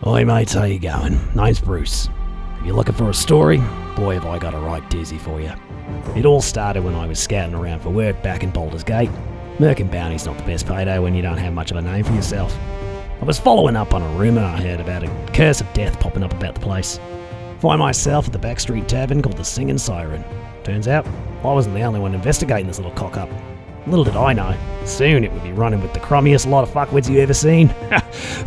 Hi mates, how you going? Name's Bruce. If you're looking for a story, boy have I got a right doozy for you. It all started when I was scouting around for work back in Baldur's Gate. Merc and bounty's not the best payday when you don't have much of a name for yourself. I was following up on a rumour I heard about a curse of death popping up about the place. Find myself at the backstreet tavern called the Singing Siren. Turns out, I wasn't the only one investigating this little cock-up. Little did I know, soon it would be running with the crummiest lot of fuckwits you ever seen.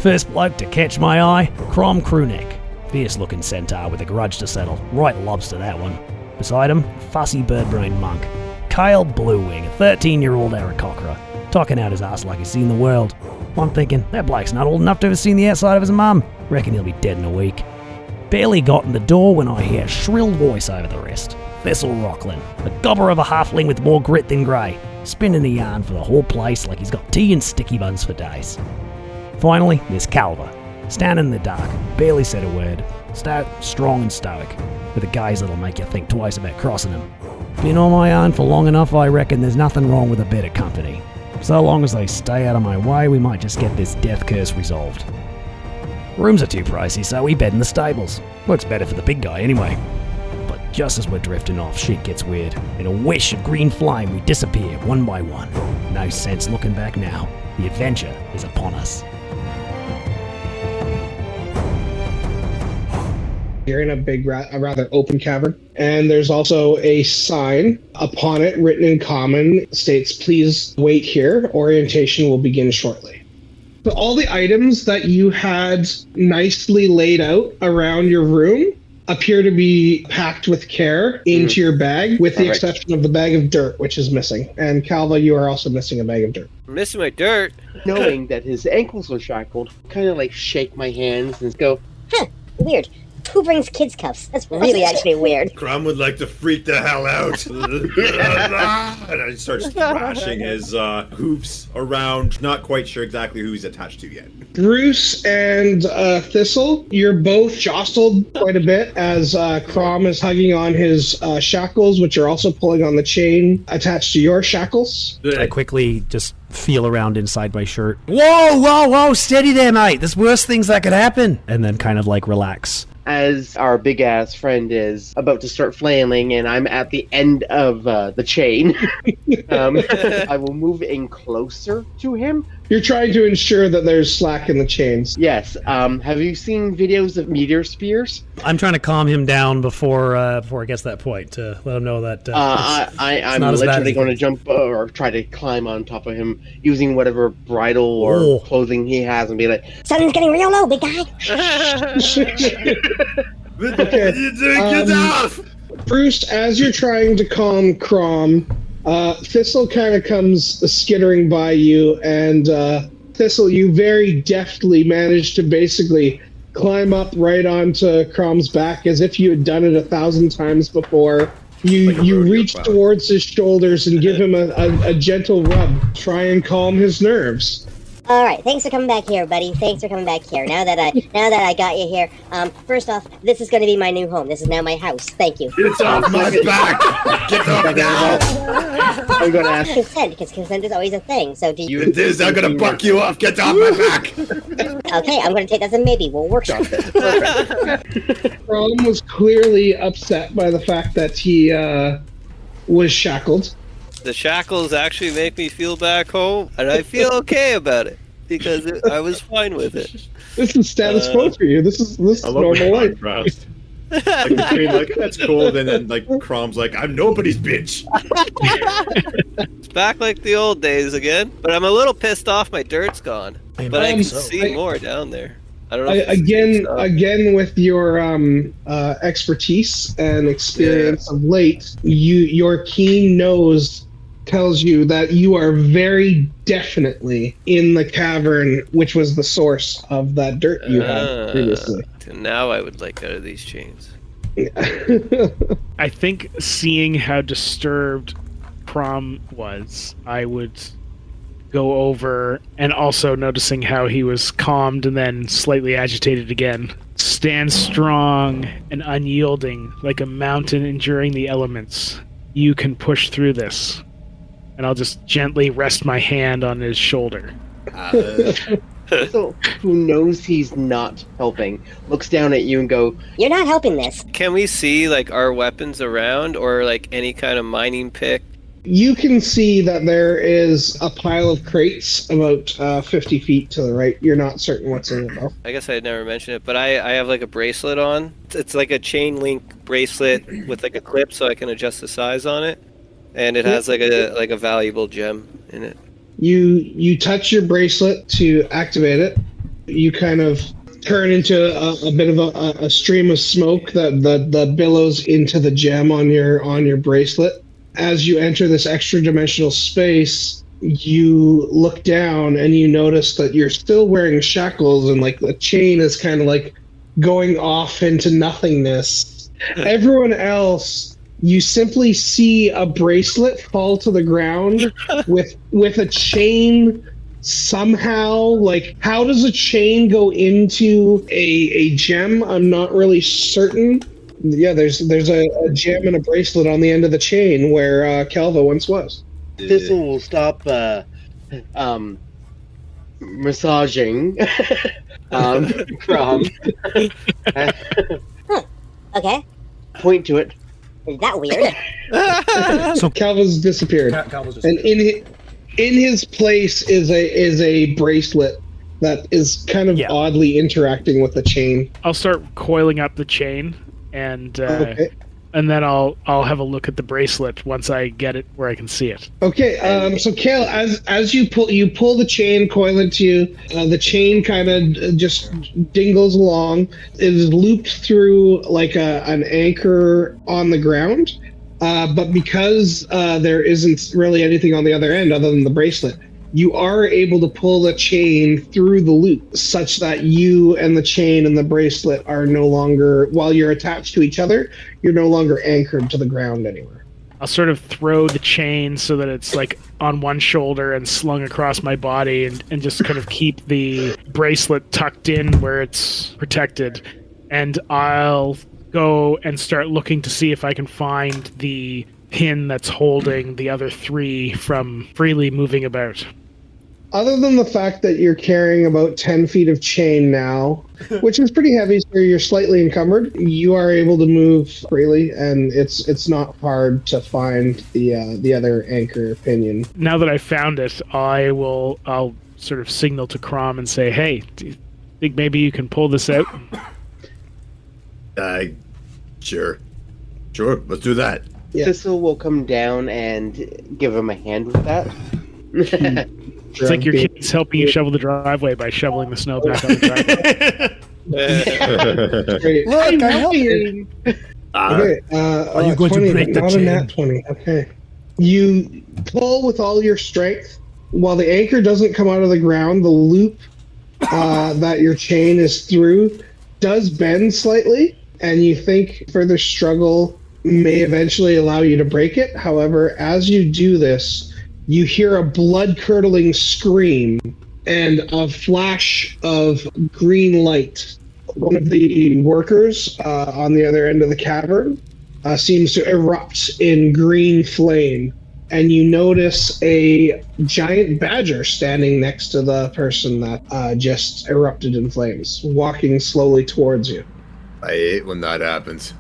First bloke to catch my eye, Crom Crunecc. Fierce-looking centaur with a grudge to settle. Right lobster, that one. Beside him, fussy bird-brained monk. Kael Bluewing, a 13-year-old Aarakocra, talking out his ass like he's seen the world. I'm thinking, that bloke's not old enough to have seen the outside of his mum. Reckon he'll be dead in a week. Barely got in the door when I hear a shrill voice over the rest. Thistle Rocklin, a gobber of a halfling with more grit than grey, spinning a yarn for the whole place like he's got tea and sticky buns for days. Finally, there's Calva, standing in the dark, barely said a word, strong and stoic, with a gaze that'll make you think twice about crossing him. Been on my own for long enough, I reckon there's nothing wrong with a bit of company. So long as they stay out of my way, we might just get this death curse resolved. Rooms are too pricey, so we bed in the stables. Works better for the big guy anyway. But just as we're drifting off, shit gets weird. In a wish of green flame, we disappear one by one. No sense looking back now. The adventure is upon us. You're in a rather open cavern, and there's also a sign upon it written in common states, "Please wait here. Orientation will begin shortly." So all the items that you had nicely laid out around your room appear to be packed with care into your bag, with the exception of the bag of dirt, which is missing. And Calva, you are also missing a bag of dirt. I'm missing my dirt. Knowing that his ankles were shackled, kind of like shake my hands and go, Weird. Who brings kids cuffs? That's really actually weird. Crom would like to freak the hell out. And he starts thrashing his hooves around, not quite sure exactly who he's attached to yet. Bruce and Thistle, you're both jostled quite a bit as Crom is hugging on his shackles, which are also pulling on the chain attached to your shackles. I quickly just feel around inside my shirt. Whoa, steady there, mate. There's worse things that could happen. And then kind of like relax. as our big-ass friend is about to start flailing and I'm at the end of the chain, I will move in closer to him. You're trying to ensure that there's slack in the chains. Yes. Have you seen videos of meteor spears? I'm trying to calm him down before it gets to that point to let him know that I'm literally going to jump or try to climb on top of him using whatever bridle or clothing he has and be like, "Something's getting real low, big guy." Okay. Get off! Bruce, as you're trying to calm Crom, Thistle kind of comes skittering by you, and Thistle, you very deftly managed to basically climb up right onto Crom's back as if you had done it 1,000 times before. You reach towards his shoulders and give him a gentle rub. Try and calm his nerves. All right, thanks for coming back here, buddy. Thanks for coming back here. Now that I got you here, first off, this is going to be my new home. This is now my house. Thank you. Get off my back! Get off now! I'm going to ask consent, because consent is always a thing. So do you? It is. I'm going to buck you off. Get off my back! Okay, I'm going to take that as a maybe. We'll work on it. Crom was clearly upset by the fact that he was shackled. The shackles actually make me feel back home, and I feel okay about it because I was fine with it. This is status quo for you. This is normal life. Like between like that's cool, and then like Crom's like, I'm nobody's bitch. It's back like the old days again, but I'm a little pissed off. My dirt's gone, but I can see more down there. I don't know. Again, with your expertise and experience of late, your keen nose tells you that you are very definitely in the cavern, which was the source of that dirt you had previously. Now I would like out of these chains. I think seeing how disturbed Crom was, I would go over, and also noticing how he was calmed and then slightly agitated again. Stand strong and unyielding, like a mountain enduring the elements. You can push through this. And I'll just gently rest my hand on his shoulder. Thistle, who knows he's not helping, looks down at you and go, You're not helping this. Can we see like our weapons around or like any kind of mining pick? You can see that there is a pile of crates about 50 feet to the right. You're not certain what's in it, though. I guess I'd never mentioned it, but I have like a bracelet on. It's like a chain link bracelet with like a clip so I can adjust the size on it. And it has like a valuable gem in it. You touch your bracelet to activate it. You kind of turn into a bit of a stream of smoke that billows into the gem on your bracelet. As you enter this extra dimensional space, you look down and you notice that you're still wearing shackles and like the chain is kind of like going off into nothingness. Everyone else, you simply see a bracelet fall to the ground with a chain somehow. Like, how does a chain go into a gem? I'm not really certain. Yeah, there's a gem and a bracelet on the end of the chain where Calva once was. Thistle will stop massaging Crom. Okay. Point to it. Is that weird? So Calva's disappeared. Calva's just And in his place is a bracelet that is kind of oddly interacting with the chain. I'll start coiling up the chain, and Okay. and then I'll have a look at the bracelet once I get it where I can see it. Okay, so Kael, as you pull the chain, coil it to you, the chain kind of just dingles along. It is looped through like an anchor on the ground, but because there isn't really anything on the other end other than the bracelet, you are able to pull the chain through the loop such that you and the chain and the bracelet are no longer, while you're attached to each other, you're no longer anchored to the ground anywhere. I'll sort of throw the chain so that it's like on one shoulder and slung across my body, and just kind of keep the bracelet tucked in where it's protected. And I'll go and start looking to see if I can find the pin that's holding the other three from freely moving about. Other than the fact that you're carrying about 10 feet of chain now, which is pretty heavy, so you're slightly encumbered, you are able to move freely, and it's not hard to find the other anchor pinion. Now that I found it, I'll sort of signal to Crom and say, "Hey, do you think maybe you can pull this out?" Sure, let's do that. Yeah. Thistle will come down and give him a hand with that. It's like your kid's helping you shovel the driveway by shoveling the snow back on the driveway. Great. Look, I'm helping. Okay, Are you going to 20, break the not chain? a nat 20. Okay. You pull with all your strength. While the anchor doesn't come out of the ground, the loop that your chain is through does bend slightly, and you think further struggle may eventually allow you to break it. However, as you do this, you hear a blood-curdling scream and a flash of green light. One of the workers on the other end of the cavern seems to erupt in green flame, and you notice a giant badger standing next to the person that just erupted in flames, walking slowly towards you. I hate when that happens.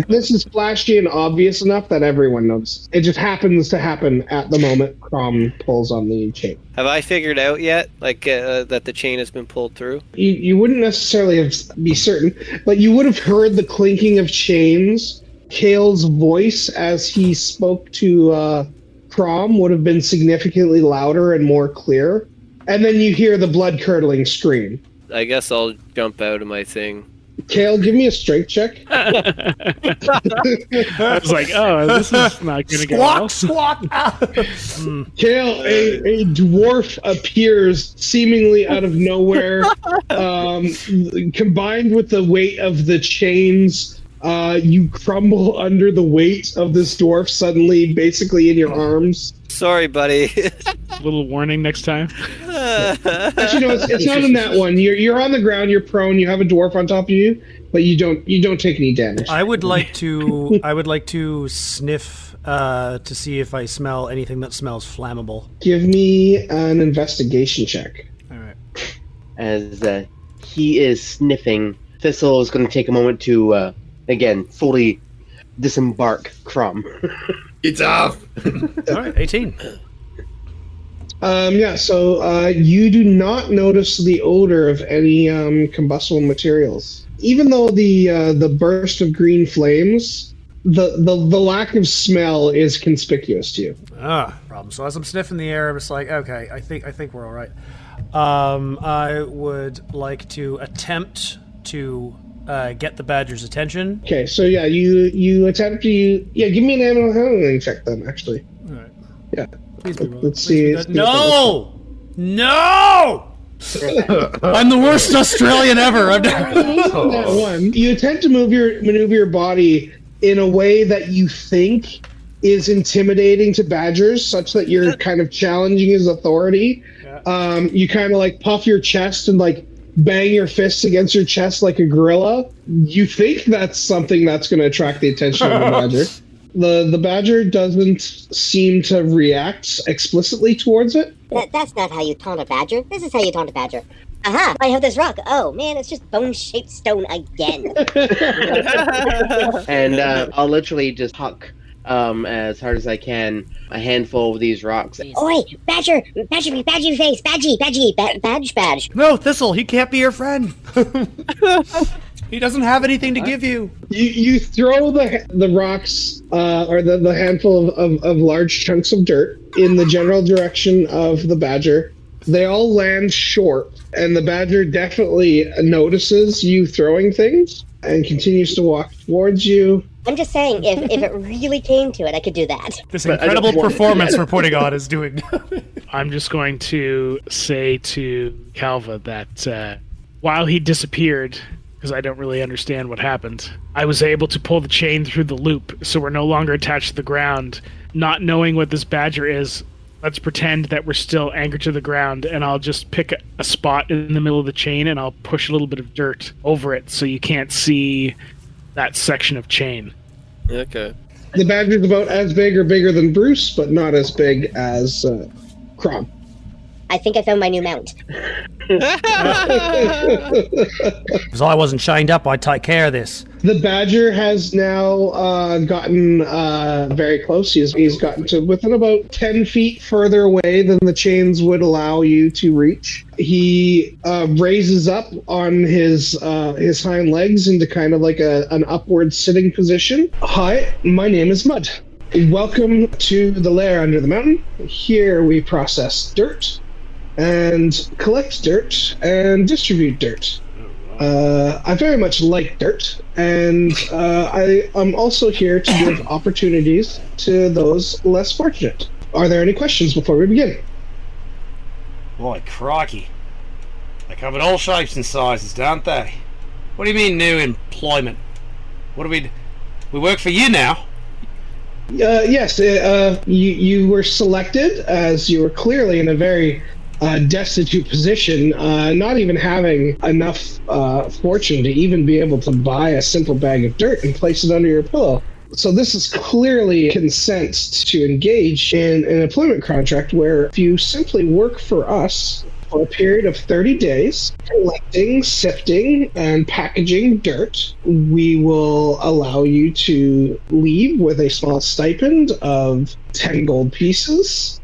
This is flashy and obvious enough that everyone notices. It just happens to happen at the moment Crom pulls on the chain. Have I figured out yet, like, that the chain has been pulled through? You wouldn't necessarily be certain, but you would have heard the clinking of chains. Kael's voice as he spoke to Crom would have been significantly louder and more clear. And then you hear the blood-curdling scream. I guess I'll jump out of my thing. Kael, give me a strength check. I was like, oh, this is not going to go well. Squawk! Kael, a dwarf appears seemingly out of nowhere. Combined with the weight of the chains, you crumble under the weight of this dwarf suddenly, basically in your arms. Sorry, buddy. Little warning next time. Actually, no, it's not in that one. You're on the ground, you're prone, you have a dwarf on top of you, but you don't take any damage. I would like to sniff to see if I smell anything that smells flammable. Give me an investigation check. All right. As he is sniffing, Thistle is going to take a moment to, again, fully disembark Crom. It's off. All right, 18. So you do not notice the odor of any combustible materials. Even though the burst of green flames, the lack of smell is conspicuous to you. Problem. So as I'm sniffing the air, I'm just like, okay, I think we're all right. I would like to attempt to get the badger's attention. Okay, so yeah, you attempt to give me an animal handling check then. Actually, All right. yeah. Please be Let's see. No! I'm the worst Australian ever. That one. You attempt to maneuver your body in a way that you think is intimidating to badgers, such that you're kind of challenging his authority. Yeah. You kind of like puff your chest and like bang your fists against your chest like a gorilla. You think that's something that's going to attract the attention of the badger. The badger doesn't seem to react explicitly towards it. That's not how you taunt a badger. This is how you taunt a badger. Aha! I have this rock. Oh man, it's just bone-shaped stone again. And I'll literally just huck as hard as I can a handful of these rocks. Oi, badger face, badge. No, Thistle, he can't be your friend. He doesn't have anything to give you. You throw the rocks or the handful of large chunks of dirt in the general direction of the badger. They all land short, and the badger definitely notices you throwing things and continues to walk towards you. I'm just saying, if it really came to it, I could do that. This incredible performance we're putting on is doing. I'm just going to say to Calva that while he disappeared, because I don't really understand what happened, I was able to pull the chain through the loop, so we're no longer attached to the ground. Not knowing what this badger is, let's pretend that we're still anchored to the ground, and I'll just pick a spot in the middle of the chain, and I'll push a little bit of dirt over it so you can't see that section of chain. Okay. The badger's about as big or bigger than Bruce, but not as big as Crom. I think I found my new mount. Because I wasn't chained up, I'd take care of this. The badger has now gotten very close. He's gotten to within about 10 feet further away than the chains would allow you to reach. He raises up on his hind legs into kind of like an upward sitting position. Hi, my name is Mud. Welcome to the lair under the mountain. Here we process dirt and collect dirt and distribute dirt. I very much like dirt, and I am also here to give opportunities to those less fortunate. Are there any questions before we begin? Boy, crikey. They come in all shapes and sizes, don't they? What do you mean new employment? What do we work for you now? Yes, you were selected as you were clearly in a very destitute position, not even having enough fortune to even be able to buy a simple bag of dirt and place it under your pillow. So this is clearly consent to engage in an employment contract where if you simply work for us for a period of 30 days, collecting, sifting, and packaging dirt, we will allow you to leave with a small stipend of 10 gold pieces,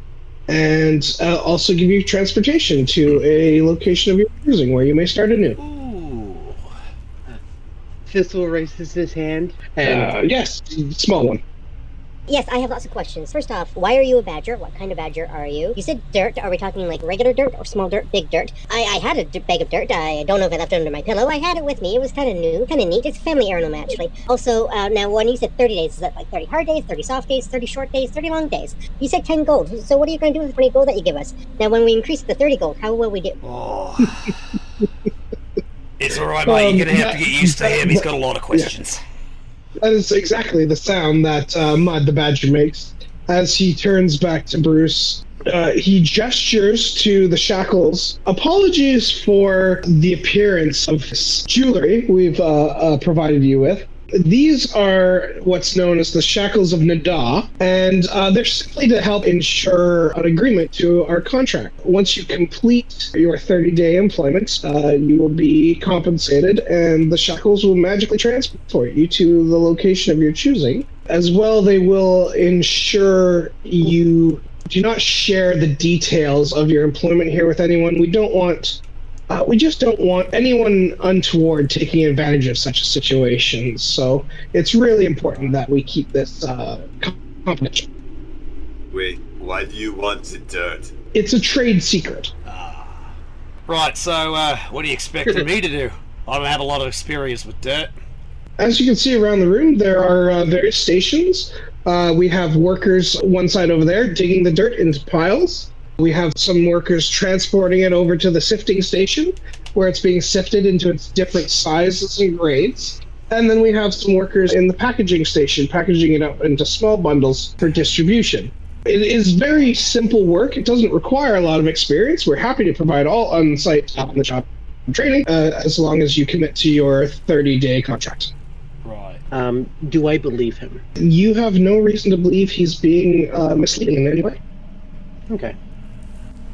and also give you transportation to a location of your choosing where you may start anew. Ooh. Thistle raises his hand. And Yes, small one. Yes, I have lots of questions. First off, why are you a badger? What kind of badger are you? You said dirt. Are we talking like regular dirt or small dirt, big dirt? I had a bag of dirt. I don't know if I left it under my pillow. I had it with me. It was kind of new, kind of neat. It's a family heirloom, actually. Also, now when you said 30 days, is that like 30 hard days, 30 soft days, 30 short days, 30 long days? You said 10 gold. So what are you going to do with the 20 gold that you give us? Now, when we increase it to 30 gold, how will we do? Oh. It's alright, mate. You're going to have to get used to him. He's got a lot of questions. That is exactly the sound that Mud the Badger makes as he turns back to Bruce. He gestures to the shackles. Apologies for the appearance of this jewelry we've provided you with. These are what's known as the Shackles of Nada, and they're simply to help ensure an agreement to our contract. Once you complete your 30-day employment, you will be compensated, and the shackles will magically transport you to the location of your choosing. As well, they will ensure you do not share the details of your employment here with anyone. We just don't want anyone untoward taking advantage of such a situation. So it's really important that we keep this confidential. Wait, why do you want the dirt? It's a trade secret. Right, so what do you expect me to do? I don't have a lot of experience with dirt. As you can see around the room, there are various stations. We have workers one side over there digging the dirt into piles. We have some workers transporting it over to the sifting station, where it's being sifted into its different sizes and grades. And then we have some workers in the packaging station, packaging it up into small bundles for distribution. It is very simple work. It doesn't require a lot of experience. We're happy to provide all on-site on-the-job training, as long as you commit to your 30-day contract. Right. Do I believe him? You have no reason to believe he's being misleading in any way. Okay.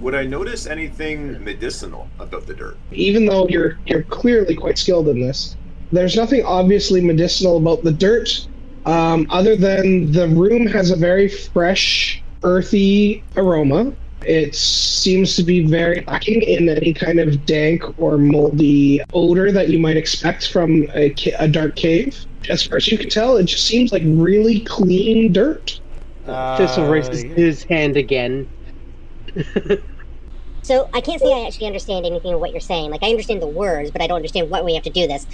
Would I notice anything medicinal about the dirt? Even though you're clearly quite skilled in this, there's nothing obviously medicinal about the dirt, other than the room has a very fresh, earthy aroma. It seems to be very lacking in any kind of dank or moldy odor that you might expect from a dark cave. As far as you can tell, it just seems like really clean dirt. Thistle raises his hand again. So I can't say I actually understand anything of what you're saying. Like, I understand the words, but I don't understand why we have to do this.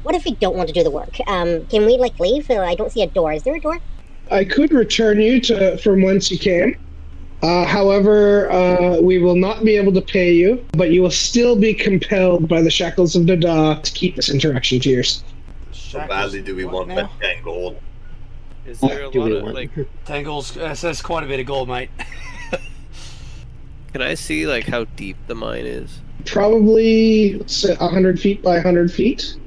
What if we don't want to do the work? Can we, leave? I don't see a door. Is there a door? I could return you from whence you came. However, we will not be able to pay you, but you will still be compelled by the Shackles of Dada to keep this interaction to yourself. How badly do we want that 10 gold? Is there a lot of, 10 gold, that's quite a bit of gold, mate. Can I see, how deep the mine is? Probably 100 feet by 100 feet.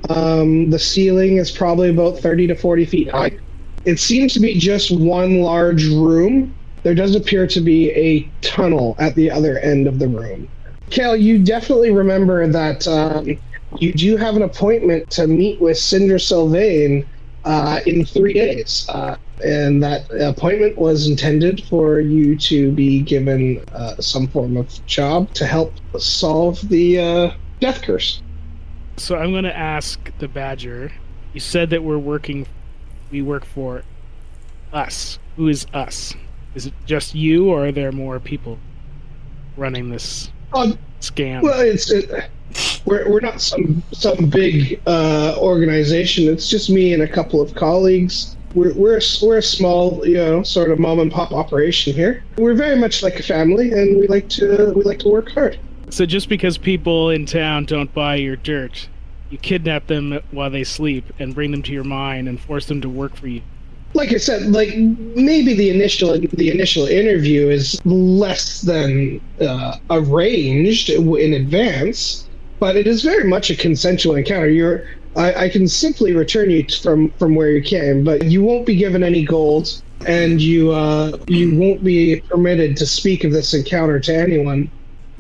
The ceiling is probably about 30 to 40 feet high. It seems to be just one large room. There does appear to be a tunnel at the other end of the room. Kael, you definitely remember that you do have an appointment to meet with Cinder Sylvain in 3 days. And that appointment was intended for you to be given some form of job to help solve the death curse. So I'm going to ask the Badger. You said that we work for us. Who is us? Is it just you, or are there more people running this scam? Well, we're not some big organization. It's just me and a couple of colleagues. We're a small, sort of mom and pop operation here. We're very much like a family, and we like to work hard. So just because people in town don't buy your dirt, you kidnap them while they sleep and bring them to your mine and force them to work for you. Like I said, maybe the initial interview is less than arranged in advance, but it is very much a consensual encounter. I can simply return you from where you came, but you won't be given any gold, and you won't be permitted to speak of this encounter to anyone.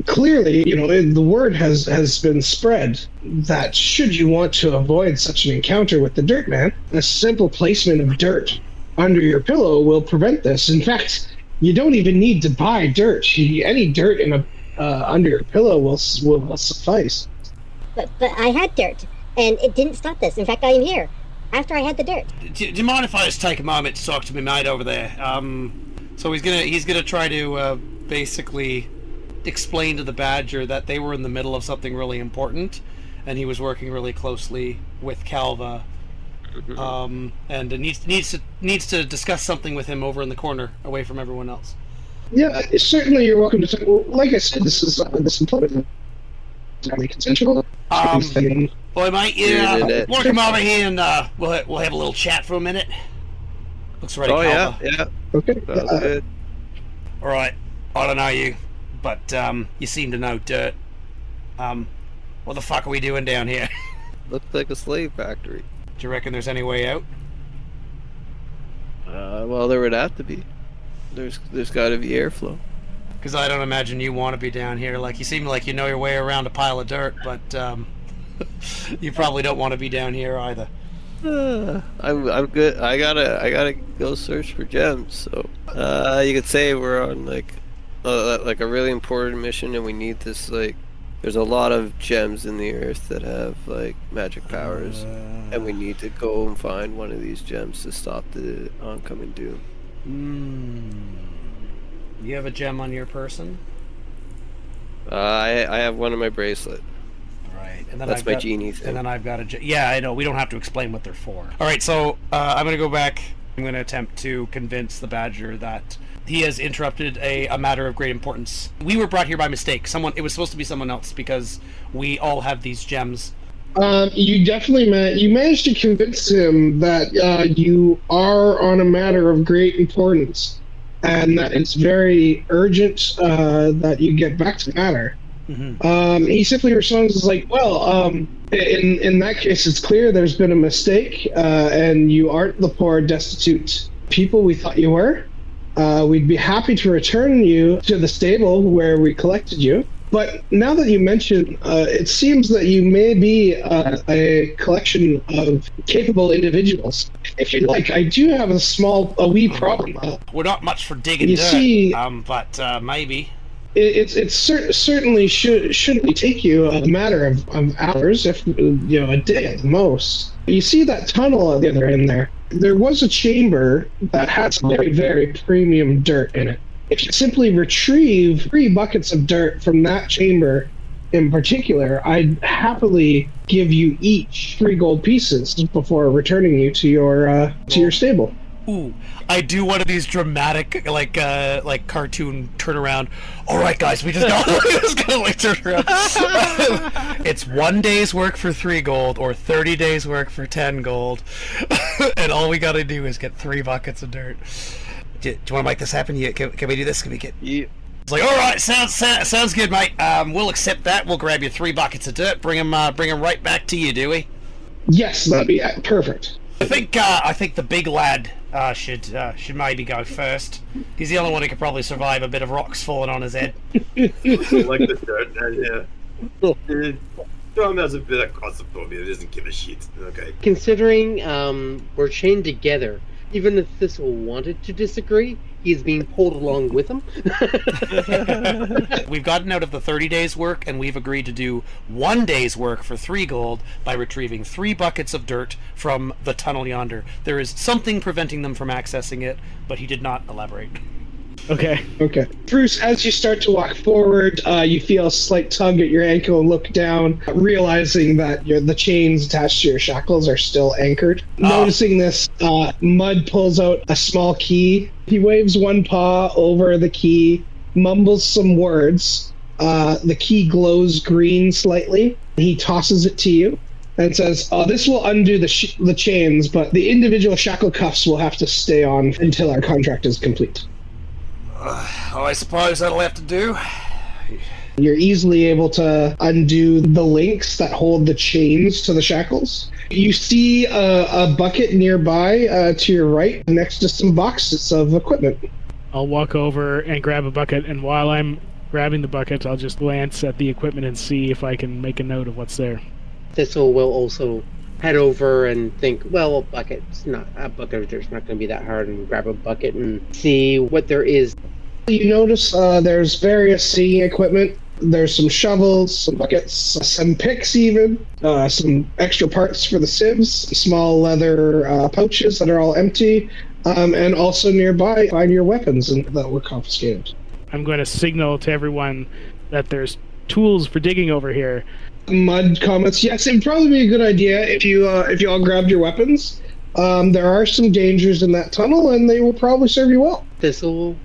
Clearly, the word has been spread that should you want to avoid such an encounter with the dirt man, a simple placement of dirt under your pillow will prevent this. In fact, you don't even need to buy dirt. Any dirt in under your pillow will suffice. But I had dirt, and it didn't stop this. In fact, I am here after I had the dirt. Do you mind if I just take a moment to talk to my mate over there? So he's gonna try to basically explain to the Badger that they were in the middle of something really important, and he was working really closely with Calva, and needs to discuss something with him over in the corner, away from everyone else. Yeah, certainly you're welcome to. Well, like I said, this employment is entirely consensual. Boy, mate, want to come over here and we'll have a little chat for a minute. Looks ready. Oh Calva. yeah. Okay. Good. All right. I don't know you, but you seem to know dirt. What the fuck are we doing down here? Looks like a slave factory. Do you reckon there's any way out? Well, there would have to be. There's got to be airflow. Because I don't imagine you want to be down here. Like, you seem like you know your way around a pile of dirt, but you probably don't want to be down here either. I'm good. I gotta go search for gems. So you could say we're on like a really important mission, and we need this. Like, there's a lot of gems in the earth that have like magic powers, and we need to go and find one of these gems to stop the oncoming doom. You have a gem on your person? I have one in my bracelet. Right, and then That's my genie thing. And then I've got a gem. Yeah, I know. We don't have to explain what they're for. All right, so I'm going to go back. I'm going to attempt to convince the Badger that he has interrupted a matter of great importance. We were brought here by mistake. It was supposed to be someone else because we all have these gems. You definitely managed to convince him that you are on a matter of great importance, and that it's very urgent that you get back to the matter. Mm-hmm. He simply responds as like, well, in that case, it's clear there's been a mistake, and you aren't the poor, destitute people we thought you were. We'd be happy to return you to the stable where we collected you. But now that you mention, it seems that you may be a collection of capable individuals. If you'd like, I do have a wee problem. We're not much for digging you dirt, see, but maybe. It certainly shouldn't take you a matter of hours, if a day at the most. You see that tunnel at the other end there? There was a chamber that had some very, very premium dirt in it. If you simply retrieve 3 buckets of dirt from that chamber in particular, I'd happily give you each 3 gold pieces before returning you to your stable. Ooh, I do one of these dramatic, like cartoon turnaround. All right, guys, we just gotta like turn around. It's 1 day's work for 3 gold, or 30 days work for 10 gold, and all we gotta do is get 3 buckets of dirt. Do you want to make this happen? Can we do this? Can we get? Yeah. It's like, all right, sounds good, mate. We'll accept that. We'll grab you 3 buckets of dirt. Bring them right back to you, do we? Yes, that'd be perfect. I think the big lad should maybe go first. He's the only one who could probably survive a bit of rocks falling on his head. Like the dirt, yeah. Crom has a bit of claustrophobia. He doesn't give a shit. Okay. Considering we're chained together, even if Thistle wanted to disagree, he's being pulled along with him. We've gotten out of the 30 days work, and we've agreed to do 1 day's work for 3 gold by retrieving 3 buckets of dirt from the tunnel yonder. There is something preventing them from accessing it, but he did not elaborate. Okay. Bruce, as you start to walk forward, you feel a slight tug at your ankle and look down, realizing that the chains attached to your shackles are still anchored. Noticing this, Mud pulls out a small key. He waves one paw over the key, mumbles some words. The key glows green slightly. He tosses it to you and says, this will undo the chains, but the individual shackle cuffs will have to stay on until our contract is complete. I suppose that'll have to do. You're easily able to undo the links that hold the chains to the shackles. You see a bucket nearby to your right next to some boxes of equipment. I'll walk over and grab a bucket, and while I'm grabbing the bucket, I'll just glance at the equipment and see if I can make a note of what's there. Thistle will also head over and think, well, a bucket of dirt's not going to be that hard, and grab a bucket and see what there is. You notice there's various seeing equipment. There's some shovels, some buckets, some picks even, some extra parts for the sieves, small leather pouches that are all empty, and also nearby find your weapons that were confiscated. I'm going to signal to everyone that there's tools for digging over here. Mud comments, yes, it'd probably be a good idea if you all grabbed your weapons. There are some dangers in that tunnel, and they will probably serve you well. Thistle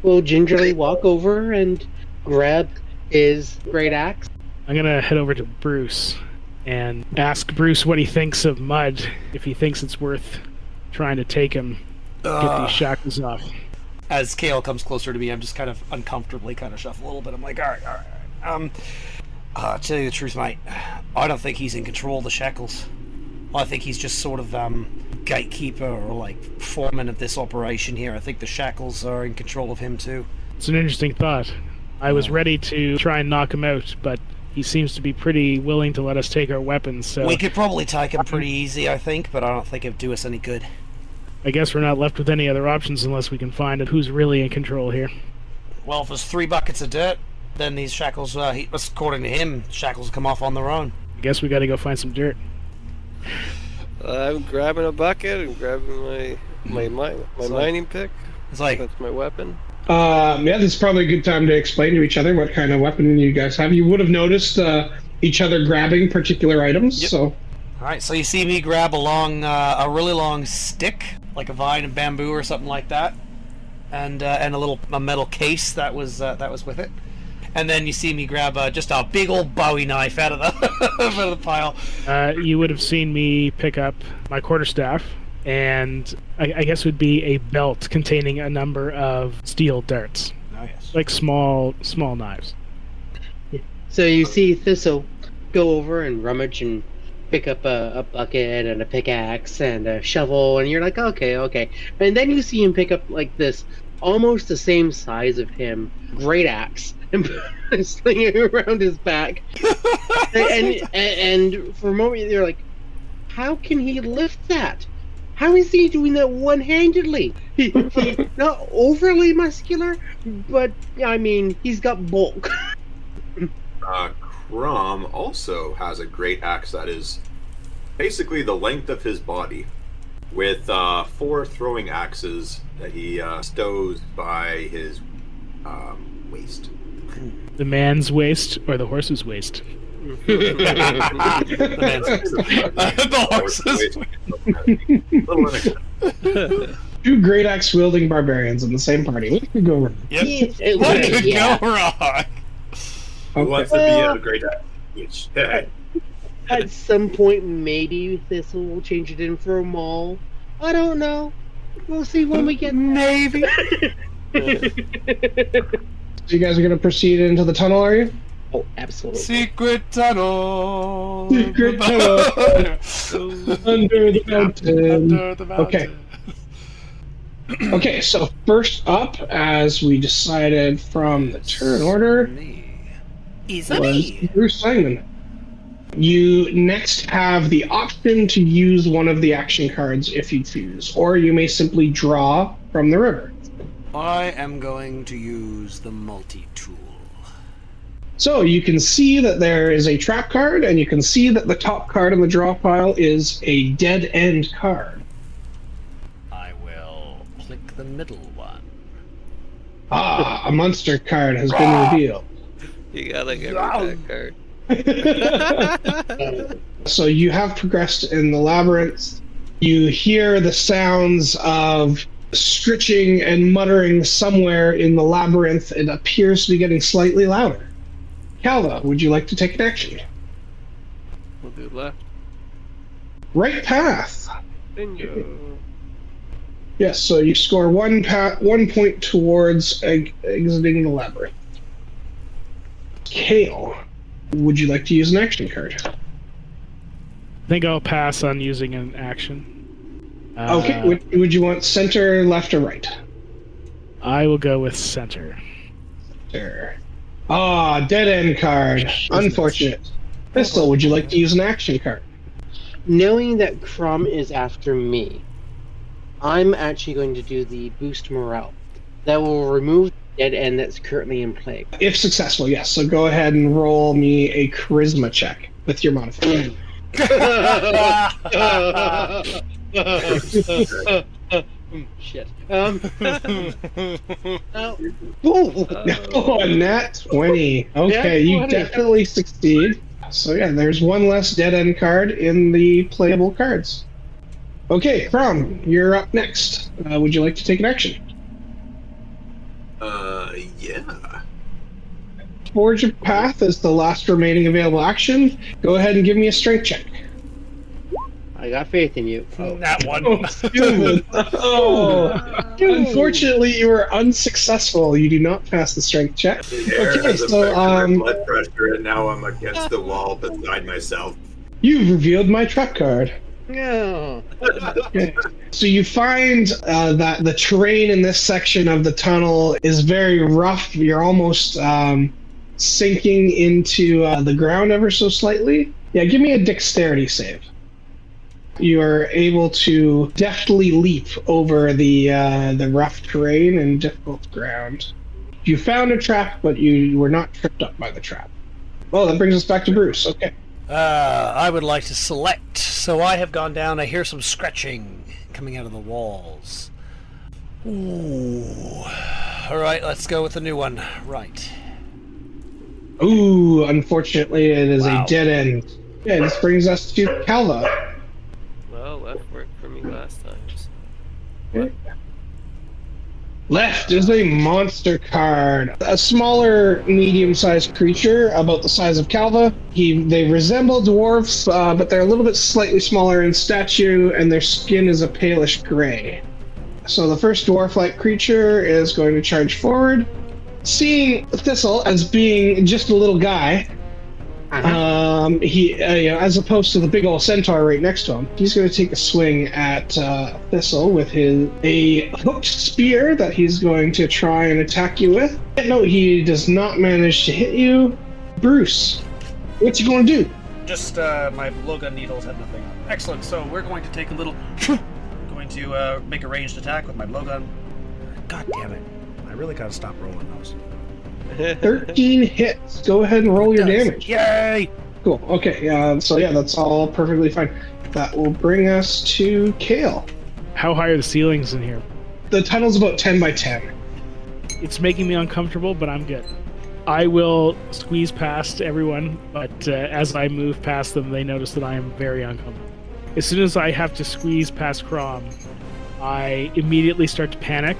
will gingerly walk over and grab his great axe. I'm going to head over to Bruce and ask Bruce what he thinks of Mud, if he thinks it's worth trying to take him, get these shackles off. As Kael comes closer to me, I'm just kind of uncomfortably kind of shuffle a little bit. I'm like, all right. Tell you the truth, mate, I don't think he's in control of the shackles. I think he's just sort of gatekeeper or like foreman of this operation here. I think the shackles are in control of him too. It's an interesting thought. I was ready to try and knock him out, but he seems to be pretty willing to let us take our weapons, so... We could probably take him pretty easy, I think, but I don't think it'd do us any good. I guess we're not left with any other options unless we can find out who's really in control here. Well, if there's 3 buckets of dirt, then these shackles, according to him, shackles come off on their own. I guess we gotta go find some dirt. I'm grabbing a bucket and grabbing my mining pick. It's like... That's my weapon. Yeah, this is probably a good time to explain to each other what kind of weapon you guys have. You would have noticed each other grabbing particular items, Yep. so... Alright, so you see me grab a really long stick, like a vine of bamboo or something like that, and a metal case that was with it. And then you see me grab just a big old Bowie knife out of the pile. You would have seen me pick up my quarterstaff, and I guess it would be a belt containing a number of steel darts. Oh, yes. Like small knives. So you see Thistle go over and rummage and pick up a bucket and a pickaxe and a shovel, and you're like, okay. And then you see him pick up like this, almost the same size of him, great axe, and sling it around his back. and for a moment you're like, how can he lift that? How is he doing that one-handedly? He not overly muscular, but I mean, he's got bulk. Crom also has a great axe that is basically the length of his body, with 4 throwing axes that he stows by his waist. The man's waist or the horse's waist? The horses. Two great axe wielding barbarians in the same party. What could go wrong? Yep. What could go wrong? Who wants to be a great axe? At some point, maybe Thistle will change it in for a maul. I don't know. We'll see when we get there. Maybe. So you guys are going to proceed into the tunnel, are you? Oh, absolutely. Secret tunnel. Secret tunnel. Under the mountain. Under the mountain. Okay. Okay, so first up, as we decided from the turn order, Is was me. Bruce Langman. You next have the option to use one of the action cards if you choose, or you may simply draw from the river. I am going to use the multi-tool. So you can see that there is a trap card, and you can see that the top card in the draw pile is a dead end card. I will click the middle one. Ah, a monster card has been revealed. You gotta get rid of that card. So you have progressed in the labyrinth. You hear the sounds of scritching and muttering somewhere in the labyrinth. It appears to be getting slightly louder. Calva, would you like to take an action? We'll do left. Right path. Bingo. Yes, so you score 1 point towards exiting the labyrinth. Kael, would you like to use an action card? I think I'll pass on using an action. Okay, would you want center, left, or right? I will go with center. Center. Ah, dead end card. Unfortunate. Thistle, would you like to use an action card? Knowing that Crom is after me, I'm actually going to do the boost morale. That will remove the dead end that's currently in play. If successful, yes. So go ahead and roll me a charisma check with your modifier. Shit. Oh, a nat 20. Okay, you 20. definitely succeed. So yeah, there's one less dead end card in the playable cards. Okay, Crom, you're up next. Would you like to take an action? Yeah. Forge of Path is the last remaining available action. Go ahead and give me a strength check. I got faith in you. Oh. That one. Unfortunately, you were unsuccessful. You do not pass the strength check. Okay, so blood pressure, and now I'm against the wall beside myself. you've revealed my trap card. No. So you find that the terrain in this section of the tunnel is very rough. You're almost sinking into the ground ever so slightly. Yeah, give me a dexterity save. You are able to deftly leap over the rough terrain and difficult ground. You found a trap, but you were not tripped up by the trap. Well, that brings us back to Bruce. Okay. I would like to select. So I have gone down. I hear some scratching coming out of the walls. Ooh. All right, let's go with the new one. Right. Ooh, unfortunately, it is Wow. a dead end. Yeah, this brings us to Calva. Well, left worked for me last time. So. Okay. Left is a monster card. A smaller, medium-sized creature, about the size of Calva. They resemble dwarves, but they're a little bit slightly smaller in stature, and their skin is a palish gray. So the first dwarf-like creature is going to charge forward. Seeing Thistle as being just a little guy, he, as opposed to the big old centaur right next to him, he's going to take a swing at Thistle with a hooked spear that he's going to try and attack you with. No, he does not manage to hit you. Bruce, what you going to do? Just my blowgun needles had nothing on. Excellent. So we're going to take a little. Going to make a ranged attack with my blowgun. God damn it! I really gotta stop rolling those. 13 hits. Go ahead and roll your damage. Yay! Cool. Okay. So yeah, that's all perfectly fine. That will bring us to Kael. How high are the ceilings in here? The tunnel's about 10 by 10. It's making me uncomfortable, but I'm good. I will squeeze past everyone, but as I move past them, they notice that I am very uncomfortable. As soon as I have to squeeze past Crom, I immediately start to panic,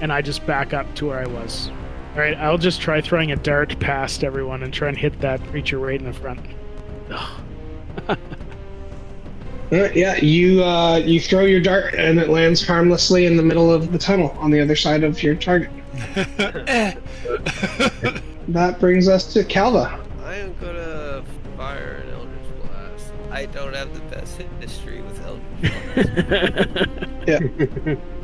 and I just back up to where I was. Alright, I'll just try throwing a dart past everyone and try and hit that creature right in the front. Yeah, you throw your dart and it lands harmlessly in the middle of the tunnel on the other side of your target. That brings us to Calva. I am gonna fire an Eldritch Blast. I don't have the best history with Eldritch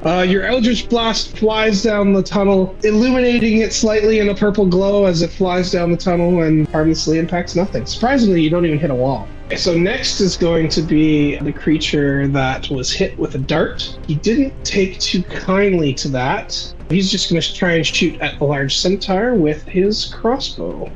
Blast. Your Eldritch Blast flies down the tunnel, illuminating it slightly in a purple glow as it flies down the tunnel and harmlessly impacts nothing. Surprisingly, you don't even hit a wall. So next is going to be the creature that was hit with a dart. He didn't take too kindly to that. He's just going to try and shoot at the large centaur with his crossbow.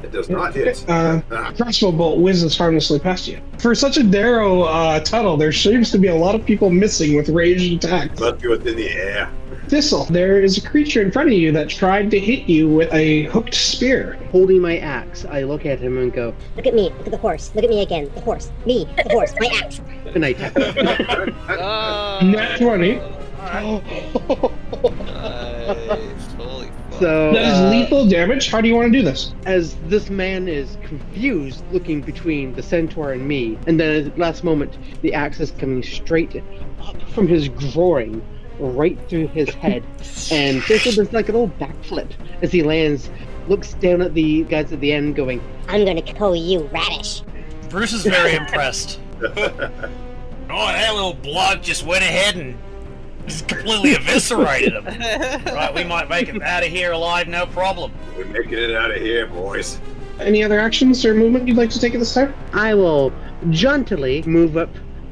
It does not hit. Crossbow bolt whizzes harmlessly past you. For such a narrow tunnel, there seems to be a lot of people missing with ranged attacks. Must be within the air. Thistle, there is a creature in front of you that tried to hit you with a hooked spear. Holding my axe, I look at him and go, Look at me. Look at the horse. Look at me again. The horse. Me. The horse. My axe. and I tap him. Nat 20. Nice. Holy fuck. So, That is lethal damage. How do you want to do this? as this man is confused looking between the centaur and me, and then at the last moment, the axe is coming straight up from his groin, right through his head, and Thistle does like an old backflip as he lands, looks down at the guys at the end going, I'm gonna call you Radish. Bruce is very impressed. Oh, that little bloke just went ahead and just completely eviscerated him. Right, we might make him out of here alive, no problem. We're making it out of here, boys. Any other actions or movement you'd like to take at this time? I will jauntily move up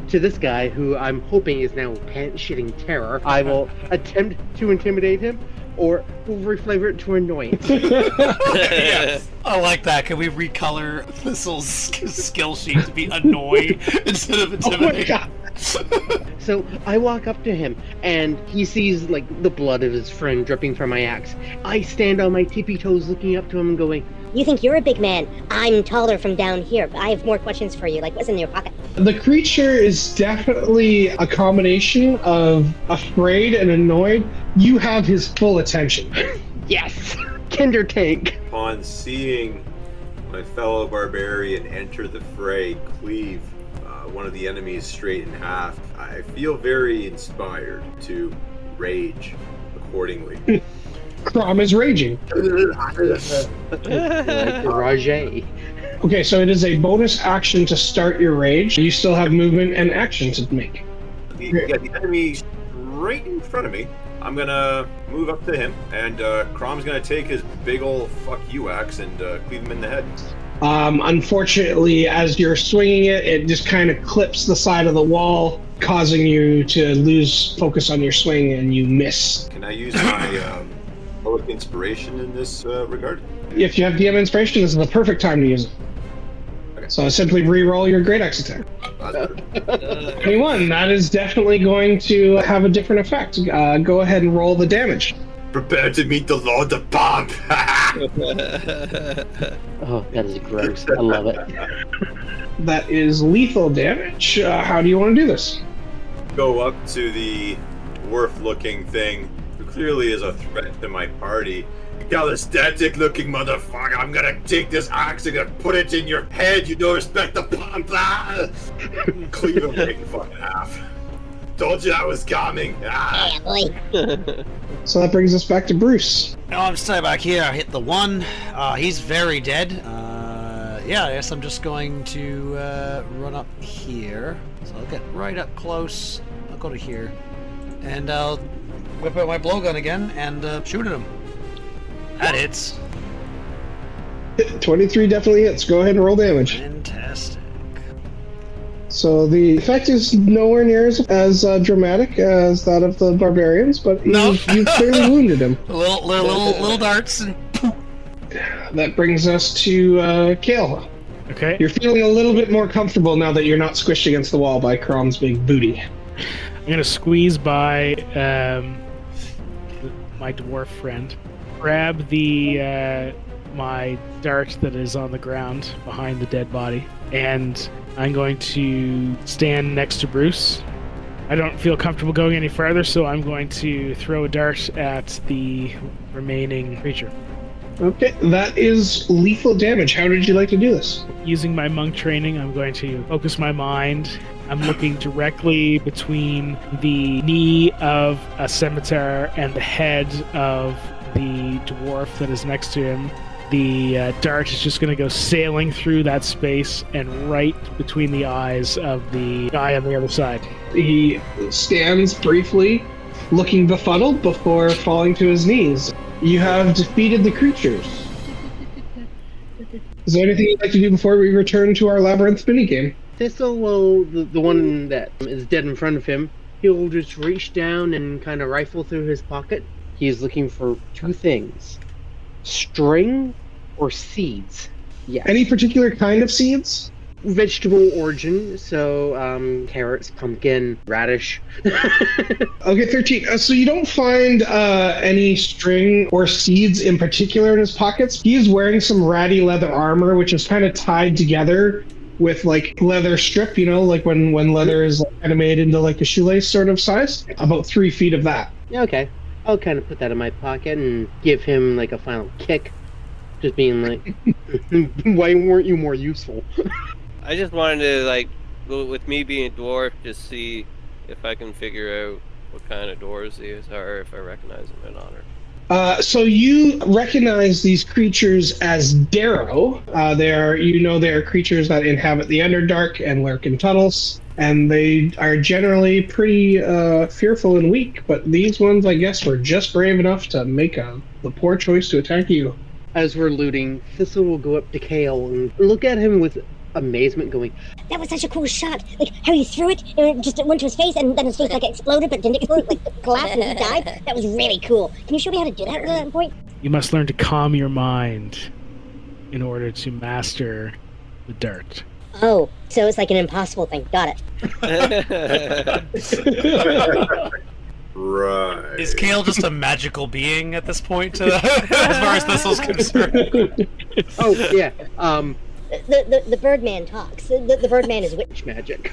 to this guy who I'm hoping is now pants-shitting terror. I will attempt to intimidate him, or reflavor it to annoyance. Yeah, I like that. Can we recolor Thistle's skill sheet to be annoy instead of Oh my intimidate? god. So I walk up to him, and he sees like the blood of his friend dripping from my axe. I stand on my tippy toes looking up to him and going, You think you're a big man. I'm taller from down here, but I have more questions for you. Like, what's in your pocket? The creature is definitely a combination of afraid and annoyed. You have his full attention. yes! Kender tank! Upon seeing my fellow barbarian enter the fray, cleave one of the enemies straight in half, I feel very inspired to rage accordingly. Crom is raging. Like Rajay. Okay, so it is a bonus action to start your rage. You still have movement and action to make. The enemy right in front of me. I'm gonna move up to him, and Crom's gonna take his big ol' fuck you axe and cleave him in the head. Unfortunately, as you're swinging it, it just kind of clips the side of the wall, causing you to lose focus on your swing, and you miss. Can I use my Warlock inspiration in this regard? If you have DM inspiration, this is the perfect time to use it. Okay. So simply re-roll your great axe attack. 21. That is definitely going to have a different effect. Go ahead and roll the damage. Prepare to meet the Lord of Bomb. Oh, that is gross. I love it. That is lethal damage. How do you want to do this? Go up to the dwarf-looking thing, who clearly is a threat to my party. Calisthenic-looking motherfucker! I'm gonna take this axe and gonna put it in your head. You don't respect the bomb. Cleave him right in fucking half. Told you I was coming. Yeah, boy. So that brings us back to Bruce. No, I'm still back here. I hit the 1. He's very dead. Yeah, I guess I'm just going to run up here. So I'll get right up close. I'll go to here. And I'll whip out my blowgun again and shoot at him. That hits. 23 definitely hits. Go ahead and roll damage. Fantastic. So the effect is nowhere near as dramatic as that of the barbarians, but No. you clearly wounded him. Little darts and That brings us to Kael. Okay. You're feeling a little bit more comfortable now that you're not squished against the wall by Crom's big booty. I'm gonna squeeze by my dwarf friend, grab the my dart that is on the ground behind the dead body, and I'm going to stand next to Bruce. I don't feel comfortable going any further, so I'm going to throw a dart at the remaining creature. Okay, that is lethal damage. How did you like to do this? Using my monk training, I'm going to focus my mind. I'm looking directly between the knee of a scimitar and the head of the dwarf that is next to him. The dart is just going to go sailing through that space and right between the eyes of the guy on the other side. He stands briefly, looking befuddled before falling to his knees. You have defeated the creatures. Is there anything you'd like to do before we return to our labyrinth minigame? Thistle will, the one that is dead in front of him, he'll just reach down and kind of rifle through his pocket. He's looking for 2 things. String or seeds. Yes. Any particular kind of seeds? Vegetable origin, so carrots, pumpkin, radish. Okay, 13. So you don't find any string or seeds in particular in his pockets. He is wearing some ratty leather armor, which is kind of tied together with like leather strip, you know, like when leather is kind of made into like a shoelace sort of size. About 3 feet of that. Yeah, okay. I'll kind of put that in my pocket and give him like a final kick. Just being like, why weren't you more useful? I just wanted to, like, with me being a dwarf, just see if I can figure out what kind of dwarves these are, if I recognize them or not. So you recognize these creatures as Darrow. They are creatures that inhabit the Underdark and lurk in tunnels, and they are generally pretty fearful and weak. But these ones, I guess, were just brave enough to make the poor choice to attack you. As we're looting, Thistle will go up to Kael and look at him with amazement, going, That was such a cool shot. Like how you threw it and it just went to his face and then his face like exploded but didn't explode, like collapsed and he died. That was really cool. Can you show me how to do that at that point? You must learn to calm your mind in order to master the dart. Oh, so it's like an impossible thing. Got it. Right. Is Kael just a magical being at this point, as far as Thistle's concerned? oh, yeah, The Birdman talks. The Birdman is witch. magic.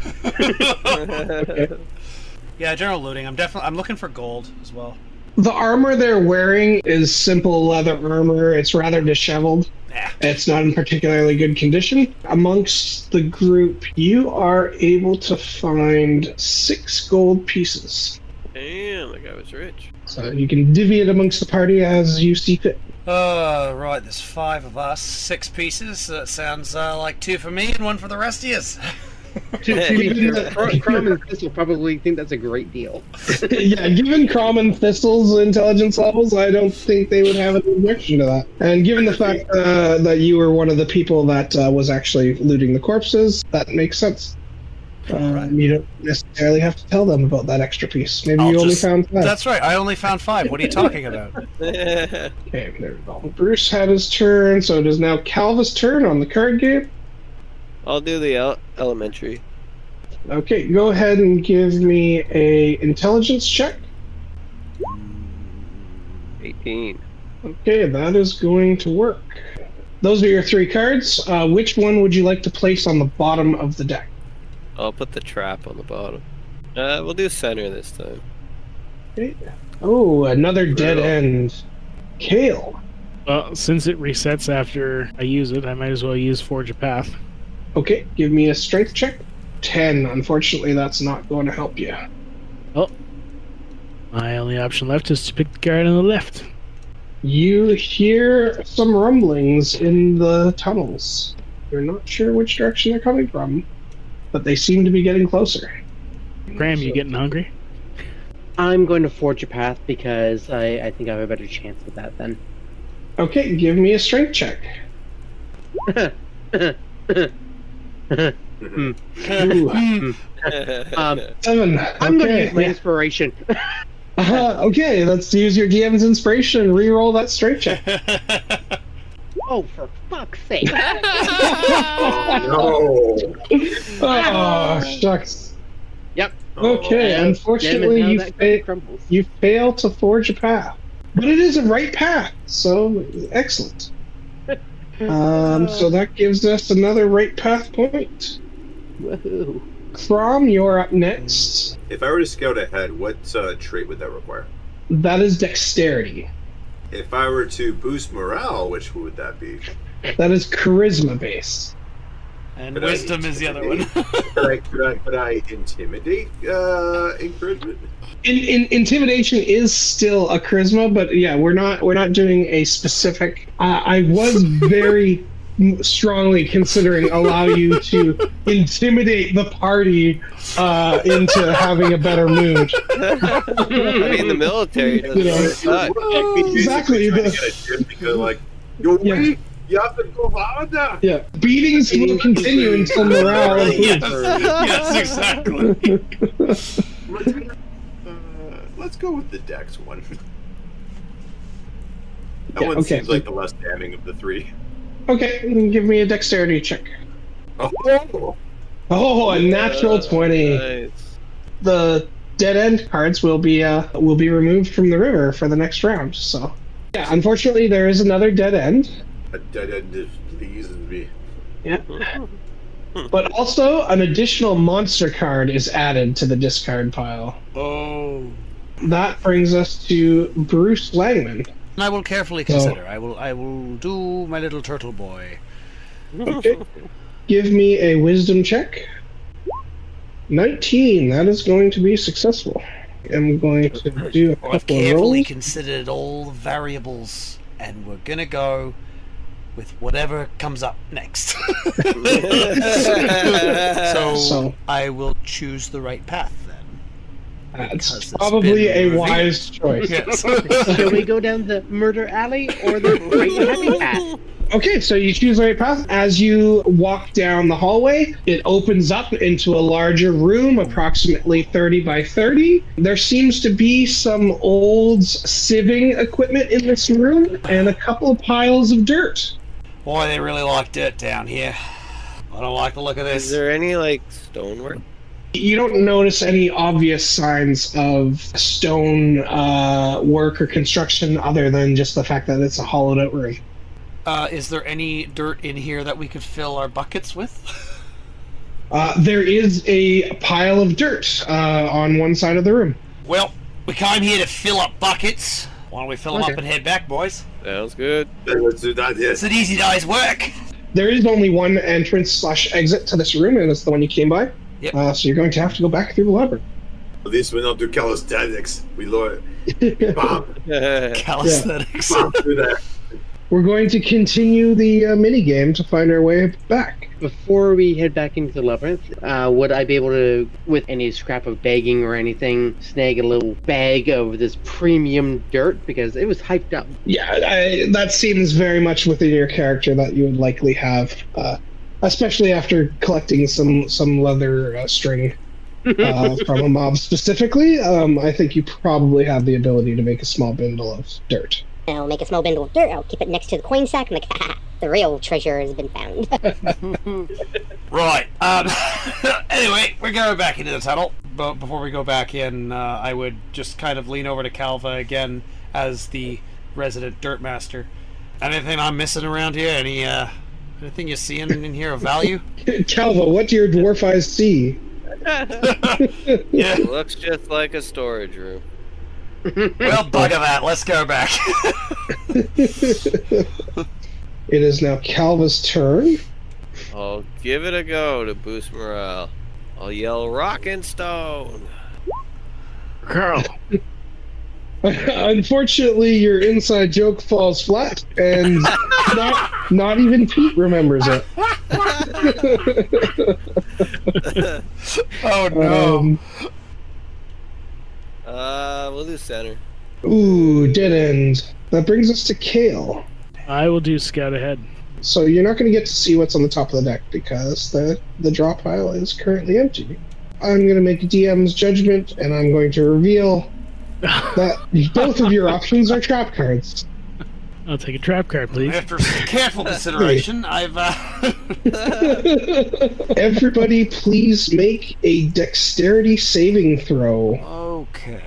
Yeah, general looting. I'm looking for gold as well. The armor they're wearing is simple leather armor. It's rather disheveled. It's not in particularly good condition. Amongst the group, you are able to find 6 gold pieces. Damn, that guy was rich. So you can divvy it amongst the party as you see fit. Right, there's 5 of us, 6 pieces. So that sounds like 2 for me and 1 for the rest of yous. To be fair, Crom and Thistle probably think that's a great deal. Yeah, given Crom and Thistle's intelligence levels, I don't think they would have an objection to that. And given the fact that you were one of the people that was actually looting the corpses, that makes sense. You don't necessarily have to tell them about that extra piece. Maybe you only found 5. That's right, I only found 5. What are you talking about? Okay, there we go. Bruce had his turn, so it is now Calva's turn on the card game. I'll do the elementary. Okay, go ahead and give me a intelligence check. 18. Okay, that is going to work. Those are your 3 cards. Which one would you like to place on the bottom of the deck? I'll put the trap on the bottom. We'll do center this time. Okay. Oh, another dead end. Kael. Well, since it resets after I use it, I might as well use Forge a Path. Okay, give me a strength check. 10. Unfortunately, that's not going to help you. Oh. My only option left is to pick the card on the left. You hear some rumblings in the tunnels. You're not sure which direction they're coming from, but they seem to be getting closer. Cram, you getting hungry? I'm going to Forge a Path because I think I have a better chance with that then. Okay, give me a strength check. Ooh. 7. I'm going to use my inspiration. Okay, let's use your DM's inspiration and re-roll that strength check. Oh, for fuck's sake. No. Oh, shucks. Yep. Okay, unfortunately, you fail to forge a path. But it is a right path, so excellent. So that gives us another right path point. Woohoo. Crom, you're up next. If I were to scout ahead, what trait would that require? That is dexterity. If I were to boost morale, which would that be? That is charisma based. And Could wisdom is the other one. Could I intimidate encouragement? Intimidation is still a charisma, but yeah, we're not doing a specific. I was very strongly considering allow you to intimidate the party into having a better mood. I mean, the military doesn't Exactly. Like, you have to go harder. Yeah, beatings will continue until morale improves. Yes, exactly. Let's go with the dex one. That one seems like the less damning of the 3. Okay, give me a dexterity check. Oh, a natural 20. Nice. The dead end cards will be removed from the river for the next round. So, yeah, unfortunately, there is another dead end. a dead end pleases me. Yeah. But also, an additional monster card is added to the discard pile. Oh. That brings us to Bruce Langman. I will carefully consider. I will do my little turtle boy. Okay. Give me a wisdom check. 19. That is going to be successful. I'm going to do a couple I've of carefully rolls. considered all the variables, and we're gonna go with whatever comes up next. so I will choose the right path then. That's Because it's probably been a revealed. wise choice. Yes. Shall we go down the murder alley or the right happy path? Okay, so you choose the right path. As you walk down the hallway, it opens up into a larger room, approximately 30 by 30. There seems to be some old sieving equipment in this room and a couple of piles of dirt. Boy, they really like dirt down here. I don't like the look of Is this. there any like stonework? You don't notice any obvious signs of stone work or construction other than just the fact that it's a hollowed out room. Is there any dirt in here that we could fill our buckets with? There is a pile of dirt on one side of the room. Well, we came here to fill up buckets. Why don't we fill them up and head back, boys? Sounds good. Let's do that. It's an easy day's work. There is only one entrance/exit to this room, and it's the one you came by. Yep. So you're going to have to go back through the labyrinth. At least we don't do calisthenics. We learn. Bomb. Calisthenics. Bomb through there. we're going to continue the mini game to find our way back. Before we head back into the labyrinth, would I be able to, with any scrap of bagging or anything, snag a little bag of this premium dirt? Because it was hyped up. Yeah, that seems very much within your character that you would likely have, especially after collecting some leather string from a mob specifically. I think you probably have the ability to make a small bundle of dirt. I'll make a small bundle of dirt. I'll keep it next to the coin sack. I'm like, ha, the real treasure has been found. Right. Anyway, we're going back into the tunnel. But before we go back in, I would just kind of lean over to Calva again as the resident dirt master. Anything I'm missing around here? Anything you see in here of value? Calva, what do your dwarf eyes see? Yeah. It looks just like a storage room. Well, bugger that. Let's go back. It is now Calva's turn. I'll give it a go to boost morale. I'll yell rock and stone. Carl. Unfortunately, your inside joke falls flat, and not even Pete remembers it. Oh no. We'll do center. Ooh, dead end. That brings us to Kael. I will do scout ahead. So you're not going to get to see what's on the top of the deck because the draw pile is currently empty. I'm going to make a DM's judgment, and I'm going to reveal that both of your options are trap cards. I'll take a trap card, please. After careful consideration, I've Everybody, please make a dexterity saving throw. Okay.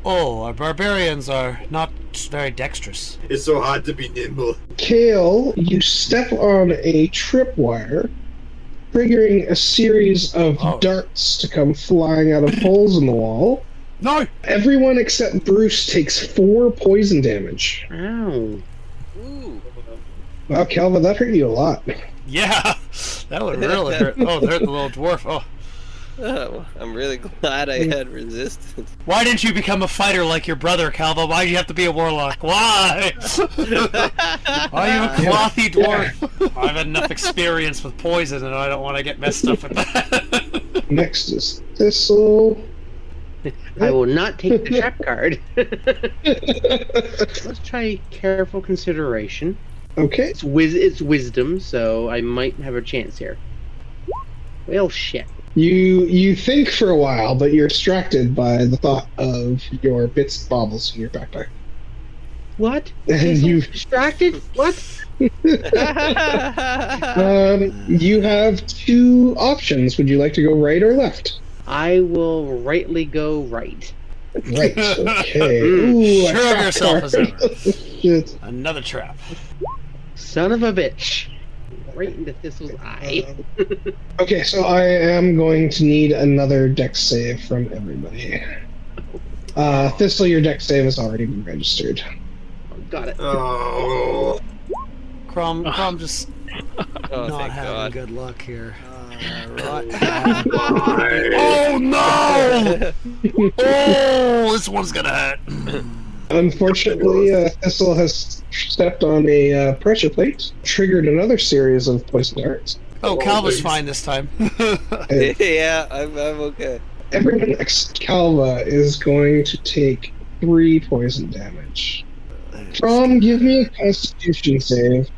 Our barbarians are not very dexterous. It's so hard to be nimble. Kael, you step on a tripwire, triggering a series of darts to come flying out of holes in the wall. No! Everyone except Bruce takes 4 poison damage. Ow. Ooh. Wow, Calva, that hurt you a lot. Yeah, that would really hurt. Oh, it hurt the little dwarf. Oh. I'm really glad I had resistance. Why didn't you become a fighter like your brother, Calva? Why do you have to be a warlock? Why? Are you a clothy dwarf? I've had enough experience with poison and I don't want to get messed up with that. Next is Thistle. I will not take the trap card. Let's try careful consideration. Okay. It's wisdom, so I might have a chance here. Well, shit. You think for a while, but you're distracted by the thought of your bits and baubles in your backpack. What? And you distracted? What? You have 2 options. Would you like to go right or left? I will rightly go right. Right. Okay. Ooh, Sure of yourself as ever. Shit. Another trap. Son of a bitch. Right into Thistle's eye. Okay, so I am going to need another dex save from everybody. Thistle, your dex save has already been registered. Got it. Oh. Crom just not thank having God. good luck here. Why? Oh no! Oh, this one's gonna hurt. Unfortunately, Thistle has stepped on a pressure plate, triggered another series of poison darts. Oh, Calva's fine this time. Yeah, I'm okay. Everyone except Calva is going to take 3 poison damage. Crom, give me a Constitution save.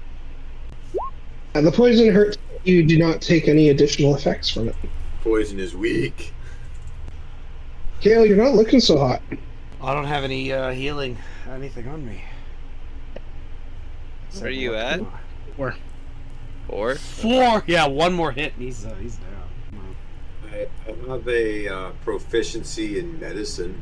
The poison hurts. You do not take any additional effects from it. Poison is weak. Kael, you're not looking so hot. I don't have any healing anything on me. Where are you at? 4. 4? 4. Yeah, one more hit and he's down. I have a proficiency in medicine.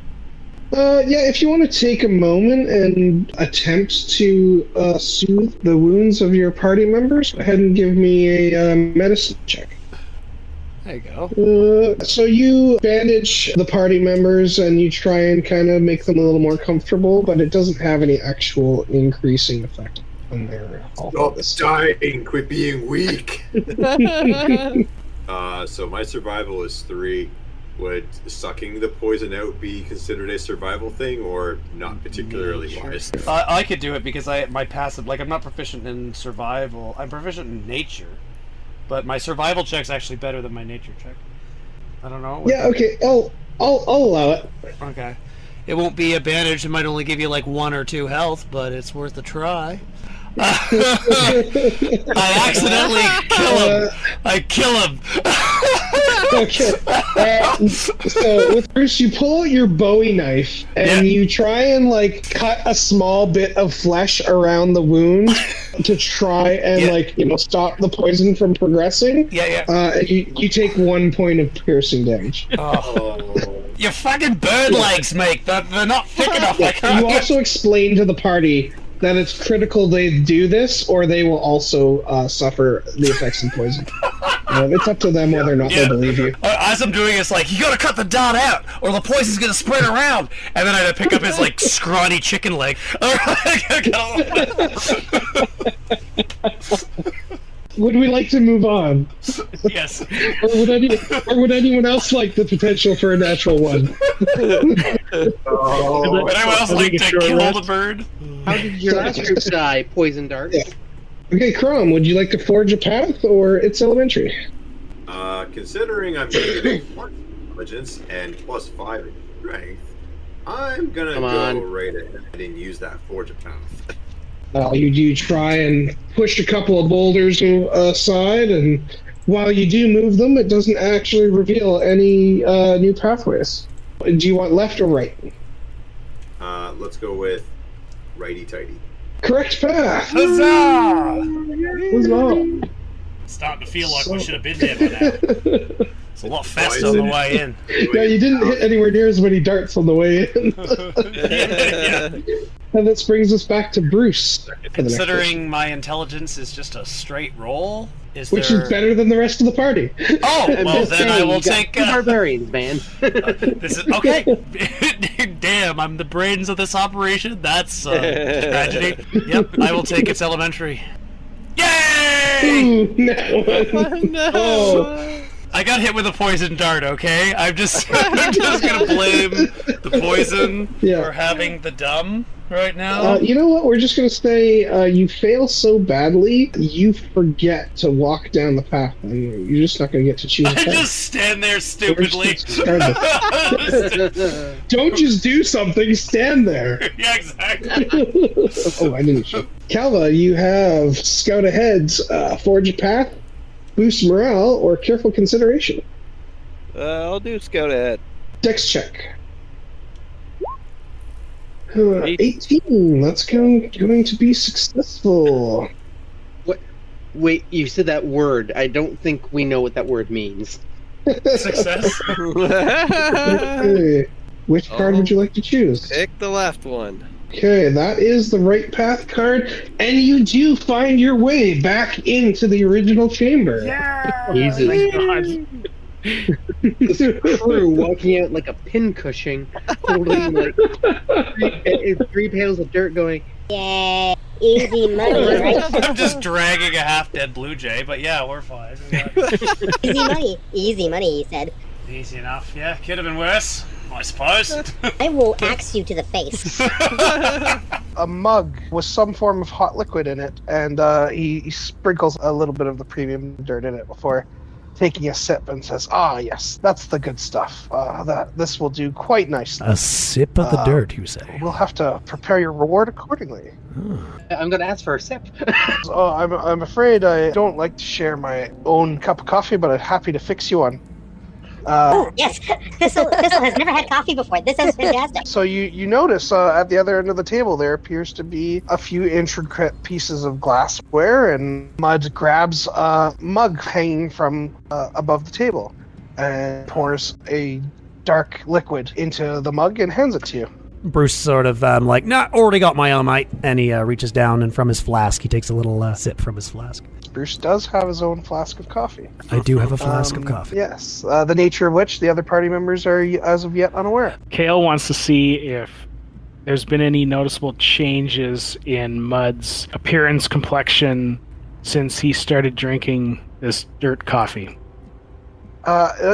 Yeah, if you want to take a moment and attempt to soothe the wounds of your party members, go ahead and give me a medicine check. There you go. So you bandage the party members and you try and kind of make them a little more comfortable, but it doesn't have any actual increasing effect on their health. Stop dying, quit being weak. So my survival is 3. Would sucking the poison out be considered a survival thing, or not particularly wise? I could do it because my passive, like, I'm not proficient in survival. I'm proficient in nature, but my survival check's actually better than my nature check. I don't know. Yeah, okay. I'll allow it. Okay. It won't be advantage. It might only give you like 1 or 2 health, but it's worth a try. I accidentally kill him. I kill him. Okay. So with Bruce, you pull out your Bowie knife and you try and like cut a small bit of flesh around the wound to try and stop the poison from progressing. And you take 1 point of piercing damage. Your fucking bird legs, mate. They're not thick enough. You also explain to the party that it's critical they do this, or they will also suffer the effects of poison. It's up to them whether or not they believe you. As I'm doing it, it's like, you gotta cut the dot out, or the poison's gonna spread around. And then I pick up his like scrawny chicken leg. Would we like to move on? Yes. Or would anyone else like the potential for a natural one? Would anyone else like to kill the bird? How did your last group die? Poison darts. Yeah. Okay, Crom, would you like to forge a path, or it's elementary? Considering I'm getting 4 intelligence and +5 in strength, I'm gonna go right ahead and use that forge a path. You do try and push a couple of boulders aside, and while you do move them, it doesn't actually reveal any new pathways. Do you want left or right? Let's go with righty-tighty. Correct path! Huzzah! Huzzah! Starting to feel like we should have been there by now. It's a lot faster on the way in. Yeah, you didn't hit anywhere near as many darts on the way in. And this brings us back to Bruce. Considering my intelligence is just a straight roll, which is better than the rest of the party. Oh, well then I will take... Barbarians, man. This is... Okay. Damn, I'm the brains of this operation. That's tragedy. Yep, I will take its elementary. Yay! Ooh, no. Oh. I got hit with a poison dart, okay? I'm just gonna blame the poison for having the dumb right now. You know what? We're just gonna say you fail so badly, you forget to walk down the path, and you're just not gonna get to choose a path. I just stand there stupidly. Don't just do something, stand there. Yeah, exactly. Oh, I didn't shoot. Calva, you have scout ahead, forge a path, boost morale, or careful consideration. I'll do scout ahead. Dex check. 18. That's going to be successful. What? Wait, you said that word. I don't think we know what that word means. Success. Okay. Which card would you like to choose? Pick the left one. Okay, that is the right path card, and you do find your way back into the original chamber. Yeah! Easy. God. This crew walking out like a pincushion, holding like 3 pails of dirt, going, Yeah, easy money, right? I'm just dragging a half-dead blue jay, but yeah, we're fine. Easy money, he said. Easy enough, yeah. Could have been worse, I suppose. I will axe you to the face. A mug with some form of hot liquid in it, and he sprinkles a little bit of the premium dirt in it before taking a sip and says, yes, that's the good stuff. This will do quite nicely. A sip of the dirt, you say? We'll have to prepare your reward accordingly. I'm going to ask for a sip. I'm afraid I don't like to share my own cup of coffee, but I'm happy to fix you one. Oh, yes. Thistle has never had coffee before. This is fantastic. So you notice at the other end of the table there appears to be a few intricate pieces of glassware, and Mud grabs a mug hanging from above the table and pours a dark liquid into the mug and hands it to you. Bruce sort of nah, already got my own, mate. And he reaches down, and from his flask, he takes a little sip from his flask. Bruce does have his own flask of coffee. I do have a flask of coffee. Yes, the nature of which the other party members are as of yet unaware. Kael wants to see if there's been any noticeable changes in Mud's appearance, complexion, since he started drinking this dirt coffee.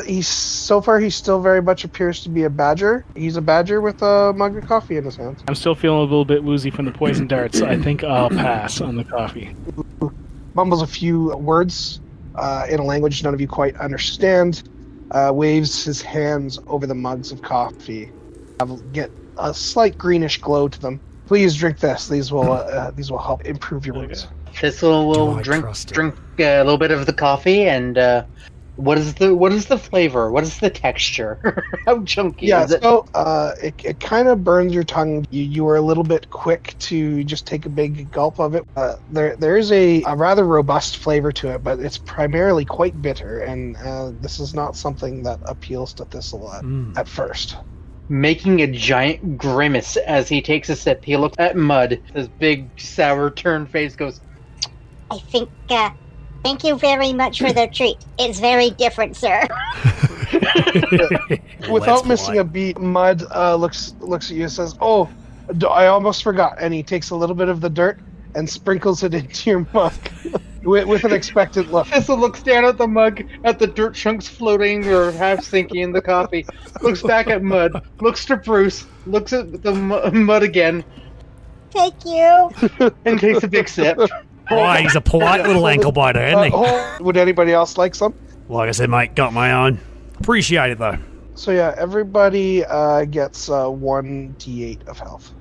He's still very much appears to be a badger. He's a badger with a mug of coffee in his hand. I'm still feeling a little bit woozy from the poison darts. I think I'll pass on the coffee. Mumbles a few words in a language none of you quite understand. Waves his hands over the mugs of coffee. Get a slight greenish glow to them. Please drink this. These will help improve your wounds. Thistle will drink a little bit of the coffee, and what is the flavor? What is the texture? How chunky is it? So it kind of burns your tongue. You were a little bit quick to just take a big gulp of it. There is a rather robust flavor to it, but it's primarily quite bitter, and this is not something that appeals to Thistle at first. Making a giant grimace as he takes a sip, he looks at Mud. His big, sour, turned face goes, I think, thank you very much for the treat. It's very different, sir. Without missing a beat, Mud looks at you and says, "Oh, I almost forgot." And he takes a little bit of the dirt and sprinkles it into your mug with an expectant look. Thistle looks down at the mug, at the dirt chunks floating or half sinking in the coffee, looks back at Mud, looks to Bruce, looks at the Mud again. Thank you. And takes a big sip. Oh, he's a polite little ankle biter, isn't he? Would anybody else like some? Like I said, mate, got my own. Appreciate it, though. So yeah, everybody gets 1d8 of health.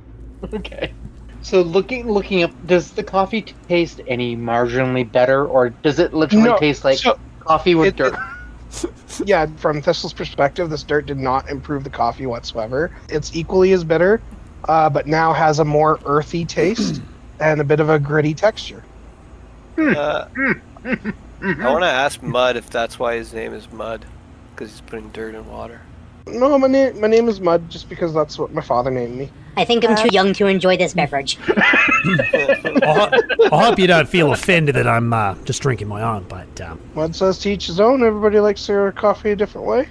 Okay. So looking up, does the coffee taste any marginally better, or does it literally taste like coffee with dirt? Yeah, from Thistle's perspective, this dirt did not improve the coffee whatsoever. It's equally as bitter, but now has a more earthy taste and a bit of a gritty texture. I want to ask Mud if that's why his name is Mud, because he's putting dirt in water. No, my name is Mud, just because that's what my father named me. I think I'm too young to enjoy this beverage. I hope you don't feel offended that I'm just drinking my own, but... Mud says to each his own. Everybody likes their coffee a different way.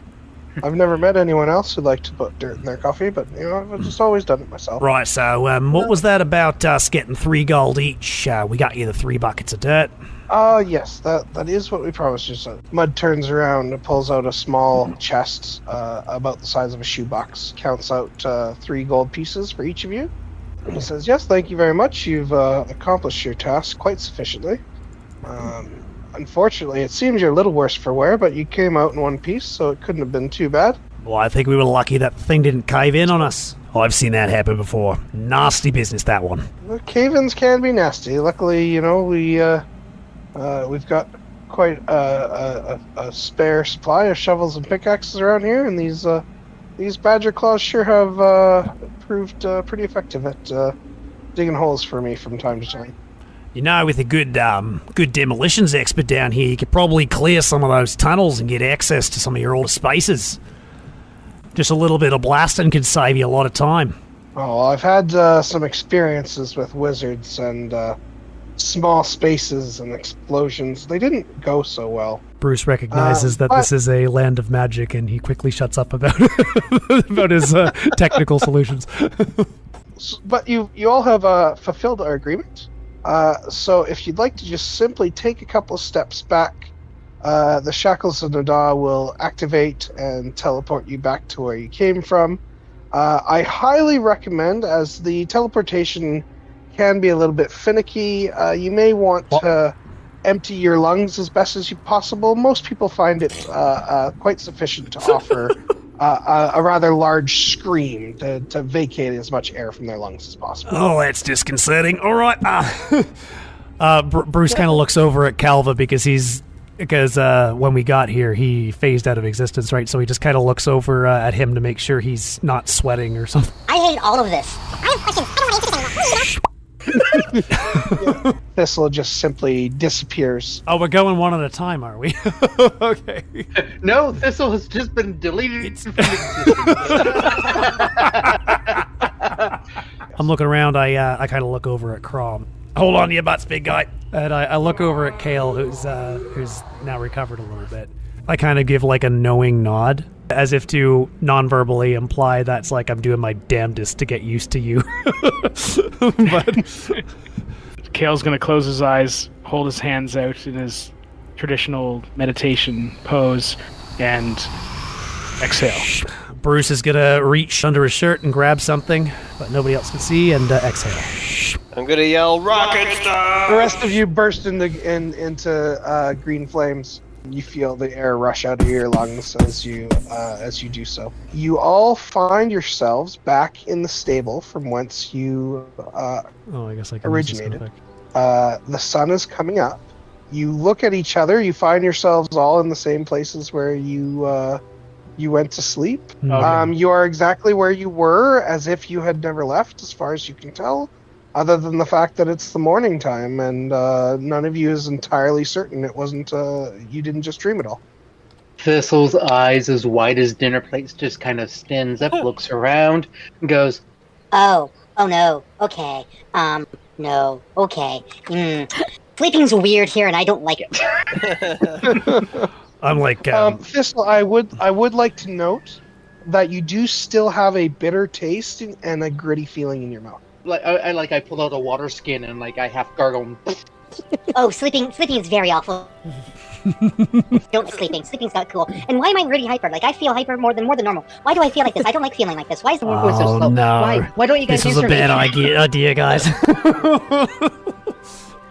I've never met anyone else who'd like to put dirt in their coffee, but I've just always done it myself. Right, so what was that about us getting 3 gold each? We got you the 3 buckets of dirt. Yes, that is what we promised you. So Mud turns around and pulls out a small chest about the size of a shoebox, counts out 3 gold pieces for each of you. And he says, "Yes, thank you very much. You've accomplished your task quite sufficiently. Unfortunately, it seems you're a little worse for wear, but you came out in one piece, so it couldn't have been too bad." Well, I think we were lucky that the thing didn't cave in on us. I've seen that happen before. Nasty business, that one. The cave-ins can be nasty. Luckily, we've got quite a spare supply of shovels and pickaxes around here, and these badger claws sure have proved pretty effective at digging holes for me from time to time. With a good demolitions expert down here, you could probably clear some of those tunnels and get access to some of your older spaces. Just a little bit of blasting could save you a lot of time. Oh, I've had some experiences with wizards and small spaces and explosions. They didn't go so well. Bruce recognizes that this is a land of magic, and he quickly shuts up about about his technical solutions. But you all have fulfilled our agreement. So if you'd like to just simply take a couple of steps back, the Shackles of Nada will activate and teleport you back to where you came from. I highly recommend, as the teleportation can be a little bit finicky, you may want to empty your lungs as best as you possible. Most people find it quite sufficient to offer a rather large scream to vacate as much air from their lungs as possible. Oh, that's disconcerting. All right. Bruce kind of looks over at Calva because when we got here, he phased out of existence, right? So he just kind of looks over at him to make sure he's not sweating or something. I hate all of this. Thistle just simply disappears. Oh, we're going one at a time, are we? Okay. No, Thistle has just been deleted from existence. I'm looking around. I kind of look over at Crom. Hold on to your butts, big guy. And I look over at Kael, who's now recovered a little bit. I kind of give like a knowing nod, as if to non-verbally imply that's like I'm doing my damnedest to get used to you. But Kael's gonna close his eyes, hold his hands out in his traditional meditation pose, and exhale. Bruce is gonna reach under his shirt and grab something, but nobody else can see, and exhale. I'm gonna yell, "Rocket Star!" The rest of you burst into green flames. You feel the air rush out of your lungs as you do so. You all find yourselves back in the stable from whence you I guess I can originated. The sun is coming up. You look at each other. You find yourselves all in the same places where you went to sleep. Okay. You are exactly where you were, as if you had never left, as far as you can tell. Other than the fact that it's the morning time, and none of you is entirely certain it wasn't, you didn't just dream it all. Thistle's eyes, as wide as dinner plates, just kind of stands up, looks around, and goes, Oh no. Okay. No. Okay. Sleeping's weird here, and I don't like it. I'm like, Thistle, I would like to note that you do still have a bitter taste and a gritty feeling in your mouth. I pulled out a water skin and I half gargled. Oh, sleeping is very awful. Don't like sleeping. Sleeping's not cool. And why am I really hyper? Like, I feel hyper more than normal. Why do I feel like this? I don't like feeling like this. Why is the world going so slow? no. Why don't you guys This was a answer bad me? idea, guys.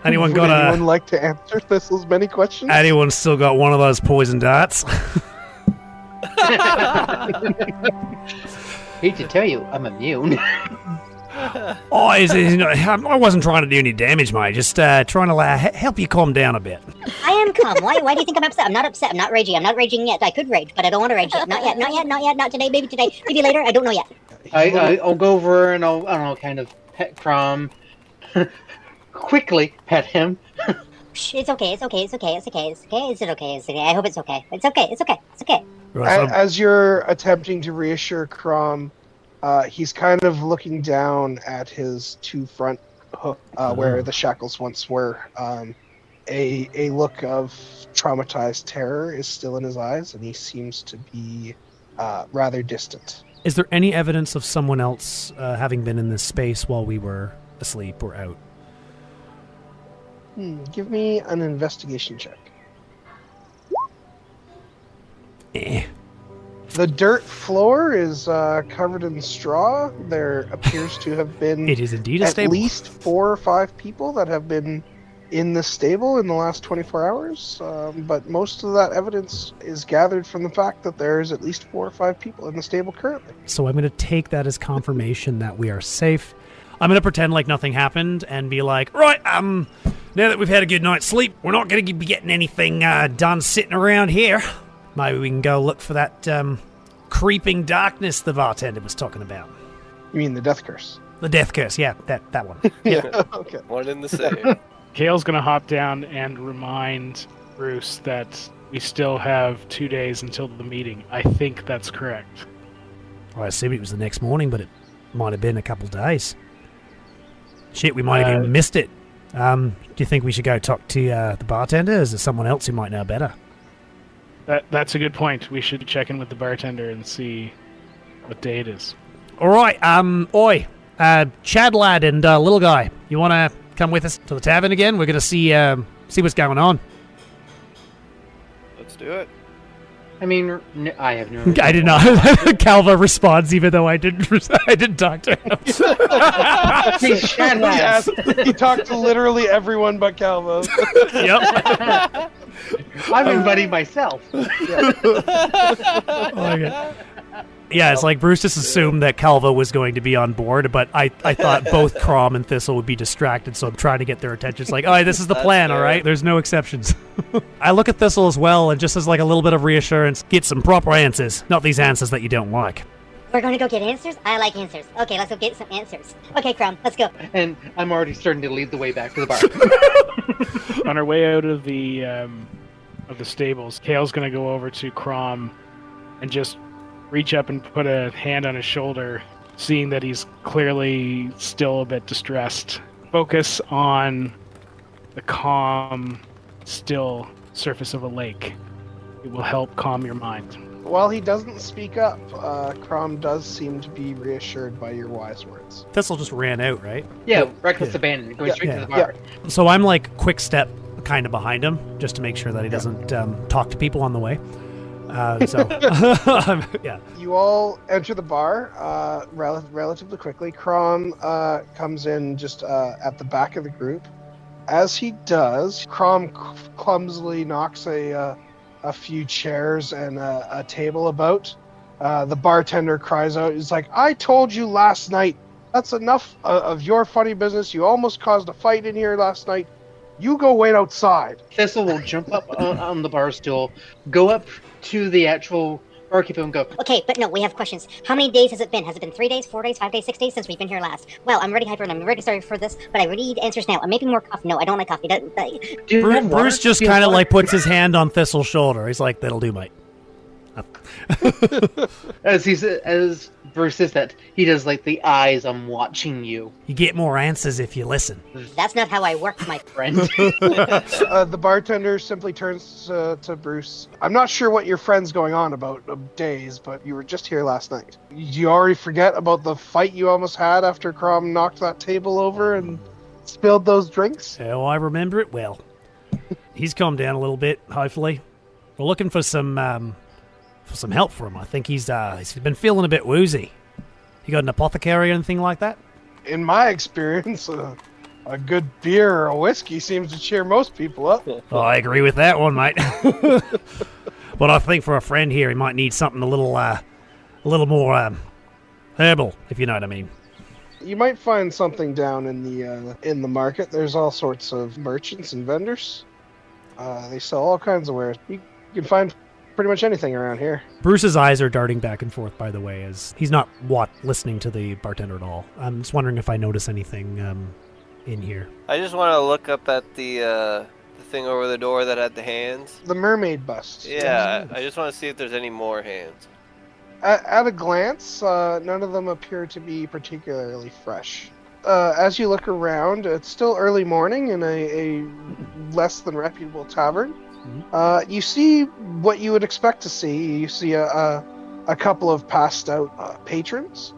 Anyone got Anyone like to answer Thistle's many questions? Anyone still got one of those poison darts? Hate to tell you, I'm immune. I wasn't trying to do any damage, mate. Just trying to help you calm down a bit. I am calm. Why do you think I'm upset? I'm not upset. I'm not raging. I'm not raging yet. I could rage, but I don't want to rage yet. Not yet. Not today. Maybe today. Maybe later. I don't know yet. I'll go over and I'll kind of pet Crom. Quickly pet him. Shh, it's okay. Is it okay? I hope it's okay. It's okay. Right, As you're attempting to reassure Crom, he's kind of looking down at his two front hook, where the shackles once were. A look of traumatized terror is still in his eyes, and he seems to be rather distant. Is there any evidence of someone else having been in this space while we were asleep or out? Give me an investigation check. The dirt floor is covered in straw. There appears to have been It is indeed a at stable. least 4 or 5 people that have been in the stable in the last 24 hours. But most of that evidence is gathered from the fact that there's at least 4 or 5 people in the stable currently. So I'm going to take that as confirmation that we are safe. I'm going to pretend like nothing happened and be like, right, now that we've had a good night's sleep, we're not going to be getting anything done sitting around here. Maybe we can go look for that creeping darkness the bartender was talking about. You mean the death curse? The death curse, yeah, that one. Yeah. Okay. One in the same. Kael's going to hop down and remind Bruce that we still have 2 days until the meeting. I think that's correct. I assumed it was the next morning, but it might have been a couple of days. Shit, we might have even missed it. Do you think we should go talk to the bartender? Is there someone else who might know better? That's a good point. We should check in with the bartender and see what day it is. All right, Chad lad and little guy, you want to come with us to the tavern again? We're going to see what's going on. Let's do it. I mean, I have no. I did not. Calva responds, even though I didn't talk to him. Yes, he talked to literally everyone but Calva. Yep. I'm inviting myself. Yeah, it's like Bruce just assumed that Calva was going to be on board, but I thought both Crom and Thistle would be distracted, so I'm trying to get their attention. It's like, all right, this is the plan, all right? There's no exceptions. I look at Thistle as well, and just as like a little bit of reassurance, get some proper answers, not these answers that you don't like. We're going to go get answers? I like answers. Okay, let's go get some answers. Okay, Crom, let's go. And I'm already starting to lead the way back to the bar. On our way out of the stables, Kael's going to go over to Crom and just reach up and put a hand on his shoulder, seeing that he's clearly still a bit distressed. Focus on the calm, still surface of a lake. It will help calm your mind. While he doesn't speak up, Crom does seem to be reassured by your wise words. Thistle just ran out, right? Yeah, reckless abandon, going straight to the bar. So I'm like quick step kind of behind him, just to make sure that he doesn't talk to people on the way. So, yeah. You all enter the bar relatively quickly. Crom comes in just at the back of the group. As he does, Crom clumsily knocks a few chairs and a table about. The bartender cries out, he's like, I told you last night, that's enough of your funny business. You almost caused a fight in here last night. You go wait outside. Thistle will jump up on the bar stool, go up to the actual barkeeper and go, Okay, but no, we have questions. How many days has it been? Has it been 3 days, 4 days, 5 days, 6 days since we've been here last? Well, I'm ready hyper and I'm ready sorry for this, but I really need answers now. Maybe more coffee. No, I don't like coffee. Do you have water? Bruce just Do you have kind of water? like puts his hand on Thistle's shoulder. He's like, that'll do, mate. As Bruce says that, he does like the eyes, I'm watching you. You get more answers if you listen. That's not how I work, my Friend. The bartender simply turns to Bruce. I'm not sure what your friend's going on about days, but you were just here last night. Did you already forget about the fight you almost had after Crom knocked that table over and spilled those drinks? Oh, I remember it well. He's calmed down a little bit, hopefully. We're looking for some help for him. I think he's been feeling a bit woozy. You got an apothecary or anything like that? In my experience, a good beer or a whiskey seems to cheer most people up. Oh, I agree with that one, mate. But I think for a friend here, he might need something a little more herbal, if you know what I mean. You might find something down in the market. There's all sorts of merchants and vendors. They sell all kinds of wares. You can find pretty much anything around here. Bruce's eyes are darting back and forth, by the way, as he's not listening to the bartender at all. I'm just wondering if I notice anything in here. I just want to look up at the thing over the door that had the hands. The mermaid bust. Yeah, I just want to see if there's any more hands. At a glance, none of them appear to be particularly fresh. As you look around, it's still early morning in a less than reputable tavern. You see what you would expect to see. You see a couple of passed out patrons,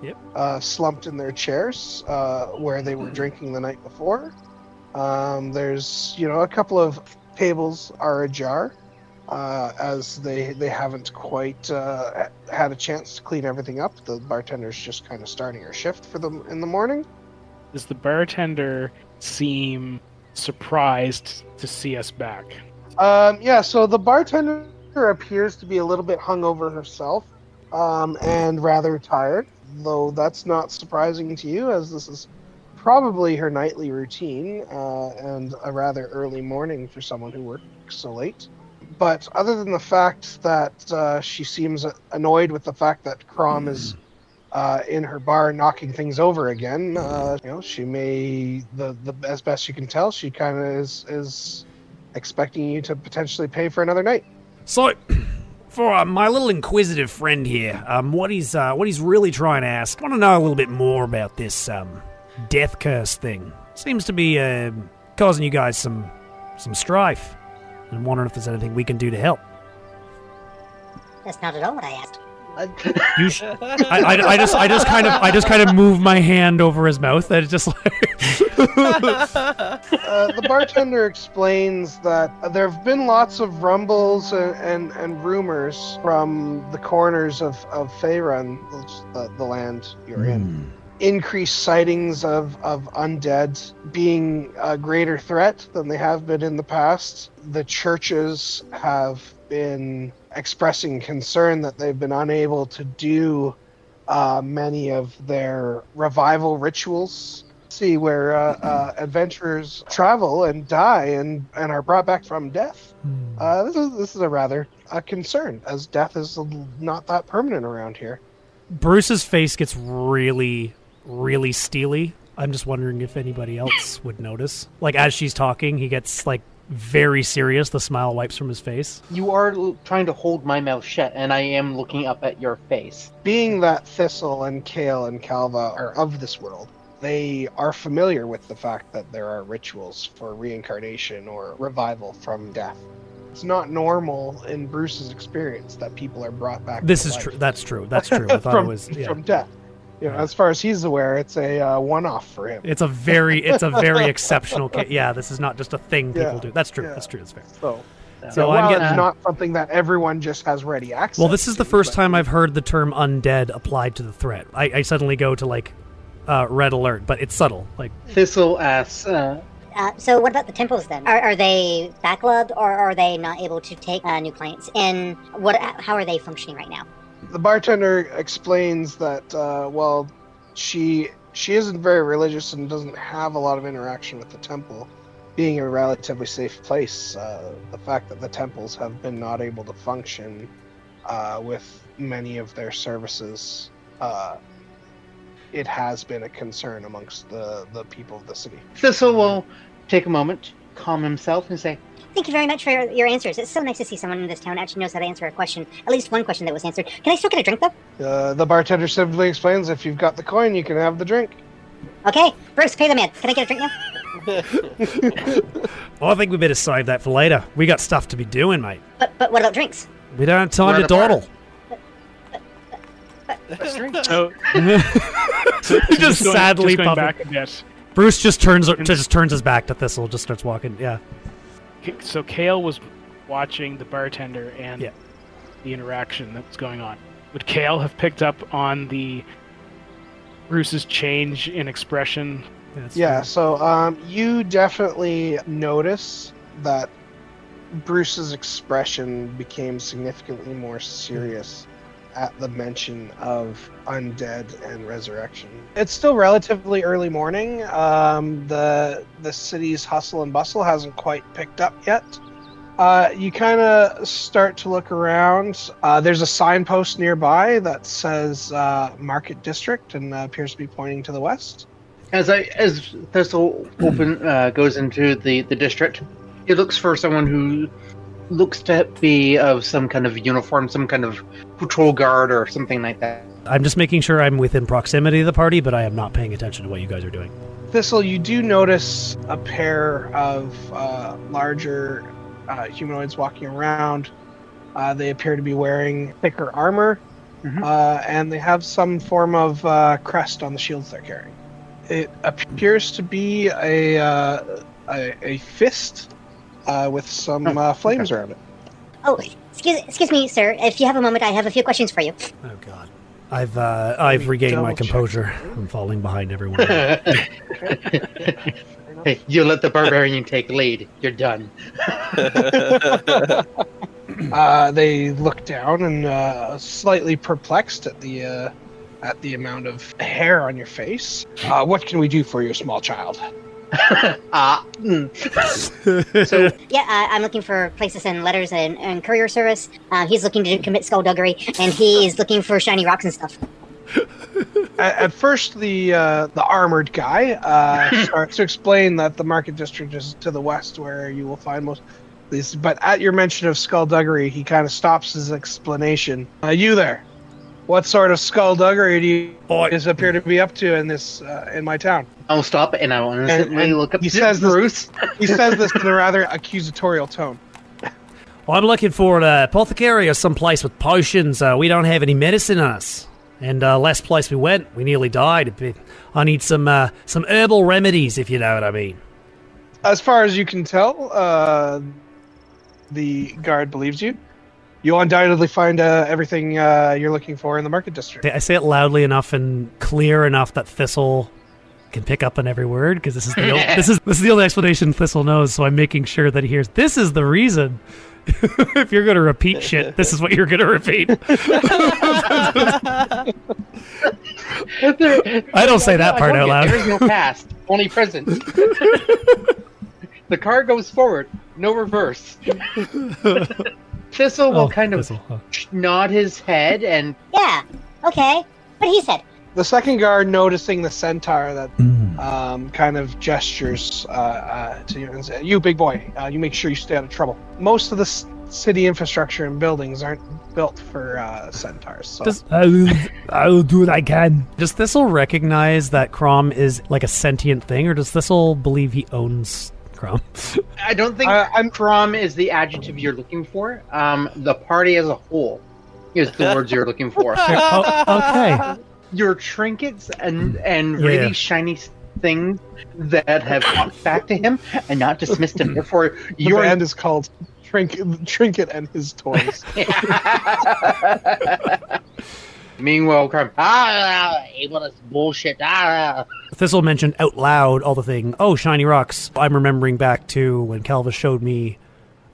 slumped in their chairs where they were drinking the night before. There's a couple of tables are ajar as they haven't quite had a chance to clean everything up. The bartender's just kind of starting her shift for them in the morning. Does the bartender seem surprised to see us back? So the bartender appears to be a little bit hungover herself, and rather tired, though that's not surprising to you, as this is probably her nightly routine, and a rather early morning for someone who works so late. But other than the fact that she seems annoyed with the fact that Crom is in her bar knocking things over again, she may, as best you can tell, she kind of is expecting you to potentially pay for another night. So, for my little inquisitive friend here, what he's really trying to ask, I want to know a little bit more about this death curse thing. Seems to be causing you guys some strife. I'm wondering if there's anything we can do to help. That's not at all what I asked. I just kind of move my hand over his mouth. And it's just like the bartender explains that there have been lots of rumbles and rumors from the corners of Faerun, which is the land you're in. Increased sightings of undead being a greater threat than they have been in the past. The churches have been expressing concern that they've been unable to do many of their revival rituals. See where adventurers travel and die and are brought back from death. This is a concern, as death is not that permanent around here. Bruce's face gets really, really steely. I'm just wondering if anybody else would notice. Like, as she's talking, he gets, like, very serious. The smile wipes from his face. You are trying to hold my mouth shut, and I am looking up at your face. Being that Thistle and Kael and Calva are of this world, they are familiar with the fact that there are rituals for reincarnation or revival from death. It's not normal in Bruce's experience that people are brought back. This is true. That's true. That's true. I thought it was from death. As far as he's aware, it's a one-off for him. It's a very exceptional case. Yeah, this is not just a thing people do. That's true. That's true. That's fair. So, So Well, I'm it's getting. not something that everyone just has ready access. Well, this is the to, first but- time I've heard the term undead applied to the threat. I suddenly go to like red alert, but it's subtle. Like Thistle asks, So what about the temples then? Are they backlogged, or are they not able to take new clients? And how are they functioning right now? The bartender explains that, well, she isn't very religious and doesn't have a lot of interaction with the temple, being a relatively safe place. The fact that the temples have been not able to function with many of their services, it has been a concern amongst the people of the city. Thistle will take a moment, calm himself, and say, Thank you very much for your answers. It's so nice to see someone in this town actually knows how to answer a question. At least one question that was answered. Can I still get a drink, though? The bartender simply explains, if you've got the coin, you can have the drink. Okay. Bruce, pay the man. Can I get a drink now? well, I think we better save that for later. We got stuff to be doing, mate. But what about drinks? We don't have time We're to at a bar. dawdle. So Just sadly going puffing. back a bit. Bruce just turns his back to Thistle, just starts walking. Yeah. So Kael was watching the bartender and Yeah. the interaction that was going on. Would Kael have picked up on the Bruce's change in expression? That's Yeah, fair. so you definitely notice that Bruce's expression became significantly more serious at the mention of undead and resurrection. It's still relatively early morning. The city's hustle and bustle hasn't quite picked up yet. You kind of start to look around. There's a signpost nearby that says Market District and appears to be pointing to the west. as Thistle goes into the district, he looks for someone who looks to be of some kind of uniform, some kind of patrol guard or something like that. I'm just making sure I'm within proximity of the party, but I am not paying attention to what you guys are doing. Thistle, you do notice a pair of larger humanoids walking around. They appear to be wearing thicker armor, and they have some form of crest on the shields they're carrying. It appears to be a fist with some flames around it. Oh, excuse me, sir. If you have a moment, I have a few questions for you. Oh God, I've regained my double check. composure. I'm falling behind everyone. Hey, you let the barbarian take lead. You're done. They look down and slightly perplexed at the amount of hair on your face. What can we do for you, small child? So Yeah, I'm looking for places to send letters and courier service. He's looking to commit skullduggery, and he is looking for shiny rocks and stuff. At first, the armored guy starts to explain that the market district is to the west, where you will find most of these. But at your mention of skullduggery, he kind of stops his explanation. You there? What sort of skullduggery do you guys appear to be up to in this in my town? I'll stop and I will instantly And look up he says this- Bruce. He says this in a rather accusatorial tone. Well, I'm looking for an apothecary or some place with potions. We don't have any medicine on us. And last place we went, we nearly died. I need some herbal remedies, if you know what I mean. As far as you can tell, the guard believes you. You'll undoubtedly find everything you're looking for in the market district. I say it loudly enough and clear enough that Thistle can pick up on every word, because this is the only explanation Thistle knows. So I'm making sure that he hears. This is the reason. If you're going to repeat shit, this is what you're going to repeat. I don't say that part out loud. There is no past, only present. The car goes forward, no reverse. Thistle will kind of Thistle, huh. nod his head and Yeah, okay. What he said. The second guard, noticing the centaur, that kind of gestures to you and says, "You big boy, you make sure you stay out of trouble." Most of the city infrastructure and buildings aren't built for centaurs. So. I'll do what I can. Does Thistle recognize that Crom is like a sentient thing, or does Thistle believe he owns Crom? I don't think Crom is the adjective you're looking for. The party as a whole is the words you're looking for. Okay. Your trinkets and really Yeah. shiny things that have talked back to him and not dismissed him. Therefore, Your band is called Trinket and His Toys. Meanwhile, Crom, able to bullshit. Thistle mentioned out loud all the thing. Oh, shiny rocks. I'm remembering back to when Calva showed me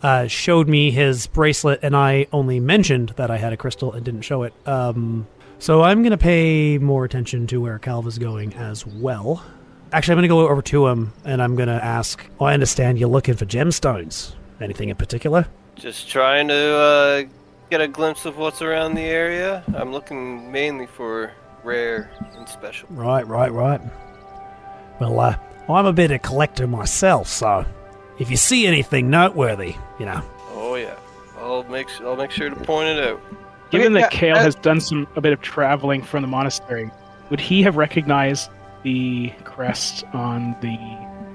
his bracelet, and I only mentioned that I had a crystal and didn't show it. So I'm going to pay more attention to where Calva's going as well. Actually, I'm going to go over to him, and I'm going to ask, I understand you're looking for gemstones. Anything in particular? Just trying to get a glimpse of what's around the area. I'm looking mainly for rare and special. Right. Well, I'm a bit of a collector myself, so if you see anything noteworthy, Oh yeah, I'll make sure to point it out. Given that Kael has done a bit of traveling from the monastery, would he have recognized the crest on the...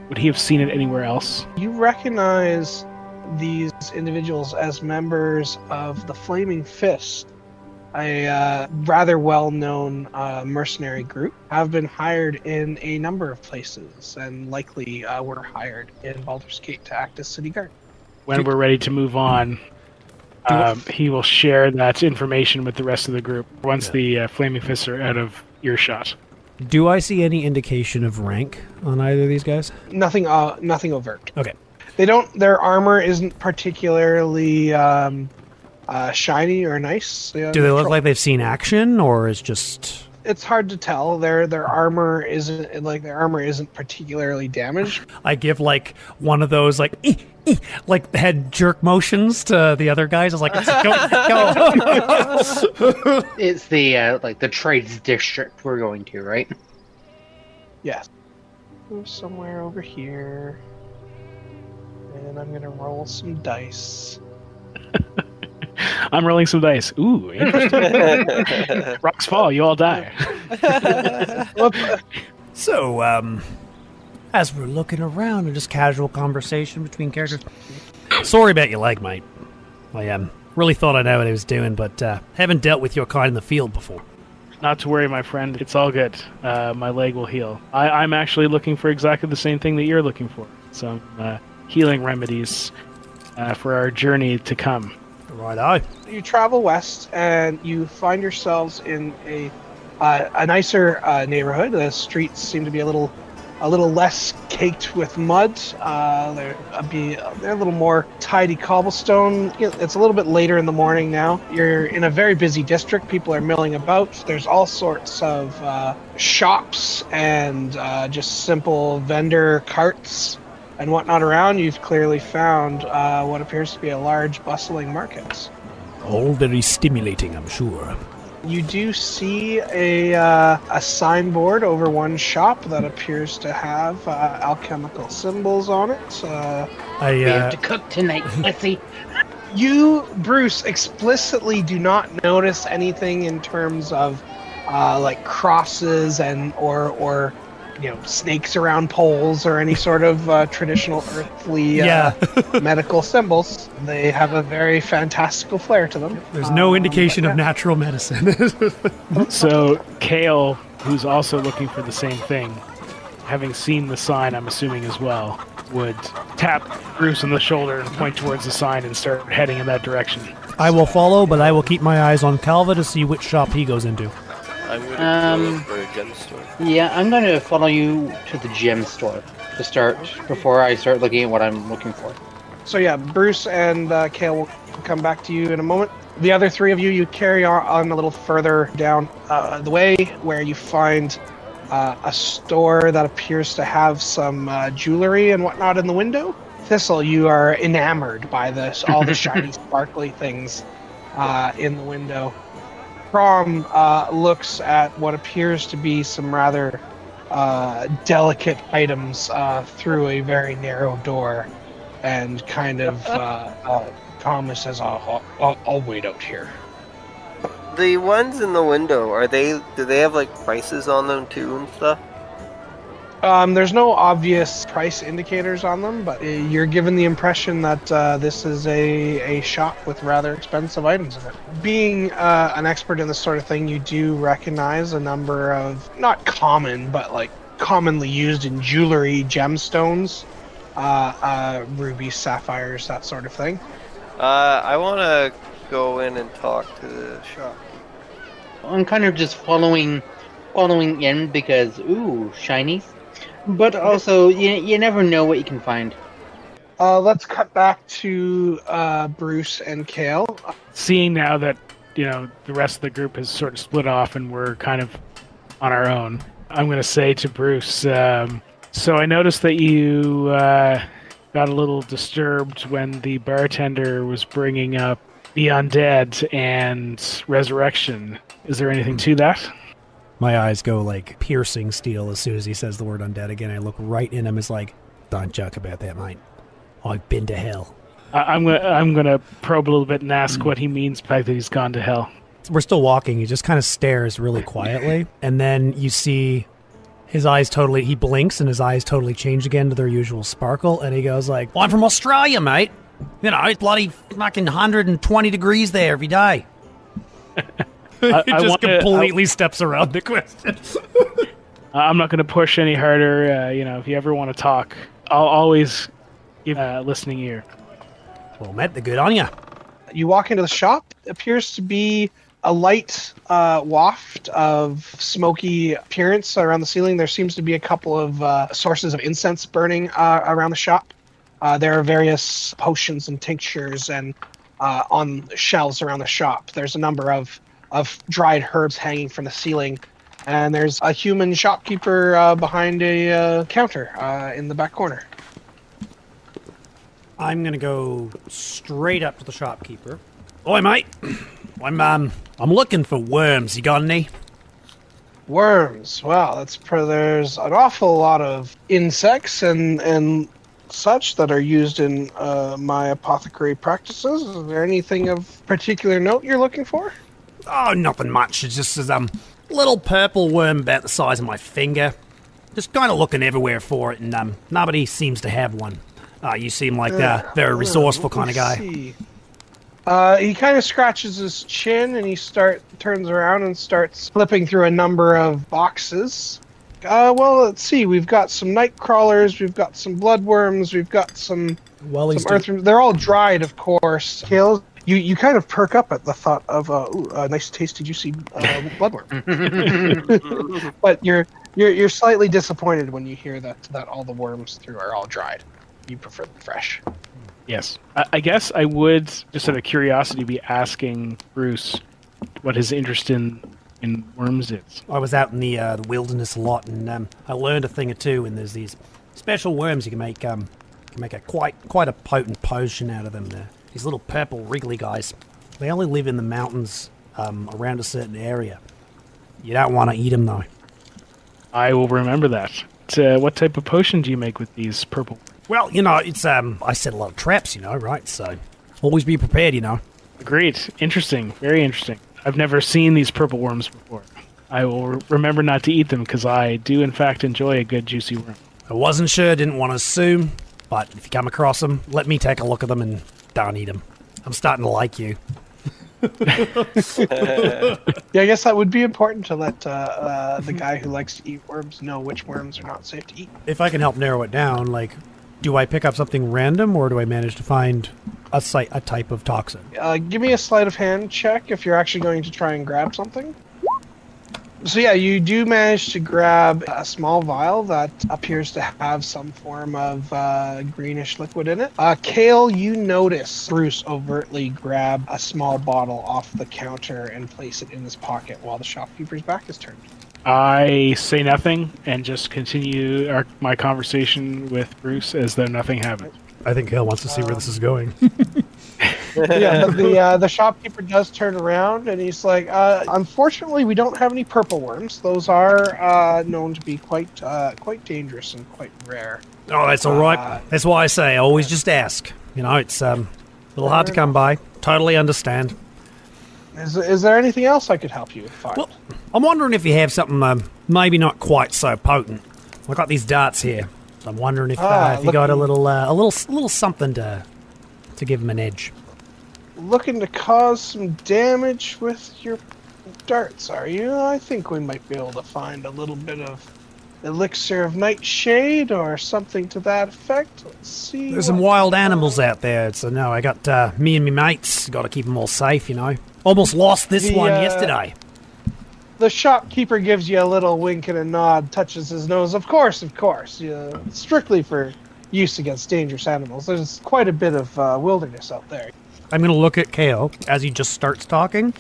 Would he have seen it anywhere else? You recognize these individuals as members of the Flaming Fist, a rather well-known mercenary group, have been hired in a number of places, and likely were hired in Baldur's Gate to act as city guard. When we're ready to move on, he will share that information with the rest of the group once the Flaming Fists are out of earshot. Do I see any indication of rank on either of these guys? Nothing overt. Okay. Their armor isn't particularly shiny or nice. Do they look like they've seen action, or is just... It's hard to tell. Their armor isn't particularly damaged. I give one of those head jerk motions to the other guys. I was like, go. It's the trades district we're going to, right? Yes. Somewhere over here. And I'm gonna roll some dice. I'm rolling some dice. Ooh, interesting. Rocks fall, you all die. So, as we're looking around and just casual conversation between characters, sorry about your leg, mate. I really thought I knew what I was doing, but haven't dealt with your kind in the field before. Not to worry, my friend. It's all good. My leg will heal. I'm actually looking for exactly the same thing that you're looking for. Some healing remedies for our journey to come. Right-o. You travel west, and you find yourselves in a nicer neighborhood. The streets seem to be a little less caked with mud. They're a little more tidy cobblestone. It's a little bit later in the morning now. You're in a very busy district. People are milling about. There's all sorts of shops and just simple vendor carts and whatnot around. You've clearly found what appears to be a large, bustling market. All very stimulating, I'm sure. You do see a signboard over one shop that appears to have alchemical symbols on it. We have to cook tonight, Leslie. You, Bruce, explicitly do not notice anything in terms of crosses and or snakes around poles or any sort of traditional earthly medical symbols. They have a very fantastical flair to them. There's no indication of natural medicine. So Kael, who's also looking for the same thing, having seen the sign, I'm assuming as well, would tap Bruce on the shoulder and point towards the sign and start heading in that direction. I will follow, but I will keep my eyes on Calva to see which shop he goes into. I'm going to go for a gem store. Yeah, I'm going to follow you to the gem store to start before I start looking at what I'm looking for. So yeah, Bruce and Kael will come back to you in a moment. The other three of you carry on a little further down the way, where you find a store that appears to have some jewelry and whatnot in the window. Thistle, you are enamored by all the shiny, sparkly things in the window. Crom looks at what appears to be some rather delicate items through a very narrow door, and kind of calmly says, I'll wait out here. The ones in the window, do they have prices on them too and stuff? There's no obvious price indicators on them, but you're given the impression that this is a shop with rather expensive items in it. Being an expert in this sort of thing, you do recognize a number of, not common, but commonly used in jewelry, gemstones, rubies, sapphires, that sort of thing. I want to go in and talk to the shop. I'm kind of just following in because shinies, but also you never know what you can find. Let's cut back to Bruce and Kael. Seeing now that the rest of the group has sort of split off and we're kind of on our own, I'm going to say to Bruce, so I noticed that you got a little disturbed when the bartender was bringing up the undead and resurrection. Is there anything to that? My eyes go like piercing steel as soon as he says the word undead again. I look right in him. It's like, don't joke about that, mate. I've been to hell. I'm gonna probe a little bit and ask what he means by that he's gone to hell. We're still walking. He just kind of stares really quietly, and then you see his eyes he blinks and his eyes totally change again to their usual sparkle, and he goes like, well, I'm from Australia, mate. It's bloody fucking 120 degrees there every day. He just completely steps around the question. I'm not going to push any harder. If you ever want to talk, I'll always give a listening ear. Well, mate, they're good on you. You walk into the shop. It appears to be a light waft of smoky appearance around the ceiling. There seems to be a couple of sources of incense burning around the shop. There are various potions and tinctures and on shelves around the shop. There's a number of dried herbs hanging from the ceiling. And there's a human shopkeeper behind a counter in the back corner. I'm going to go straight up to the shopkeeper. Oi, mate. I'm looking for worms. You got any? Worms. Well, there's an awful lot of insects and such that are used in my apothecary practices. Is there anything of particular note you're looking for? Oh, nothing much. It's just a little purple worm about the size of my finger. Just kind of looking everywhere for it, and nobody seems to have one. You seem like a very resourceful kind of guy. He kind of scratches his chin and he turns around and starts flipping through a number of boxes. Well, let's see. We've got some night crawlers, we've got some bloodworms, we've got some earthworms. They're all dried, of course. Kael, you kind of perk up at the thought of a nice, tasty, juicy bloodworm. But you're slightly disappointed when you hear that all the worms through are all dried. You prefer them fresh. Yes. I guess I would, just out of curiosity, be asking Bruce what his interest in worms is. I was out in the wilderness a lot, and I learned a thing or two, and there's these special worms you can make a quite a potent potion out of them. These little purple wriggly guys. They only live in the mountains around a certain area. You don't want to eat them, though. I will remember that. What type of potion do you make with these purple? Well, it's I set a lot of traps, right? So always be prepared, Great. Interesting. Very interesting. I've never seen these purple worms before. I will remember not to eat them because I do, in fact, enjoy a good juicy worm. I wasn't sure, didn't want to assume, but if you come across them, let me take a look at them and don't eat them. I'm starting to like you. Yeah, I guess that would be important to let the guy who likes to eat worms know which worms are not safe to eat. If I can help narrow it down, do I pick up something random, or do I manage to find a type of toxin? Give me a sleight of hand check if you're actually going to try and grab something. So yeah, you do manage to grab a small vial that appears to have some form of greenish liquid in it. Kael, you notice Bruce overtly grab a small bottle off the counter and place it in his pocket while the shopkeeper's back is turned. I say nothing and just continue my conversation with Bruce as though nothing happened. I think Kael wants to see where this is going. Yeah, the shopkeeper does turn around and he's like, unfortunately, we don't have any purple worms. Those are known to be quite dangerous and quite rare. Oh, that's all right. That's why I say always just ask. It's a little hard to come by. Totally understand. Is there anything else I could help you find? Well, I'm wondering if you have something maybe not quite so potent. I've got these darts here. So I'm wondering if you got a little something to give them an edge. Looking to cause some damage with your darts, are you? I think we might be able to find a little bit of elixir of nightshade or something to that effect. Let's see. There's some wild animals out there, so no, I got me and me mates. Got to keep them all safe, you know. Almost lost this one yesterday. The shopkeeper gives you a little wink and a nod, touches his nose. Of course. Strictly for use against dangerous animals. There's quite a bit of wilderness out there. I'm going to look at Kael as he just starts talking,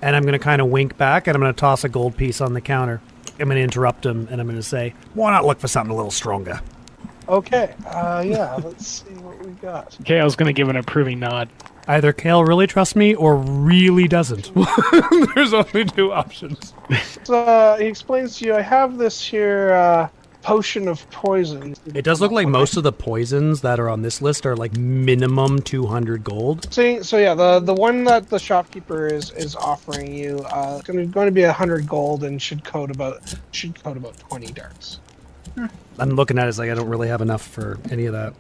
and I'm going to kind of wink back, and I'm going to toss a gold piece on the counter. I'm going to interrupt him, and I'm going to say, why not look for something a little stronger? Okay, let's see what we got. Kael's going to give an approving nod. Either Kael really trusts me or really doesn't. There's only two options. So he explains to you, I have this here potion of poison. It does look like most of the poisons that are on this list are like minimum 200 gold. So yeah, the one that the shopkeeper is offering you is going to be 100 gold and should code about 20 darts. I'm looking at it as like I don't really have enough for any of that.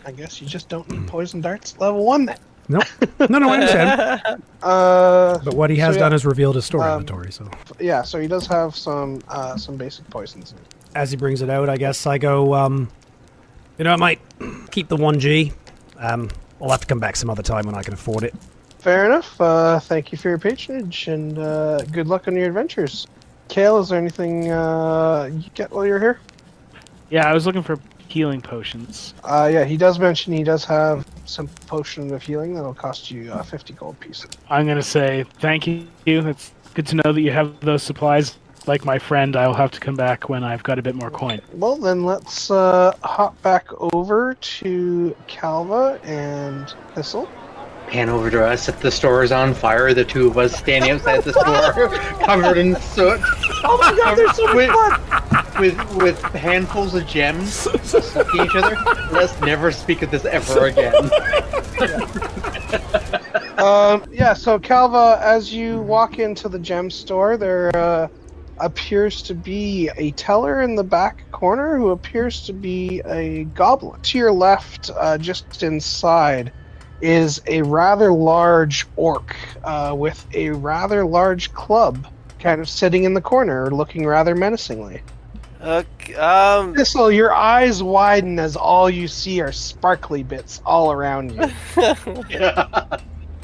I guess you just don't need poison darts level 1 then. Nope. No, I understand. But what he has done is revealed his store inventory. So yeah, so he does have some basic poisons. As he brings it out, I guess I go. I might keep the 1G. I'll have to come back some other time when I can afford it. Fair enough. Thank you for your patronage and good luck on your adventures. Kael, is there anything you get while you're here? Yeah, I was looking for healing potions. Yeah, he does mention he does have some potion of healing that'll cost you 50 gold pieces. I'm going to say thank you. It's good to know that you have those supplies. Like my friend, I'll have to come back when I've got a bit more coin. Well, then let's hop back over to Calva and Thistle. Pan over to us if the store is on fire. The two of us standing outside the store, covered in soot. Oh my god, there's so much fun! With handfuls of gems sucking each other. Let's never speak of this ever again. So Calva, as you walk into the gem store, there appears to be a teller in the back corner who appears to be a goblin. To your left, just inside, is a rather large orc with a rather large club kind of sitting in the corner looking rather menacingly. Thistle, your eyes widen as all you see are sparkly bits all around you.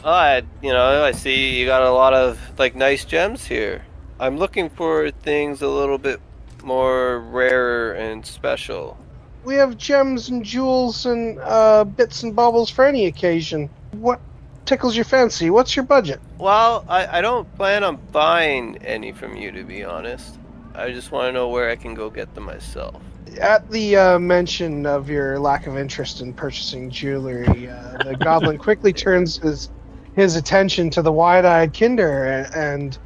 I see you got a lot of nice gems here. I'm looking for things a little bit more rare and special. We have gems and jewels and bits and baubles for any occasion. What tickles your fancy? What's your budget? Well, I don't plan on buying any from you, to be honest. I just want to know where I can go get them myself. At the mention of your lack of interest in purchasing jewelry, the goblin quickly turns his attention to the wide-eyed Kender and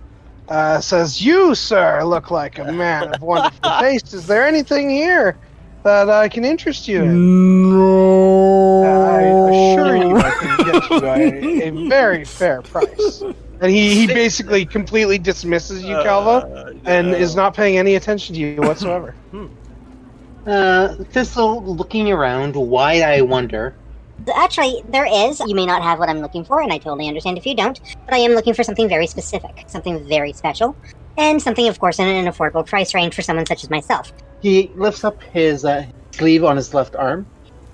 says, "You, sir, look like a man of wonderful taste. Is there anything here that I can interest you in?" No. I assure you I can get you a very fair price. And he basically completely dismisses you, Calva, and is not paying any attention to you whatsoever. Thistle, looking around, why I wonder. Actually, there is. You may not have what I'm looking for, and I totally understand if you don't, but I am looking for something very specific, something very special, and something, of course, in an affordable price range for someone such as myself. He lifts up his sleeve on his left arm,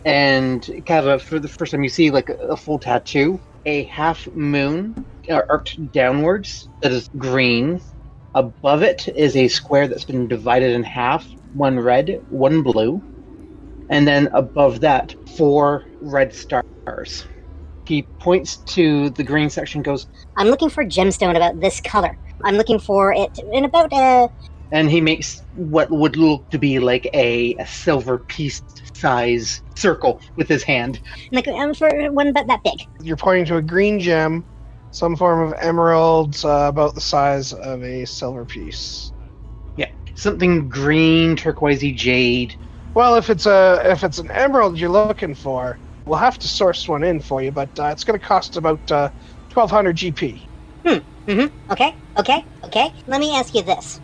and kind of for the first time you see a full tattoo, a half moon arced downwards that is green. Above it is a square that's been divided in half, one red, one blue, and then above that, 4 red stars. He points to the green section and goes, I'm looking for a gemstone about this color. I'm looking for it in about And he makes what would look to be like a silver piece size circle with his hand. For one about that big. You're pointing to a green gem, some form of emeralds about the size of a silver piece. Yeah, something green, turquoisey jade. Well, if it's an emerald you're looking for, we'll have to source one in for you, but it's going to cost about 1,200 GP. Okay. Let me ask you this.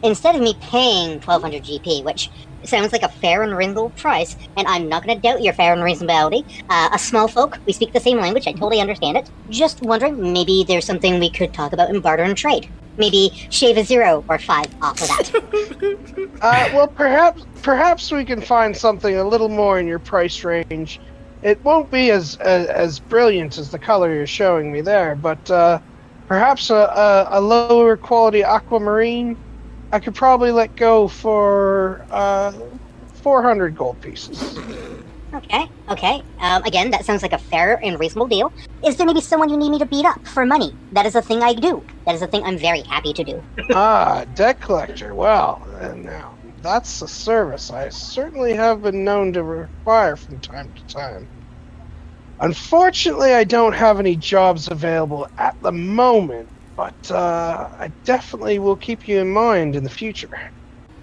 Instead of me paying 1,200 GP, which sounds like a fair and reasonable price, and I'm not going to doubt your fair and reasonability, a small folk, we speak the same language, I totally understand it. Just wondering, maybe there's something we could talk about in barter and trade. Maybe shave a 0 or 5 off of that. Well, perhaps we can find something a little more in your price range. It won't be as brilliant as the color you're showing me there, but perhaps a lower quality aquamarine. I could probably let go for 400 gold pieces. Okay. Again, that sounds like a fair and reasonable deal. Is there maybe someone you need me to beat up for money? That is a thing I do. That is a thing I'm very happy to do. Debt collector. Well, now that's a service I certainly have been known to require from time to time. Unfortunately, I don't have any jobs available at the moment, but I definitely will keep you in mind in the future.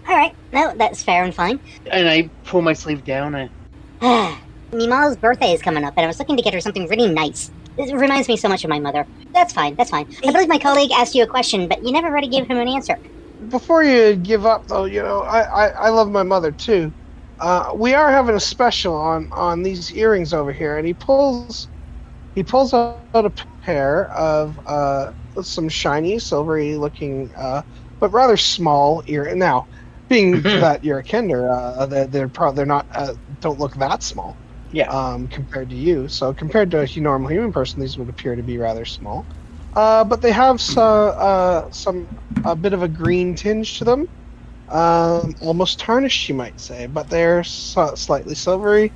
All right, no, that's fair and fine. And I pull my sleeve down. Mima's birthday is coming up, and I was looking to get her something really nice. It reminds me so much of my mother. That's fine. I believe my colleague asked you a question, but you never really gave him an answer. Before you give up, though, I love my mother, too. We are having a special on these earrings over here, and he pulls out a pair of some shiny, silvery-looking, but rather small earrings. Now, being that you're a Kender, they're not don't look that small. Yeah. Compared to you, so compared to a normal human person, these would appear to be rather small. But they have a bit of a green tinge to them, almost tarnished, you might say. But they're slightly silvery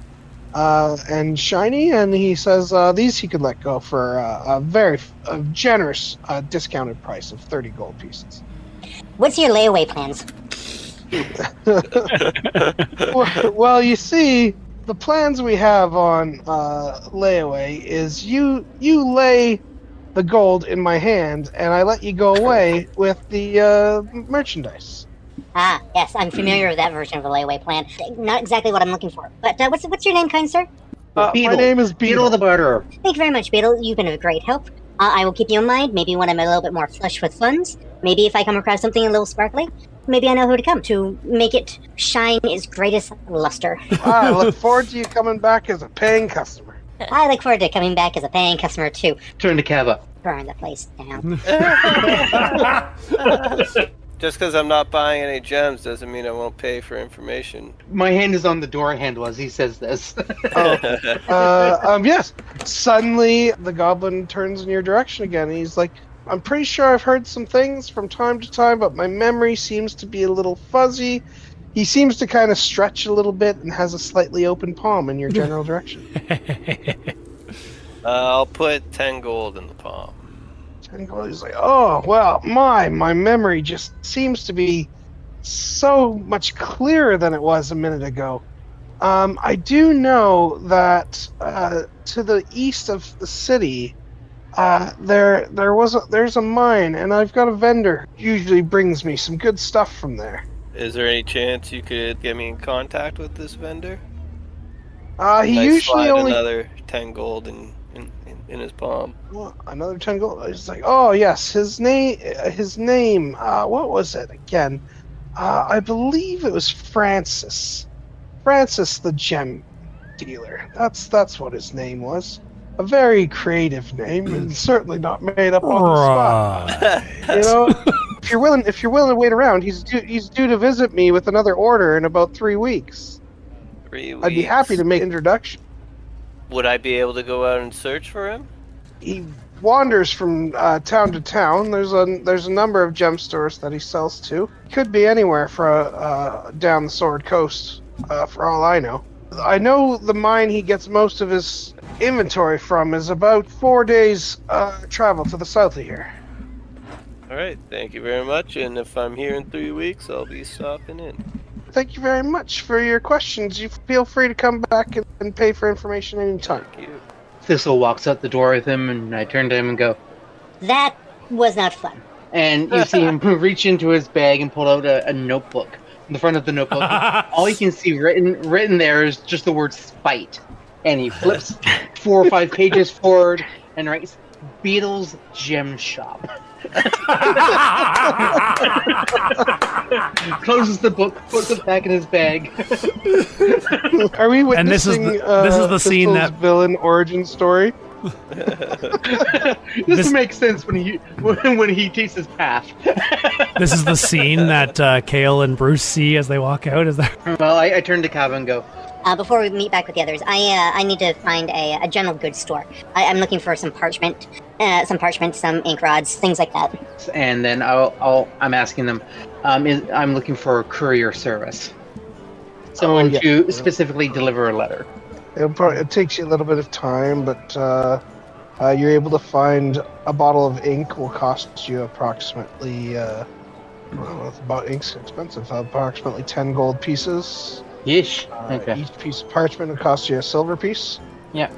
and shiny. And he says these he could let go for a very generous discounted price of 30 gold pieces. What's your layaway plans? Well, you see, the plans we have on layaway is you lay the gold in my hand, and I let you go away with the merchandise. Ah, yes, I'm familiar with that version of the layaway plan. Not exactly what I'm looking for. But what's your name, kind sir? My name is Beetle the Barterer. Thank you very much, Beetle. You've been of great help. I will keep you in mind, maybe when I'm a little bit more flush with funds. Maybe if I come across something a little sparkly. Maybe I know who to come to make it shine its greatest luster. I look forward to you coming back as a paying customer. I look forward to coming back as a paying customer, too. Turn to Calva. Burn the place down. Just because I'm not buying any gems doesn't mean I won't pay for information. My hand is on the door handle as he says this. Yes. Suddenly, the goblin turns in your direction again, and he's like, I'm pretty sure I've heard some things from time to time, but my memory seems to be a little fuzzy. He seems to kind of stretch a little bit and has a slightly open palm in your general direction. I'll put 10 gold in the palm. 10 gold. He's like, oh, well, my memory just seems to be so much clearer than it was a minute ago. I do know that to the east of the city, there's a mine, and I've got a vendor who usually brings me some good stuff from there. Is there any chance you could get me in contact with this vendor? He usually only another 10 gold in his palm. Well, another 10 gold. He's like, oh yes, his name. What was it again? I believe it was Francis. Francis the gem dealer. That's what his name was. A very creative name, and certainly not made up on the spot. You know, if you're willing to wait around, he's due to visit me with another order in about 3 weeks. 3 weeks. I'd be happy to make an introduction. Would I be able to go out and search for him? He wanders from town to town. There's a number of gem stores that he sells to. Could be anywhere for down the Sword Coast, for all I know. I know the mine he gets most of his inventory from is about 4 days travel to the south of here. Alright, thank you very much, and if I'm here in 3 weeks, I'll be stopping in. Thank you very much for your questions. You feel free to come back and pay for information anytime. Thank you. Thistle walks out the door with him, and I turn to him and go, That was not fun. and you see him reach into his bag and pull out a notebook. In the front of the notebook, all you can see written there is just the word spite. And he flips 4 or 5 pages forward and writes, Beetle's Gem Shop. Closes the book, puts it back in his bag. Are we witnessing And this is the scene Thistle's that villain origin story? This makes sense when he takes his path. This is the scene that Kael and Bruce see as they walk out. Is that? Well, I turn to Calva and go, Before we meet back with the others, I need to find a general goods store. I'm looking for some parchment, some ink rods, things like that. and then I'm asking them, I'm looking for a courier service. Someone to specifically deliver a letter. It takes you a little bit of time, but you're able to find a bottle of ink will cost you approximately, ink's expensive, approximately 10 gold pieces. Yeesh. Okay. Each piece of parchment would cost you a silver piece. Yeah.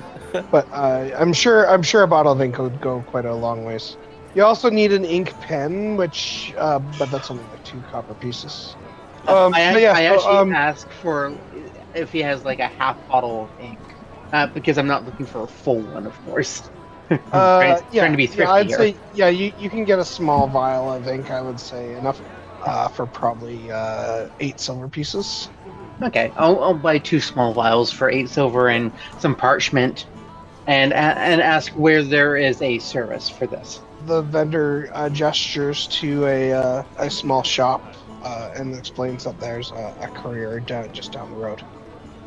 But I'm sure a bottle of ink would go quite a long ways. You also need an ink pen, which, but that's only like 2 copper pieces. I actually ask for if he has like a half bottle of ink, because I'm not looking for a full one, of course. Trying to be thrifty I'd here. say you can get a small vial of ink. I would say enough for probably 8 silver pieces. Okay, I'll buy 2 small vials for 8 silver and some parchment, and ask where there is a service for this. The vendor gestures to a small shop and explains that there's a courier just down the road.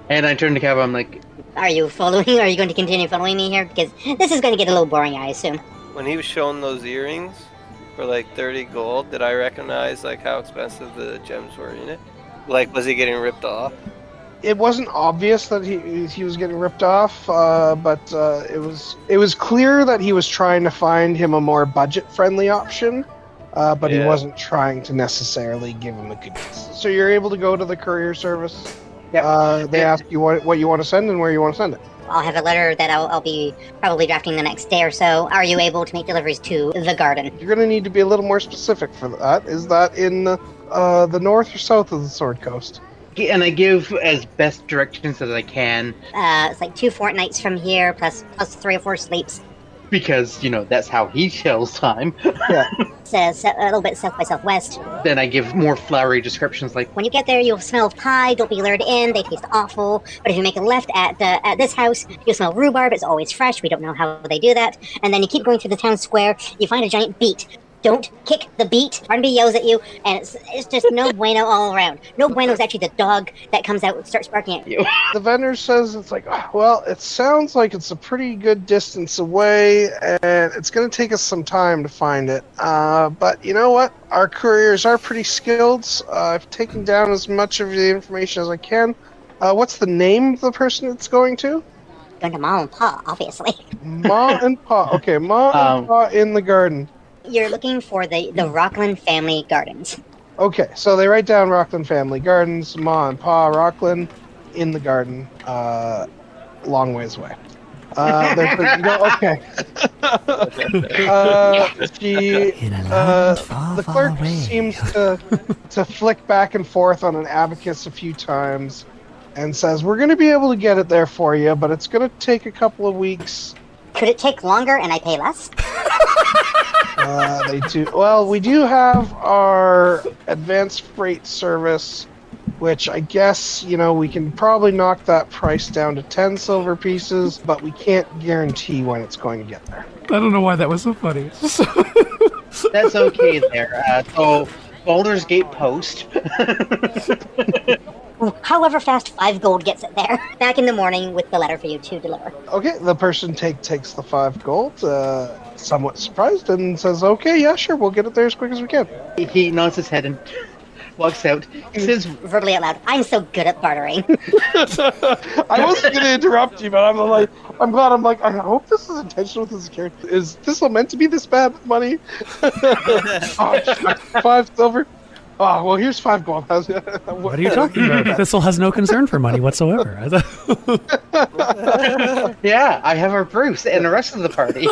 And I turn to Calva, I'm like, Are you following? Are you going to continue following me here? Because this is going to get a little boring, I assume. When he was showing those earrings for like 30 gold, did I recognize like how expensive the gems were in it? Like, was he getting ripped off? It wasn't obvious that he was getting ripped off, but it was clear that he was trying to find him a more budget-friendly option, but he wasn't trying to necessarily give him a good deal. So you're able to go to the courier service. They ask you what you want to send and where you want to send it. I'll have a letter that I'll be probably drafting the next day or so. Are you able to make deliveries to the garden? You're going to need to be a little more specific for that. Is that in the north or south of the Sword Coast? and I give as best directions as I can. It's like 2 fortnights from here, plus 3 or 4 sleeps. Because, you know, that's how he kills time. Yeah. It's a little bit south by southwest. Then I give more flowery descriptions like, When you get there, you'll smell pie. Don't be lured in. They taste awful. But if you make a left at this house, you'll smell rhubarb. It's always fresh. We don't know how they do that. And then you keep going through the town square. You find a giant beet. Don't kick the beet. Barnaby yells at you, and it's just no bueno all around. No bueno is actually the dog that comes out and starts barking at you. The vendor says it's like, well, it sounds like it's a pretty good distance away, and it's going to take us some time to find it. But you know what? Our couriers are pretty skilled. I've taken down as much of the information as I can. What's the name of the person it's going to? Going to Ma and Pa, obviously. Ma and Pa. Okay, Ma and Pa in the garden. You're looking for the Rocklin family gardens. Okay, so they write down Rocklin family gardens, Ma and Pa Rocklin in the garden, long ways away. Okay. The clerk seems to flick back and forth on an abacus a few times and says, we're going to be able to get it there for you, but it's going to take a couple of weeks. Could it take longer and I pay less? They do. Well, we do have our advanced freight service, which I guess, you know, we can probably knock that price down to 10 silver pieces, but we can't guarantee when it's going to get there. I don't know why that was so funny. that's okay there. So, Baldur's Gate Post. However fast 5 gold gets it there. Back in the morning with the letter for you to deliver. Okay, the person takes the 5 gold, somewhat surprised, and says, okay, yeah, sure, we'll get it there as quick as we can. He nods his head and walks out. He says verbally out loud, I'm so good at bartering. I wasn't going to interrupt you, but I'm glad I hope this is intentional with this character. Is Thistle meant to be this bad with money? 5 silver? Oh, well, here's 5 gold. What are you talking about? Thistle has no concern for money whatsoever. Yeah, I have our Bruce and the rest of the party.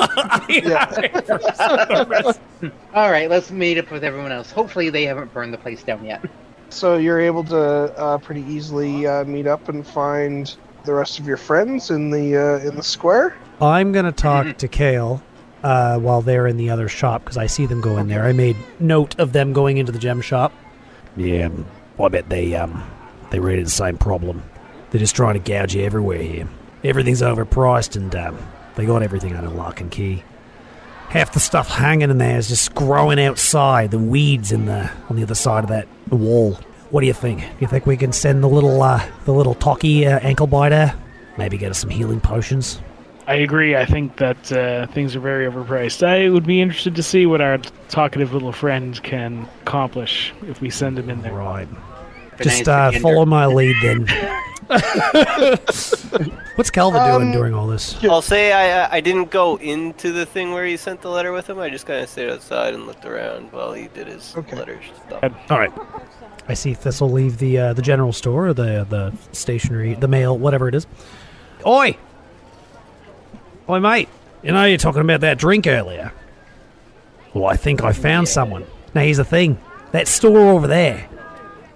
All right, let's meet up with everyone else. Hopefully they haven't burned the place down yet. So you're able to pretty easily meet up and find the rest of your friends in the square? I'm going to talk to Kael while they're in the other shop, because I see them go in there. I made note of them going into the gem shop. Yeah, I bet they ran into the same problem. They're just trying to gouge you everywhere here. Everything's overpriced, and They got everything under lock and key. Half the stuff hanging in there is just growing outside. The weeds on the other side of that wall. What do you think? Do you think we can send the little Tocky ankle biter? Maybe get us some healing potions? I agree. I think that things are very overpriced. I would be interested to see what our talkative little friend can accomplish if we send him in there. Right. Just follow my lead then. What's Calva doing during all this? I'll say I didn't go into the thing where he sent the letter with him. I just kind of stayed outside and looked around while he did his letter stuff. All right. I see Thistle leave the general store, or the stationery, the mail, whatever it is. Oi! Oi, mate. You know you're talking about that drink earlier. Well, I think I found someone. Now, here's the thing. That store over there,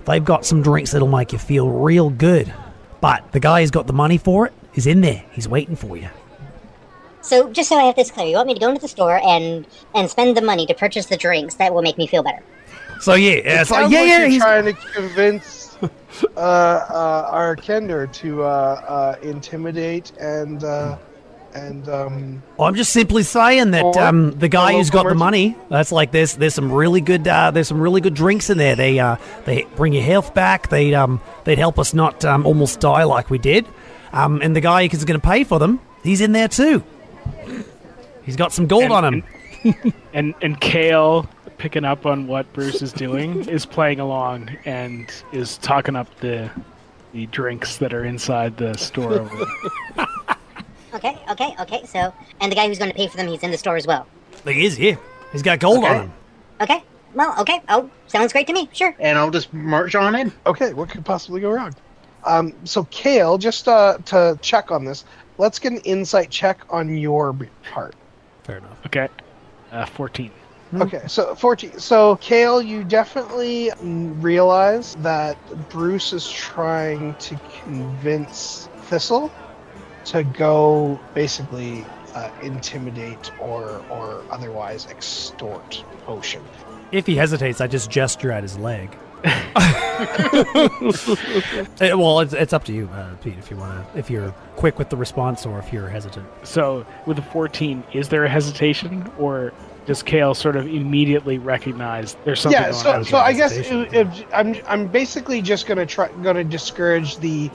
they've got some drinks that'll make you feel real good. But the guy who's got the money for it is in there. He's waiting for you. So, just so I have this clear, you want me to go into the store and spend the money to purchase the drinks that will make me feel better? So, yeah. It's like, you're trying to convince our Kender to intimidate and Well, I'm just simply saying that the guy who's got the money, that's like there's some really good drinks in there. They bring your health back. They'd help us not almost die like we did. And the guy who's going to pay for them, he's in there too. He's got some gold on him. And Kael, picking up on what Bruce is doing, is playing along and is talking up the drinks that are inside the store over there. Okay. So, and the guy who's going to pay for them, he's in the store as well. He is, yeah. He's got gold on him. Okay. Well, okay. Oh, sounds great to me. Sure. And I'll just march on in. Okay, what could possibly go wrong? So Kael, just to check on this, let's get an insight check on your part. Fair enough. Okay. 14. Okay, so 14. So Kael, you definitely realize that Bruce is trying to convince Thistle to go basically intimidate or otherwise extort Potion. If he hesitates, I just gesture at his leg. Well, it's up to you, Pete, if you're quick with the response or if you're hesitant. So, with a 14, is there a hesitation, or does Kael sort of immediately recognize there's something going on? So I guess I'm basically just gonna discourage the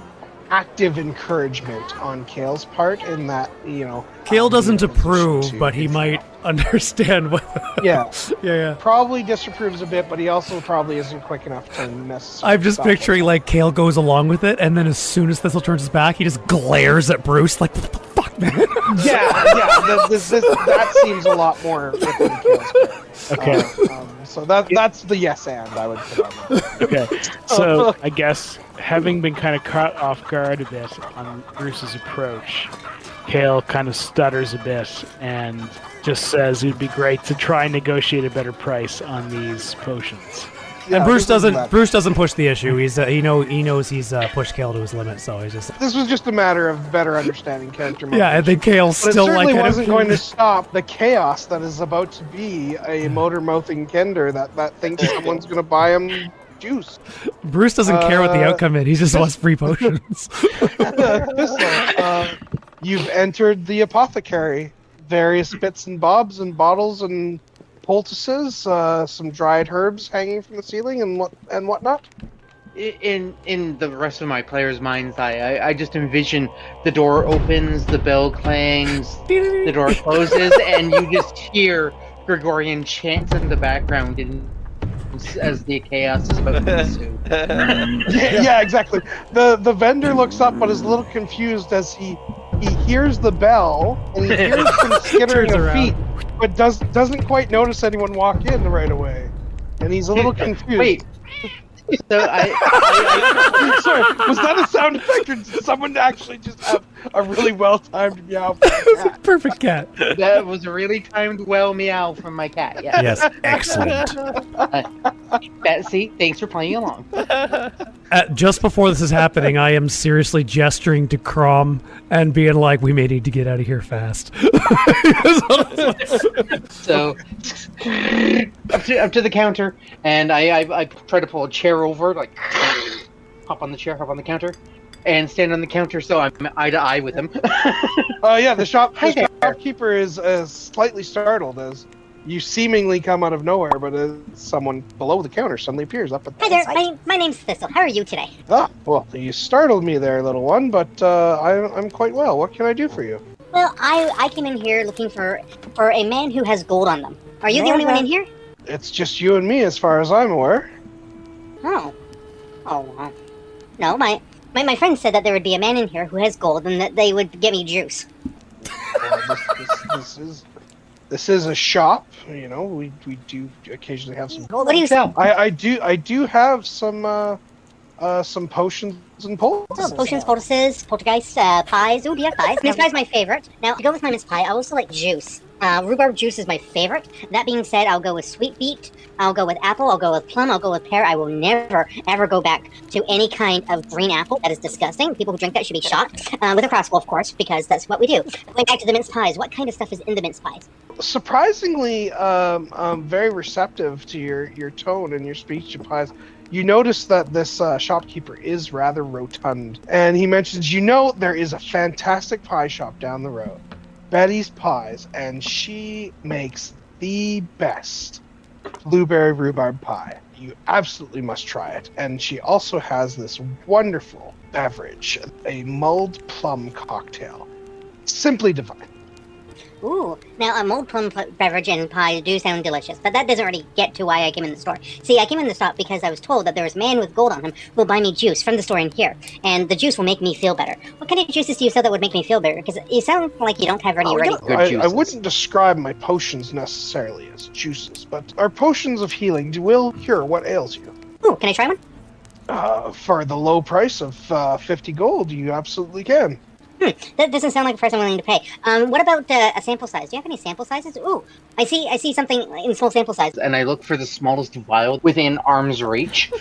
active encouragement on Kael's part, in that, Kael doesn't approve, but he might understand what. Yeah. Probably disapproves a bit, but he also probably isn't quick enough to necessarily. I'm just picturing like Kael goes along with it, and then as soon as Thistle turns his back, he just glares at Bruce like, "What the fuck, man?" That seems a lot more within Kael's part. Okay. So that's the yes and I would put on that. Okay. So I guess having been kind of caught off guard a bit on Bruce's approach, Kael kind of stutters a bit and just says it'd be great to try and negotiate a better price on these potions. And Bruce doesn't push the issue. He knows he's pushed Kael to his limit, so he's just. This was just a matter of better understanding character. Yeah, I think Kael's still like. It certainly wasn't going to stop the chaos that is about to be a motor-mouthing Kender that thinks someone's going to buy him juice. Bruce doesn't care what the outcome is. He just wants free potions. You've entered the apothecary. Various bits and bobs and bottles and poultices, some dried herbs hanging from the ceiling and whatnot. In the rest of my players' minds, I just envision the door opens, the bell clangs, the door closes, and you just hear Gregorian chants in the background as the chaos is about to ensue. Yeah, exactly. The vendor looks up but is a little confused as he hears the bell and he hears some skittering of feet, but doesn't quite notice anyone walk in right away, and he's a little confused. Wait. So Sorry, was that a sound effect, or did someone actually just have a really well-timed meow? Perfect cat. That was a really timed well meow from my cat. Yeah. Yes, excellent. Betsy, thanks for playing along. Just before this is happening, I am seriously gesturing to Crom and being like, "We may need to get out of here fast." So up to the counter, and I try to pull a chair over, like hop on the counter, and stand on the counter so I'm eye to eye with him. Yeah, the shop. shopkeeper is slightly startled as you seemingly come out of nowhere, but someone below the counter suddenly appears up at the Hi there, side. my name's Thistle. How are you today? Ah, well, you startled me there, little one, but I'm quite well. What can I do for you? Well, I came in here looking for a man who has gold on them. Are you the only one in here? It's just you and me, as far as I'm aware. Oh. No, my friend said that there would be a man in here who has gold and that they would give me juice. This is a shop. You know, we do occasionally have some. What do you sell? I do have some potions and poultices. Oh, potions, poultices, poltergeist, pies. Ooh, do you have pies? Mince pie is my favorite. Now, to go with my mince pie, I also like juice. Rhubarb juice is my favorite. That being said, I'll go with sweet beet. I'll go with apple. I'll go with plum. I'll go with pear. I will never, ever go back to any kind of green apple. That is disgusting. People who drink that should be shot. With a crossbow, of course, because that's what we do. Going back to the mince pies, what kind of stuff is in the mince pies? Surprisingly, very receptive to your tone and your speech and pies. You notice that this shopkeeper is rather rotund, and he mentions, there is a fantastic pie shop down the road, Betty's Pies, and she makes the best blueberry rhubarb pie. You absolutely must try it. And she also has this wonderful beverage, a mulled plum cocktail. Simply divine. Ooh, now a mulled plum beverage and pie do sound delicious, but that doesn't really get to why I came in the store. See, I came in the store because I was told that there was a man with gold on him who will buy me juice from the store in here, and the juice will make me feel better. What kind of juices do you sell that would make me feel better? Because you sound like you don't have any ready. I wouldn't describe my potions necessarily as juices, but our potions of healing will cure what ails you. Ooh, can I try one? For the low price of 50 gold, you absolutely can. That doesn't sound like a price I'm willing to pay. What about a sample size? Do you have any sample sizes? Ooh, I see something in small sample size. And I look for the smallest vial within arm's reach.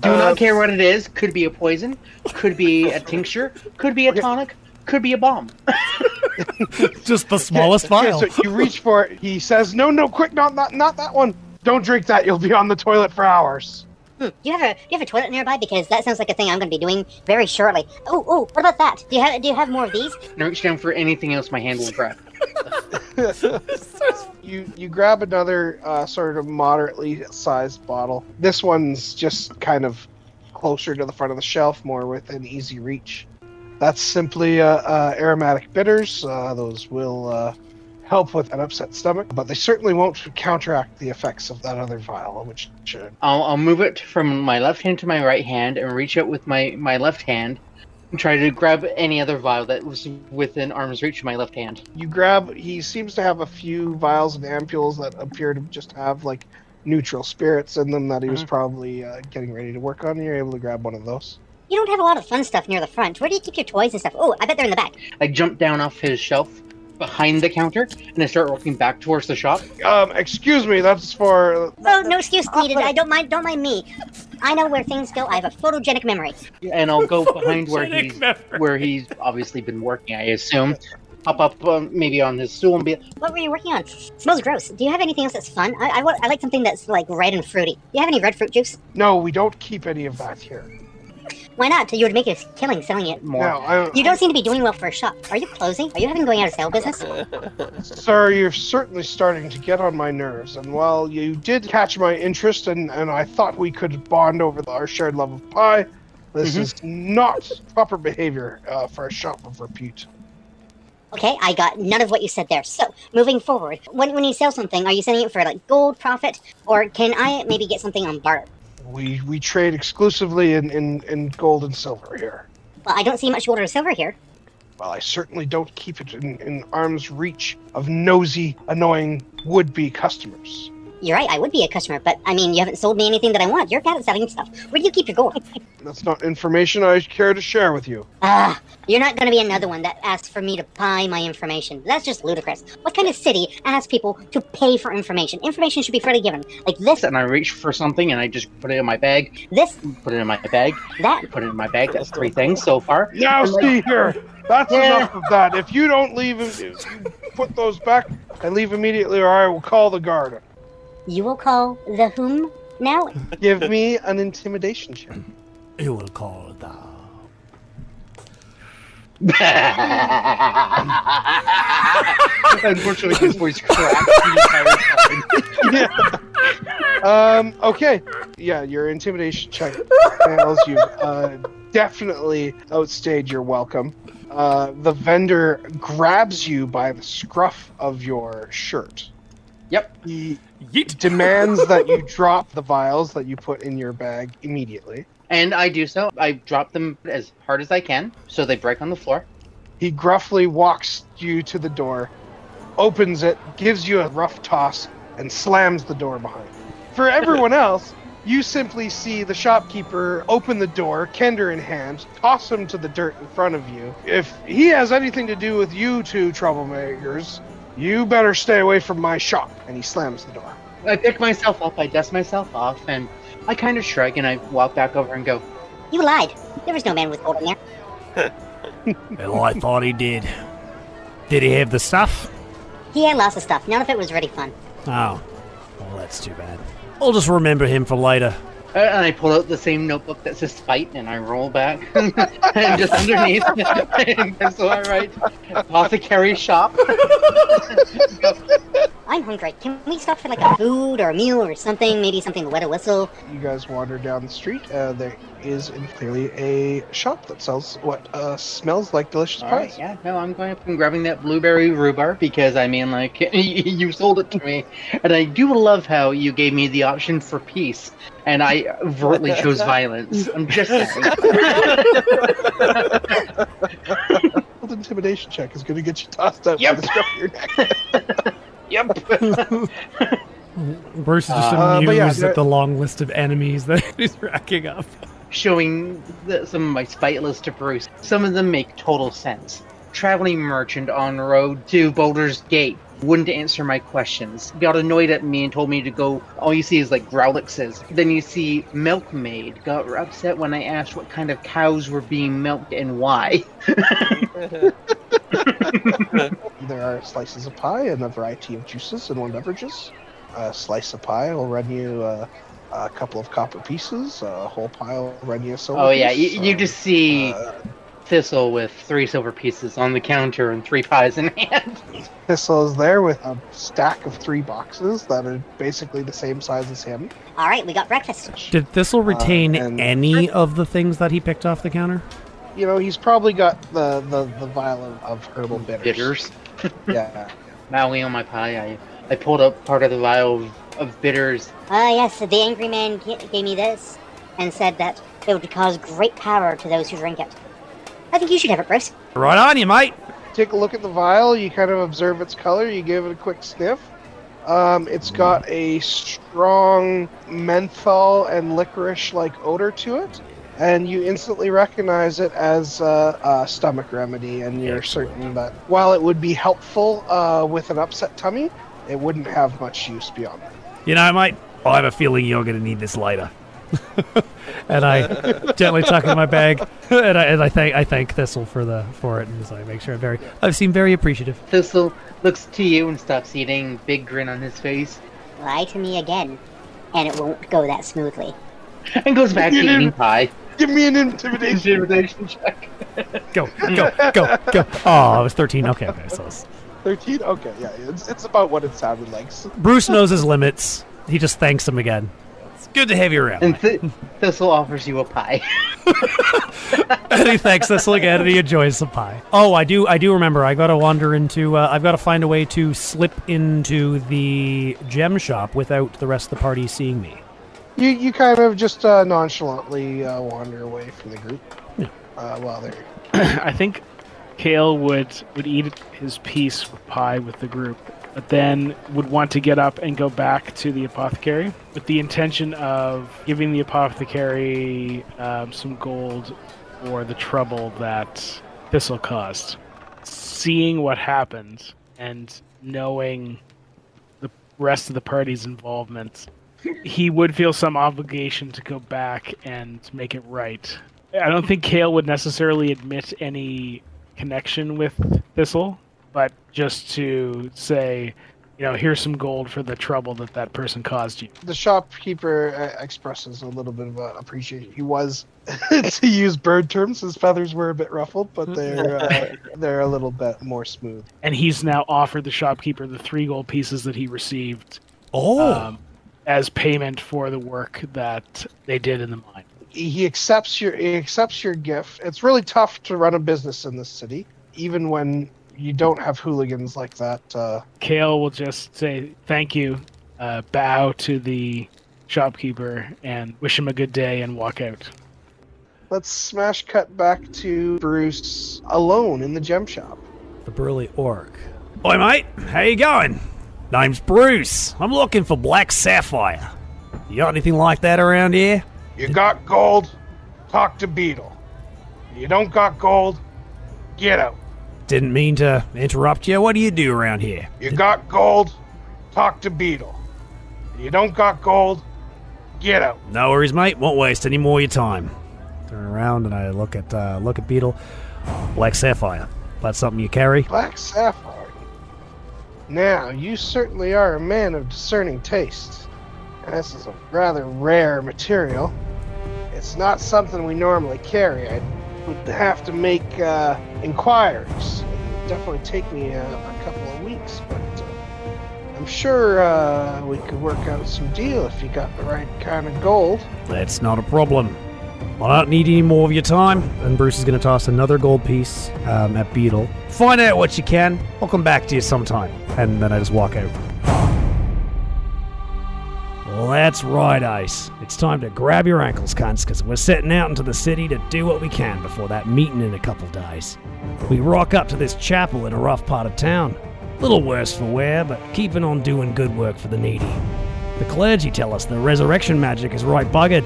Do not care what it is. Could be a poison, could be a tincture, could be a tonic, could be a bomb. Just the smallest vial. So you reach for it. He says, "No, quick, not that one. Don't drink that. You'll be on the toilet for hours." Do you have a toilet nearby? Because that sounds like a thing I'm going to be doing very shortly. What about that? Do you have more of these? And I reach down for anything else my hand will grab. You grab another sort of moderately sized bottle. This one's just kind of closer to the front of the shelf, more within easy reach. That's simply aromatic bitters. Those will help with an upset stomach, but they certainly won't counteract the effects of that other vial, which should. I'll move it from my left hand to my right hand and reach out with my left hand and try to grab any other vial that was within arm's reach of my left hand. He seems to have a few vials and ampules that appear to just have like neutral spirits in them that he was probably getting ready to work on. You're able to grab one of those. You don't have a lot of fun stuff near the front. Where do you keep your toys and stuff? Oh, I bet they're in the back. I jump down off his shelf behind the counter and I start walking back towards the shop. Excuse me, that's for... Oh, no excuse needed. I don't mind me. I know where things go. I have a photogenic memory. And I'll go behind where he's obviously been working, I assume. Hop up maybe on his stool and be... What were you working on? Smells gross. Do you have anything else that's fun? I like something that's like red and fruity. Do you have any red fruit juice? No, we don't keep any of that here. Why not? You would make a killing selling it more. No, you don't seem to be doing well for a shop. Are you closing? Are you having going out of sale business? Sir, you're certainly starting to get on my nerves. And while you did catch my interest and I thought we could bond over our shared love of pie, this is not proper behavior for a shop of repute. Okay, I got none of what you said there. So, moving forward, when you sell something, are you selling it for like gold profit? Or can I maybe get something on barter? We trade exclusively in gold and silver here. Well, I don't see much gold or silver here. Well, I certainly don't keep it in arm's reach of nosy, annoying would-be customers. You're right, I would be a customer, but I mean, you haven't sold me anything that I want. You're bad at selling stuff. Where do you keep your gold? That's not information I care to share with you. You're not going to be another one that asks for me to buy my information. That's just ludicrous. What kind of city asks people to pay for information? Information should be freely given. Like this. And I reach for something and I just put it in my bag. This. Put it in my bag. That. Put it in my bag. That's 3 things so far. Now see here. That's enough of that. If you don't leave, if you put those back and leave immediately, or I will call the guard. You will call the whom now? Give me an intimidation check. You will call the... Unfortunately, his voice cracked the entire time. Okay. Yeah, your intimidation check fails. You definitely outstayed your welcome. The vendor grabs you by the scruff of your shirt. Yep. He demands that you drop the vials that you put in your bag immediately. And I do so. I drop them as hard as I can, so they break on the floor. He gruffly walks you to the door, opens it, gives you a rough toss, and slams the door behind you. For everyone else, you simply see the shopkeeper open the door, Kender in hand, toss him to the dirt in front of you. If he has anything to do with you two troublemakers, you better stay away from my shop. And he slams the door. I pick myself up, I dust myself off, and I kind of shrug, and I walk back over and go, You lied. There was no man with gold in there. Well, I thought he did. Did he have the stuff? He had lots of stuff. None of it was really fun. Oh. Well, that's too bad. I'll just remember him for later. and I pull out the same notebook that says fight, and I roll back, and just underneath, and so I write, apothecary shop. I'm hungry. Can we stop for like a food or a meal or something? Maybe something to wet a whistle? You guys wander down the street. There is clearly a shop that sells what smells like delicious All pies. right, yeah, no, I'm going up and grabbing that blueberry rhubarb because, I mean, like, you sold it to me. And I do love how you gave me the option for peace, and I overtly chose violence. I'm just saying. Well, the intimidation check is going to get you tossed out Yep. by the scruff of your neck. Yep. Bruce is just but yeah, amused at the long list of enemies that he's racking up. Showing some of my spite list to Bruce. Some of them make total sense. Traveling merchant on road to Baldur's Gate wouldn't answer my questions. Got annoyed at me and told me to go. All you see is like Growlixes. Then you see Milkmaid got upset when I asked what kind of cows were being milked and why. There are slices of pie and a variety of juices and beverages. A slice of pie will run you a couple of copper pieces. A whole pie will run you a silver Oh yeah, piece. you just see Thistle with 3 silver pieces on the counter and 3 pies in hand. Thistle is there with a stack of 3 boxes that are basically the same size as him. All right, we got breakfast. Did Thistle retain and- any of the things that he picked off the counter? You know, he's probably got the vial of herbal bitters. Bitters. Yeah. Mowing on my pie, I pulled up part of the vial of bitters. Yes, the angry man gave me this and said that it would cause great power to those who drink it. I think you should have it, Bruce. Right on you, mate. Take a look at the vial. You kind of observe its color. You give it a quick sniff. It's got a strong menthol and licorice-like odor to it. And you instantly recognize it as a stomach remedy, and you're certain that while it would be helpful with an upset tummy, it wouldn't have much use beyond that. You know, mate, I have a feeling you're going to need this later. And I gently tuck in my bag, and I thank Thistle for it, and so I make sure I seem very appreciative. Thistle looks to you and stops eating, big grin on his face, Lie to me again, and it won't go that smoothly. and goes back to eating pie. Give me an intimidation check. Go. Oh, it was 13. Okay, so 13? Okay, yeah, it's about what it sounded like. Bruce knows his limits. He just thanks him again. It's good to have you around. And Thistle offers you a pie. And he thanks Thistle again, and he enjoys some pie. Oh, I do remember. I gotta wander into. I've got to find a way to slip into the gem shop without the rest of the party seeing me. You kind of just nonchalantly wander away from the group while they're... I think Kael would eat his piece of pie with the group, but then would want to get up and go back to the apothecary with the intention of giving the apothecary some gold for the trouble that Thistle caused. Seeing what happened and knowing the rest of the party's involvement, he would feel some obligation to go back and make it right. I don't think Kael would necessarily admit any connection with Thistle, but just to say, here's some gold for the trouble that person caused you. The shopkeeper expresses a little bit of appreciation. He was, to use bird terms, his feathers were a bit ruffled, but they're a little bit more smooth. And he's now offered the shopkeeper the 3 gold pieces that he received as payment for the work that they did in the mine. He accepts your gift. It's really tough to run a business in this city, even when you don't have hooligans like that. Kael will just say thank you, bow to the shopkeeper, and wish him a good day and walk out. Let's smash cut back to Bruce alone in the gem shop. The burly orc. Oi, mate. How you going? Name's Bruce. I'm looking for black sapphire. You got anything like that around here? You got gold? Talk to Beetle. You don't got gold? Get out. Didn't mean to interrupt you. What do you do around here? You got gold? Talk to Beetle. You don't got gold? Get out. No worries, mate. Won't waste any more of your time. Turn around and I look at Beetle. Black sapphire. That's something you carry? Black sapphire. Now, you certainly are a man of discerning taste. And this is a rather rare material. It's not something we normally carry. I would have to make inquiries. It would definitely take me a couple of weeks, but I'm sure we could work out some deal if you got the right kind of gold. That's not a problem. I don't need any more of your time. And Bruce is going to toss another gold piece at Beetle. Find out what you can. I'll come back to you sometime. And then I just walk out. Well, that's right, Ice. It's time to grab your ankles, cunts, because we're setting out into the city to do what we can before that meeting in a couple days. We rock up to this chapel in a rough part of town. Little worse for wear, but keeping on doing good work for the needy. The clergy tell us the resurrection magic is right buggered.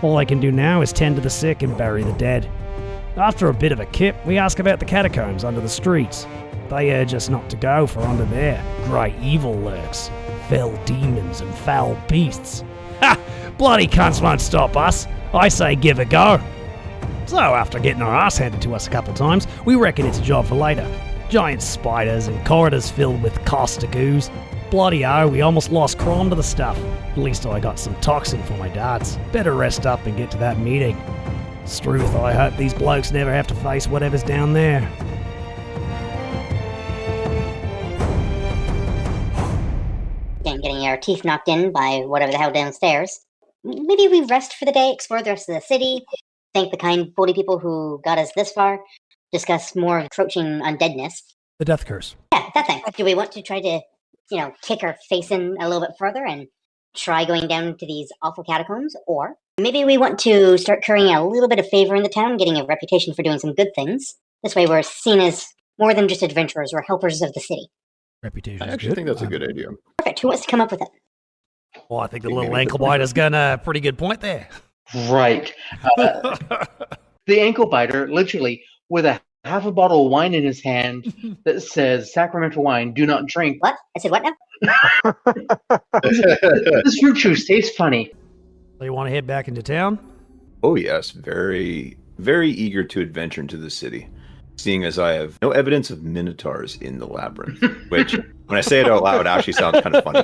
All I can do now is tend to the sick and bury the dead. After a bit of a kip, we ask about the catacombs under the streets. They urge us not to go, for under there, great evil lurks. Fell demons and foul beasts. Ha! Bloody cunts won't stop us. I say give a go. So after getting our ass handed to us a couple times, we reckon it's a job for later. Giant spiders and corridors filled with caustic ooze. Bloody oh, we almost lost Crom to the stuff. At least I got some toxin for my darts. Better rest up and get to that meeting. Struth, I hope these blokes never have to face whatever's down there. Getting your teeth knocked in by whatever the hell downstairs. Maybe we rest for the day, explore the rest of the city, thank the kind, holy people who got us this far, discuss more encroaching undeadness. The death curse. Yeah, that thing. Do we want to try to, kick our face in a little bit further and try going down into these awful catacombs? Or maybe we want to start currying a little bit of favor in the town, getting a reputation for doing some good things. This way we're seen as more than just adventurers, we're helpers of the city. Reputation. I actually think that's a good idea. Perfect. Who wants to come up with it? Well, I think the little ankle biter's got a pretty good point there. Right. The ankle biter, literally, with a half a bottle of wine in his hand that says sacramental wine, do not drink. What? I said what now? This fruit juice tastes funny. So you want to head back into town? Oh yes, very, very eager to adventure into the city. Seeing as I have no evidence of minotaurs in the labyrinth, which, when I say it out loud, actually sounds kind of funny.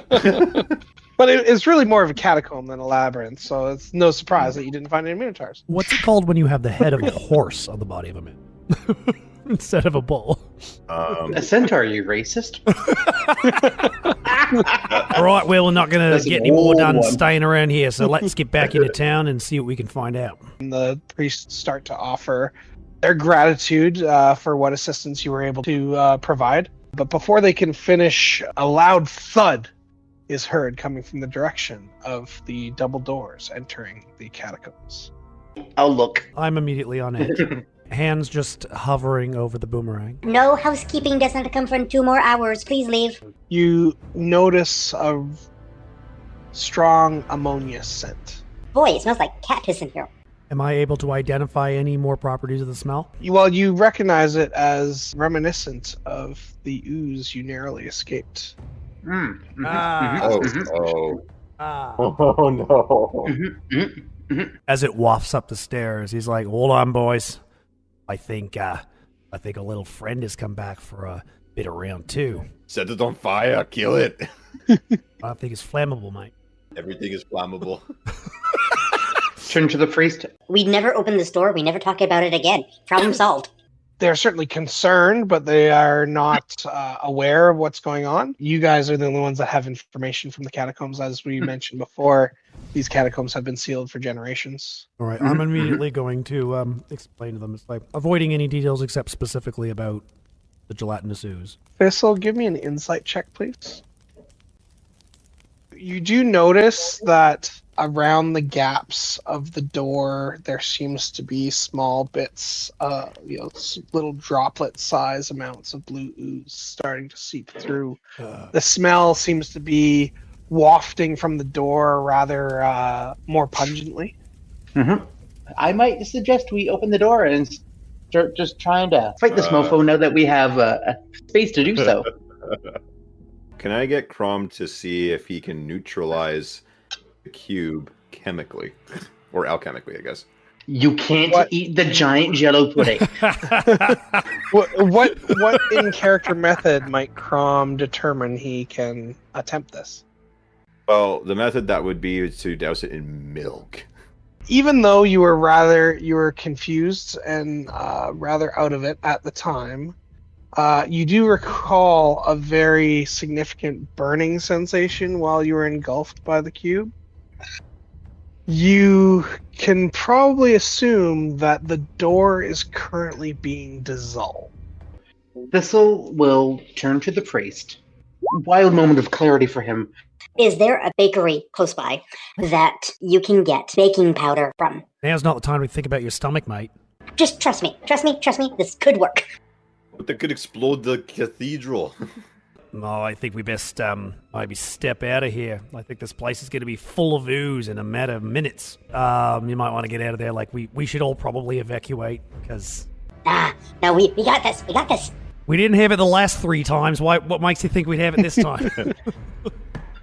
But it's really more of a catacomb than a labyrinth, so it's no surprise that you didn't find any minotaurs. What's it called when you have the head of a horse on the body of a man? Instead of a bull. A centaur, you racist? All right, well, we're not going to get any more done one. staying around here, so let's get back into town and see what we can find out. And the priests start to offer their gratitude for what assistance you were able to provide. But before they can finish, a loud thud is heard coming from the direction of the double doors entering the catacombs. I'll look. I'm immediately on edge. Hands just hovering over the boomerang. No housekeeping does not come for 2 more hours. Please leave. You notice a strong ammonia scent. Boy, it smells like cat piss in here. Am I able to identify any more properties of the smell? You recognize it as reminiscent of the ooze you narrowly escaped. Oh no. As it wafts up the stairs, he's like, "Hold on, boys. I think a little friend has come back for a bit around too. Set it on fire, kill it. I think it's flammable, mate. Everything is flammable. Turn to the priest. We never open this door. We never talk about it again. Problem solved. They're certainly concerned, but they are not aware of what's going on. You guys are the only ones that have information from the catacombs. As we mentioned before, these catacombs have been sealed for generations. All right, I'm immediately going to explain to them. It's like avoiding any details except specifically about the gelatinous ooze. Thistle, give me an insight check, please. You do notice that around the gaps of the door, there seems to be small bits, little droplet size amounts of blue ooze starting to seep through. The smell seems to be wafting from the door rather more pungently. Mm-hmm. I might suggest we open the door and start just trying to fight this mofo now that we have a space to do so. Can I get Crom to see if he can neutralize the cube chemically? Or alchemically, I guess. You can't eat the giant jello pudding. What in-character method might Crom determine he can attempt this? Well, the method that would be is to douse it in milk. Even though you were confused and rather out of it at the time, you do recall a very significant burning sensation while you were engulfed by the cube. You can probably assume that the door is currently being dissolved. Thistle will turn to the priest. Wild moment of clarity for him. Is there a bakery close by that you can get baking powder from? Now's not the time to think about your stomach, mate. Just trust me. This could work. But that could explode the cathedral. No, I think we best maybe step out of here. I think this place is going to be full of ooze in a matter of minutes. You might want to get out of there. Like, we should all probably evacuate, because... No, we got this. We got this. We didn't have it the last 3 times. What makes you think we'd have it this time?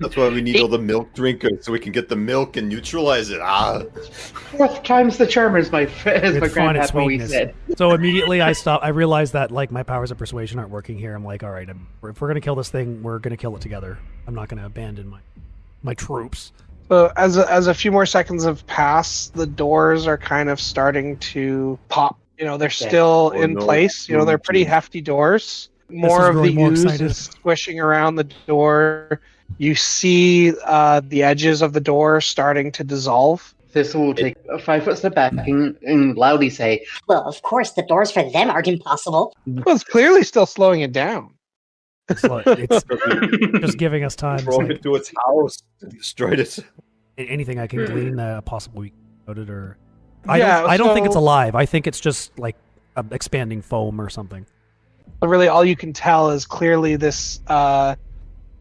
That's why we need all the milk drinkers, so we can get the milk and neutralize it. 4th time's the charm, as my grandpa always said. So immediately I stop. I realize that like my powers of persuasion aren't working here. I'm like, all right, if we're gonna kill this thing, we're gonna kill it together. I'm not gonna abandon my troops. So as a few more seconds have passed, the doors are kind of starting to pop. They're still in place. They're pretty hefty doors. More of the ooze is squishing around the door. You see the edges of the door starting to dissolve. Thistle will take a 5-foot step back and loudly say, Well, of course, the doors for them aren't impossible. Well, it's clearly still slowing it down. It's just giving us time. Broke into its house and destroyed it. Anything I can glean possibly out it, or... I don't think it's alive. I think it's just like expanding foam or something. But really, all you can tell is clearly this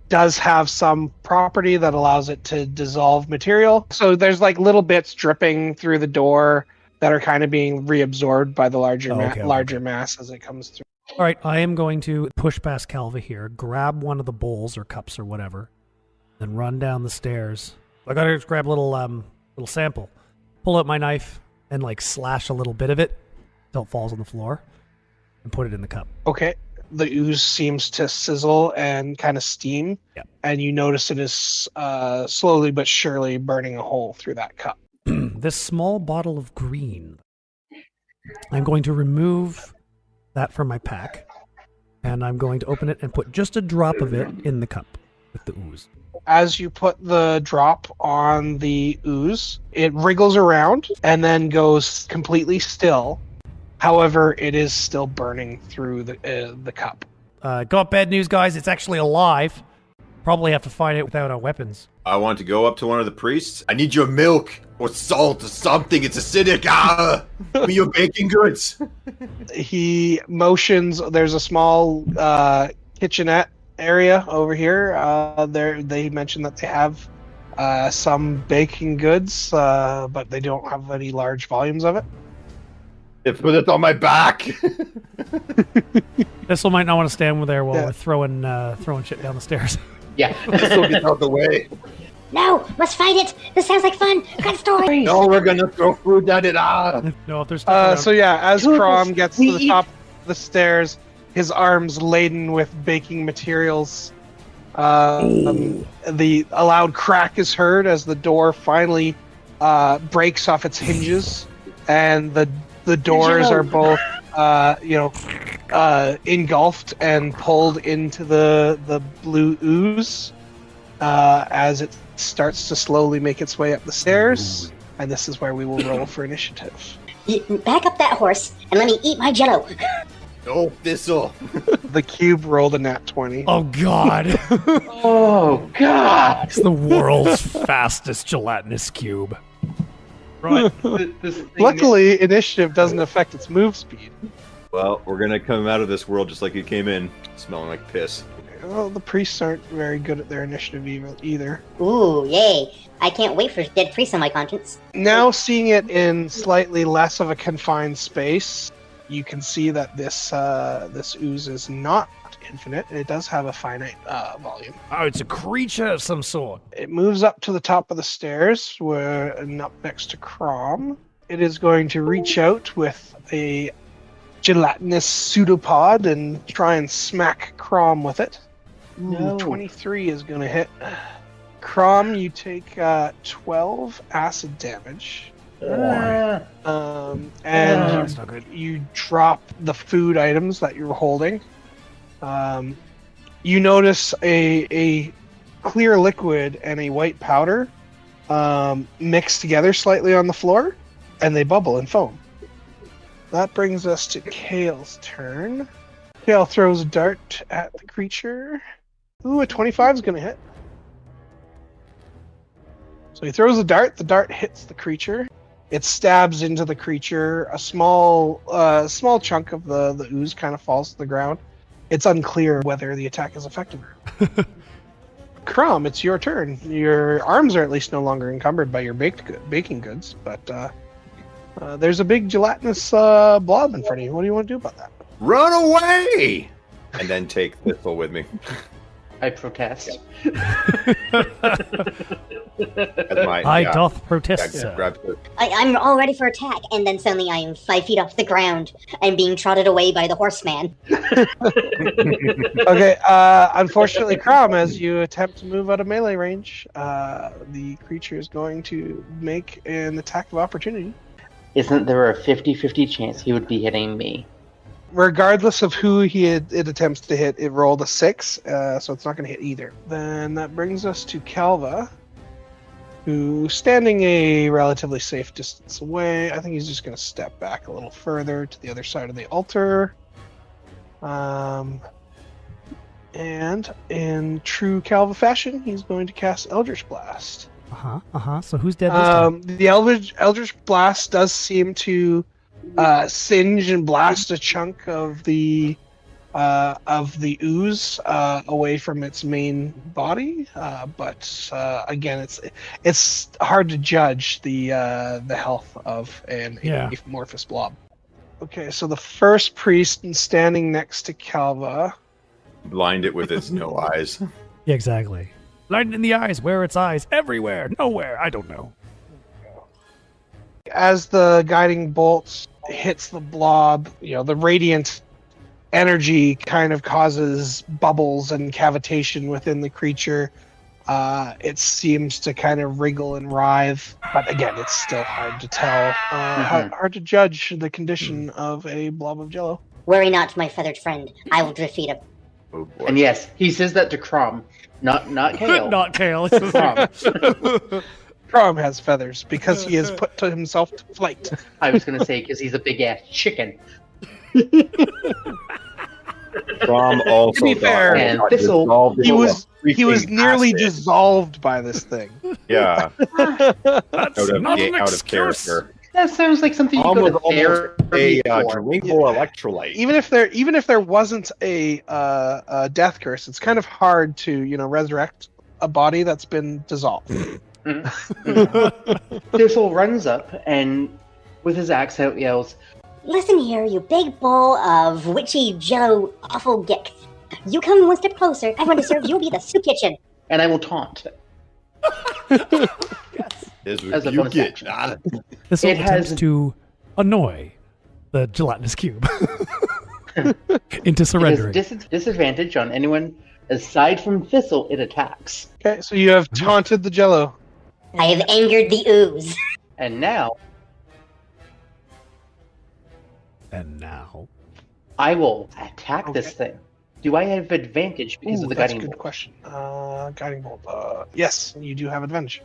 does have some property that allows it to dissolve material. So there's like little bits dripping through the door that are kind of being reabsorbed by the larger mass as it comes through. All right, I am going to push past Calva here, grab one of the bowls or cups or whatever, then run down the stairs. I gotta just grab a little sample, pull out my knife, and like slash a little bit of it until it falls on the floor, and put it in the cup. Okay. The ooze seems to sizzle and kind of steam, and you notice it is slowly but surely burning a hole through that cup. This small bottle of green, I'm going to remove that from my pack, and I'm going to open it and put just a drop of it in the cup with the ooze. As you put the drop on the ooze, it wriggles around and then goes completely still. However, it is still burning through the cup. Got bad news, guys. It's actually alive. Probably have to fight it without our weapons. I want to go up to one of the priests. I need your milk or salt or something. It's acidic. Give me your baking goods. He motions. There's a small kitchenette area over here. They mentioned that they have some baking goods, but they don't have any large volumes of it. Put it on my back. Thistle might not want to stand there while we're throwing shit down the stairs. Yeah. Thistle, get out of the way. No, let's fight it. This sounds like fun. Good story. No, we're gonna throw food at it. No, if there's stuff as Crom gets to the top of the stairs, his arms laden with baking materials. The a loud crack is heard as the door finally breaks off its hinges, and the doors are both engulfed and pulled into the blue ooze as it starts to slowly make its way up the stairs. And this is where we will roll for initiative. Back up that horse and let me eat my jello. Oh, Thistle. The cube rolled a nat 20. Oh god. Oh God! It's the world's fastest gelatinous cube. Right. This thing Luckily, initiative doesn't affect its move speed. Well, we're gonna come out of this world just like you came in, smelling like piss. Well, the priests aren't very good at their initiative either. Ooh, yay. I can't wait for dead priests on my conscience. Now, seeing it in slightly less of a confined space, you can see that this ooze is not infinite. It does have a finite volume. Oh, it's a creature of some sort. It moves up to the top of the stairs, and up next to Crom. It is going to reach out with a gelatinous pseudopod and try and smack Crom with it. No. 23 is going to hit. Crom, you take 12 acid damage. And That's not good. you drop the food items that you're holding. You notice a clear liquid and a white powder mixed together slightly on the floor, and they bubble and foam. That brings us to Kael's turn. Kael throws a dart at the creature. Ooh, a 25 is going to hit. So he throws a dart. The dart hits the creature. It stabs into the creature. A small chunk of the ooze kind of falls to the ground. It's unclear whether the attack is effective. Crom, it's your turn. Your arms are at least no longer encumbered by your baking goods, but there's a big gelatinous blob in front of you. What do you want to do about that? Run away! And then take Thistle with me. I protest. I doth protest, sir. I'm all ready for attack, and then suddenly I am 5 feet off the ground and being trotted away by the horseman. Okay, unfortunately, Crom, as you attempt to move out of melee range, the creature is going to make an attack of opportunity. Isn't there a 50-50 chance he would be hitting me? Regardless of who it attempts to hit, it rolled a 6, so it's not going to hit either. Then that brings us to Calva, who's standing a relatively safe distance away. I think he's just going to step back a little further to the other side of the altar. And in true Calva fashion, he's going to cast Eldritch Blast. So who's dead this time? The Eldritch Blast does seem to singe and blast a chunk of the ooze away from its main body, but again, it's hard to judge the health of an amorphous blob. Okay, so the first priest standing next to Calva. Blind it with its no eyes. Yeah, exactly. Blind in the eyes. Where are its eyes? Everywhere. Nowhere. I don't know. As the guiding bolts hits the blob, the radiant energy kind of causes bubbles and cavitation within the creature. It seems to kind of wriggle and writhe, but again, it's still hard to tell. Hard to judge the condition of a blob of jello. Worry not, my feathered friend. I will defeat him. Oh boy. And yes, he says that to Crom, not Kael. Not Kael. Crom. Crom has feathers because he has put himself to flight. I was going to say because he's a big ass chicken. Crom also To be fair, and Thistle, he was nearly dissolved by this thing. Yeah. That's not an out of excuse. character. That sounds like something you Crom go was to almost therapy a for. drinkable electrolyte. Even if there wasn't a death curse, it's kind of hard to resurrect a body that's been dissolved. Thistle runs up and, with his axe out, yells, Listen here, you big bowl of witchy jello awful gick. You come one step closer, I want to serve you be the soup kitchen. and I will taunt. As a you bonus get, action. This It attempts has- to annoy the gelatinous cube. Into It surrendering. has disadvantage on anyone aside from Thistle it attacks. Okay, so you have taunted the Jello. I have angered the ooze. And now And now. I will attack this thing. Do I have advantage because of the that's guiding a good bolt? question. Guiding bolt. Yes, you do have advantage.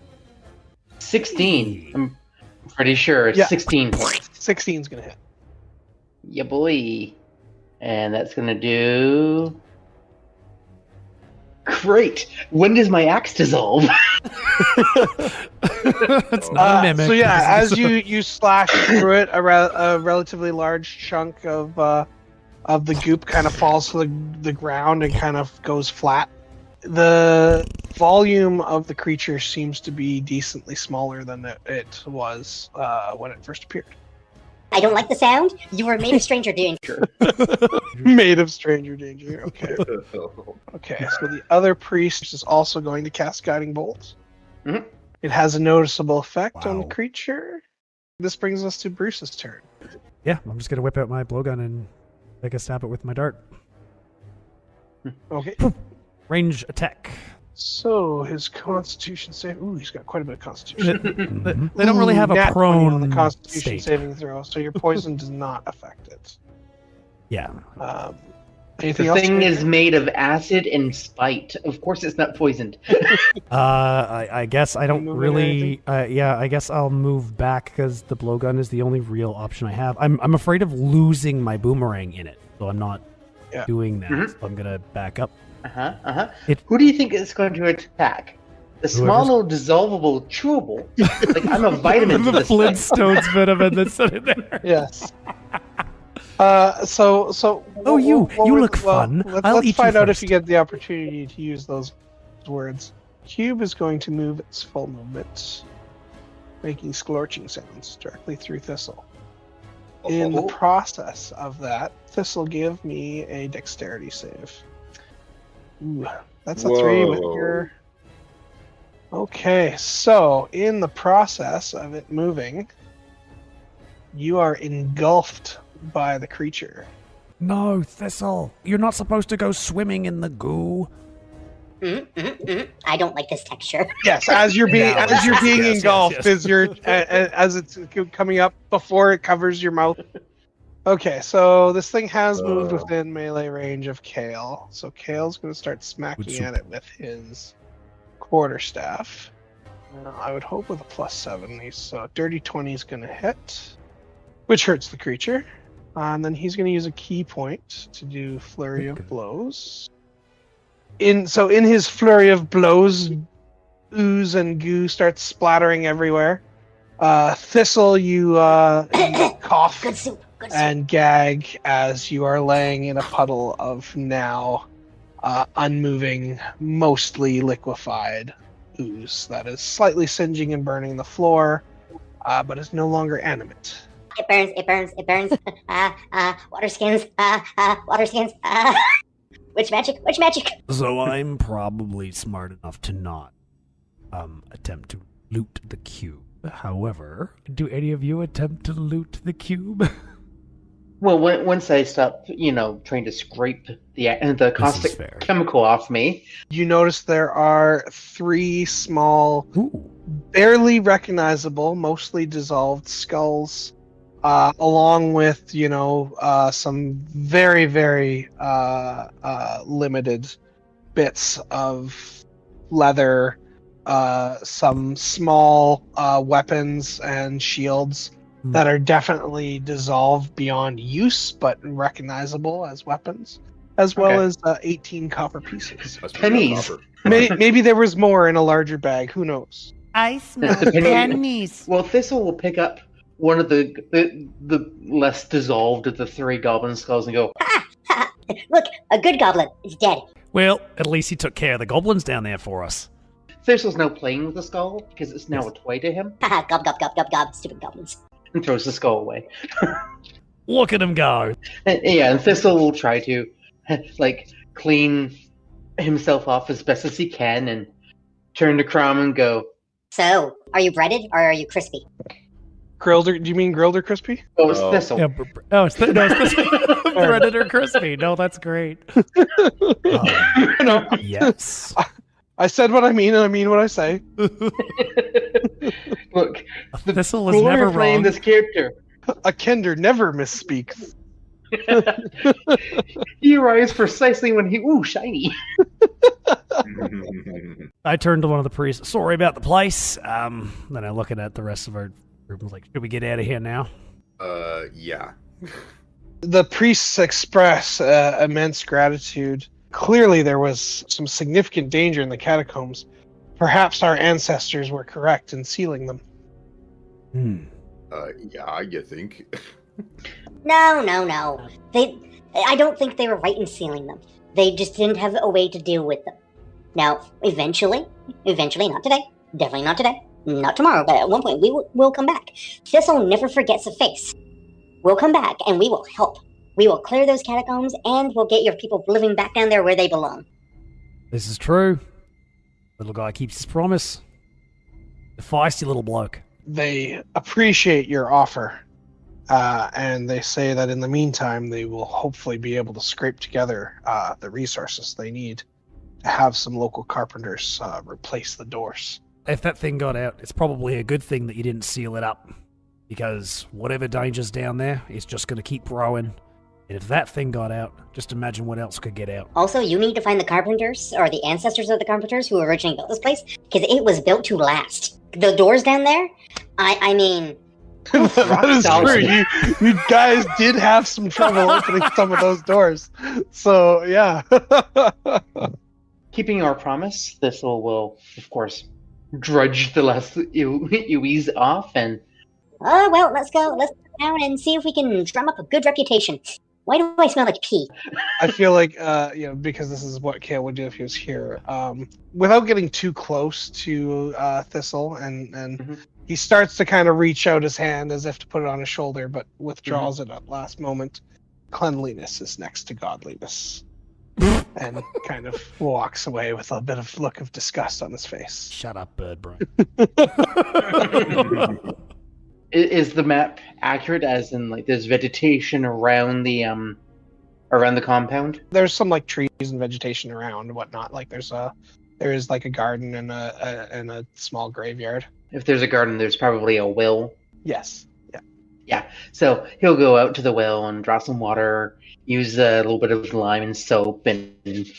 16. I'm pretty sure it's Yeah. 16 points. 16's gonna hit. Yeah, boy. And that's gonna do. Great. When does my axe dissolve? It's not a mimic. So yeah, as you slash through it, a relatively large chunk of the goop kind of falls to the ground and kind of goes flat. The volume of the creature seems to be decently smaller than it was when it first appeared. I don't like the sound. You were made of stranger danger. Made of stranger danger. Okay. Okay. So the other priest is also going to cast guiding bolt. Mhm. It has a noticeable effect on the Wow. creature. This brings us to Bruce's turn. Yeah, I'm just gonna whip out my blowgun and take a stab it with my dart. Okay. Range attack. So his Constitution save. Ooh, he's got quite a bit of Constitution. They don't really have a Nat 20 prone on the Constitution state. saving throw, so your poison does not affect it. Yeah. Anything The else? thing is made of acid and spite. Of course, it's not poisoned. I guess I don't moving really. Yeah, I guess I'll move back because the blowgun is the only real option I have. I'm afraid of losing my boomerang in it, so I'm not doing that. Mhm. So I'm gonna back up. It- Who do you think is going to attack? The small little dissolvable chewable. Like I'm a vitamin to the this thing. Flintstones vitamin that's in there. Yes. So. Oh, you look fun. I'll Let's eat find you out if first. you get the opportunity to use those words. Cube is going to move its full movement, making scorching sounds directly through Thistle. In the process of that, Thistle give me a dexterity save. Ooh, that's a 3, but Whoa. you're... Okay, so in the process of it moving, you are engulfed by the creature. No, Thistle. You're not supposed to go swimming in the goo. I don't like this texture. Yes, as you're being No, as you're being yes, engulfed, yes. as you're as it's coming up before it covers your mouth. Okay, so this thing has moved within melee range of Kael. So Kael's going to start smacking Good at it with his quarterstaff. I would hope with a +7. So dirty 20 is going to hit, which hurts the creature. And then he's going to use a key point to do flurry of blows. In his flurry of blows, ooze and goo starts splattering everywhere. Thistle, you cough Good soup. Good soup. and gag as you are laying in a puddle of now unmoving, mostly liquefied ooze that is slightly singeing and burning the floor, but is no longer animate. It burns. It burns. It burns. Water skins. Water skins. Witch magic. Witch magic. So I'm probably smart enough to not attempt to loot the cube. However, do any of you attempt to loot the cube? Well, once I stop, trying to scrape the caustic fair. chemical off me, You notice there are 3 small, Ooh. barely recognizable, mostly dissolved skulls, along with some very, very limited bits of leather, some small weapons and shields that are definitely dissolved beyond use but recognizable as weapons, as well Okay. as 18 copper pieces. Must be real Pennies. copper. Maybe there was more in a larger bag. Who knows? I smell The penny- pennies. well, Thistle will pick up one of the less dissolved of the 3 goblin skulls and go, Look, a good goblin is dead. Well, at least he took care of the goblins down there for us. Thistle's now playing with the skull because it's now a toy to him, Haha, gob, gob, gob, gob, gob. Stupid goblins. and throws the skull away. Look at him go. And Thistle will try to clean himself off as best as he can and turn to Crom and go, So, are you breaded or are you crispy? Grilled or do you mean grilled or crispy? Oh, it's Thistle. Yeah, it's Predator Crispy. No, that's great. No. Yes. I said what I mean, and I mean what I say. Look, Thistle is never playing wrong. this character. A Kender never misspeaks. He arrives precisely when he shiny. I turned to one of the priests. Sorry about the place. Then I looking at the rest of our group and was like, should we get out of here now? Yeah. The priests express immense gratitude. Clearly, there was some significant danger in the catacombs. Perhaps our ancestors were correct in sealing them. Yeah, you think? No. I don't think they were right in sealing them. They just didn't have a way to deal with them. Now, eventually, not today, definitely not today, not tomorrow, but at one point we'll come back. Thistle never forgets a face. We'll come back and we will help. We will clear those catacombs and we'll get your people living back down there where they belong. This is true. Little guy keeps his promise. The feisty little bloke. They appreciate your offer, and they say that in the meantime they will hopefully be able to scrape together the resources they need to have some local carpenters replace the doors. If that thing got out, it's probably a good thing that you didn't seal it up. Because whatever danger's down there is just going to keep growing. And if that thing got out, just imagine what else could get out. Also, you need to find the carpenters, or the ancestors of the carpenters who originally built this place, because it was built to last. The doors down there, I mean... That is true. You guys did have some trouble opening some of those doors. So, yeah. Keeping our promise, Thistle will, of course, drudge the last Uis off and... Oh, well, let's go down and see if we can drum up a good reputation. Why do I smell like pee? I feel like, because this is what Kael would do if he was here. Without getting too close to Thistle, and he starts to kind of reach out his hand as if to put it on his shoulder, but withdraws it at last moment. Cleanliness is next to godliness. And kind of walks away with a bit of look of disgust on his face. Shut up, bird brain. Is the map accurate, as in like there's vegetation around the compound? There's some like trees and vegetation around and whatnot. Like there is like a garden and a small graveyard. If there's a garden, there's probably a well. Yes. Yeah. So he'll go out to the well and draw some water, use a little bit of lime and soap, and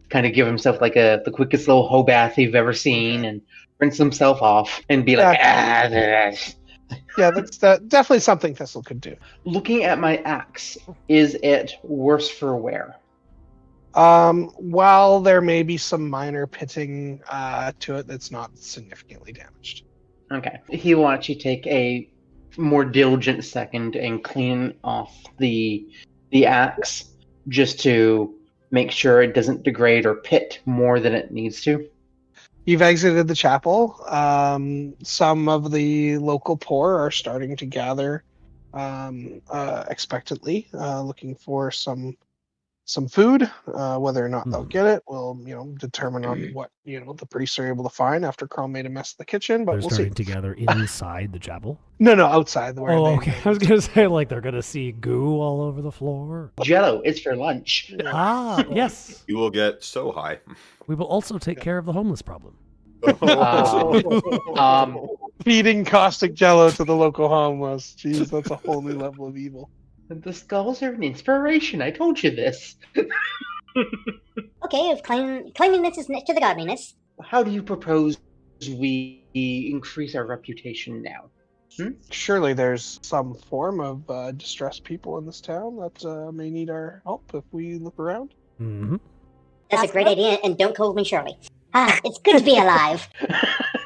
kind of give himself like the quickest little hoe bath you've ever seen, and rinse himself off and be like, Yeah, that's definitely something Thistle could do. Looking at my axe, is it worse for wear? While there may be some minor pitting to it, that's not significantly damaged. Okay. He will actually take a more diligent second and clean off the axe just to make sure it doesn't degrade or pit more than it needs to. You've exited the chapel. Some of the local poor are starting to gather expectantly, looking for some food. Whether or not they'll get it will, determine on what the priests are able to find after Crom made a mess in the kitchen. But They're we'll starting see. to gather inside the chapel. No, outside. Okay. I was gonna say they're gonna see goo all over the floor. Jello is for lunch. Ah, yes. You will get so high. We will also take care of the homeless problem. Feeding caustic jello to the local homeless. Jeez, that's a whole new level of evil. The skulls are an inspiration. I told you this. Okay, if cleanliness is next to the godliness. How do you propose we increase our reputation now? Surely there's some form of distressed people in this town that may need our help if we look around. Mm-hmm. That's a great idea, and don't call me Shirley. It's good to be alive.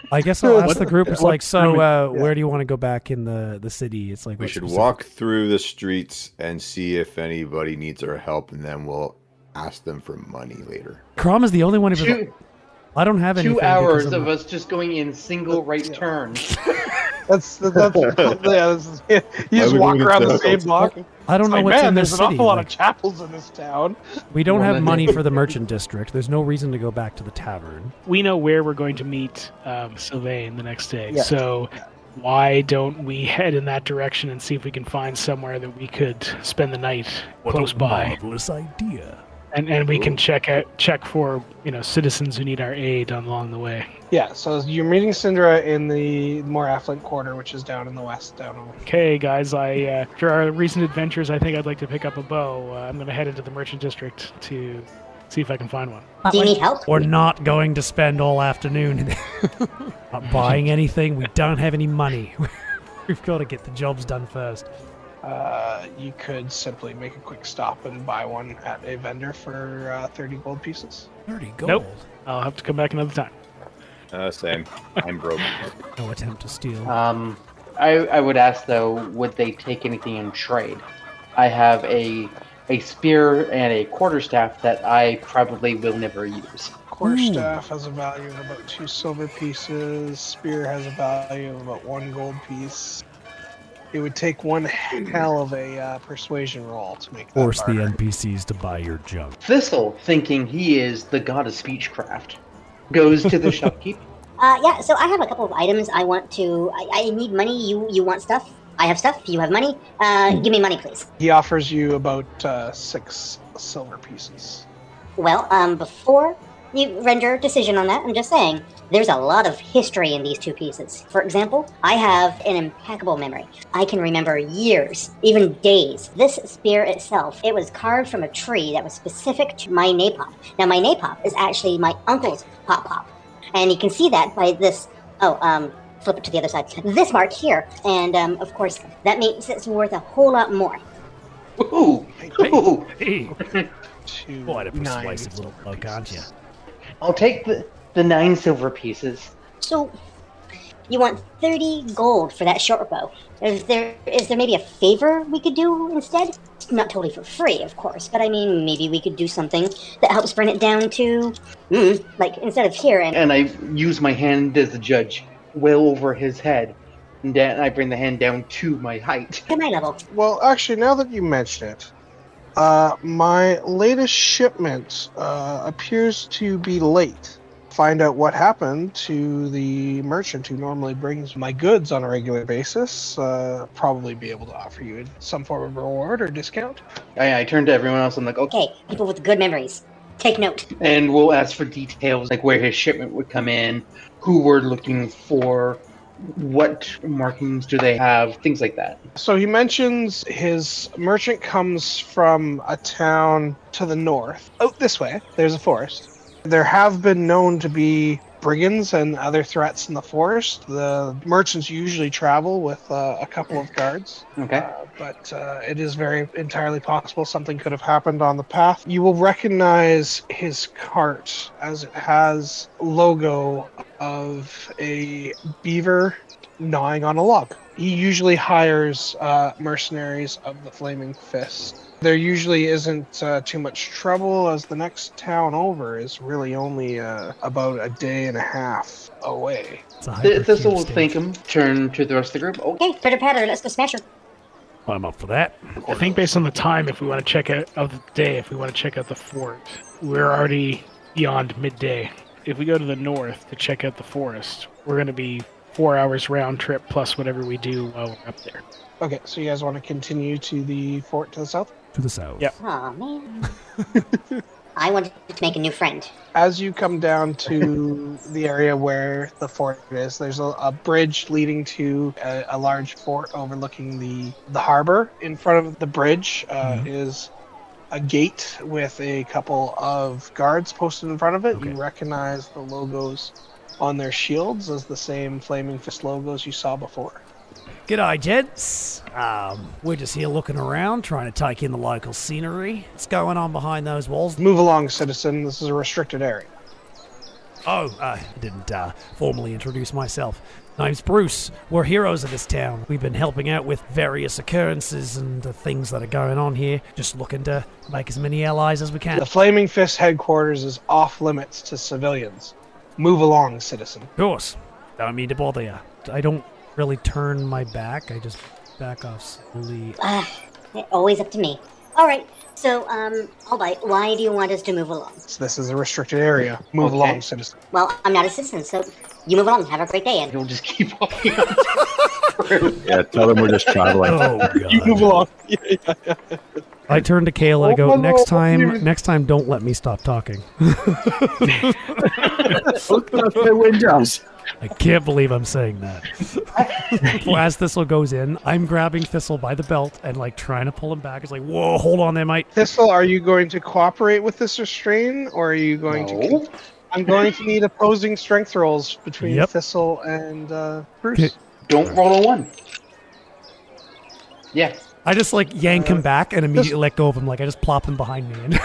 I guess I'll ask the group. It's like, where do you want to go back in the city? It's like We should walk through the streets and see if anybody needs our help, and then we'll ask them for money later. Crom is the only one who. I don't have any. 2 hours of us just going in single right turns. That's you just walk around the same block. I don't know what's in this There's city. an awful lot of chapels in this town. We don't have money for the merchant district. There's no reason to go back to the tavern. We know where we're going to meet Sylvain the next day. Yeah. So why don't we head in that direction and see if we can find somewhere that we could spend the night close by, Marvelous idea. and we can check for citizens who need our aid along the way. Yeah, so you're meeting Syndra in the more affluent quarter, which is down in the west, down over. Okay, guys, after our recent adventures, I think I'd like to pick up a bow. I'm going to head into the merchant district to see if I can find one. Do you need help? We're not going to spend all afternoon not buying anything. We don't have any money. We've got to get the jobs done first. You could simply make a quick stop and buy one at a vendor for 30 gold pieces. 30 gold? Nope. I'll have to come back another time. Same. I'm broke. No attempt to steal. I would ask though, would they take anything in trade? I have a spear and a quarterstaff that I probably will never use. Quarterstaff has a value of about 2 silver pieces. Spear has a value of about 1 gold piece. It would take one hell of a persuasion roll to make that Force the barter. NPCs to buy your junk. Thistle, thinking he is the god of speechcraft, goes to the shopkeep. Yeah, so I have a couple of items I want to... I need money. You want stuff? I have stuff. You have money. Give me money, please. He offers you about 6 silver pieces. Well, before you render a decision on that, I'm just saying, there's a lot of history in these two pieces. For example, I have an impeccable memory. I can remember years, even days. This spear itself, it was carved from a tree that was specific to my napop. Now, my napop is actually my uncle's pop-pop. And you can see that by this... flip it to the other side. This mark here. And, of course, that makes it worth a whole lot more. Ooh, ooh. Hey, Two, quite a nine persuasive little bloke, aren't you? I'll take the 9 silver pieces. So, you want 30 gold for that short bow. Is there maybe a favor we could do instead? Not totally for free, of course, but I mean, maybe we could do something that helps bring it down to, like, instead of here and... And I use my hand as a judge, well over his head. And then I bring the hand down to my height. To my level. Well, actually, now that you mention it, my latest shipment appears to be late. Find out what happened to the merchant who normally brings my goods on a regular basis. Probably be able to offer you some form of reward or discount. I turn to everyone else. I'm like, okay. Okay, people with good memories. Take note. And we'll ask for details, like where his shipment would come in, who we're looking for, what markings do they have, things like that. So he mentions his merchant comes from a town to the north. Out this way, there's a forest. There have been known to be brigands and other threats in the forest. The merchants usually travel with a couple of guards. Okay. But it is very entirely possible something could have happened on the path. You will recognize his cart as it has logo of a beaver gnawing on a log. He usually hires mercenaries of the Flaming Fist. There usually isn't too much trouble, as the next town over is really only about a day and a half away. Thistle will thank him, turn to the rest of the group. Oh, Okay, pitter patter, let's go smash her. I'm up for that. I think based on the time, if we want to check out of the day, if we want to check out the fort, we're already beyond midday. If we go to the north to check out the forest, we're going to be 4 hours round trip plus whatever we do while we're up there. Okay, so you guys want to continue to the fort to the south? To the south. Yep. Aw, man. I wanted to make a new friend. As you come down to the area where the fort is, there's a bridge leading to a large fort overlooking the harbor. In front of the bridge is a gate with a couple of guards posted in front of it. Okay. You recognize the logos on their shields as the same Flaming Fist logos you saw before. G'day, gents. We're just here looking around, trying to take in the local scenery. What's going on behind those walls? Move along, citizen. This is a restricted area. Oh, I didn't formally introduce myself. Name's Bruce. We're heroes of this town. We've been helping out with various occurrences and things that are going on here. Just looking to make as many allies as we can. The Flaming Fist headquarters is off limits to civilians. Move along, citizen. Of course. Don't mean to bother you. I don't really turn my back. I just back off slowly. Always up to me. All right, so, all right, why do you want us to move along? So this is a restricted area. Move Okay. along, citizen. Well, I'm not a citizen, so You move along. Have a great day. And He'll just keep walking. Yeah, tell them we're just traveling. Oh, You move God. along. Yeah. I turn to Kael and I go, next time, don't let me stop talking. Look at my windows. I can't believe I'm saying that. Well, as Thistle goes in, I'm grabbing Thistle by the belt and like trying to pull him back. It's like, whoa, hold on there, mate. Thistle, are you going to cooperate with this restraint, or are you going to? I'm going to need opposing strength rolls between Yep. Thistle and Bruce. Don't roll a 1. Yeah. I just like yank him back and immediately let go of him. Like I just plop him behind me, and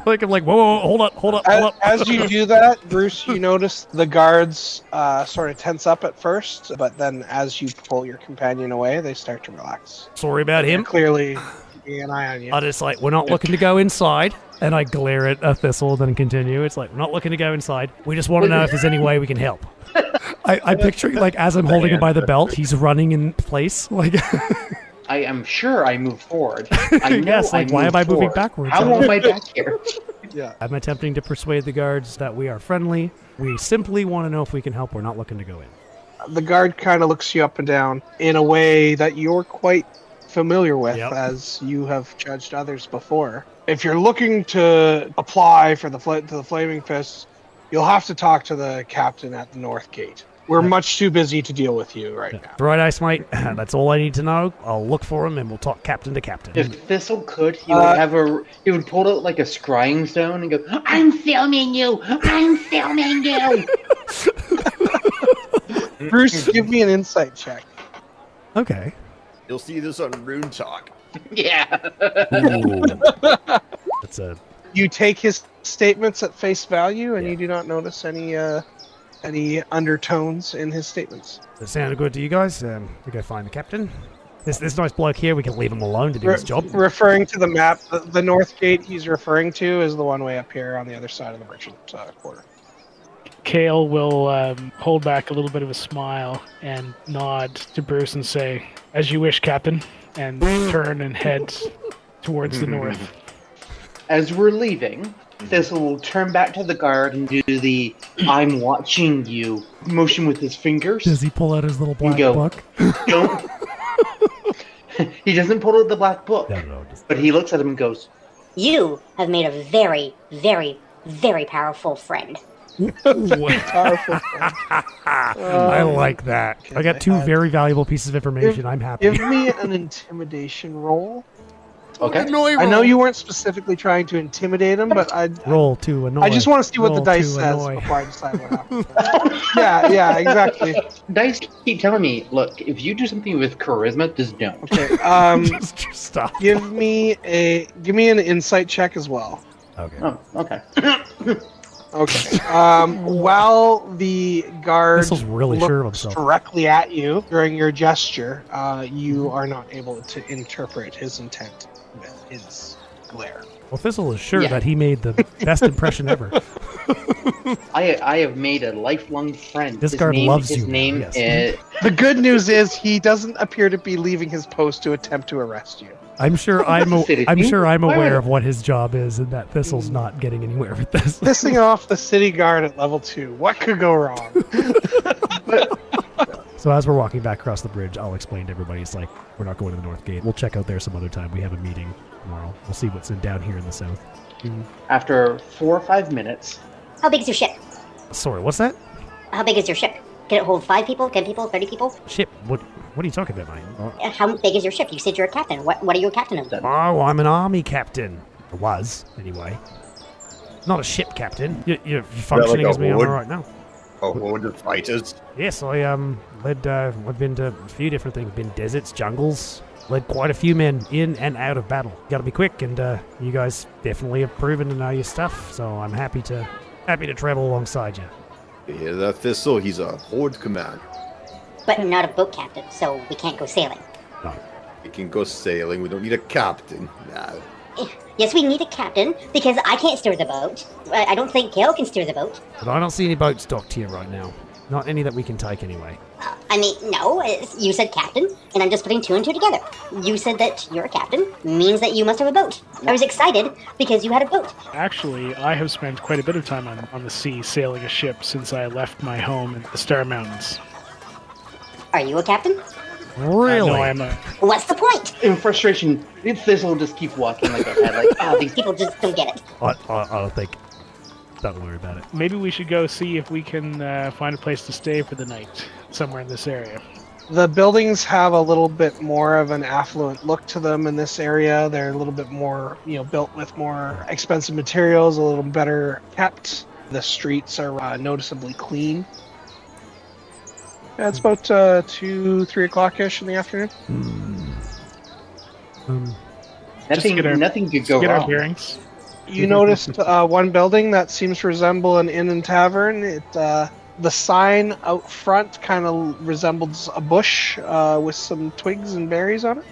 I'm like, whoa, hold up. As you do that, Bruce, you notice the guards sort of tense up at first, but then as you pull your companion away, they start to relax. Sorry about him. They're clearly keeping an eye on you. I just like, we're not looking to go inside, and I glare at a Thistle, then continue. It's like, we're not looking to go inside. We just want to know if there's any way we can help. I'm picturing like as I'm holding him by the belt, he's running in place, like. I am sure I moved forward. I know Yes, like, why am I moving forward. backwards? How long am I back here? Yeah. I'm attempting to persuade the guards that we are friendly. We simply want to know if we can help. We're not looking to go in. The guard kind of looks you up and down in a way that you're quite familiar with, Yep. as you have judged others before. If you're looking to apply for the Flaming Fists, you'll have to talk to the captain at the North Gate. We're much too busy to deal with you right now. Right, Ice Mate. That's all I need to know. I'll look for him and we'll talk captain to captain. If Thistle could, he would pull out like a scrying stone and go, I'm filming you! I'm filming you! Bruce, give me an insight check. Okay. You'll see this on Rune Talk. Yeah. Ooh. That's a... You take his statements at face value, and Yeah. you do not notice any undertones in his statements. That sounded good to you guys. We go find the captain. This nice bloke here, we can leave him alone to do his job. Referring to the map, the North Gate he's referring to is the one way up here on the other side of the merchant quarter. Kael will hold back a little bit of a smile and nod to Bruce and say, as you wish, Captain, and turn and head towards the north. As we're leaving, Thistle will turn back to the guard and do the I'm watching you motion with his fingers. Does he pull out his little black go. book? Don't. He doesn't pull out the black book, No, but he looks at him and goes, you have made a very, very, very powerful friend. Powerful. I like that. I got two very valuable pieces of information. I'm happy. Give me an intimidation roll. okay. I know you weren't specifically trying to intimidate him, but Roll to annoy. I just want to see what the Roll dice to says annoy. before I decide what happens. Yeah, exactly. Dice keep telling me, look, if you do something with charisma, just don't. Okay. Just stop. Give me an insight check as well. Okay. Oh, okay. Okay. While the guard This was really sure of looks himself. directly at you during your gesture, you are not able to interpret his intent with his glare. Well, Thistle is sure Yeah. that he made the best impression ever. I have made a lifelong friend. This His guard name, loves his you now, name yes. is... The good news is he doesn't appear to be leaving his post to attempt to arrest you. I'm sure I'm City. aware Why would- of what his job is, and that Thistle's not getting anywhere with this. Pissing off the city guard at level 2. What could go wrong? So as we're walking back across the bridge, I'll explain to everybody. It's like, we're not going to the North Gate. We'll check out there some other time. We have a meeting tomorrow. We'll see what's down here in the south. After 4 or 5 minutes, How big is your ship? Sorry, what's that? How big is your ship? Can it hold 5 people, 10 people, 30 people? Ship? What are you talking about, mate? How big is your ship? You said you're a captain. What are you a captain of? Oh, I'm an army captain. I was, anyway. Not a ship captain. You're functioning like a as me am horde? right now. A horde of fighters. Yes, I've been to a few different things. Been deserts, jungles. Led quite a few men in and out of battle. Got to be quick, and you guys definitely have proven to know your stuff. So I'm happy to travel alongside you. Yeah, that Thistle, he's a horde command. But not a boat captain, so we can't go sailing. No. We can go sailing. We don't need a captain. Nah. Yes, we need a captain, because I can't steer the boat. I don't think Kael can steer the boat. But I don't see any boats docked here right now. Not any that we can take anyway. I mean, no, you said captain, and I'm just putting two and two together. You said that you're a captain, means that you must have a boat. I was excited because you had a boat. Actually, I have spent quite a bit of time on the sea sailing a ship since I left my home in the Star Mountains. Are you a captain? Really? No, I'm a... What's the point? In frustration, Thistle will just keep walking like ahead, like, Oh, these people just don't get it. I don't think. Don't worry about it. Maybe we should go see if we can find a place to stay for the night somewhere in this area. The buildings have a little bit more of an affluent look to them in this area. They're a little bit more, built with more expensive materials, a little better kept. The streets are noticeably clean. Yeah, it's about 2-3 o'clock-ish in the afternoon. nothing could go Get our wrong. bearings. You noticed one building that seems to resemble an inn and tavern. The sign out front kind of resembles a bush with some twigs and berries on it.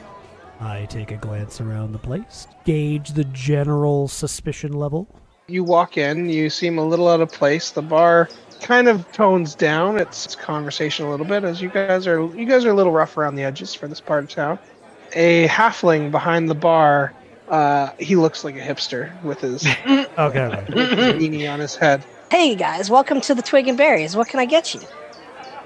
I take a glance around the place, gauge the general suspicion level. You walk in, you seem a little out of place. The bar kind of tones down its conversation a little bit, as you guys are a little rough around the edges for this part of town. A halfling behind the bar. He looks like a hipster with his Okay. beanie on his head. Hey guys, welcome to the Twig and Berries. What can I get you?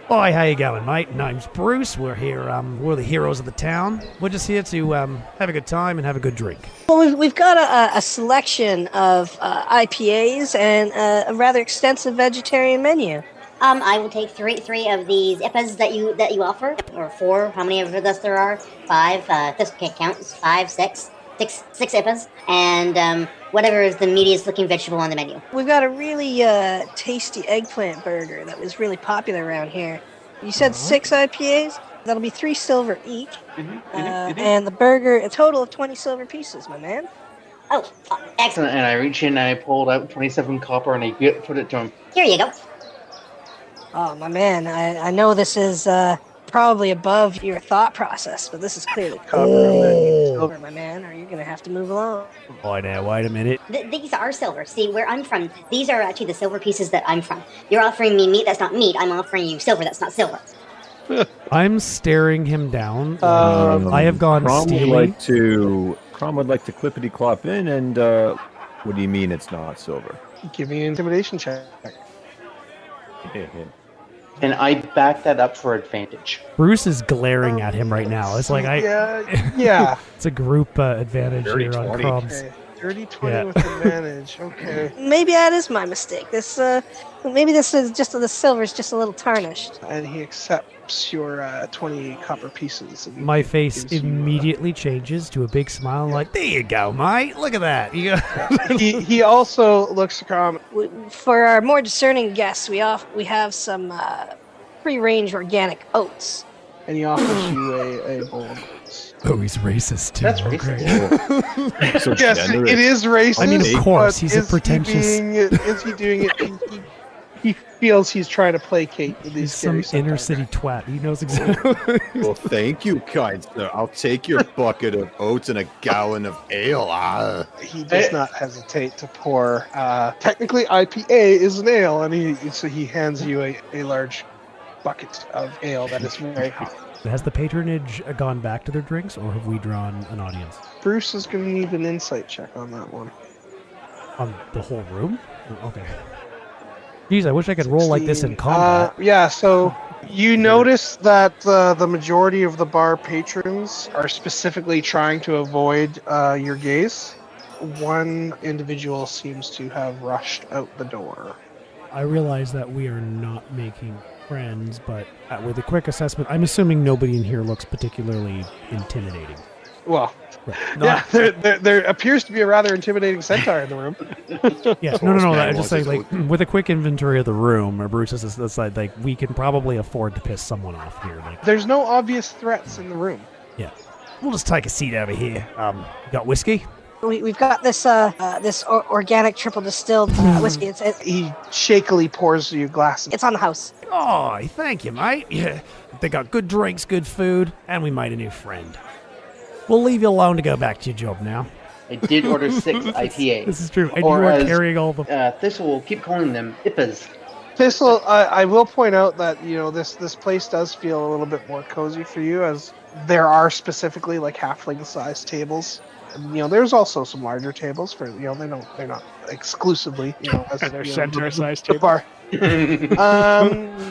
Hi, how you going, mate? Name's Bruce. We're here. We're the heroes of the town. We're just here to have a good time and have a good drink. Well, we've got a selection of IPAs and a rather extensive vegetarian menu. I will take three of these IPAs that you offer, or four. How many of us there are? 5. This can't count. 5, 6. Six IPAs, and whatever is the meatiest looking vegetable on the menu. We've got a really tasty eggplant burger that was really popular around here. You said 6 IPAs? That'll be 3 silver each. And the burger, a total of 20 silver pieces, my man. Oh, excellent. And I reach in and I pulled out 27 copper and I put it to him. Here you go. Oh, my man, I know this is probably above your thought process, but this is clearly silver, my man, or you're going to have to move along. Oh, now, wait a minute. These are silver. See, where I'm from, these are actually the silver pieces that I'm from. You're offering me meat that's not meat. I'm offering you silver that's not silver. I'm staring him down. I have gone Crom steely. Crom would like to clippity-clop in, and what do you mean it's not silver? Give me an intimidation check. And I back that up for advantage. Bruce is glaring at him right now. It's like Yeah. It's a group advantage Dirty here on 20. Crom's. Okay. 30-20 with advantage. Okay. Maybe that is my mistake. Maybe this is just the silver's just a little tarnished. And he accepts your 20 copper pieces. And My face gives you, immediately changes to a big smile, like, there you go, mate. Look at that. You go. he also looks to Crom. For our more discerning guests, we have some free-range organic oats. And he offers you a bowl of oats. Oh, he's racist, too. That's Okay. racist. So Yes, generous. it is racist. I mean, of course, but he's a is he pretentious- Is he doing it? He feels he's trying to placate with these He's some scary inner Centaur. city twat. He knows exactly. Well, thank you, kind sir. I'll take your bucket of oats and a gallon of ale. He does not hesitate to pour. Technically, IPA is an ale, and he hands you a large bucket of ale that is very hot. Has the patronage gone back to their drinks, or have we drawn an audience? Bruce is going to need an insight check on that one. On the whole room? Oh, okay. Geez, I wish I could roll like this in combat. Yeah, so you notice that the majority of the bar patrons are specifically trying to avoid your gaze. One individual seems to have rushed out the door. I realize that we are not making friends, but with a quick assessment, I'm assuming nobody in here looks particularly intimidating. Well, Right. yeah, there appears to be a rather intimidating centaur in the room. Yes, no. man I'm just saying, wants like, with a quick inventory of the room, Bruce is just like, we can probably afford to piss someone off here. Like, There's no obvious threats in the room. yeah, we'll just take a seat over here. Got whiskey? We've got this organic triple distilled whiskey. He shakily pours you a glass. It's on the house. Oh, thank you, mate. Yeah, they got good drinks, good food, and we made a new friend. We'll leave you alone to go back to your job now. I did order 6 IPAs. This is true. And Or you are as, carrying all the... Thistle will keep calling them IPAs. Thistle, I will point out that this place does feel a little bit more cozy for you, as there are specifically like halfling-sized tables. And, there's also some larger tables for they're not exclusively as Are there centaur-sized the tables? bar.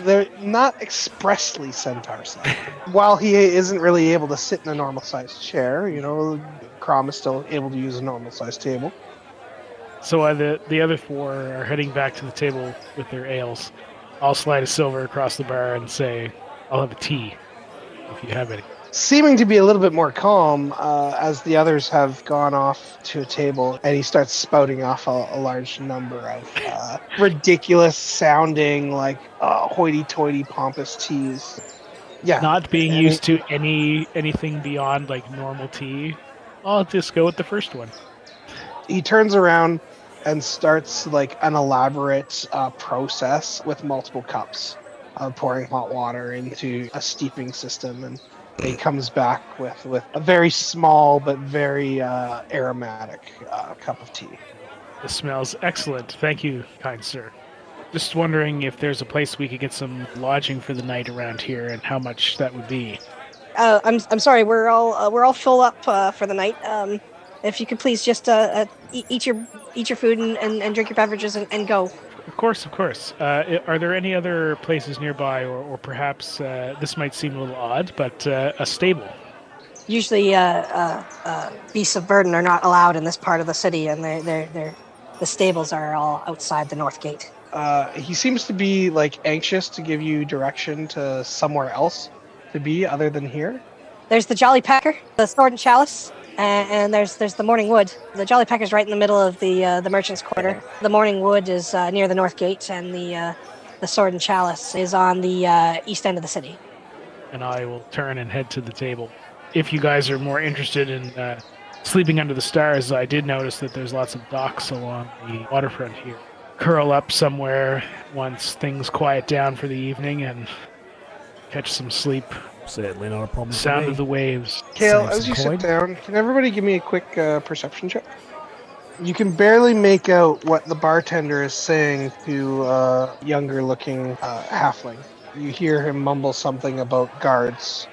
They're not expressly centaur-sized. While he isn't really able to sit in a normal-sized chair, Crom is still able to use a normal-sized table. So the other four are heading back to the table with their ales. I'll slide a silver across the bar and say, I'll have a tea, if you have any. Seeming to be a little bit more calm as the others have gone off to a table, and he starts spouting off a large number of ridiculous sounding, like hoity-toity pompous teas. Yeah. Not being used to anything beyond like normal tea, I'll just go with the first one. He turns around and starts like an elaborate process with multiple cups of pouring hot water into a steeping system, and he comes back with a very small but very aromatic cup of tea. This smells excellent. Thank you, kind sir. Just wondering if there's a place we could get some lodging for the night around here, and how much that would be. I'm sorry. We're all full up for the night. If you could please just eat your food and drink your beverages and go. Of course. Are there any other places nearby, or perhaps this might seem a little odd, but a stable? Usually, beasts of burden are not allowed in this part of the city, and the stables are all outside the north gate. He seems to be like anxious to give you direction to somewhere else to be other than here. There's the Jolly Packer, the Sword and Chalice. And there's the Morning Wood. The Jolly Packer's right in the middle of the Merchant's Quarter. The Morning Wood is near the North Gate, and the Sword and Chalice is on the east end of the city. And I will turn and head to the table. If you guys are more interested in sleeping under the stars, I did notice that there's lots of docks along the waterfront here. Curl up somewhere once things quiet down for the evening and catch some sleep. Certainly not a problem. Sound of the waves. Kael, as you sit down, can everybody give me a quick perception check? You can barely make out what the bartender is saying to a younger-looking halfling. You hear him mumble something about guards,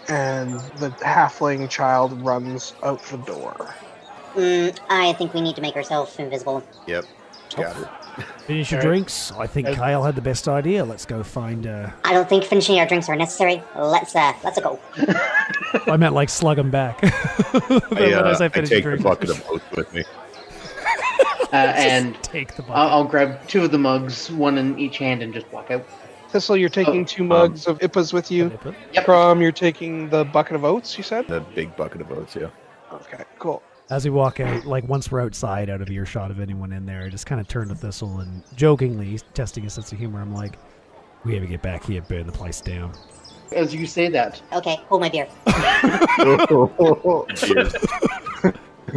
and the halfling child runs out the door. I think we need to make ourselves invisible. Yep. Got it. Finish your drinks. I think Kael had the best idea. Let's go find. I don't think finishing our drinks are necessary. Let's go. I meant like slug them back. I take the bucket of oats with me. And take the bucket. I'll grab two of the mugs, one in each hand, and just walk out. Thistle, you're taking 2 mugs of Ippas with you. Yep. Crom, you're taking the bucket of oats, you said? The big bucket of oats, yeah. Okay, cool. As we walk out, like once we're outside, out of earshot of anyone in there, I just kind of turn to Thistle and jokingly, testing a sense of humor, I'm like, we have to get back here, burn the place down. As you say that. Okay, hold my beer.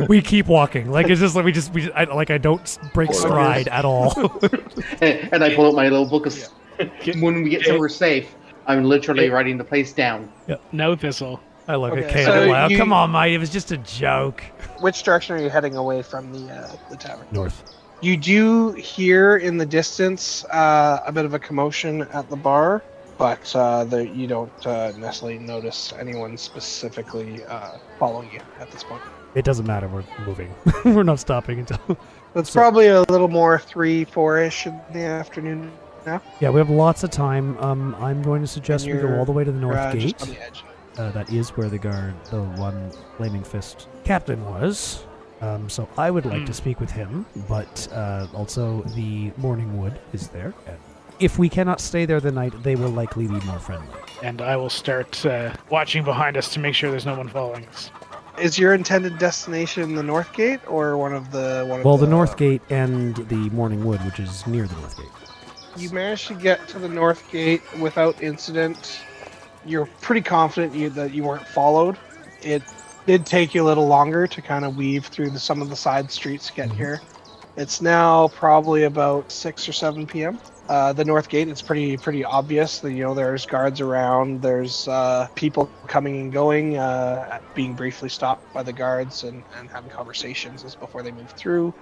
We keep walking. Like it's just like I don't break stride at all. And I pull out my little book of... When we get somewhere safe, I'm literally writing the place down. Yep. No, Thistle. I look at Okay, Kael so loud. you- Come on, mate. It was just a joke. Which direction are you heading away from the tavern? North. You do hear in the distance a bit of a commotion at the bar, but you don't necessarily notice anyone specifically following you at this point. It doesn't matter. We're moving. We're not stopping until. It's probably a little more 3-4-ish in the afternoon now. Yeah, we have lots of time. I'm going to suggest we go all the way to the north gate. Just on the edge. That is where the one flaming fist captain was. So I would like to speak with him, but also the Morning Wood is there. If we cannot stay there the night, they will likely be more friendly. And I will start watching behind us to make sure there's no one following us. Is your intended destination the North Gate or one of the? The North Gate and the Morning Wood, which is near the North Gate. You managed to get to the North Gate without incident. You're pretty confident that you weren't followed. It did take you a little longer to kind of weave through some of the side streets to get here. It's now probably about 6 or 7 p.m. The North Gate, it's pretty obvious that there's guards around. There's people coming and going, being briefly stopped by the guards and having conversations as before they move through.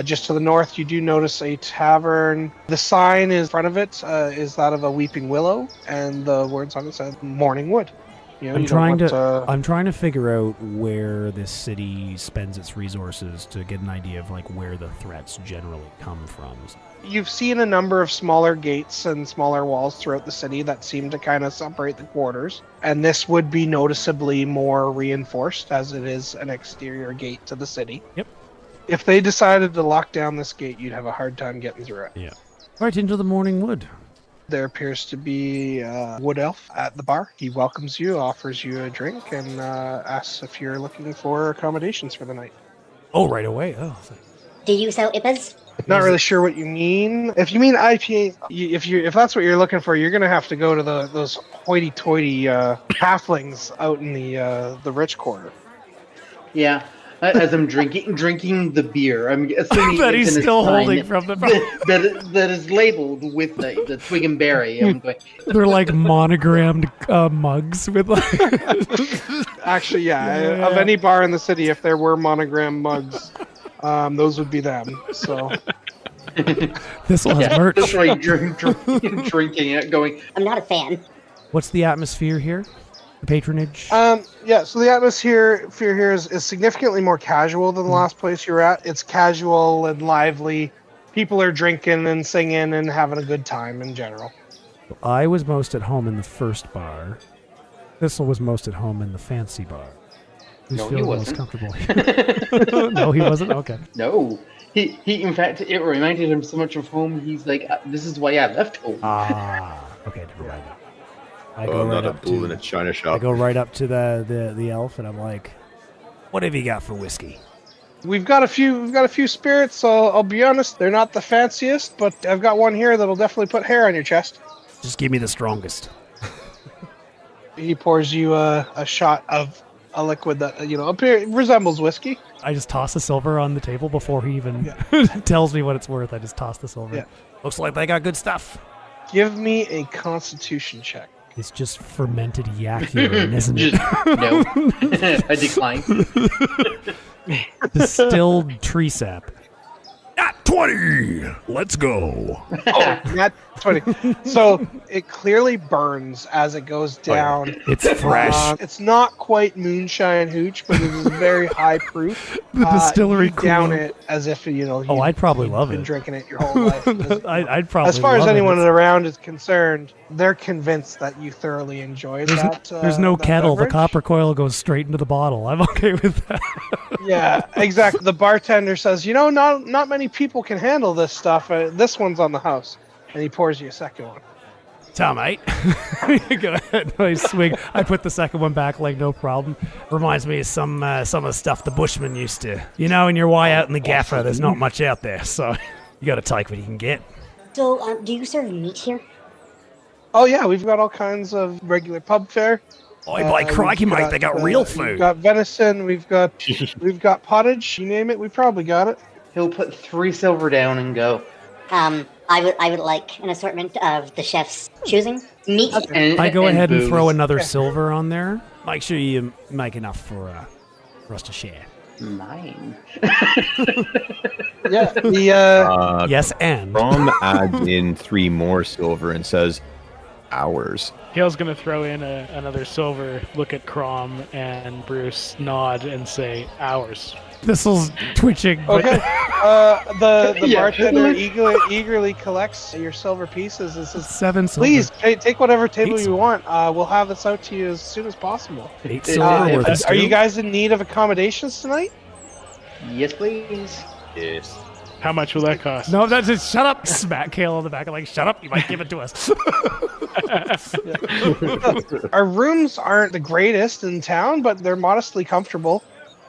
Just to the north, you do notice a tavern. The sign in front of it is that of a weeping willow, and the words on it said "Morning Wood." You know, I'm you don't trying want I'm trying to figure out where this city spends its resources to get an idea of like where the threats generally come from. You've seen a number of smaller gates and smaller walls throughout the city that seem to kind of separate the quarters, and this would be noticeably more reinforced as it is an exterior gate to the city. Yep. If they decided to lock down this gate, you'd have a hard time getting through it. Yeah. Right into the morning wood. There appears to be a wood elf at the bar. He welcomes you, offers you a drink, and asks if you're looking for accommodations for the night. Oh, right away. Oh. Do you sell IPAs? Not really sure what you mean. If you mean IPA, if that's what you're looking for, you're gonna have to go to those hoity-toity halflings out in the rich quarter. Yeah. As I'm drinking the beer, I'm assuming that he's it's in a still sign holding from the that is labeled with the twig and berry. I'm going, They're like monogrammed mugs with like. Actually, yeah. Of any bar in the city, if there were monogram mugs, those would be them. So Thistle has merch. That's right, drinking it, going. I'm not a fan. What's the atmosphere here? The patronage? Yeah, so the atmosphere here is significantly more casual than the last place you were at. It's casual and lively. People are drinking and singing and having a good time in general. I was most at home in the first bar. Thistle was most at home in the fancy bar. Who's No, he feeling most wasn't. comfortable here? No, he wasn't? Okay. No. He in fact, it reminded him so much of home. He's like, this is why I left home. Okay, never mind. I I'm not a bull in a china I shop. go right up to the elf and I'm like, "What have you got for whiskey?" We've got a few spirits, so I'll be honest, they're not the fanciest, but I've got one here that'll definitely put hair on your chest. Just give me the strongest. He pours you a shot of a liquid that resembles whiskey. I just toss the silver on the table before he even tells me what it's worth. I just toss the silver. Yeah. Looks like they got good stuff. Give me a Constitution check. It's just fermented yak urine, isn't it? No, I decline. Distilled tree sap. At 20! Let's go. Not 20. So it clearly burns as it goes down. It's fresh. It's not quite moonshine hooch, but it is very high proof. The distillery you down cool. it as if I'd probably love been it. drinking it your whole life. I'd probably As far as love anyone it. around is concerned, they're convinced that you thoroughly enjoy that. There's no that kettle. beverage. The copper coil goes straight into the bottle. I'm okay with that. Yeah, exactly. The bartender says, not many people can handle this stuff. This one's on the house. And he pours you a second one. Tom, mate. Go ahead. I swing. I put the second one back like no problem. Reminds me of some of the stuff the Bushmen used to. In your way out in the gaffer, there's not much out there, so you got to take what you can get. So, do you serve meat here? Oh yeah, we've got all kinds of regular pub fare. Oi, by crikey, we've mate, they got real We've food. got venison. We've got pottage. You name it, we probably got it. He'll put 3 silver down and go. I would like an assortment of the chef's choosing. Meat. I go ahead and booze. throw another silver on there. Make sure you make enough for us to share. Mine. Yeah. Yes, and Crom adds in 3 more silver and says, "Ours." Kael's gonna throw in another silver, look at Crom and Bruce, nod and say, "Ours." Thistle's twitching. But Okay. The Yeah. bartender eagerly collects your silver pieces and says, 7 silver. "Please take whatever table 8 you want. We'll have this out to you as soon as possible." 8 silver worth of Are you stew. guys in need of accommodations tonight? Yes, please. Yes. How much will that cost? No, that's just shut up. Smack Kael on the back. I'm like, shut up. You might give it to us. Our rooms aren't the greatest in town, but they're modestly comfortable.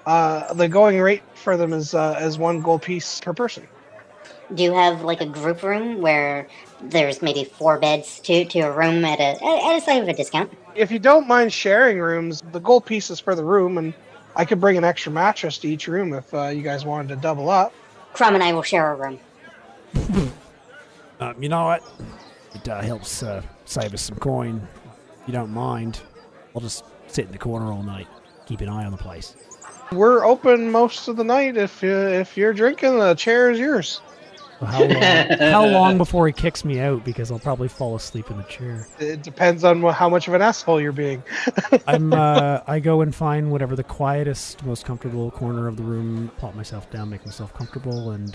The going rate for them is 1 gold piece per person. Do you have like a group room where there's maybe 4 beds to a room at a slight of a discount? If you don't mind sharing rooms, the gold piece is for the room, and I could bring an extra mattress to each room if you guys wanted to double up. Crom and I will share a room. You know what? It helps save us some coin. If you don't mind, I'll just sit in the corner all night. Keep an eye on the place. We're open most of the night. If you're drinking, the chair is yours. How long before he kicks me out? Because I'll probably fall asleep in the chair. It depends on how much of an asshole you're being. I go and find whatever the quietest, most comfortable corner of the room, plop myself down, make myself comfortable, and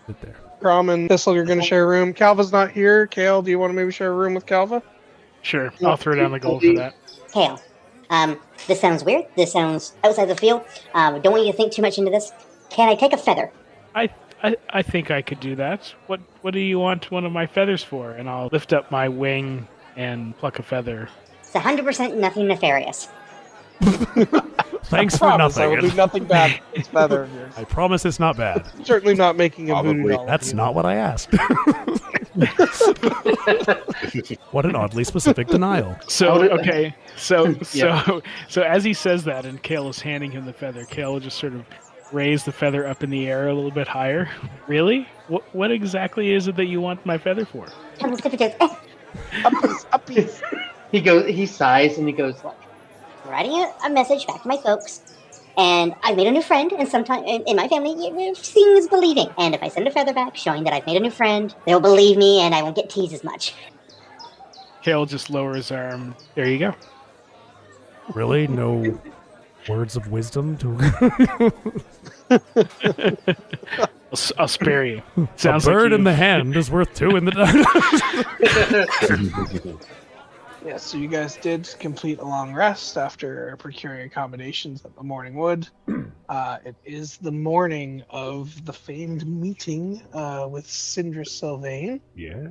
sit there. Crom and Thistle, you're going to share a room. Calva's not here. Kael, do you want to maybe share a room with Calva? Sure, I'll throw down the gold for that. Kael, this sounds weird. This sounds outside the field. Don't want you to think too much into this. Can I take a feather? I think I could do that. What do you want one of my feathers for? And I'll lift up my wing and pluck a feather. It's 100% nothing nefarious. Thanks for nothing. I will do nothing bad with this feather of yours. I promise it's not bad. Certainly not making a voodoo doll. That's not what I asked. What an oddly specific denial. So as he says that, and Kael is handing him the feather, Kael will just sort of raise the feather up in the air a little bit higher. Really? What exactly is it that you want my feather for? Uppies. He sighs and he goes, Writing a message back to my folks, and I've made a new friend, and sometime in my family, seeing is believing. And if I send a feather back showing that I've made a new friend, they'll believe me, and I won't get teased as much. Kael just lower his arm. There you go. Really? No words of wisdom to... I'll spare you. Sounds a bird in the hand is worth two in the dark. Yeah, so you guys did complete a long rest after procuring accommodations at the Morning Wood. It is the morning of the famed meeting with Sindra Sylvain. Yeah.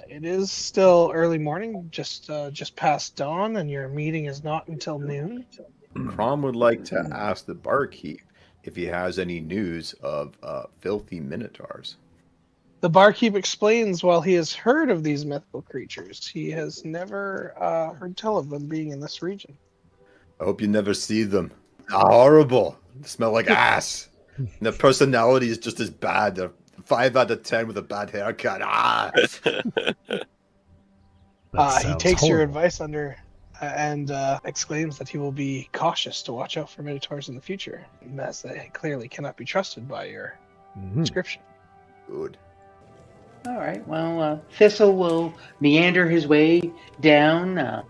It is still early morning, just past dawn, and your meeting is not until noon. Crom would like to ask the barkeep if he has any news of filthy minotaurs. The barkeep explains while he has heard of these mythical creatures, he has never heard tell of them being in this region. I hope you never see them. They're horrible. They smell like ass. And the personality is just as bad. They're 5 out of 10 with a bad haircut. He takes your advice under and exclaims that he will be cautious to watch out for minotaurs in the future, as they clearly cannot be trusted by your description. Good. All right. Well, Thistle will meander his way down,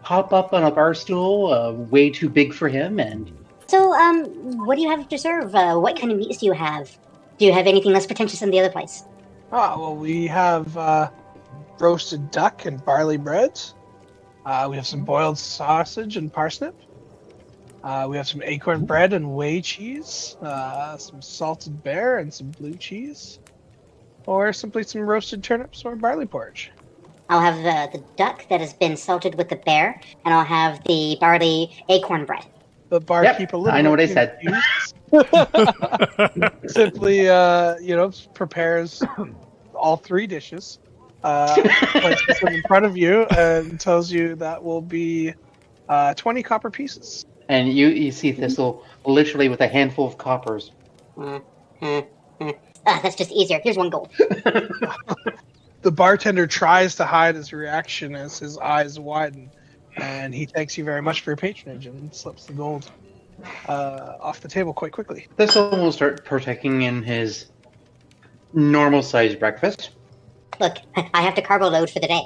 hop up on a bar stool, way too big for him, and... So, what do you have to serve? What kind of meats do you have? Do you have anything less pretentious than the other place? Well, we have roasted duck and barley bread. We have some boiled sausage and parsnip. We have some acorn bread and whey cheese, some salted bear and some blue cheese, or simply some roasted turnips or barley porridge. I'll have the duck that has been salted with the bear, and I'll have the barley acorn bread. The barkeep, I know what I said. Simply, prepares all 3 dishes, places them in front of you, and tells you that will be 20 copper pieces. And you see Thistle literally with a handful of coppers. That's just easier. Here's 1 gold. The bartender tries to hide his reaction as his eyes widen, and he thanks you very much for your patronage and slips the gold off the table quite quickly. Thistle will start partaking in his normal-sized breakfast. Look, I have to carbo load for the day.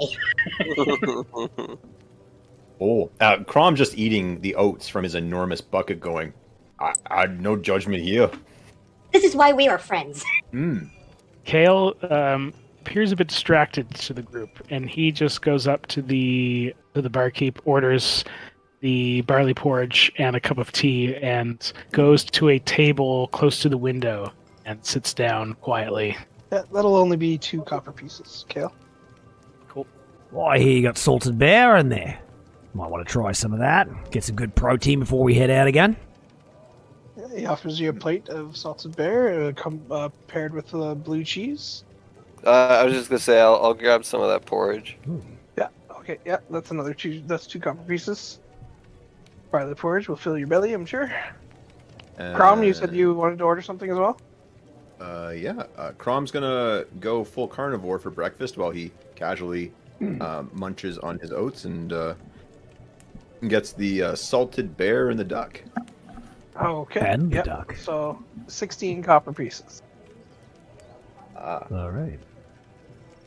Crom just eating the oats from his enormous bucket going, I no judgment here. This is why we are friends. Kael appears a bit distracted to the group, and he just goes up to the barkeep, orders the barley porridge and a cup of tea, and goes to a table close to the window and sits down quietly. That'll only be 2 copper pieces, Kael. Cool. Well, I hear you got salted bear in there. Might want to try some of that. Get some good protein before we head out again. He offers you a plate of salted bear, paired with blue cheese. I was just gonna say I'll grab some of that porridge. Yeah. Okay. Yeah. That's another 2. That's 2 copper pieces. Barley porridge will fill your belly, I'm sure. Crom, you said you wanted to order something as well. Crom's gonna go full carnivore for breakfast while he casually munches on his oats and gets the salted bear and the duck. Okay. And the yep. duck. So 16 copper pieces. All right.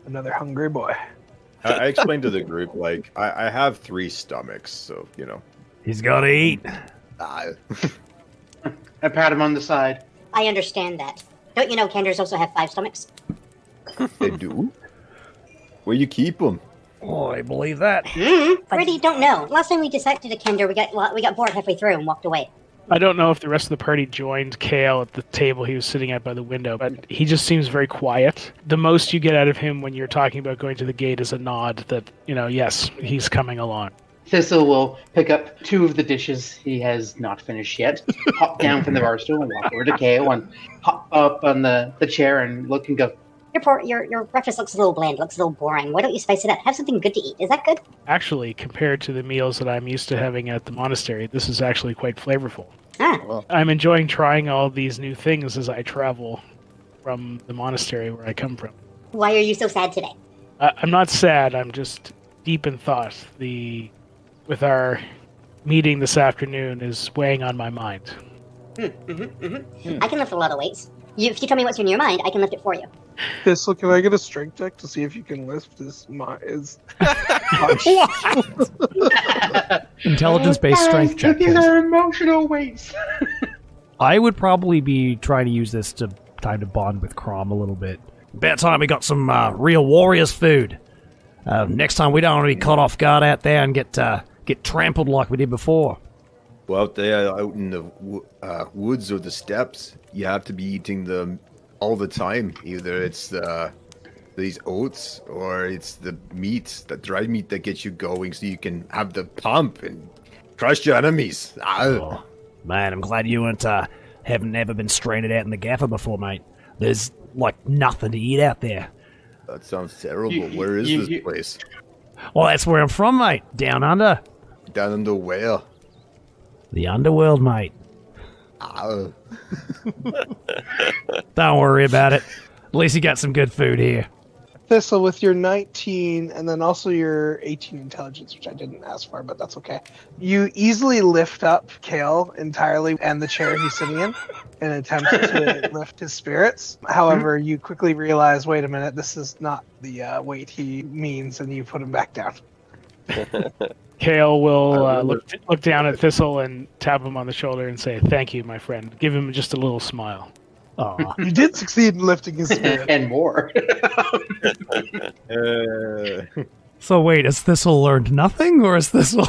Another hungry boy. I explained to the group, like, I have 3 stomachs, so, you know. He's got to eat. Ah. I pat him on the side. I understand that. Don't you know Kenders also have 5 stomachs? They do? Where you keep them? Oh, I believe that. Really don't know. Last time we decided to Kender, we got bored halfway through and walked away. I don't know if the rest of the party joined Kael at the table he was sitting at by the window, but he just seems very quiet. The most you get out of him when you're talking about going to the gate is a nod that, yes, he's coming along. Thistle will pick up 2 of the dishes he has not finished yet, hop down from the bar stool and walk over to Kael and hop up on the chair and look and go, Your breakfast looks a little bland, looks a little boring. Why don't you spice it up? Have something good to eat. Is that good? Actually, compared to the meals that I'm used to having at the monastery, this is actually quite flavorful. I'm enjoying trying all these new things as I travel from the monastery where I come from. Why are you so sad today? I'm not sad, I'm just deep in thought. With our meeting this afternoon is weighing on my mind. I can lift a lot of weights. If you tell me what's in your mind, I can lift it for you. Thistle, can I get a strength check to see if you can lift this? Intelligence-based strength check. These are emotional weights. I would probably be trying to use this time to bond with Crom a little bit. About time we got some real warriors food. Next time we don't want to be caught off guard out there and get trampled like we did before. Well, out there, out in the woods or the steppes, you have to be eating them all the time. Either it's these oats or it's the meat, the dried meat that gets you going so you can have the pump and crush your enemies. Oh, man, I'm glad you haven't ever been stranded out in the gaffer before, mate. There's, nothing to eat out there. That sounds terrible. Where is this place? Well, that's where I'm from, mate. Down under. Down under where? The underworld, mate. Don't worry about it. At least you got some good food here. Thistle, with your 19 and then also your 18 intelligence, which I didn't ask for, but that's okay. You easily lift up Kael entirely and the chair he's sitting in attempt to lift his spirits. However, you quickly realize, wait a minute, this is not the weight he means, and you put him back down. Kael will look down at Thistle and tap him on the shoulder and say, "Thank you, my friend." Give him just a little smile. Aw. You did succeed in lifting his spirit. And more. So wait, has Thistle learned nothing, or is Thistle...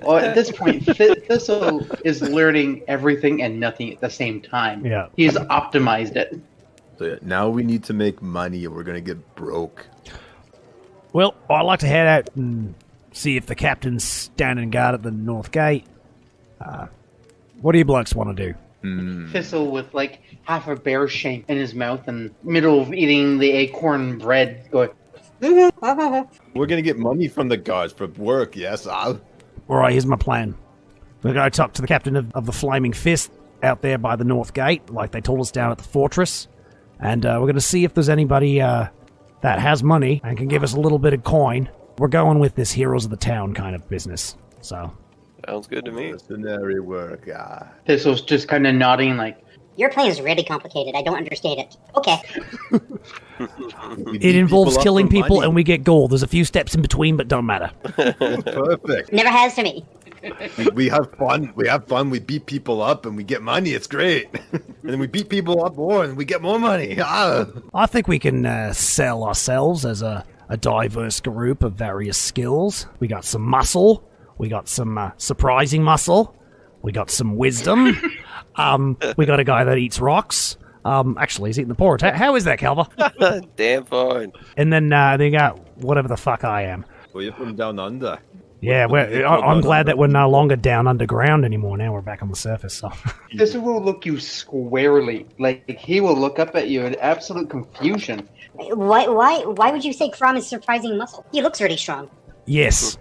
Well, at this point, Thistle is learning everything and nothing at the same time. Yeah. He's optimized it. So now we need to make money or we're going to get broke. Well, I'd like to head out and see if the captain's standing guard at the north gate. What do you blokes want to do? Thistle with half a bear shank in his mouth and middle of eating the acorn bread going, We're going to get money from the gods for work, yes? Alright, here's my plan. We're going to talk to the captain of the Flaming Fist out there by the north gate, like they told us down at the fortress. And we're going to see if there's anybody that has money and can give us a little bit of coin. We're going with this heroes of the town kind of business. So Sounds good to me. Mercenary work, Thistle's just kind of nodding Your plan is really complicated. I don't understand it. Okay. it involves killing people and we get gold. There's a few steps in between, but don't matter. Perfect. Never has to me. We have fun. We beat people up and we get money. It's great. And then we beat people up more and we get more money. I think we can sell ourselves as a diverse group of various skills. We got some muscle. We got some surprising muscle. We got some wisdom. We got a guy that eats rocks. Actually, he's eating the porridge. How is that, Calva? Damn fine. And then they got whatever the fuck I am. Well, you're from down under. Yeah, I'm glad that we're no longer down underground anymore. Now we're back on the surface. So. Thistle will look you squarely. He will look up at you in absolute confusion. Why would you say Crom is surprising muscle? He looks really strong. Yes.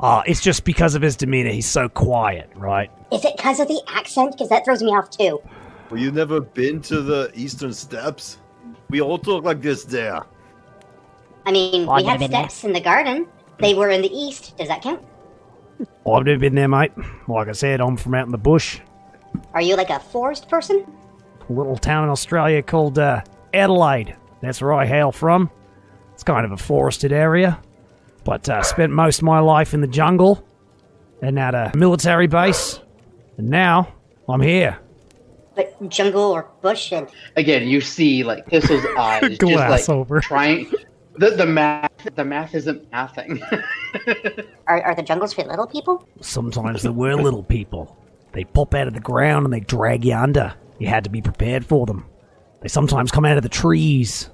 It's just because of his demeanor. He's so quiet, right? Is it because of the accent? Because that throws me off too. Well, you've never been to the eastern steppes? We all talk like this there. I mean, we have steps in the garden. They were in the east. Does that count? I've never been there, mate. Like I said, I'm from out in the bush. Are you like a forest person? A little town in Australia called Adelaide. That's where I hail from. It's kind of a forested area, but spent most of my life in the jungle and at a military base, and now I'm here. But jungle or bush and... Again, you see like Thistle's eyes Glass just like over. trying. The math isn't mathing. Are the jungles for little people? Sometimes there were little people. They pop out of the ground and they drag you under. You had to be prepared for them. They sometimes come out of the trees.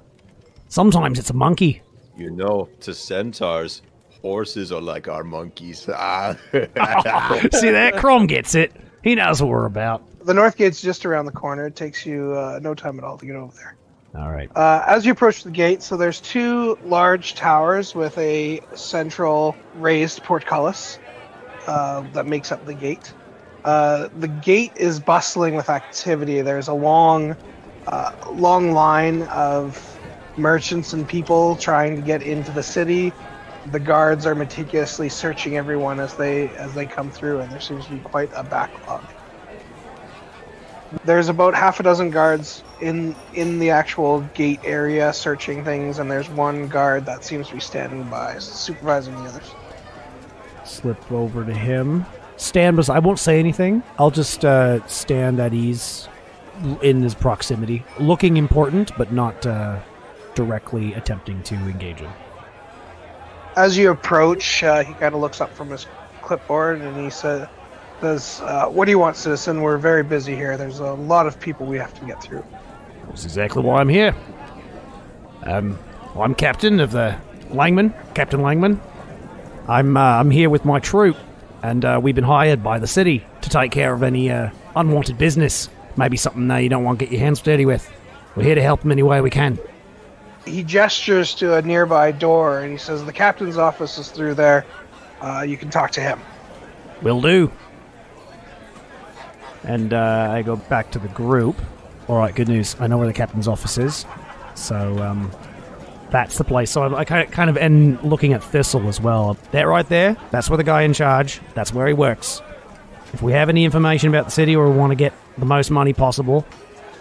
Sometimes it's a monkey. You know, to centaurs, horses are like our monkeys. See that? Crom gets it. He knows what we're about. The north gate's just around the corner. It takes you no time at all to get over there. All right. As you approach the gate, so there's two large towers with a central raised portcullis that makes up the gate. The gate is bustling with activity. There's a long line of merchants and people trying to get into the city. The guards are meticulously searching everyone as they come through, and there seems to be quite a backlog. There's about half a dozen guards in the actual gate area searching things, and there's one guard that seems to be standing by, supervising the others. Slip over to him. Stand beside. I won't say anything. I'll just stand at ease in his proximity, looking important, but not directly attempting to engage him. As you approach, he kind of looks up from his clipboard and he says, what do you want, citizen? We're very busy here. There's a lot of people we have to get through. That's exactly why I'm here. I'm captain of the Langman, Captain Langman. I'm here with my troop, and we've been hired by the city to take care of any unwanted business. Maybe something you don't want to get your hands dirty with. We're here to help them any way we can. He gestures to a nearby door and he says, the captain's office is through there. You can talk to him. Will do. And I go back to the group. Alright, good news. I know where the captain's office is. So, that's the place. So I kind of end looking at Thistle as well. That right there, that's where the guy in charge, that's where he works. If we have any information about the city or we want to get the most money possible,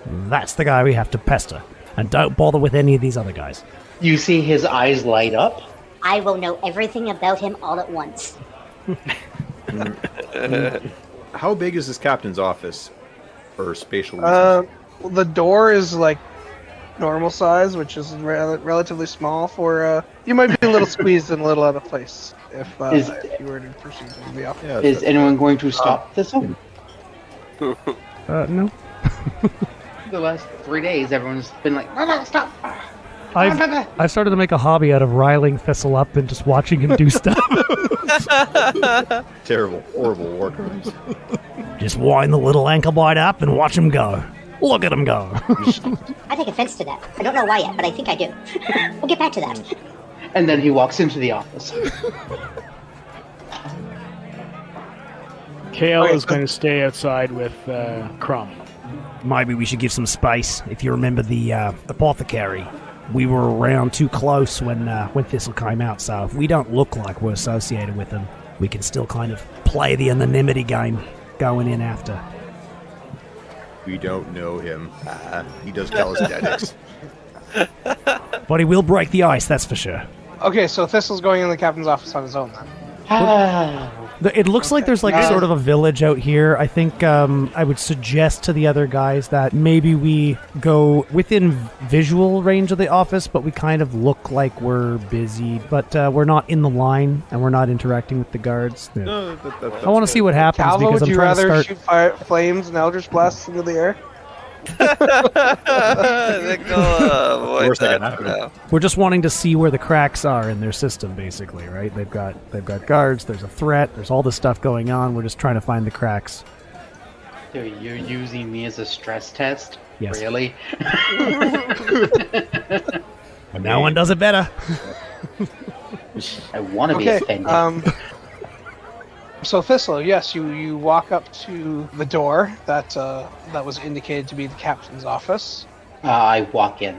that's the guy we have to pester. And don't bother with any of these other guys. You see his eyes light up. I will know everything about him all at once. How big is this captain's office for spatial reasons? The door is like normal size, which is relatively small for... you might be a little squeezed and a little out of place if you were to proceed to the office. Yeah, Is anyone going to stop Thistle? No. The last 3 days, everyone's been like, no, stop. I've started to make a hobby out of riling Thistle up and just watching him do stuff. Terrible, horrible war crimes. Just wind the little ankle bite up and watch him go. Look at him go. I take offense to that. I don't know why yet, but I think I do. We'll get back to that. And then he walks into the office. Kael is going to stay outside with Crom. Maybe we should give some space. If you remember the apothecary, we were around too close when Thistle came out, so if we don't look like we're associated with him, we can still kind of play the anonymity game going in after. We don't know him. He does calisthenics. But he will break the ice, that's for sure. Okay, so Thistle's going in the captain's office on his own then. It looks like there's sort of a village out here. I think I would suggest to the other guys that maybe we go within visual range of the office, but we kind of look like we're busy, but we're not in the line and we're not interacting with the guards. Yeah. No, I want to see what happens Calva, because would I'm you trying to rather start... shoot flames and eldritch blasts into the air? Worst that can happen. We're just wanting to see where the cracks are in their system, basically, right? They've got guards. There's a threat. There's all this stuff going on. We're just trying to find the cracks. So you're using me as a stress test? Yes. Really? No one does it better. I want to be offended. So Thistle, yes, you walk up to the door that was indicated to be the captain's office. I walk in.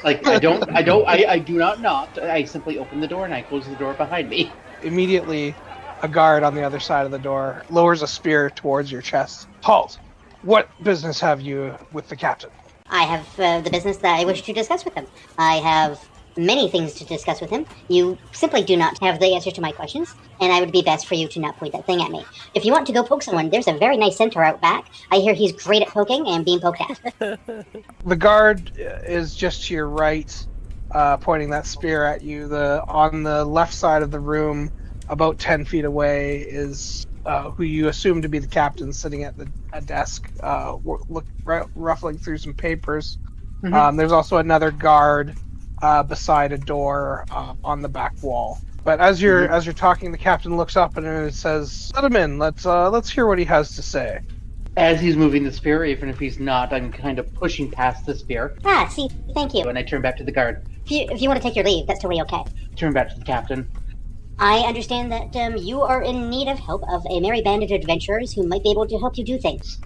I do not knock. I simply open the door and I close the door behind me. Immediately, A guard on the other side of the door lowers a spear towards your chest. Halt! What business have you with the captain? I have the business that I wish to discuss with him. I have many things to discuss with him. You simply do not have the answers to my questions, and I would be best for you to not point that thing at me. If you want to go poke someone, there's a very nice centaur out back. I hear he's great at poking and being poked at. The guard is just to your right, pointing that spear at you. On the left side of the room, about 10 feet away, is who you assume to be the captain, sitting at a desk, ruffling through some papers. Mm-hmm. There's also another guard beside a door on the back wall. But as you're talking, the captain looks up and it says, "Let him in. Let's hear what he has to say." As he's moving the spear, even if he's not, I'm kind of pushing past the spear. See, thank you. And I turn back to the guard. If you want to take your leave, that's totally okay. Turn back to the captain. I understand that you are in need of help of a merry band of adventurers who might be able to help you do things.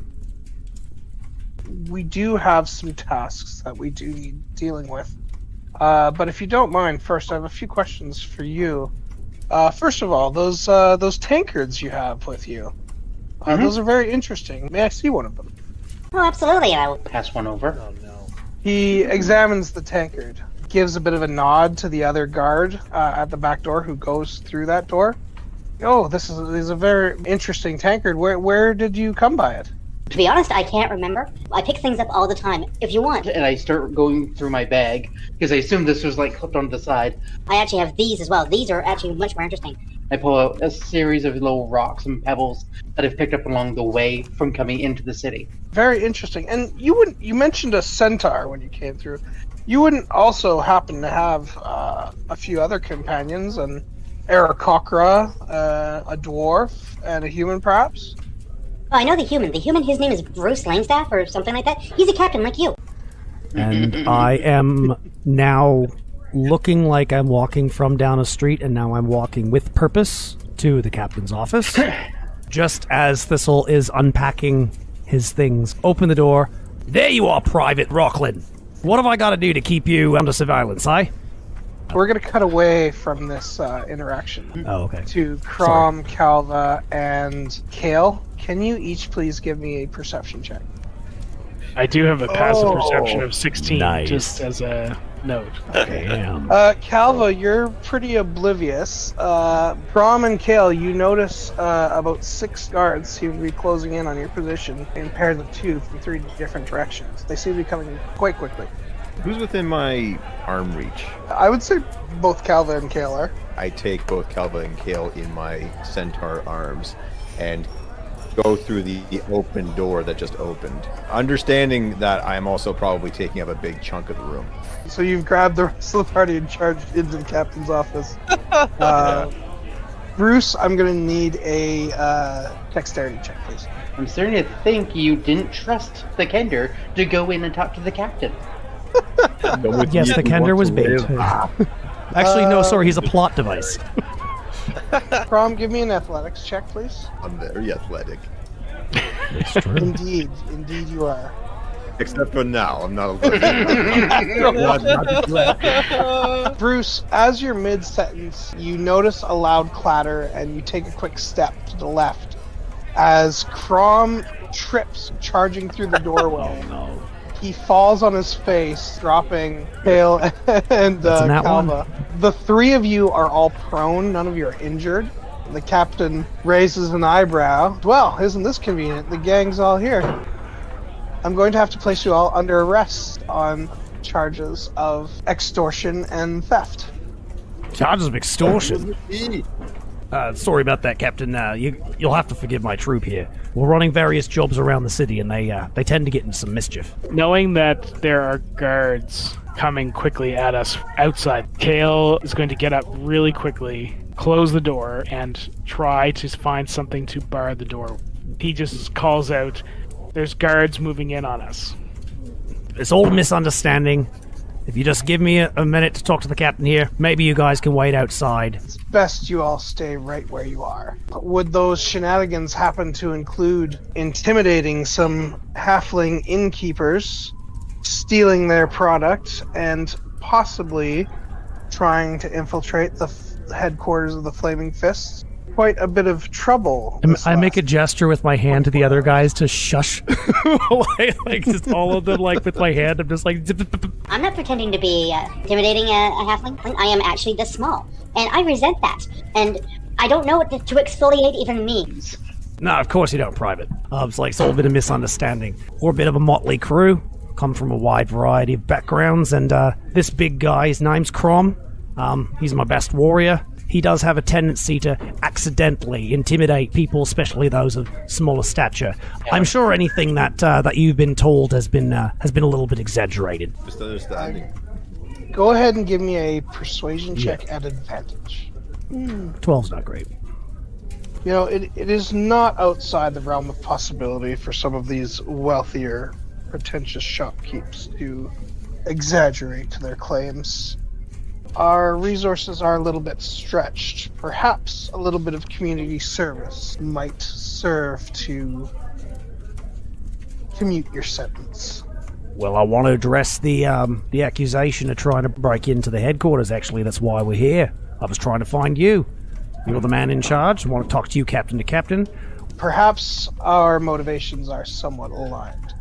We do have some tasks that we do need dealing with. But if you don't mind, first I have a few questions for you. First of all, those tankards you have with you, those are very interesting. May I see one of them? Oh, absolutely. I will pass one over. Oh no. He examines the tankard, gives a bit of a nod to the other guard at the back door who goes through that door. Oh, this is a very interesting tankard. Where did you come by it? To be honest, I can't remember. I pick things up all the time. If you want. And I start going through my bag, because I assumed this was like clipped onto the side. I actually have these as well. These are actually much more interesting. I pull out a series of little rocks and pebbles that I've picked up along the way from coming into the city. Very interesting. And you mentioned a centaur when you came through. You wouldn't also happen to have a few other companions, an Aarakocra, a dwarf, and a human, perhaps? Oh, I know the human. The human, his name is Bruce Langstaff or something like that. He's a captain like you. And I am now looking like I'm walking from down a street, and now I'm walking with purpose to the captain's office. Just as Thistle is unpacking his things, open the door. There you are, Private Rocklin. What have I got to do to keep you under surveillance, eh? We're going to cut away from this interaction. Oh, okay. To Crom, Calva, and Kael. Can you each please give me a perception check? I do have a passive perception of 16, nice. Just as a note. Okay, damn. Calva, you're pretty oblivious. Crom and Kael, you notice about 6 guards seem to be closing in on your position in pairs of 2 from 3 different directions. They seem to be coming quite quickly. Who's within my arm reach? I would say both Calva and Kael are. I take both Calva and Kael in my centaur arms and go through the open door that just opened, understanding that I'm also probably taking up a big chunk of the room. So you've grabbed the rest of the party and charged into the captain's office. Bruce, I'm going to need a dexterity check, please. I'm starting to think you didn't trust the Kender to go in and talk to the captain. Yes, the Kender was bait. Actually, no, sorry, he's a plot device. Crom, give me an athletics check, please. I'm very athletic. It's true. Indeed you are. Except for now, I'm not Bruce, as you're mid-sentence, you notice a loud clatter and you take a quick step to the left as Crom trips, charging through the doorway. Oh no. He falls on his face, dropping Kael and Calva. The 3 of you are all prone. None of you are injured. The captain raises an eyebrow. Well, isn't this convenient? The gang's all here. I'm going to have to place you all under arrest on charges of extortion and theft. Charges of extortion? Sorry about that, Captain. You'll have to forgive my troop here. We're running various jobs around the city, and they tend to get into some mischief. Knowing that there are guards coming quickly at us outside, Kael is going to get up really quickly, close the door, and try to find something to bar the door. He just calls out, "There's guards moving in on us." This old misunderstanding. If you just give me a minute to talk to the captain here, maybe you guys can wait outside. It's best you all stay right where you are. Would those shenanigans happen to include intimidating some halfling innkeepers, stealing their product, and possibly trying to infiltrate the headquarters of the Flaming Fists? quite a bit of trouble. I make a gesture with my hand to the other guys to shush. like just all of them, like with my hand. I'm just like. I'm not pretending to be intimidating a halfling. I am actually this small, and I resent that. And I don't know what to exfoliate even means. No, of course you don't, Private. It's all a bit of misunderstanding. We're a bit of a motley crew. Come from a wide variety of backgrounds, and this big guy, his name's Crom. He's my best warrior. He does have a tendency to accidentally intimidate people, especially those of smaller stature. I'm sure anything that you've been told has been a little bit exaggerated. Misunderstanding. Go ahead and give me a persuasion check at advantage. 12's not great. You know, it is not outside the realm of possibility for some of these wealthier, pretentious shopkeepers to exaggerate their claims. Our resources are a little bit stretched. Perhaps a little bit of community service might serve to commute your sentence. Well, I want to address the accusation of trying to break into the headquarters, actually. That's why we're here. I was trying to find you. You're the man in charge. I want to talk to you captain to captain. Perhaps our motivations are somewhat aligned.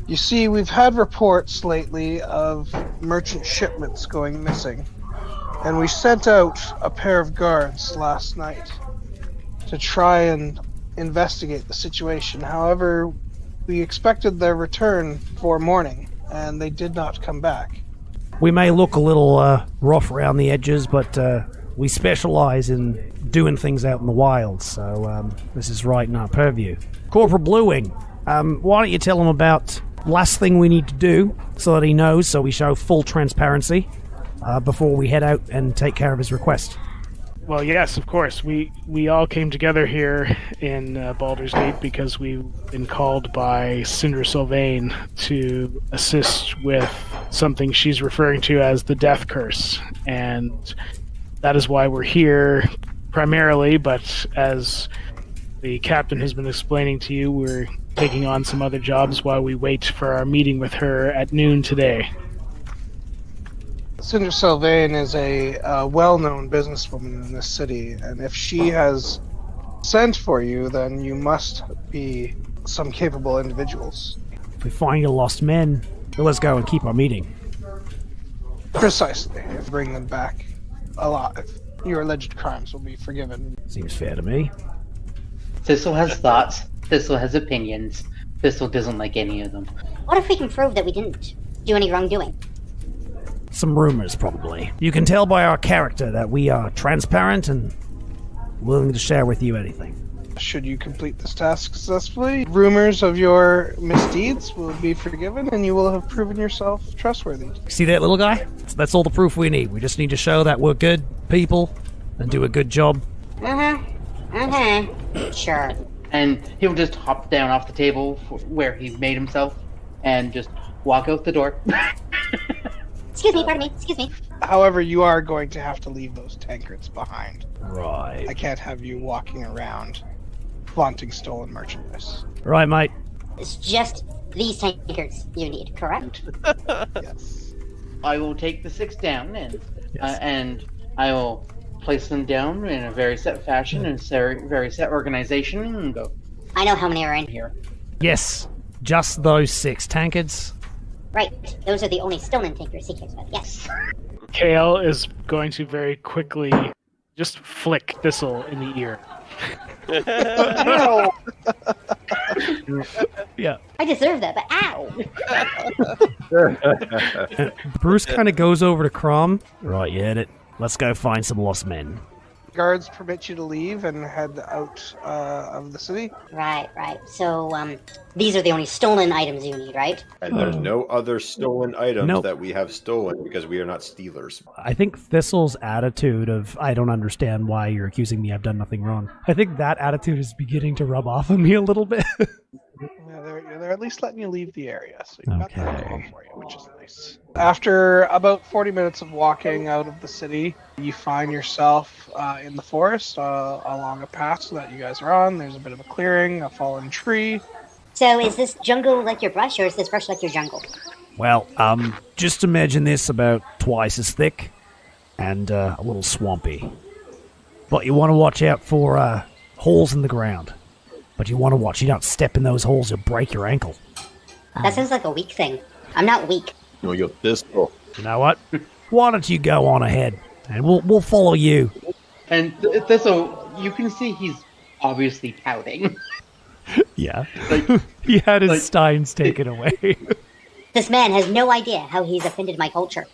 You see, we've had reports lately of merchant shipments going missing, and we sent out a pair of guards last night to try and investigate the situation. However, we expected their return for morning, and they did not come back. We may look a little rough around the edges, but we specialize in doing things out in the wild, so this is right in our purview. Corporal Bluewing, why don't you tell him about last thing we need to do so that he knows, so we show full transparency before we head out and take care of his request. Well, yes, of course. We all came together here in Baldur's Gate because we've been called by Cinder Sylvain to assist with something she's referring to as the Death Curse. And that is why we're here primarily, but as the captain has been explaining to you, we're taking on some other jobs while we wait for our meeting with her at noon today. Cinder Sylvain is a well-known businesswoman in this city, and if she has sent for you, then you must be some capable individuals. If we find your lost men, well, let's go and keep our meeting. Precisely. If bring them back alive, your alleged crimes will be forgiven. Seems fair to me. Thistle has thoughts. Thistle has opinions. Thistle doesn't like any of them. What if we can prove that we didn't do any wrongdoing? Some rumors, probably. You can tell by our character that we are transparent and willing to share with you anything. Should you complete this task successfully, rumors of your misdeeds will be forgiven and you will have proven yourself trustworthy. See that little guy? That's all the proof we need. We just need to show that we're good people and do a good job. Sure. And he'll just hop down off the table where he made himself and just walk out the door. Excuse me, pardon me, excuse me. However, you are going to have to leave those tankards behind. Right. I can't have you walking around flaunting stolen merchandise. Right, mate. It's just these tankards you need, correct? Yes. I will take the 6 down and Yes. and I will place them down in a very set fashion and very set organization and go. I know how many are in here. Yes, just those 6 tankards. Right, those are the only stolen tankers he cares about, yes. Kael is going to very quickly just flick Thistle in the ear. Yeah. I deserve that, but ow! Bruce kind of goes over to Crom. Right, you heard it. Let's go find some lost men. Guards permit you to leave and head out of the city. Right. So, these are the only stolen items you need, right? And there's no other stolen items Nope. that we have stolen because we are not stealers. I think Thistle's attitude of, I don't understand why you're accusing me, I've done nothing wrong. I think that attitude is beginning to rub off on me a little bit. Yeah, they're at least letting you leave the area, so you've got that Okay. going for you, which is nice. After about 40 minutes of walking out of the city, you find yourself in the forest along a path that you guys are on. There's a bit of a clearing, a fallen tree. So is this jungle like your brush, or is this brush like your jungle? Well, just imagine this about twice as thick and a little swampy. But you want to watch out for holes in the ground. But you want to watch you don't step in those holes, you'll break your ankle. That sounds like a weak thing. I'm not weak. No, you're Thistle. You know what? Why don't you go on ahead, and we'll follow you. And Thistle, you can see he's obviously pouting. Yeah. He had his steins taken away. This man has no idea how he's offended my culture.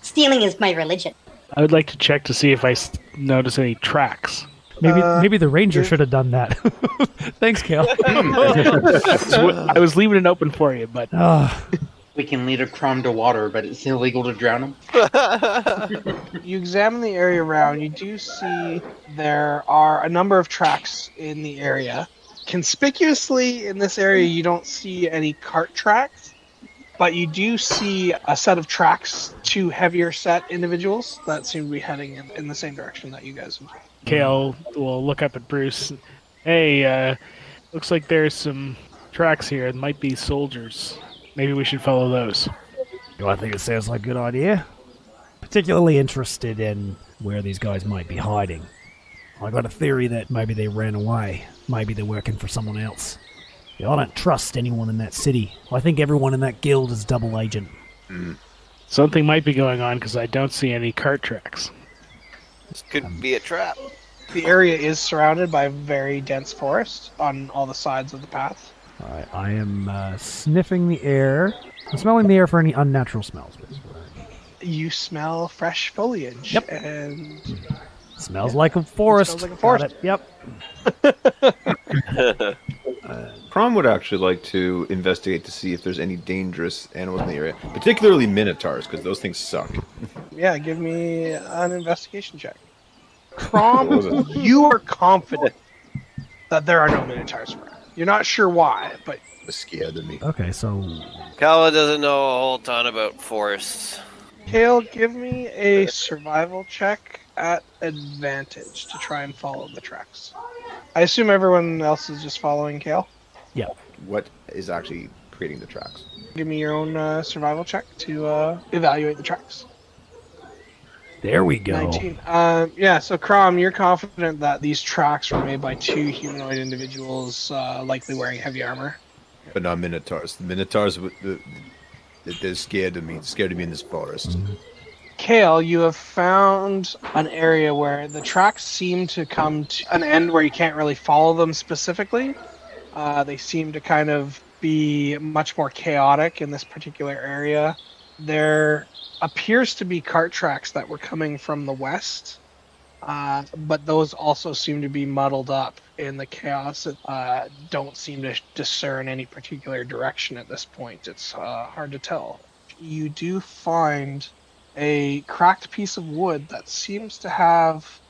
Stealing is my religion. I would like to check to see if I notice any tracks. Maybe the ranger should have done that. Thanks, Kael. I was leaving it open for you, but... We can lead a Crom to water, but it's illegal to drown him. You examine the area around, you do see there are a number of tracks in the area. Conspicuously in this area, you don't see any cart tracks, but you do see a set of tracks, 2 heavier set individuals that seem to be heading in the same direction that you guys have. Kael will look up at Bruce. Hey, looks like there's some tracks here. It might be soldiers. Maybe we should follow those. I think it sounds like a good idea. Particularly interested in where these guys might be hiding. I got a theory that maybe they ran away. Maybe they're working for someone else. Yeah, I don't trust anyone in that city. I think everyone in that guild is double agent. Something might be going on because I don't see any cart tracks. This could be a trap. The area is surrounded by very dense forest on all the sides of the path. Alright, I am sniffing the air. I'm smelling the air for any unnatural smells. You smell fresh foliage. Yep. And smells like a forest. Smells like a forest. Yep. Crom would actually like to investigate to see if there's any dangerous animals in the area, particularly minotaurs, because those things suck. Yeah, give me an investigation check. Crom, you are confident that there are no minotaurs around. You're not sure why, but... It's scared of me. Okay, so... Calva doesn't know a whole ton about forests. Kael, give me a survival check at advantage to try and follow the tracks. I assume everyone else is just following Kael? Yeah. What is actually creating the tracks? Give me your own survival check to evaluate the tracks. There we go. 19. Yeah, so Crom, you're confident that these tracks were made by 2 humanoid individuals, likely wearing heavy armor. But not minotaurs. The minotaurs, they're scared of me. They're scared of me in this forest. Kael, you have found an area where the tracks seem to come to an end where you can't really follow them specifically. They seem to kind of be much more chaotic in this particular area. There appears to be cart tracks that were coming from the west, but those also seem to be muddled up in the chaos. Don't seem to discern any particular direction at this point. It's hard to tell. You do find a cracked piece of wood that seems to have,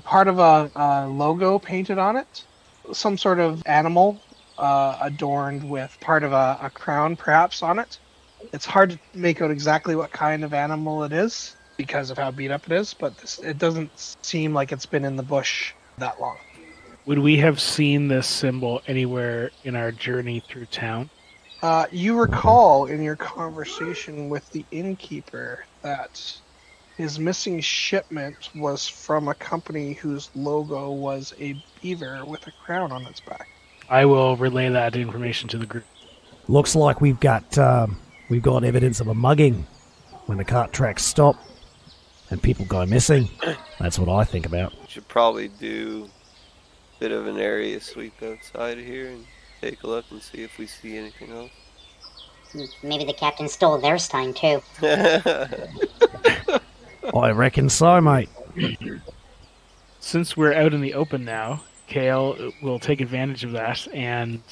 part of a logo painted on it. Some sort of animal adorned with part of a crown perhaps on it. It's hard to make out exactly what kind of animal it is because of how beat up it is, but it doesn't seem like it's been in the bush that long. Would we have seen this symbol anywhere in our journey through town? You recall in your conversation with the innkeeper that his missing shipment was from a company whose logo was a beaver with a crown on its back. I will relay that information to the group. Looks like we've got evidence of a mugging when the cart tracks stop and people go missing. That's what I think about. Should probably do a bit of an area sweep outside of here and take a look and see if we see anything else. Maybe the captain stole their stein too. I reckon so, mate. Since we're out in the open now, Kael will take advantage of that, and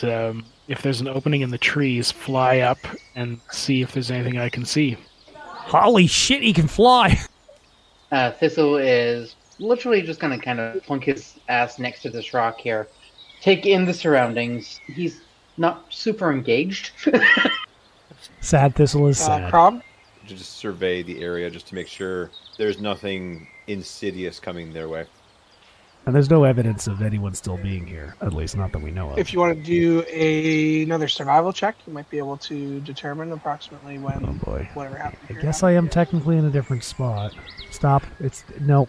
if there's an opening in the trees, fly up and see if there's anything I can see. Holy shit, he can fly! Thistle is literally just going to kind of plunk his ass next to this rock here, take in the surroundings. He's not super engaged. Sad Thistle is sad. Crom? Just survey the area just to make sure there's nothing insidious coming their way. And there's no evidence of anyone still being here, at least not that we know of. If you want to do another survival check, you might be able to determine approximately when whatever happened. I guess I am technically in a different spot. Stop. No.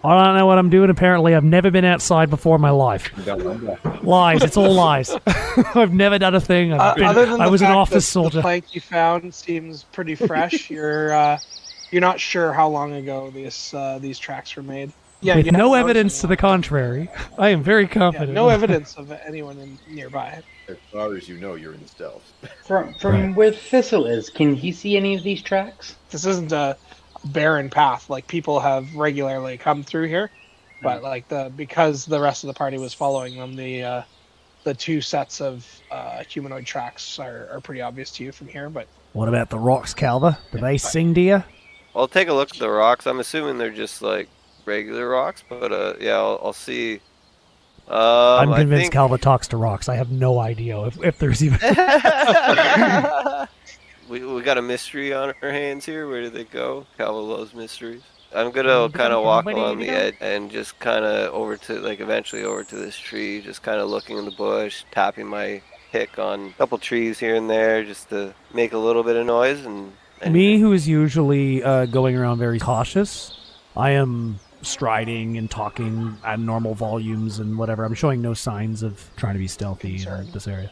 I don't know what I'm doing. Apparently, I've never been outside before in my life. Lies. It's all lies. I've never done a thing. Other than I was an office the soldier. The plank you found seems pretty fresh. You're not sure how long ago these tracks were made. Yeah, With no evidence to the contrary. I am very confident. Yeah, no evidence of anyone nearby. As far as you know, you're in stealth. From where Thistle is, can he see any of these tracks? This isn't a barren path. Like, people have regularly come through here, but because the rest of the party was following them, the two sets of humanoid tracks are pretty obvious to you from here. But what about the rocks, Calva? Do they sing to you? I'll take a look at the rocks. I'm assuming they're just like regular rocks, but yeah, I'll see. I'm convinced Calva talks to rocks. I have no idea if there's even. We got a mystery on our hands here. Where did they go? Calva loves mysteries. I'm gonna kind of walk along the edge and just kind of eventually over to this tree, just kind of looking in the bush, tapping my pick on a couple trees here and there, just to make a little bit of noise. And me, who is usually going around very cautious, I am striding and talking at normal volumes and whatever. I'm showing no signs of trying to be stealthy in this area.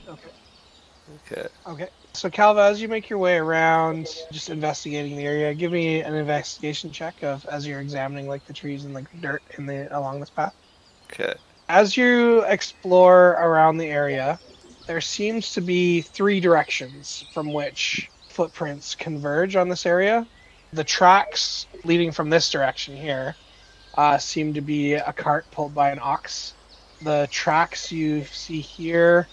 Okay. So, Calva, as you make your way around, just investigating the area, give me an investigation check as you're examining the trees and dirt along this path. Okay. As you explore around the area, there seems to be 3 directions from which footprints converge on this area. The tracks leading from this direction here seem to be a cart pulled by an ox. The tracks you see here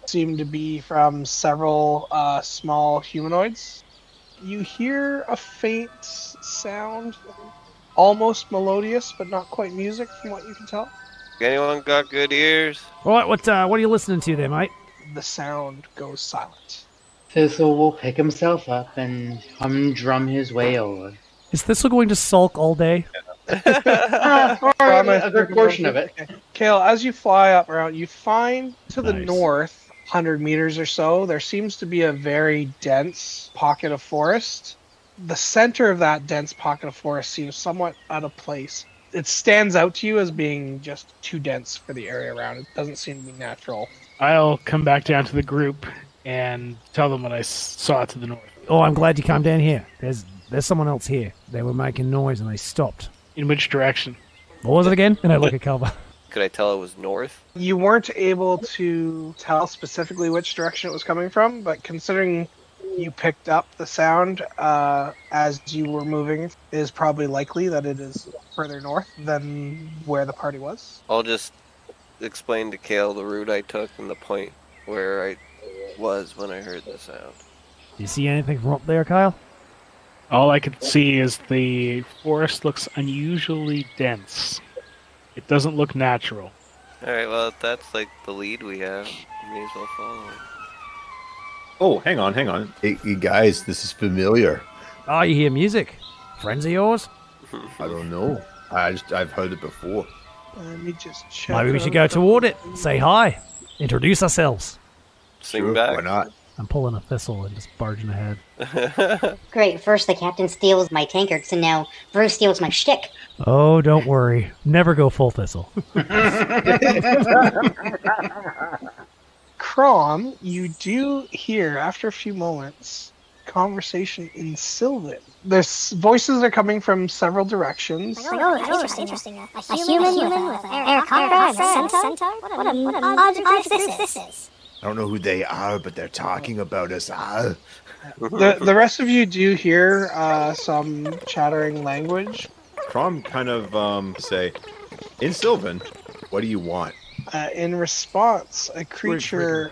seem to be from several small humanoids. You hear a faint sound, almost melodious, but not quite music from what you can tell. Anyone got good ears? What are you listening to there, mate? The sound goes silent. Thistle will pick himself up and humdrum his way over. Is Thistle going to sulk all day? Or a good portion of it. Okay. Kael, as you fly up around, you find to the north, 100 meters or so, there seems to be a very dense pocket of forest. The center of that dense pocket of forest seems somewhat out of place. It stands out to you as being just too dense for the area around. It doesn't seem to be natural. I'll come back down to the group and tell them what I saw to the north. Oh, I'm glad you came down here. There's someone else here. They were making noise and they stopped. In which direction? What was it again? And I look at Calva. Could I tell it was north? You weren't able to tell specifically which direction it was coming from, but considering you picked up the sound as you were moving, it is probably likely that it is further north than where the party was. I'll just explain to Kael the route I took and the point where I was when I heard the sound. You see anything from up there, Kyle? All I can see is the forest looks unusually dense. It doesn't look natural. Alright, well, if that's the lead we have, you may as well follow it. Oh, hang on. Hey, guys, this is familiar. Oh, you hear music? Friends of yours? I don't know. I've heard it before. Let me just check. Maybe we should go toward it. Say hi. Introduce ourselves. Sing back. Why not? I'm pulling a Thistle and just barging ahead. Great, first the captain steals my tankards, and now Bruce steals my shtick. Oh, don't worry. Never go full Thistle. Crom, you do hear, after a few moments, conversation in Sylvan. There's voices are coming from several directions. Interesting. A human with Aarakocra and a centaur? What an odd mix this is. I don't know who they are, but they're talking about us. The rest of you do hear some chattering language. Crom kind of say, in Sylvan, what do you want? In response, a creature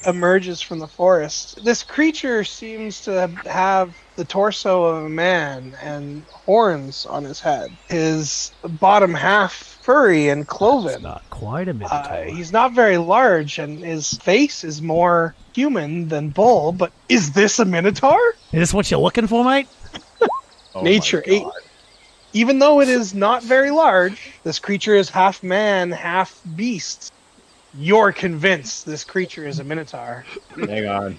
emerges from the forest. This creature seems to have the torso of a man and horns on his head. His bottom half furry and cloven. It's not quite a minotaur. He's not very large, and his face is more human than bull, but is this a minotaur? Is this what you're looking for, mate? Oh Nature 8. Even though it is not very large, this creature is half man, half beast. You're convinced this creature is a minotaur. Hang on.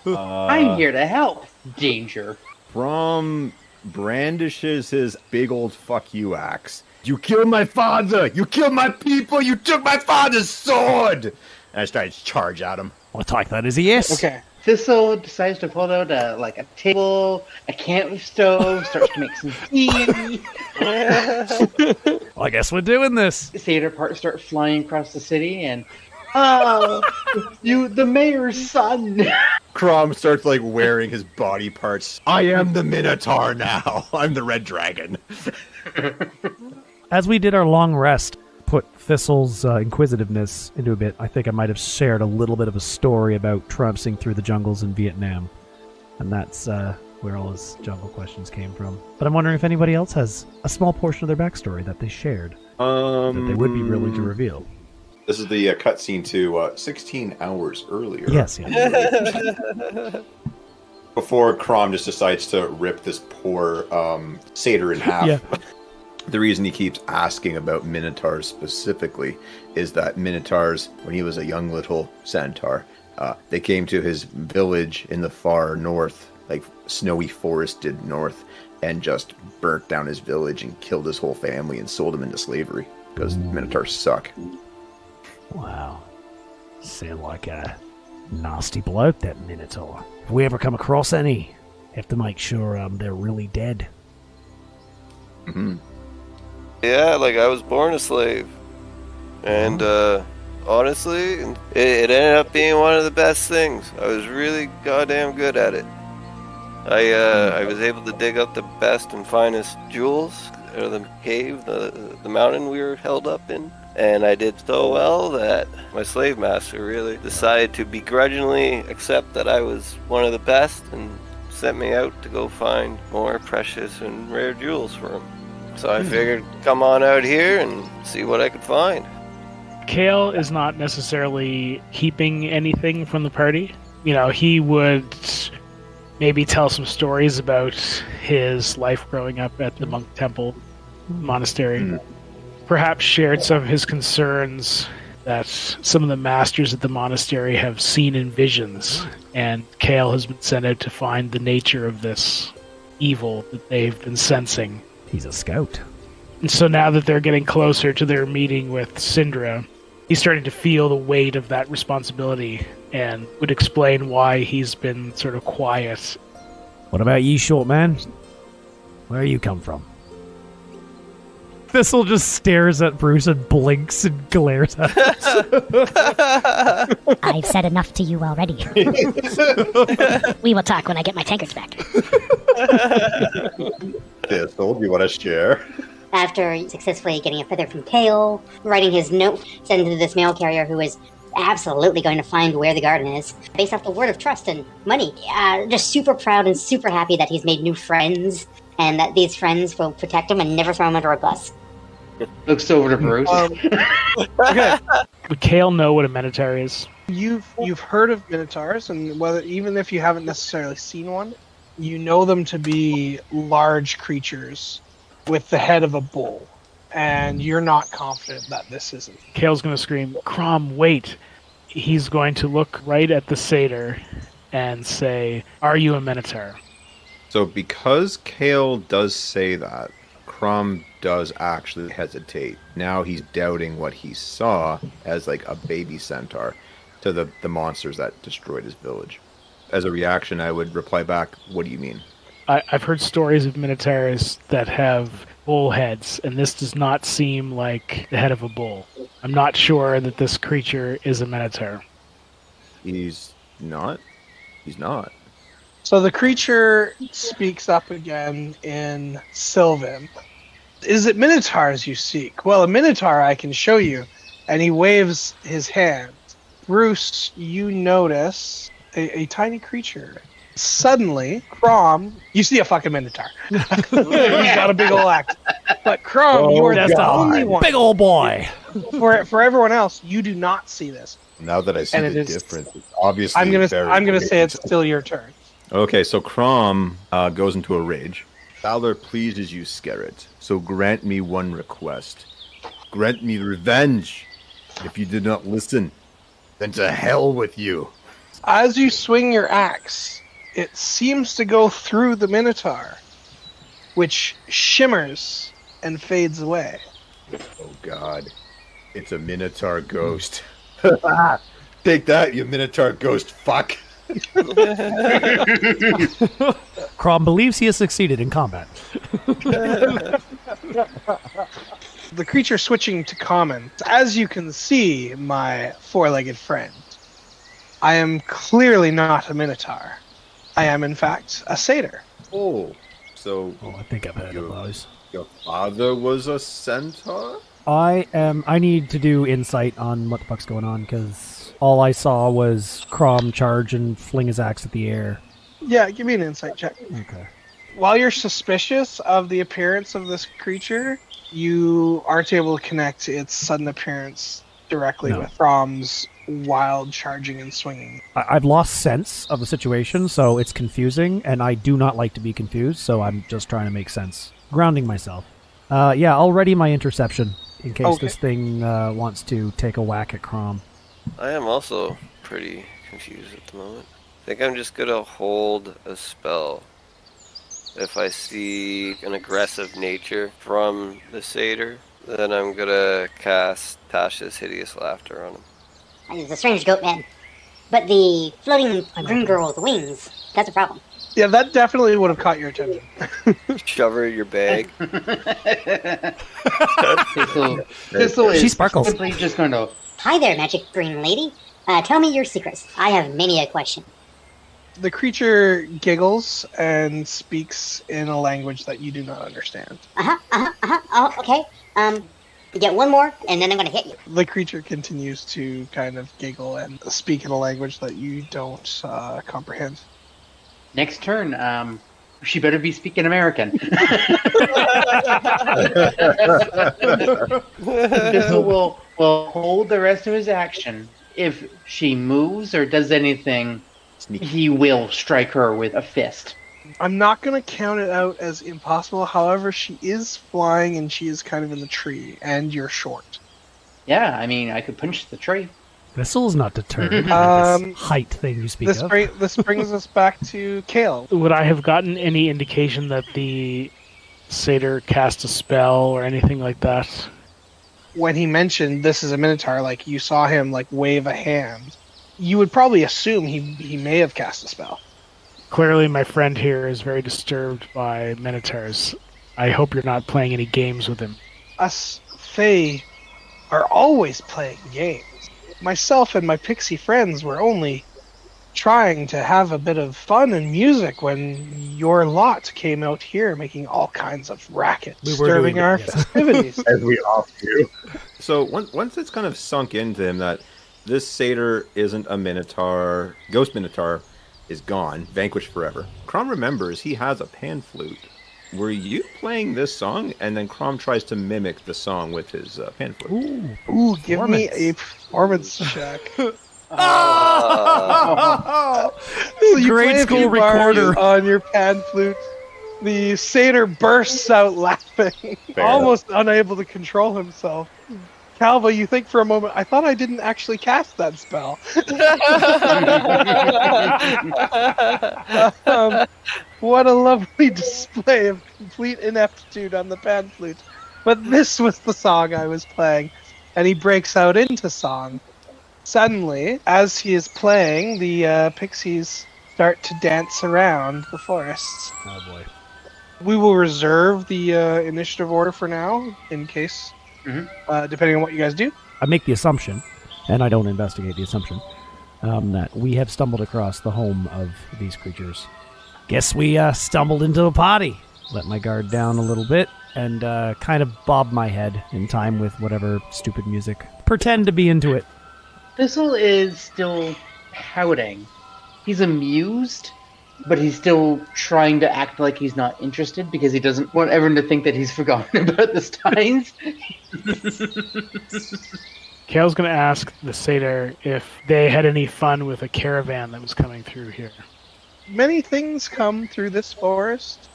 I'm here to help. Danger. Crom brandishes his big old fuck you axe. You killed my father! You killed my people! You took my father's sword! And I started to charge at him. I'll take that as a yes. Okay. Thistle decides to pull out a table, a camp stove, starts to make some tea. I guess we're doing this. Satyr parts start flying across the city, and you, the mayor's son. Crom starts like wearing his body parts. I am the Minotaur now. I'm the Red Dragon. As we did our long rest, put Thistle's inquisitiveness into a bit, I think I might have shared a little bit of a story about tramping through the jungles in Vietnam. And that's where all his jungle questions came from. But I'm wondering if anybody else has a small portion of their backstory that they shared that they would be willing to reveal. This is the cutscene to 16 hours earlier. Yes. Before Crom just decides to rip this poor satyr in half. Yeah. The reason he keeps asking about Minotaurs specifically is that Minotaurs, when he was a young little centaur, they came to his village in the far north, like snowy forested north, and just burnt down his village and killed his whole family and sold him into slavery because Minotaurs suck. Wow. Sound like a nasty bloke, that Minotaur. If we ever come across any, have to make sure they're really dead. Mm-hmm. Yeah, like I was born a slave. And honestly, it ended up being one of the best things. I was really goddamn good at it. I was able to dig up the best and finest jewels out of the cave, the mountain we were held up in. And I did so well that my slave master really decided to begrudgingly accept that I was one of the best and sent me out to go find more precious and rare jewels for him. So I figured, come on out here and see what I could find. Kael is not necessarily keeping anything from the party. You know, he would maybe tell some stories about his life growing up at the monk temple monastery. Perhaps shared some of his concerns that some of the masters at the monastery have seen in visions, and Kael has been sent out to find the nature of this evil that they've been sensing. He's a scout. And so now that they're getting closer to their meeting with Syndra, he's starting to feel the weight of that responsibility and would explain why he's been sort of quiet. What about you, short man? Where you come from? Thistle just stares at Bruce and blinks and glares at us. I've said enough to you already. We will talk when I get my tankards back. Thistle, do you want to share? After successfully getting a feather from Kael, writing his note, sent it to this mail carrier who is absolutely going to find where the garden is, based off the word of trust and money. Just super proud and super happy that he's made new friends, and that these friends will protect him and never throw him under a bus. Looks over to Bruce. Okay. Would Kael know what a Minotaur is? You've heard of minotaurs, and whether even if you haven't necessarily seen one, you know them to be large creatures with the head of a bull, and you're not confident that this isn't. Kael's going to scream, "Crom, wait!" He's going to look right at the satyr and say, "Are you a Minotaur?" So because Kael does say that, Crom does actually hesitate. Now he's doubting what he saw as like a baby centaur to the monsters that destroyed his village. As a reaction, I would reply back, what do you mean? I've heard stories of Minotaurs that have bull heads, and this does not seem like the head of a bull. I'm not sure that this creature is a Minotaur. He's not. He's not. So the creature speaks up again in Sylvan. Is it minotaurs you seek? Well, a minotaur I can show you. And he waves his hand. Bruce, you notice a tiny creature. Suddenly, Crom, you see a fucking minotaur. He's got a big old axe. But Crom, you are the only one. Big old boy. For everyone else, you do not see this. Now that I see the difference, it's obviously I'm gonna say it's still your turn. Okay, so Crom goes into a rage. Valor pleases you, Skerrit, so grant me one request. Grant me revenge. If you did not listen, then to hell with you. As you swing your axe, it seems to go through the Minotaur, which shimmers and fades away. Oh god, it's a Minotaur ghost. Take that, you Minotaur ghost fuck. Crom believes he has succeeded in combat. The creature switching to common. As you can see, my four-legged friend, I am clearly not a Minotaur. I am, in fact, a satyr. Oh, so I think I've heard of those. Your father was a centaur? I need to do insight on what the fuck's going on, because all I saw was Crom charge and fling his axe at the air. Yeah, give me an insight check. Okay. While you're suspicious of the appearance of this creature, you aren't able to connect its sudden appearance directly with Crom's wild charging and swinging. I've lost sense of the situation, so it's confusing, and I do not like to be confused, so I'm just trying to make sense. Grounding myself. Yeah, I'll ready my interception in case this thing wants to take a whack at Crom. I am also pretty confused at the moment. I think I'm just gonna hold a spell. If I see an aggressive nature from the satyr, then I'm gonna cast Tasha's Hideous Laughter on him. He's a strange goat man. But the floating green girl with wings, that's a problem. Yeah, that definitely would have caught your attention. Shove her in your bag. Thistle She is sparkles. simply just going to... Hi there, magic green lady. Tell me your secrets. I have many a question. The creature giggles and speaks in a language that you do not understand. Oh, okay. You get one more, and then I'm gonna hit you. The creature continues to kind of giggle and speak in a language that you don't comprehend. Next turn, she better be speaking American. Thistle will hold the rest of his action. If she moves or does anything, he will strike her with a fist. I'm not going to count it out as impossible. However, she is flying and she is kind of in the tree, and you're short. Yeah, I mean, I could punch the tree. Thistle's not deterred by this height thing you speak of. This brings us back to Kael. Would I have gotten any indication that the satyr cast a spell or anything like that? When he mentioned this is a Minotaur, like you saw him like wave a hand, you would probably assume he may have cast a spell. Clearly, my friend here is very disturbed by Minotaurs. I hope you're not playing any games with him. Us Fae are always playing games. Myself and my pixie friends were only trying to have a bit of fun and music when your lot came out here making all kinds of racket, disturbing our festivities. As we all do. So once it's kind of sunk into him that this satyr isn't a Minotaur, Ghost Minotaur is gone, vanquished forever. Crom remembers he has a pan flute. Were you playing this song? And then Crom tries to mimic the song with his pan flute. Ooh, give me a performance check. So you Grade play a school few bars recorder. on your pan flute. The satyr bursts out laughing, Fair. almost unable to control himself. Calva, you think for a moment, I thought I didn't actually cast that spell. What a lovely display of complete ineptitude on the pan flute. But this was the song I was playing, and he breaks out into song. Suddenly, as he is playing, the pixies start to dance around the forests. Oh boy. We will reserve the initiative order for now, in case, depending on what you guys do. I make the assumption, and I don't investigate the assumption, that we have stumbled across the home of these creatures. Guess we stumbled into a party. Let my guard down a little bit, and kind of bob my head in time with whatever stupid music. Pretend to be into it. Thistle is still pouting. He's amused, but he's still trying to act like he's not interested because he doesn't want everyone to think that he's forgotten about the Steins. Kael's going to ask the satyr if they had any fun with a caravan that was coming through here. Many things come through this forest.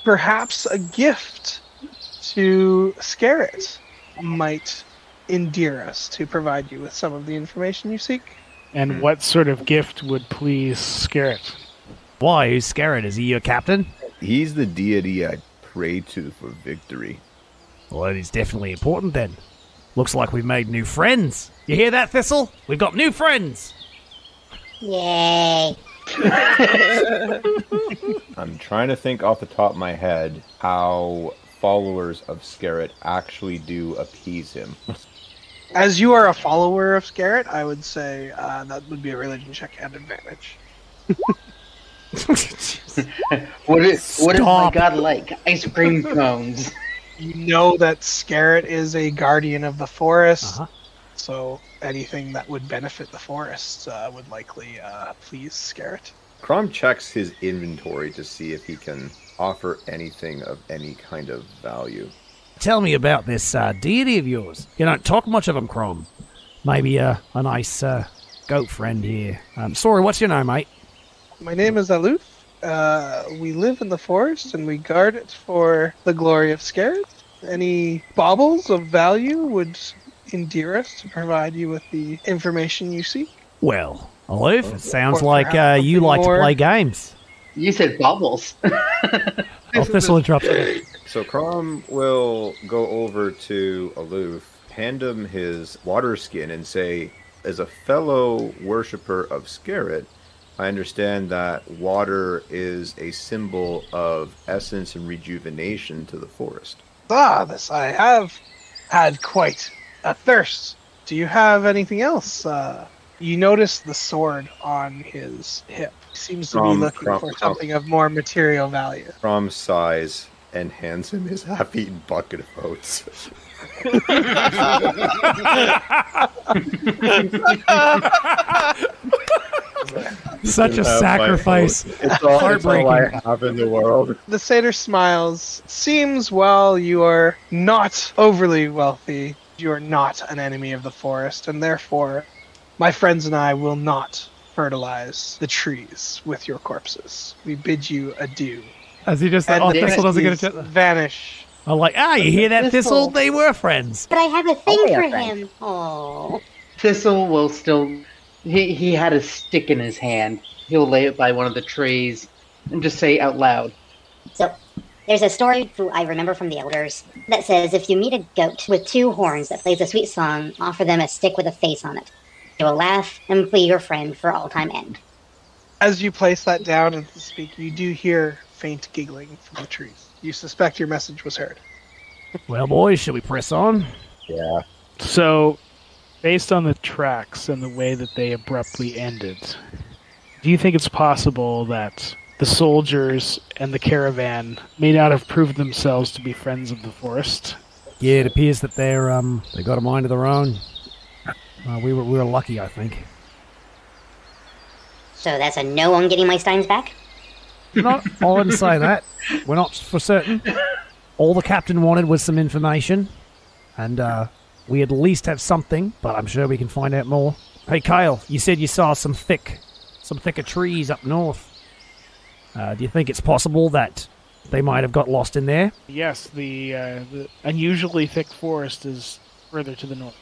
perhaps a gift to scare it might endear us to provide you with some of the information you seek. And what sort of gift would please Scarrett? Why? Who's Scarrett? Is he your captain? He's the deity I pray to for victory. Well, that is definitely important then. Looks like we've made new friends. You hear that, Thistle? We've got new friends. Yay. I'm trying to think off the top of my head how followers of Scarrett actually do appease him. As you are a follower of Scarrett, I would say that would be a religion check at advantage. What is my god like? Ice cream cones. You know that Scarrett is a guardian of the forest, so anything that would benefit the forest would likely please Scarrett. Crom checks his inventory to see if he can offer anything of any kind of value. Tell me about this deity of yours. You don't talk much of him, Crom. Maybe a nice goat friend here. Sorry, what's your name, mate? My name is Aloof. We live in the forest and we guard it for the glory of Scarrett. Any baubles of value would endear us to provide you with the information you seek. Well, Aloof, it sounds like you like to play games. You said bubbles. Oh, Thistle interrupted. So Crom will go over to Aloof, hand him his water skin, and say, as a fellow worshipper of Scarrett, I understand that water is a symbol of essence and rejuvenation to the forest. This I have had quite a thirst. Do you have anything else? You notice the sword on his hip. He seems to be looking for something of more material value. Crom sighs and hands him his half-eaten bucket of oats. Such a sacrifice. It's all I have in the world. The satyr smiles. Seems while you are not overly wealthy, you are not an enemy of the forest, and therefore my friends and I will not fertilize the trees with your corpses. We bid you adieu. As he just said, Thistle doesn't get a chance. Vanish. I'm like, you hear that, Thistle? They were friends. But I have a thing for him. Oh. Thistle will still... He had a stick in his hand. He'll lay it by one of the trees and just say out loud. So, there's a story I remember from the elders that says if you meet a goat with two horns that plays a sweet song, offer them a stick with a face on it. They will laugh and be your friend for all time end. As you place that down and speak, you do hear faint giggling from the trees. You suspect your message was heard. Well, boys, shall we press on? Yeah. So, based on the tracks and the way that they abruptly ended, do you think it's possible that the soldiers and the caravan may not have proved themselves to be friends of the forest? Yeah, it appears that they got a mind of their own. We were lucky, I think. So that's a no on getting my steins back? No, I wouldn't say that. We're not for certain. All the captain wanted was some information, and we at least have something, but I'm sure we can find out more. Hey, Kael, you said you saw some thicker trees up north. Do you think it's possible that they might have got lost in there? Yes, the unusually thick forest is further to the north.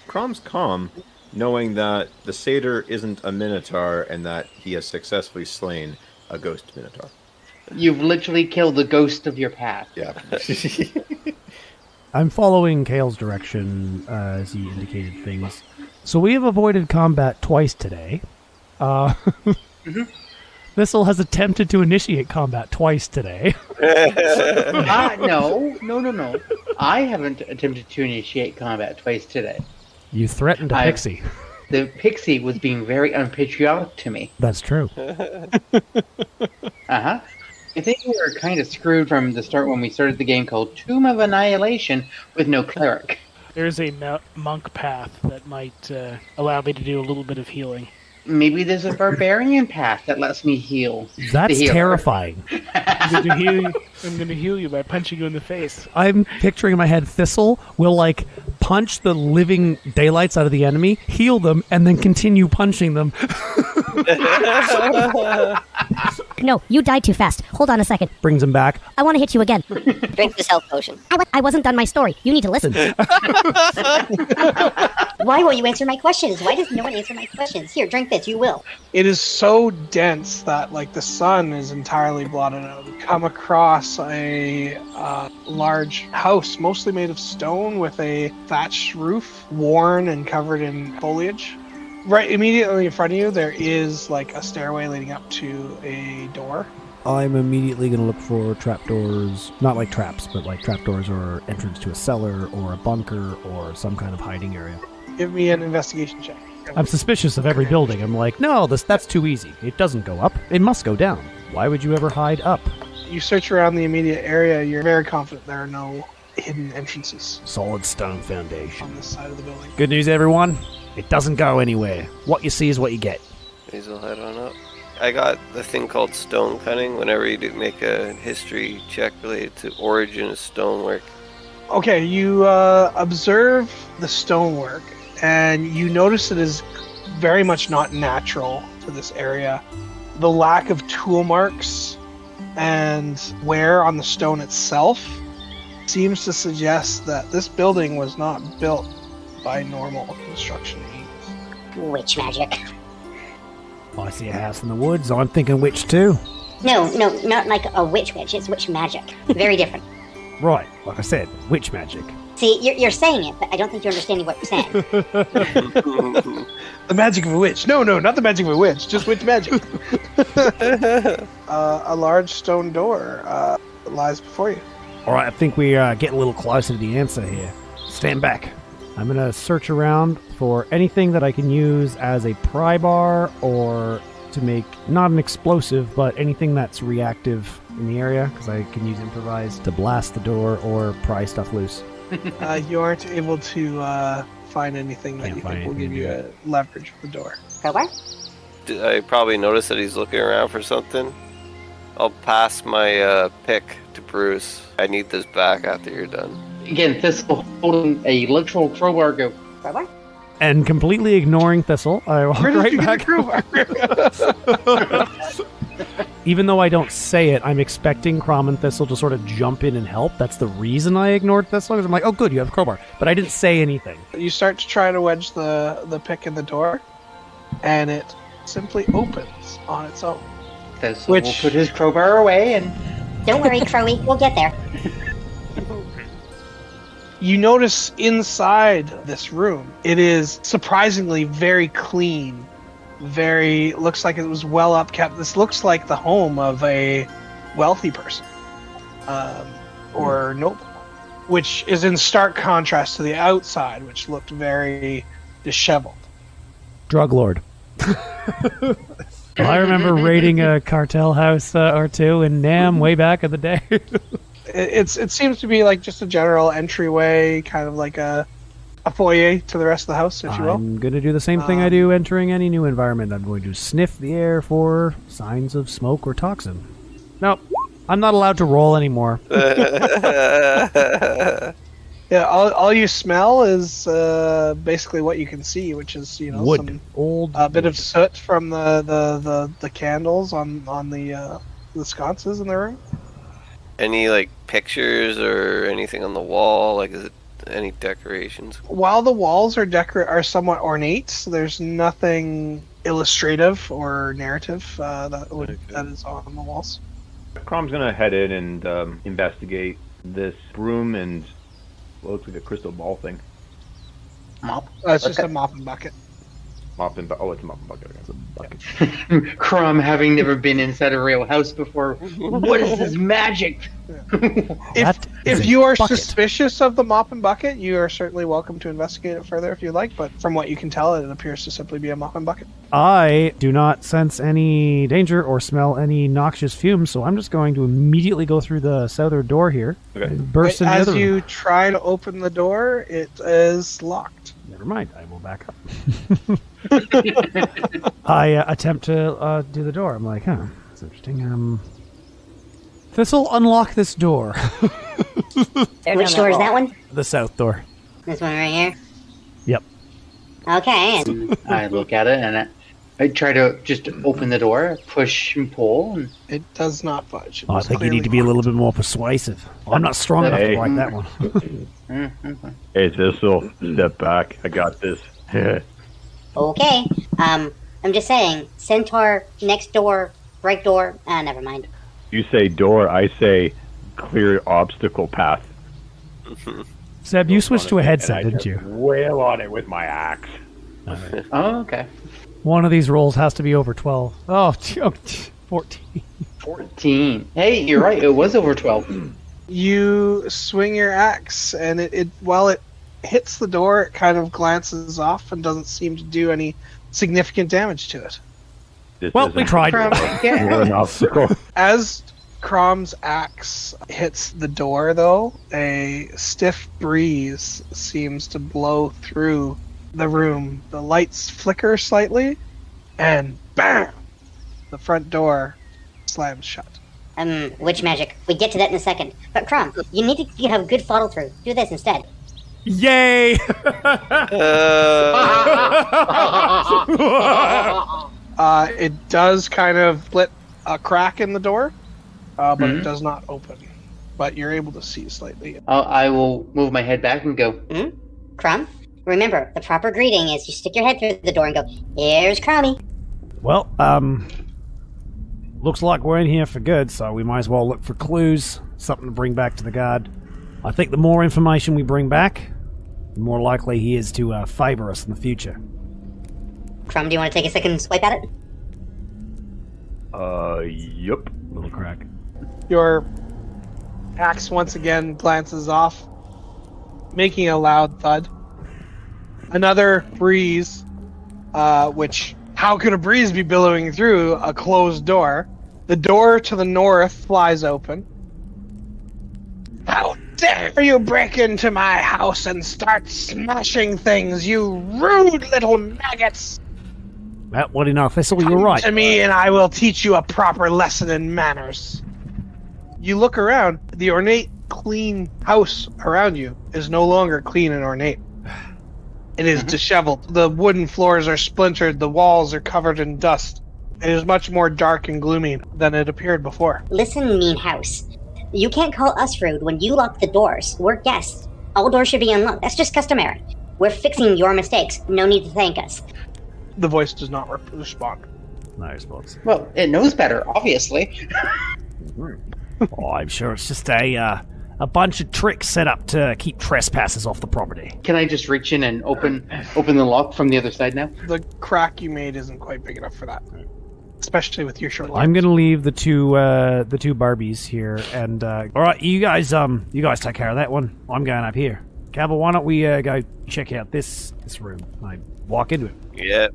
Crom's calm, knowing that the satyr isn't a minotaur and that he has successfully slain a ghost minotaur. You've literally killed the ghost of your past. Yeah. I'm following Kael's direction as he indicated things. So we have avoided combat twice today. Thistle has attempted to initiate combat twice today. No. I haven't attempted to initiate combat twice today. You threatened a pixie. The pixie was being very unpatriotic to me. That's true. I think we were kind of screwed from the start when we started the game called Tomb of Annihilation with no cleric. There's a monk path that might allow me to do a little bit of healing. Maybe there's a barbarian path that lets me heal. That's terrifying. I'm going to heal you by punching you in the face. I'm picturing in my head Thistle will punch the living daylights out of the enemy, heal them, and then continue punching them. No, you died too fast. Hold on a second. Brings him back. I want to hit you again. Drink this health potion. I wasn't done my story. You need to listen. Why won't you answer my questions? Why does no one answer my questions? Here, drink this. You will. It is so dense that like the sun is entirely blotted out. You come across a large house, mostly made of stone, with a thatched roof, worn and covered in foliage. Right immediately in front of you, there is like a stairway leading up to a door. I'm immediately going to look for trapdoors, not like traps, but like trapdoors or entrance to a cellar or a bunker or some kind of hiding area. Give me an investigation check. I'm suspicious of every building. I'm like, no, that's too easy. It doesn't go up. It must go down. Why would you ever hide up? You search around the immediate area, you're very confident there are no hidden entrances Solid stone foundation. on this side of the building. Good news, everyone. It doesn't go anywhere. What you see is what you get. Hazel, head on up. I got the thing called stone cutting whenever you do make a history check related to origin of stonework. Okay, you observe the stonework, and you notice it is very much not natural to this area. The lack of tool marks and wear on the stone itself seems to suggest that this building was not built by normal construction means. Witch magic. I see a house in the woods. I'm thinking witch too. No, not like a witch. It's witch magic. Very different. Right, like I said, witch magic. See, you're saying it, but I don't think you're understanding what you're saying. The magic of a witch. No, not the magic of a witch, just witch magic. A large stone door lies before you. All right, I think we get a little closer to the answer here. Stand back. I'm going to search around for anything that I can use as a pry bar or to make, not an explosive, but anything that's reactive in the area, because I can use improvise to blast the door or pry stuff loose. You aren't able to find anything that Can't you find think will give anything you a leverage for the door. Crowbar? I probably noticed that he's looking around for something. I'll pass my pick to Bruce. I need this back after you're done. Again, Thistle holding a literal crowbar go. Crowbar? And completely ignoring Thistle, I walk Where did right you back. get a crowbar? Even though I don't say it, I'm expecting Crom and Thistle to sort of jump in and help. That's the reason I ignored Thistle, because I'm like, oh good, you have a crowbar. But I didn't say anything. You start to try to wedge the pick in the door, and it simply opens on its own. Thistle Which- will put his crowbar away and... Don't worry, Crowy. We'll get there. You notice inside this room, it is surprisingly very clean. Looks like it was well upkept. This looks like the home of a wealthy person, or noble, which is in stark contrast to the outside, which looked very disheveled. Drug lord. I remember raiding a cartel house or two in Nam way back in the day. It seems to be like just a general entryway, kind of like a foyer to the rest of the house, if you will. I'm going to do the same thing I do entering any new environment. I'm going to sniff the air for signs of smoke or toxin. Nope, I'm not allowed to roll anymore. Yeah, all you smell is basically what you can see, which is Wood. some Old bit of soot from the candles on the sconces in the room. Any like pictures or anything on the wall? Like, is it any decorations? While the walls are somewhat ornate, so there's nothing illustrative or narrative that is on the walls. Crom's gonna head in and investigate this room and what looks like a crystal ball thing. Mop? It's just a mop and bucket. It's a mop and bucket. It's a bucket. Crom, having never been inside a real house before, what is this magic? If you are suspicious of the mop and bucket, you are certainly welcome to investigate it further if you like, but from what you can tell, it appears to simply be a mop and bucket. I do not sense any danger or smell any noxious fumes, so I'm just going to immediately go through the southern door here and burst in the As other you room. try to open the door, it is locked. Never mind, I will back up. I attempt to do the door. I'm like, that's interesting. Thistle, unlock this door. Which door is that one? The south door. This one right here? Yep. Okay. I look at it and I try to just open the door, push and pull. And... It does not budge. I think you need to be a little bit more persuasive. I'm not strong enough to like that one. Hey, Thistle, step back. I got this. Okay. I'm just saying, Centaur, next door, right door. Never mind. You say door, I say clear obstacle path. Seb, you switched to a headset, didn't you? Wail on it with my axe. Oh, okay. One of these rolls has to be over 12. Oh, 14. 14. Hey, you're right. It was over 12. You swing your axe, and it while it hits the door, it kind of glances off and doesn't seem to do any significant damage to it. Well, we tried. An obstacle. As Crom's axe hits the door, though, a stiff breeze seems to blow through the room. The lights flicker slightly, and bam! The front door slams shut. Witch magic. We get to that in a second. But Crom, you need to have a good follow through. Do this instead. Yay! It does kind of split a crack in the door, but it does not open. But you're able to see slightly. I will move my head back and go. Crom, remember, the proper greeting is you stick your head through the door and go, "Here's Crommy." Well, looks like we're in here for good, so we might as well look for clues, something to bring back to the guard. I think the more information we bring back, the more likely he is to favor us in the future. Crom, do you want to take a second swipe at it? Yup. Little crack. Your axe once again glances off, making a loud thud. Another breeze, which, how could a breeze be billowing through a closed door? The door to the north flies open. How dare you break into my house and start smashing things, you rude little maggots! Well enough, Thistle, you're right. Come to me and I will teach you a proper lesson in manners. You look around, the ornate, clean house around you is no longer clean and ornate. It is disheveled. The wooden floors are splintered, the walls are covered in dust. It is much more dark and gloomy than it appeared before. Listen, mean house. You can't call us rude when you lock the doors. We're guests. All doors should be unlocked. That's just customary. We're fixing your mistakes. No need to thank us. The voice does not respond. No response. Well, it knows better, obviously. Oh, I'm sure it's just a bunch of tricks set up to keep trespassers off the property. Can I just reach in and open the lock from the other side now? The crack you made isn't quite big enough for that, especially with your short legs. I'm gonna leave the two Barbies here, and all right, you guys take care of that one. I'm going up here. Calva, why don't we go check out this room? I walk into it. Yeah,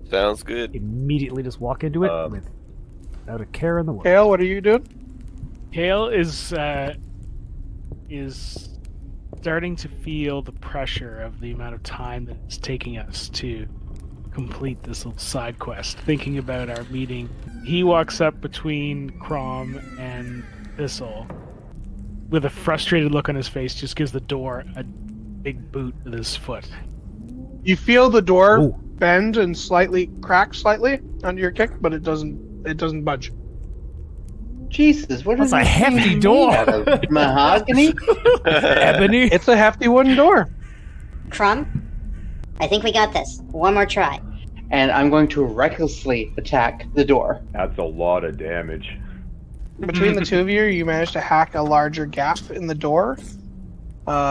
sounds good. Immediately just walk into it without a care in the world. Kael, what are you doing? Kael is starting to feel the pressure of the amount of time that it's taking us to complete this little side quest. Thinking about our meeting, he walks up between Crom and Thistle with a frustrated look on his face, just gives the door a big boot with his foot. You feel the door bend and crack slightly under your kick, but it doesn't budge. Jesus, what is That's a hefty door. Mahogany? Ebony? It's a hefty wooden door. Crom, I think we got this. One more try. And I'm going to recklessly attack the door. That's a lot of damage. Between the two of you managed to hack a larger gap in the door,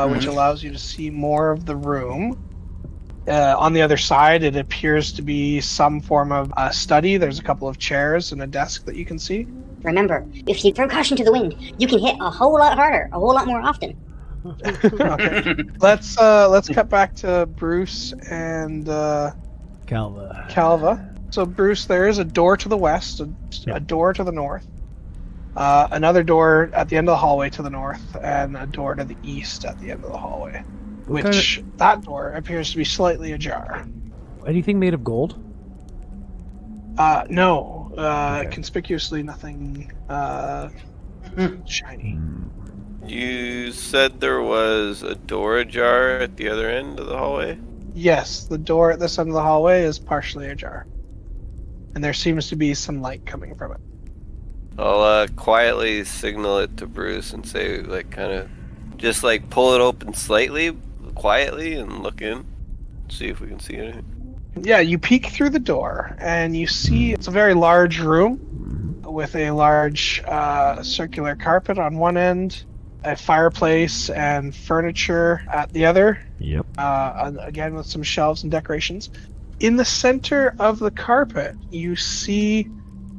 which allows you to see more of the room. On the other side, it appears to be some form of study. There's a couple of chairs and a desk that you can see. Remember, if you throw caution to the wind, you can hit a whole lot harder, a whole lot more often. Okay. Let's cut back to Bruce and Calva. So Bruce, there is a door to the west, a door to the north, another door at the end of the hallway to the north, and a door to the east at the end of the hallway. That door appears to be slightly ajar. Anything made of gold? No. Conspicuously nothing shiny. You said there was a door ajar at the other end of the hallway? Yes, the door at this end of the hallway is partially ajar. and there seems to be some light coming from it. I'll quietly signal it to Bruce and say, like, kind of, just like pull it open slightly, quietly, and look in, see if we can see anything. Yeah, you peek through the door, and you see it's a very large room with a large circular carpet on one end, a fireplace and furniture at the other. Yep. Again, with some shelves and decorations. In the center of the carpet, you see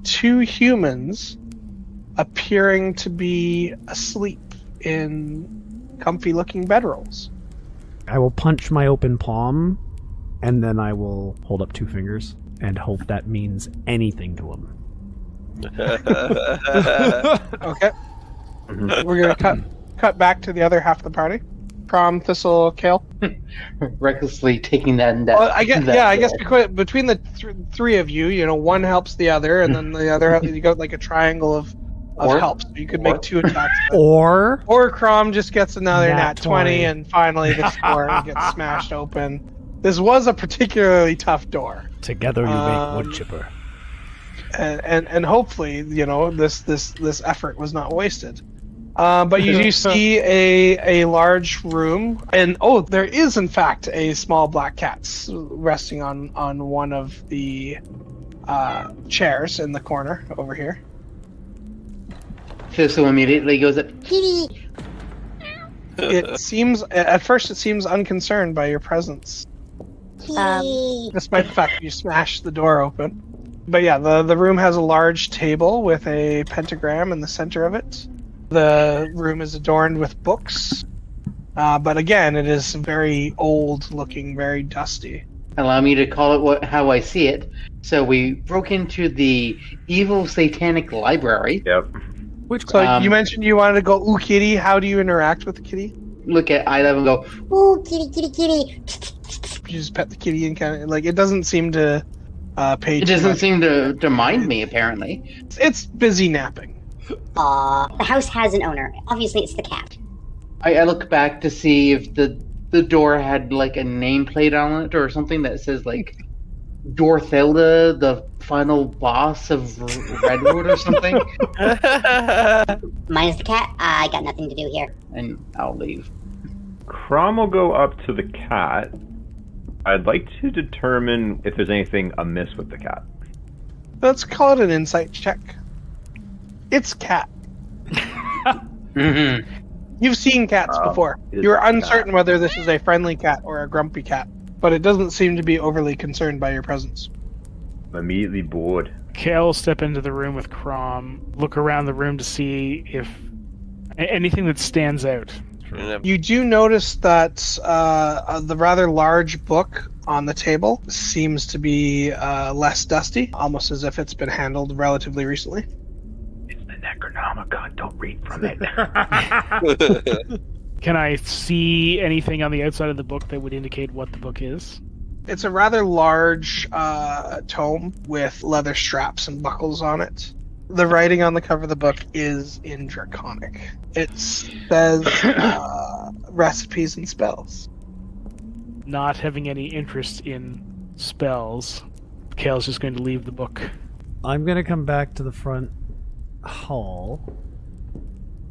two humans appearing to be asleep in comfy-looking bedrolls. I will punch my open palm, and then I will hold up 2 fingers and hope that means anything to him. Okay. We're gonna cut back to the other half of the party. Crom, Thistle, Kael. Recklessly taking that in Well, I guess between the three of you, one helps the other, and then the other you got like a triangle of helps. You could make 2 attacks. Or Crom just gets another nat 20, and finally the door gets smashed open. This was a particularly tough door. Together you make wood chipper. And hopefully, this effort was not wasted. But you do see a large room, and there is in fact a small black cat resting on one of the chairs in the corner over here. Thistle immediately goes up. Kitty! At first it seems unconcerned by your presence. Despite the fact that you smashed the door open. But yeah, the room has a large table with a pentagram in the center of it. The room is adorned with books. But again, it is very old looking, very dusty. Allow me to call it how I see it. So we broke into the evil satanic library. Yep. You mentioned you wanted to go, ooh, kitty. How do you interact with the kitty? Look at eye level and go, ooh, kitty, kitty, kitty. You just pet the kitty and kind of, like, it doesn't seem to pay It doesn't seem to mind me, apparently. It's busy napping. Aww. The house has an owner. Obviously, it's the cat. I look back to see if the door had, like, a nameplate on it or something that says, like, Dorthilda, the final boss of Redwood or something. Minus the cat, I got nothing to do here. And I'll leave. Crom will go up to the cat. I'd like to determine if there's anything amiss with the cat. Let's call it an insight check. It's cat. Mm-hmm. You've seen cats before. You're uncertain whether this is a friendly cat or a grumpy cat, but it doesn't seem to be overly concerned by your presence. I'm immediately bored. Kael will step into the room with Crom, look around the room to see if anything that stands out. You do notice that the rather large book on the table seems to be less dusty, almost as if it's been handled relatively recently. It's the Necronomicon. Don't read from it. Can I see anything on the outside of the book that would indicate what the book is? It's a rather large tome with leather straps and buckles on it. The writing on the cover of the book is in Draconic. It says recipes and spells. Not having any interest in spells, Kael's just going to leave the book. I'm going to come back to the front hall,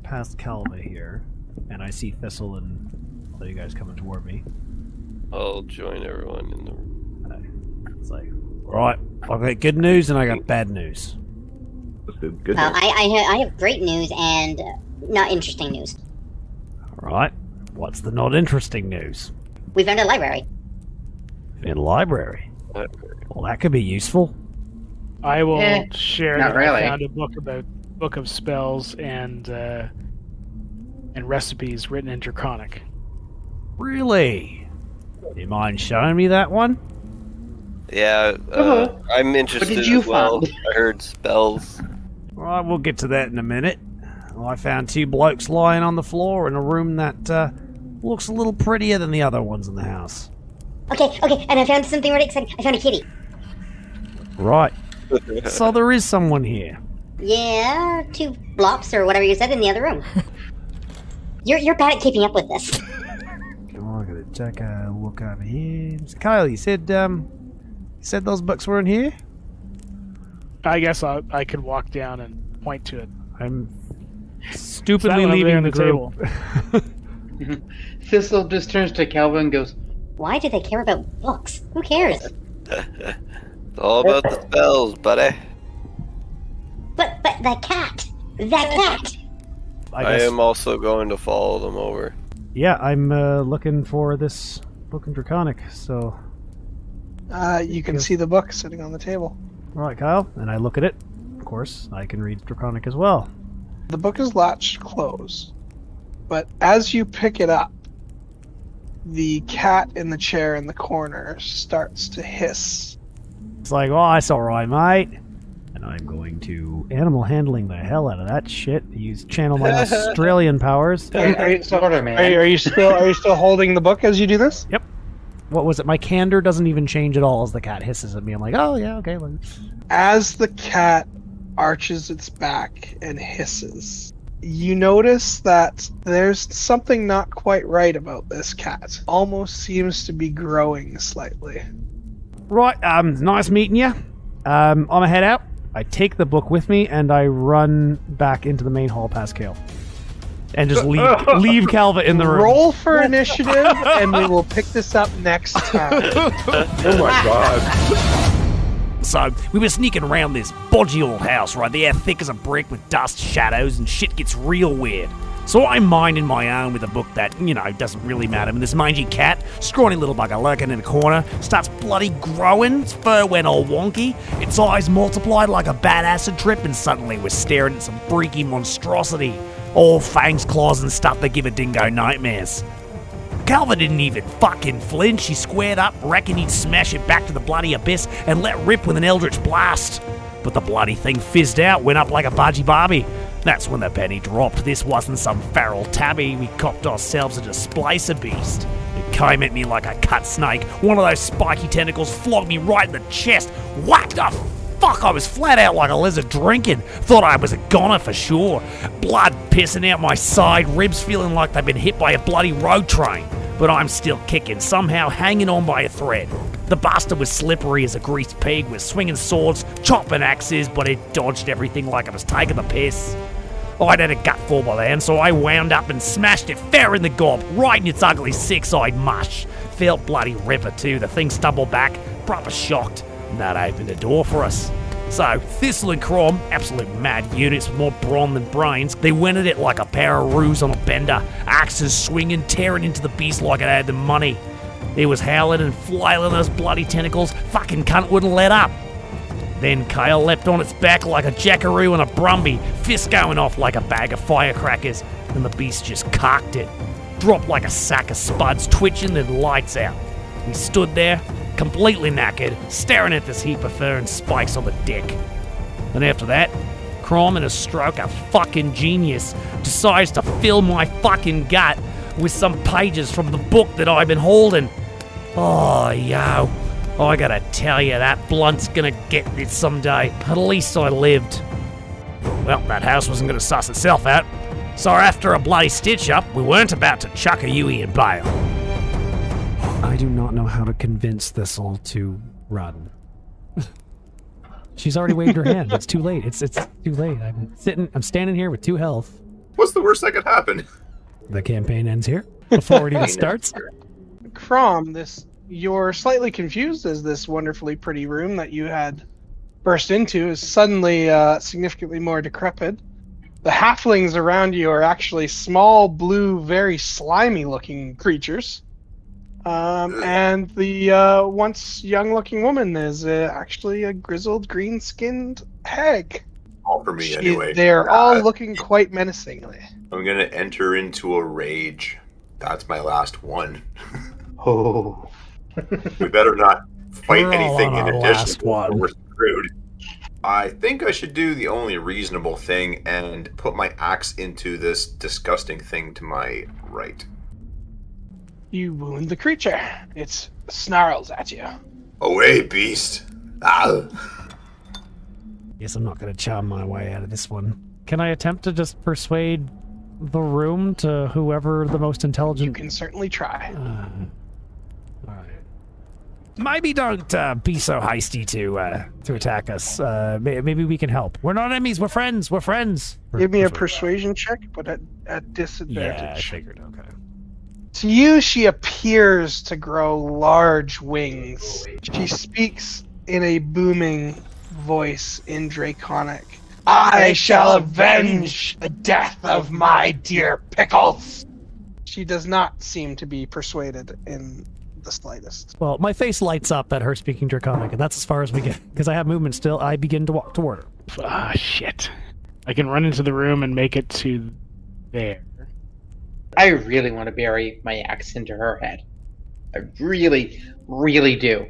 past Calva here, and I see Thistle and all you guys coming toward me. I'll join everyone in the room. It's like, right, I've got good news and I got bad news. Good Well, I have great news and not interesting news. Alright, what's the not interesting news? We found a library. In a library? Well, that could be useful. I will share not that really. I found a book of spells and recipes written in Draconic. Really? Do you mind showing me that one? Yeah, I'm interested What did you as well. find? I heard spells. Alright, we'll get to that in a minute. Well, I found 2 blokes lying on the floor in a room that looks a little prettier than the other ones in the house. Okay, and I found something really exciting. I found a kitty. Right. So there is someone here. Yeah, 2 blops or whatever you said in the other room. You're bad at keeping up with this. Come on, I'm gonna take a look over here. Kyle, you said those books were in here? I guess I could walk down and point to it. I'm stupidly leaving the group. Thistle just turns to Calva and goes, Why do they care about books? Who cares? It's all about the spells, buddy. But that cat! That cat! I am also going to follow them over. Yeah, I'm looking for this book in Draconic, so... You can see the book sitting on the table. Alright, Kyle, and I look at it. Of course, I can read Draconic as well. The book is latched closed, but as you pick it up, the cat in the chair in the corner starts to hiss. It's like, oh, that's alright, mate. And I'm going to animal handling the hell out of that shit. Use channel my Australian powers. Are you still holding the book as you do this? Yep. What was it? My candor doesn't even change at all as the cat hisses at me. I'm like, oh yeah, okay. As the cat arches its back and hisses, you notice that there's something not quite right about this cat. Almost seems to be growing slightly. Right, nice meeting you. I'm gonna head out. I take the book with me and I run back into the main hall past Kael. And just leave Calva in the room. Roll for initiative and we will pick this up next time. Oh my god. So, we were sneaking around this bodgy old house right there, thick as a brick with dust, shadows, and shit gets real weird. So I'm minding my own with a book that, doesn't really matter. And this mangy cat, scrawny little bugger lurking in a corner, starts bloody growing. Its fur went all wonky. Its eyes multiplied like a bad acid trip, and suddenly we're staring at some freaky monstrosity. All fangs, claws, and stuff that give a dingo nightmares. Calva didn't even fucking flinch. He squared up, reckoned he'd smash it back to the bloody abyss and let rip with an eldritch blast. But the bloody thing fizzed out, went up like a budgie barbie. That's when the penny dropped. This wasn't some feral tabby. We copped ourselves a displacer beast. It came at me like a cut snake. One of those spiky tentacles flogged me right in the chest. Whack the fuck! I was flat out like a lizard drinking. Thought I was a goner for sure. Blood pissing out my side, ribs feeling like they've been hit by a bloody road train. But I'm still kicking, somehow hanging on by a thread. The bastard was slippery as a greased pig, with swinging swords, chopping axes, but it dodged everything like it was taking the piss. I'd had a gutful by then, so I wound up and smashed it fair in the gob, right in its ugly six-eyed mush. Felt bloody ripper too. The thing stumbled back, proper shocked, and that opened a door for us. So, Thistle and Crom, absolute mad units with more brawn than brains, they went at it like a pair of roos on a bender, axes swinging, tearing into the beast like it had the money. It was howling and flailing those bloody tentacles, fucking cunt wouldn't let up. Then Kael leapt on its back like a jackaroo and a brumby, fist going off like a bag of firecrackers, and the beast just cocked it. Dropped like a sack of spuds, twitching, then lights out. We stood there, completely knackered, staring at this heap of fur and spikes on the deck. And after that, Crom, in a stroke of fucking genius, decides to fill my fucking gut with some pages from the book that I've been holding. Oh, yo. I gotta tell you, that blunt's gonna get it someday. At least I lived. Well, that house wasn't gonna suss itself out. So after a bloody stitch-up, we weren't about to chuck a Yui in bail. I do not know how to convince Thistle to run. She's already waved her hand. It's too late. It's too late. I'm standing here with 2 health. What's the worst that could happen? The campaign ends here before it even starts. Crom, you're slightly confused as this wonderfully pretty room that you had burst into is suddenly significantly more decrepit. The halflings around you are actually small, blue, very slimy-looking creatures. And the once young-looking woman is actually a grizzled, green-skinned hag. All for me, anyway. They're all looking quite menacingly. I'm gonna enter into a rage. That's my last one. Oh. We better not fight anything in addition, or we're screwed. I think I should do the only reasonable thing and put my axe into this disgusting thing to my right. You wound the creature. It snarls at you. Away, beast! Ah. Guess I'm not going to charm my way out of this one. Can I attempt to just persuade the room to whoever the most intelligent... You can certainly try. Alright. maybe don't be so hasty to attack us. Maybe we can help. We're not enemies. We're friends. We're friends. Give me a persuasion check, but at disadvantage. Yeah, I figured. Okay. To you, she appears to grow large wings. She speaks in a booming voice in Draconic. I shall avenge the death of my dear Pickles! She does not seem to be persuaded in the slightest. Well, my face lights up at her speaking Draconic, and that's as far as we get. Because I have movement still, I begin to walk toward her. Ah, shit. I can run into the room and make it to there. I really want to bury my axe into her head. I really, really do.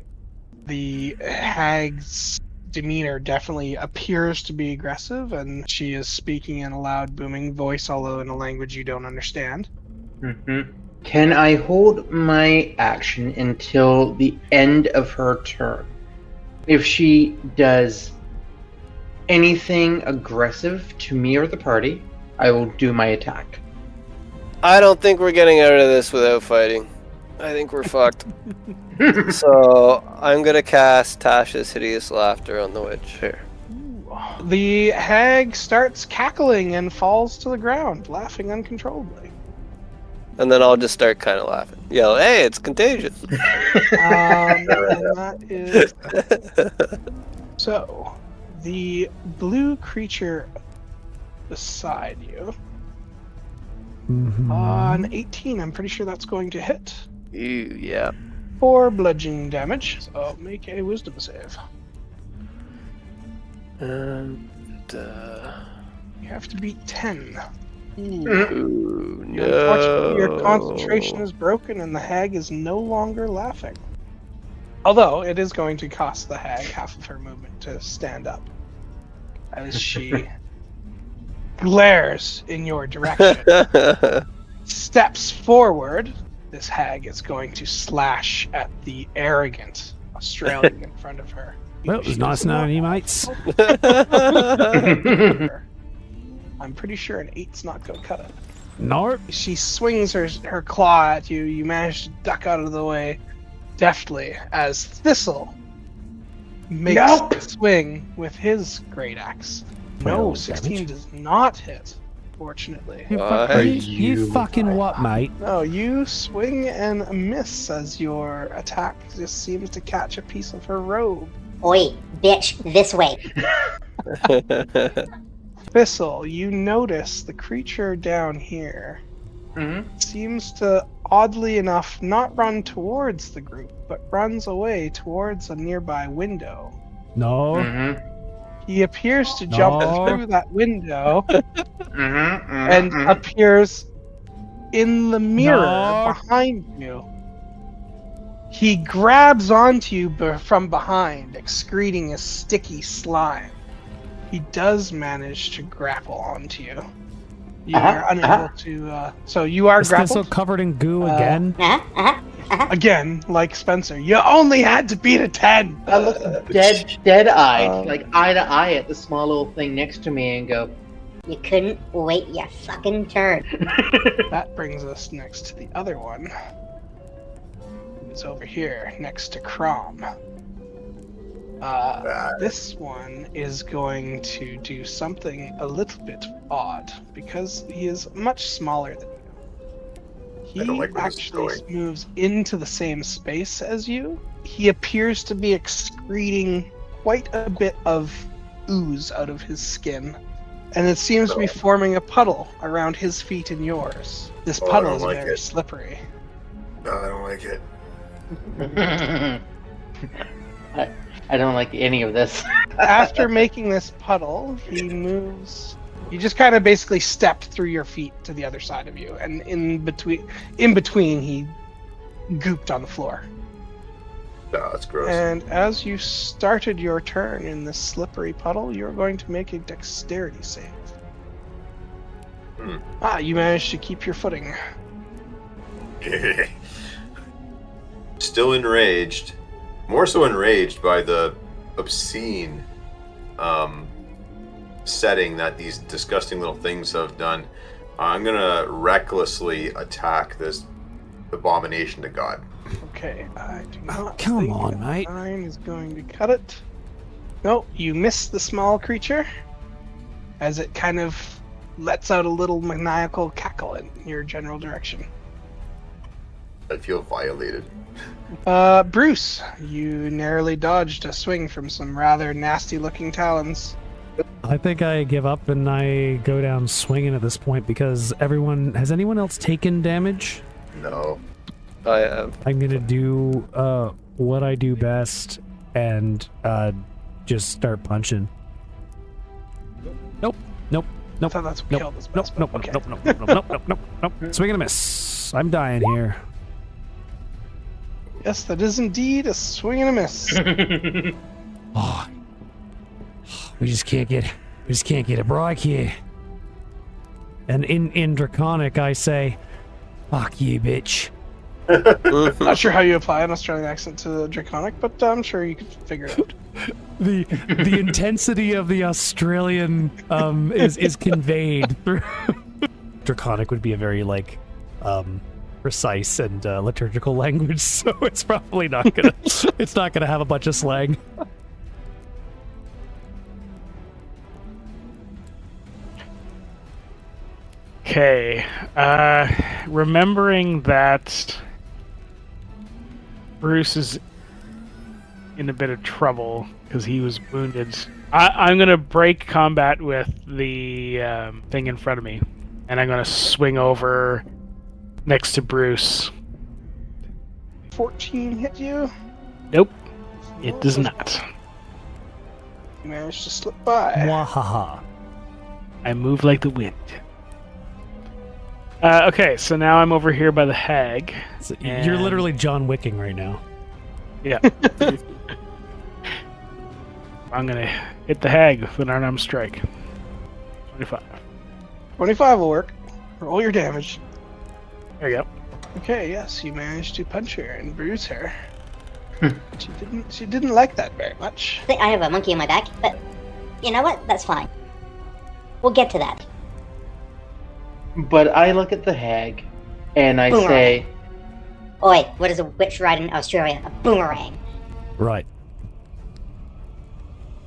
The hag's demeanor definitely appears to be aggressive, and she is speaking in a loud, booming voice, although in a language you don't understand. Mm-hmm. Can I hold my action until the end of her turn? If she does anything aggressive to me or the party, I will do my attack. I don't think we're getting out of this without fighting. I think we're fucked. So I'm gonna cast Tasha's Hideous Laughter on the witch here. The hag starts cackling and falls to the ground, laughing uncontrollably. And then I'll just start kind of laughing. Yell, hey, it's contagious. And that is... So, the blue creature beside you... On 18, I'm pretty sure that's going to hit. Yeah. 4 bludgeoning damage, so make a wisdom save. And, You have to beat 10. Ooh, no. Unfortunately, your concentration is broken and the hag is no longer laughing. Although, it is going to cost the hag half of her movement to stand up. As she glares in your direction. Steps forward. This hag is going to slash at the arrogant Australian in front of her. Well, it was nice knowing you, mates. I'm pretty sure an 8's not going to cut it. No. She swings her claw at you. You manage to duck out of the way deftly as Thistle makes a swing with his great axe. No, 16 does not hit, fortunately. You fucking what, mate? No, you swing and miss as your attack just seems to catch a piece of her robe. Oi, bitch, this way. Thistle, you notice the creature down here seems to, oddly enough, not run towards the group, but runs away towards a nearby window. No. He appears to jump through that window and appears in the mirror behind you. He grabs onto you from behind, excreting a sticky slime. He does manage to grapple onto you. You are unable to... so you are grappled. Is Thistle covered in goo again? Again, like Spencer, you only had to beat a 10. I look dead-eyed, like eye to eye at the small little thing next to me and go, You couldn't wait your fucking turn. That brings us next to the other one. It's over here, next to Crom. This one is going to do something a little bit odd, because he is much smaller than you. He actually moves into the same space as you. He appears to be excreting quite a bit of ooze out of his skin, and it seems to be forming a puddle around his feet and yours. This puddle is very slippery. No, I don't like it. I don't like any of this. After making this puddle, he moves. You just kind of basically stepped through your feet to the other side of you, and in between, he gooped on the floor. Oh, that's gross. And as you started your turn in this slippery puddle, you're going to make a dexterity save. You managed to keep your footing. Still enraged. More so enraged by the obscene setting that these disgusting little things have done. I'm gonna recklessly attack this abomination to God. Okay, I do not. Come think on, a mate. 9 is going to cut it. No, you miss the small creature as it kind of lets out a little maniacal cackle in your general direction. I feel violated. Bruce, you narrowly dodged a swing from some rather nasty-looking talons. I think I give up and I go down swinging at this point because has anyone else taken damage? No. I have. I'm gonna do what I do best and just start punching. Nope. I thought that's what killed this best, Nope. but okay. Nope. Swing and a miss. I'm dying here. Yes, that is indeed a swing and a miss. Oh, we just can't get a break here. And in Draconic, I say, "Fuck you, bitch." Not sure how you apply an Australian accent to Draconic, but I'm sure you could figure it out. The intensity of the Australian is conveyed through. Draconic would be a very precise and liturgical language, so it's probably not gonna have a bunch of slang. Okay. Remembering that Bruce is in a bit of trouble because he was wounded, I'm going to break combat with the thing in front of me, and I'm going to swing over next to Bruce. 14 hit you? Nope, it does not. You managed to slip by. Wahaha. I move like the wind. Okay, so now I'm over here by the hag. So you're literally John Wicking right now. Yeah. I'm gonna hit the hag with an unarmed strike. 25. 25 will work. Roll your damage. There you go. Okay, yes, you managed to punch her and bruise her. She didn't like that very much. I think I have a monkey on my back, but you know what? That's fine. We'll get to that. But I look at the hag, and I Boomerang. say... Oi, what does a witch ride in Australia? A boomerang. Right.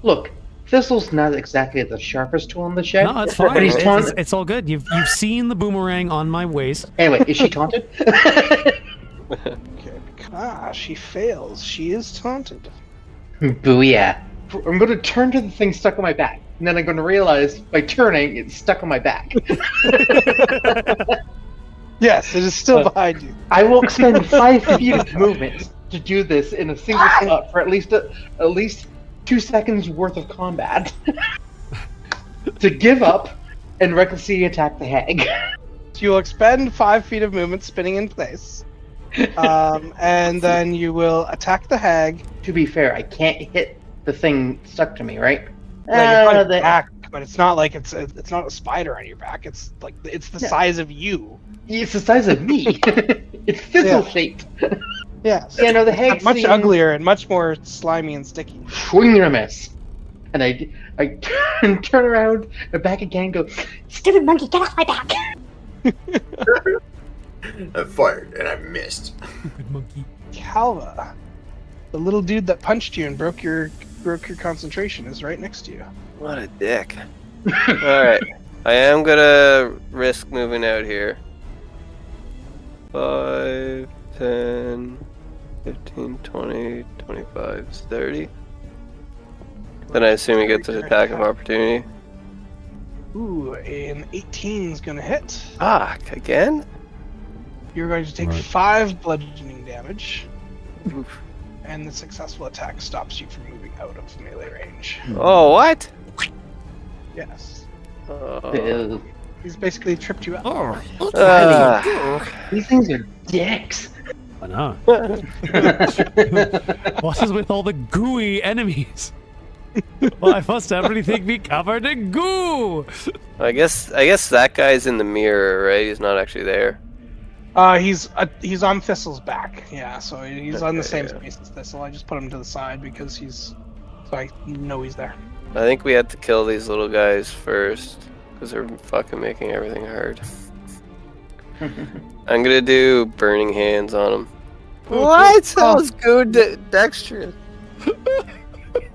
Look, Thistle's not exactly the sharpest tool in the shed. No, it's fine. But he's It's all good. You've seen the boomerang on my waist. Anyway, is she taunted? Okay, she fails. She is taunted. Booyah. I'm going to turn to the thing stuck on my back, and then I'm going to realize, by turning, it's stuck on my back. Yes, it is still behind you. I will expend 5 feet of movement to do this in a single shot for at least 2 seconds worth of combat. To give up and recklessly attack the hag. So you'll expend 5 feet of movement spinning in place. And then you will attack the hag. To be fair, I can't hit the thing stuck to me, right? Well, you're on your back, but it's not like it's not a spider on your back. It's like it's the size of you. It's the size of me. It's Thistle shaped. Yes. Yeah, no, the hag much seems uglier and much more slimy and sticky. Swing and a miss. And I turn around and back again and go, Stupid monkey, get off my back! I fired and I missed. Stupid monkey. Calva, the little dude that punched you and broke your concentration, is right next to you. What a dick. Alright. I am gonna risk moving out here. 5, 10, 15, 20, 25, 30. Then I assume he gets an attack of opportunity. Ooh, an 18 is going to hit. Fuck, again? You're going to take 5 bludgeoning damage. Oof. And the successful attack stops you from moving out of melee range. Oh, what? Yes. He's basically tripped you up. These things are dicks. I know. What is with all the gooey enemies? Well, I must everything be covered in goo. I guess that guy's in the mirror, right? He's not actually there. He's on Thistle's back. Yeah, so he's on the same space as Thistle. I just put him to the side because so I know he's there. I think we had to kill these little guys first because they're fucking making everything hard. I'm gonna do burning hands on him. What? That was good, dexterous.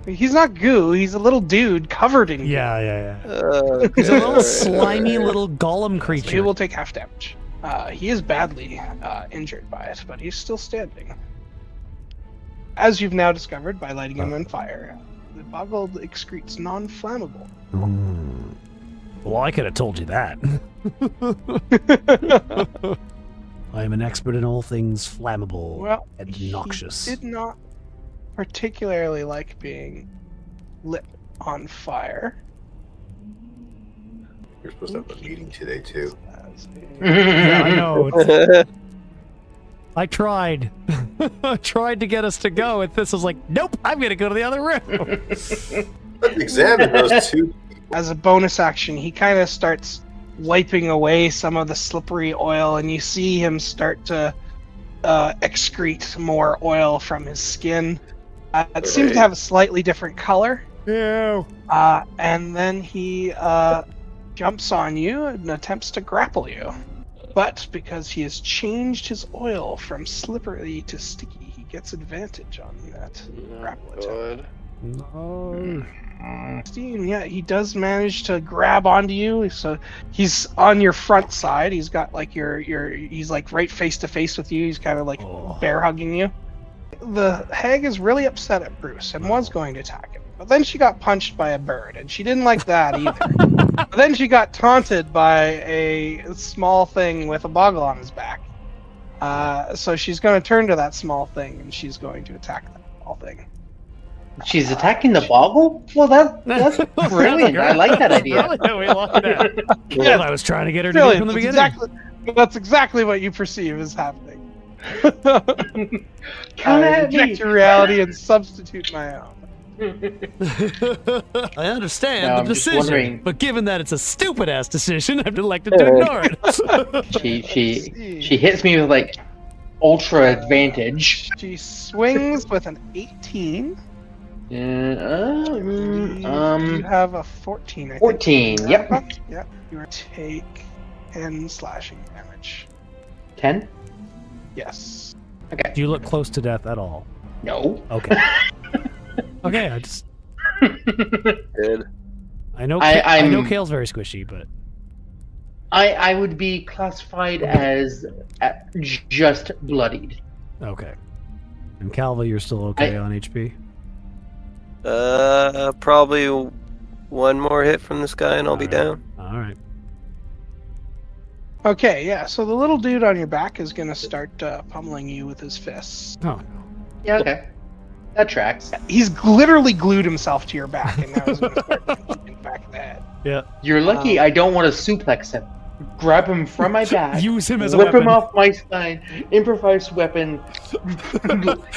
He's not goo. He's a little dude covered in goo. Yeah. He's a little slimy little golem creature. So he will take half damage. He is badly injured by it, but he's still standing. As you've now discovered by lighting him on fire, the boggle excretes non-flammable. Well, I could have told you that. I am an expert in all things flammable and noxious. He did not particularly like being lit on fire. You're supposed to have a meeting today, too. Yeah, I know. I tried. I tried to get us to go, and Thistle's like, nope, I'm going to go to the other room. Let's examine those two. As a bonus action, he kind of starts wiping away some of the slippery oil, and you see him start to excrete more oil from his skin. It seems to have a slightly different color. Yeah. And then he jumps on you and attempts to grapple you. But because he has changed his oil from slippery to sticky, he gets advantage on that grapple attempt. No. Yeah, he does manage to grab onto you. So he's on your front side. He's got like he's like right face to face with you. He's kind of like bear hugging you. The hag is really upset at Bruce and was going to attack him. But then she got punched by a bird, and she didn't like that either. But then she got taunted by a small thing with a boggle on his back. So she's going to turn to that small thing, and she's going to attack that small thing. She's attacking the boggle? Well, that's brilliant. I like that idea. We locked it out. Yes. I was trying to get her to do it from the beginning. That's exactly what you perceive is happening. Reject your reality and substitute my own. I understand No, the I'm just decision, wondering- but given that it's a stupid-ass decision, I've elected to ignore it. She hits me with like ultra advantage. She swings with an 18. You have a 14. I think. 14. Yep. Yep. You take 10 slashing damage. 10. Yes. Okay. Do you look close to death at all? No. Okay. Okay, I just. Good. I know. I know Kael's very squishy, but I would be classified as just bloodied. okay. And Calva, you're still okay on HP? Probably one more hit from this guy and I'll be down. All right. Okay, yeah. So the little dude on your back is going to start pummeling you with his fists. Oh no. Yeah. Okay. That tracks. He's literally glued himself to your back, and now he's going to start punching the back of the head. Yeah. You're lucky I don't want to suplex him. Grab him from my back. Use him as a whip weapon. him off my spine. Improvised weapon.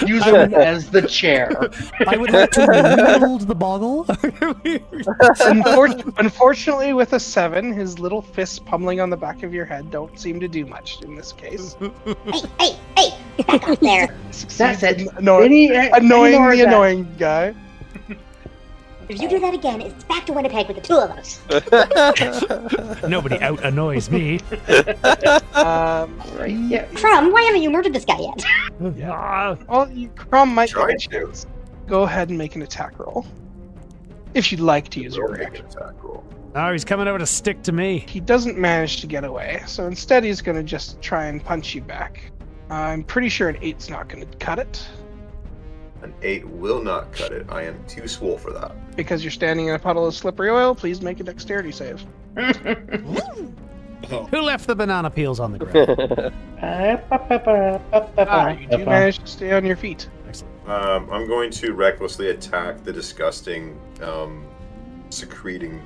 Use him as the chair. I would like to wield the boggle. Unfortunately, with a 7, his little fists pummeling on the back of your head don't seem to do much in this case. Hey! Get back up there! That's it. Annoying the annoying guy. If you do that again, it's back to Winnipeg with the two of us. Nobody out annoys me. Right. Yeah. Crom, why haven't you murdered this guy yet? Well, Crom might Try get a chance. Go ahead and make an attack roll. If you'd like to use your reaction. Attack roll. Oh, he's coming over to stick to me. He doesn't manage to get away, so instead he's going to just try and punch you back. I'm pretty sure an 8's not going to cut it. An 8 will not cut it. I am too swole for that. Because you're standing in a puddle of slippery oil, please make a dexterity save. Who left the banana peels on the ground? You do manage to stay on your feet. Excellent. I'm going to recklessly attack the disgusting, secreting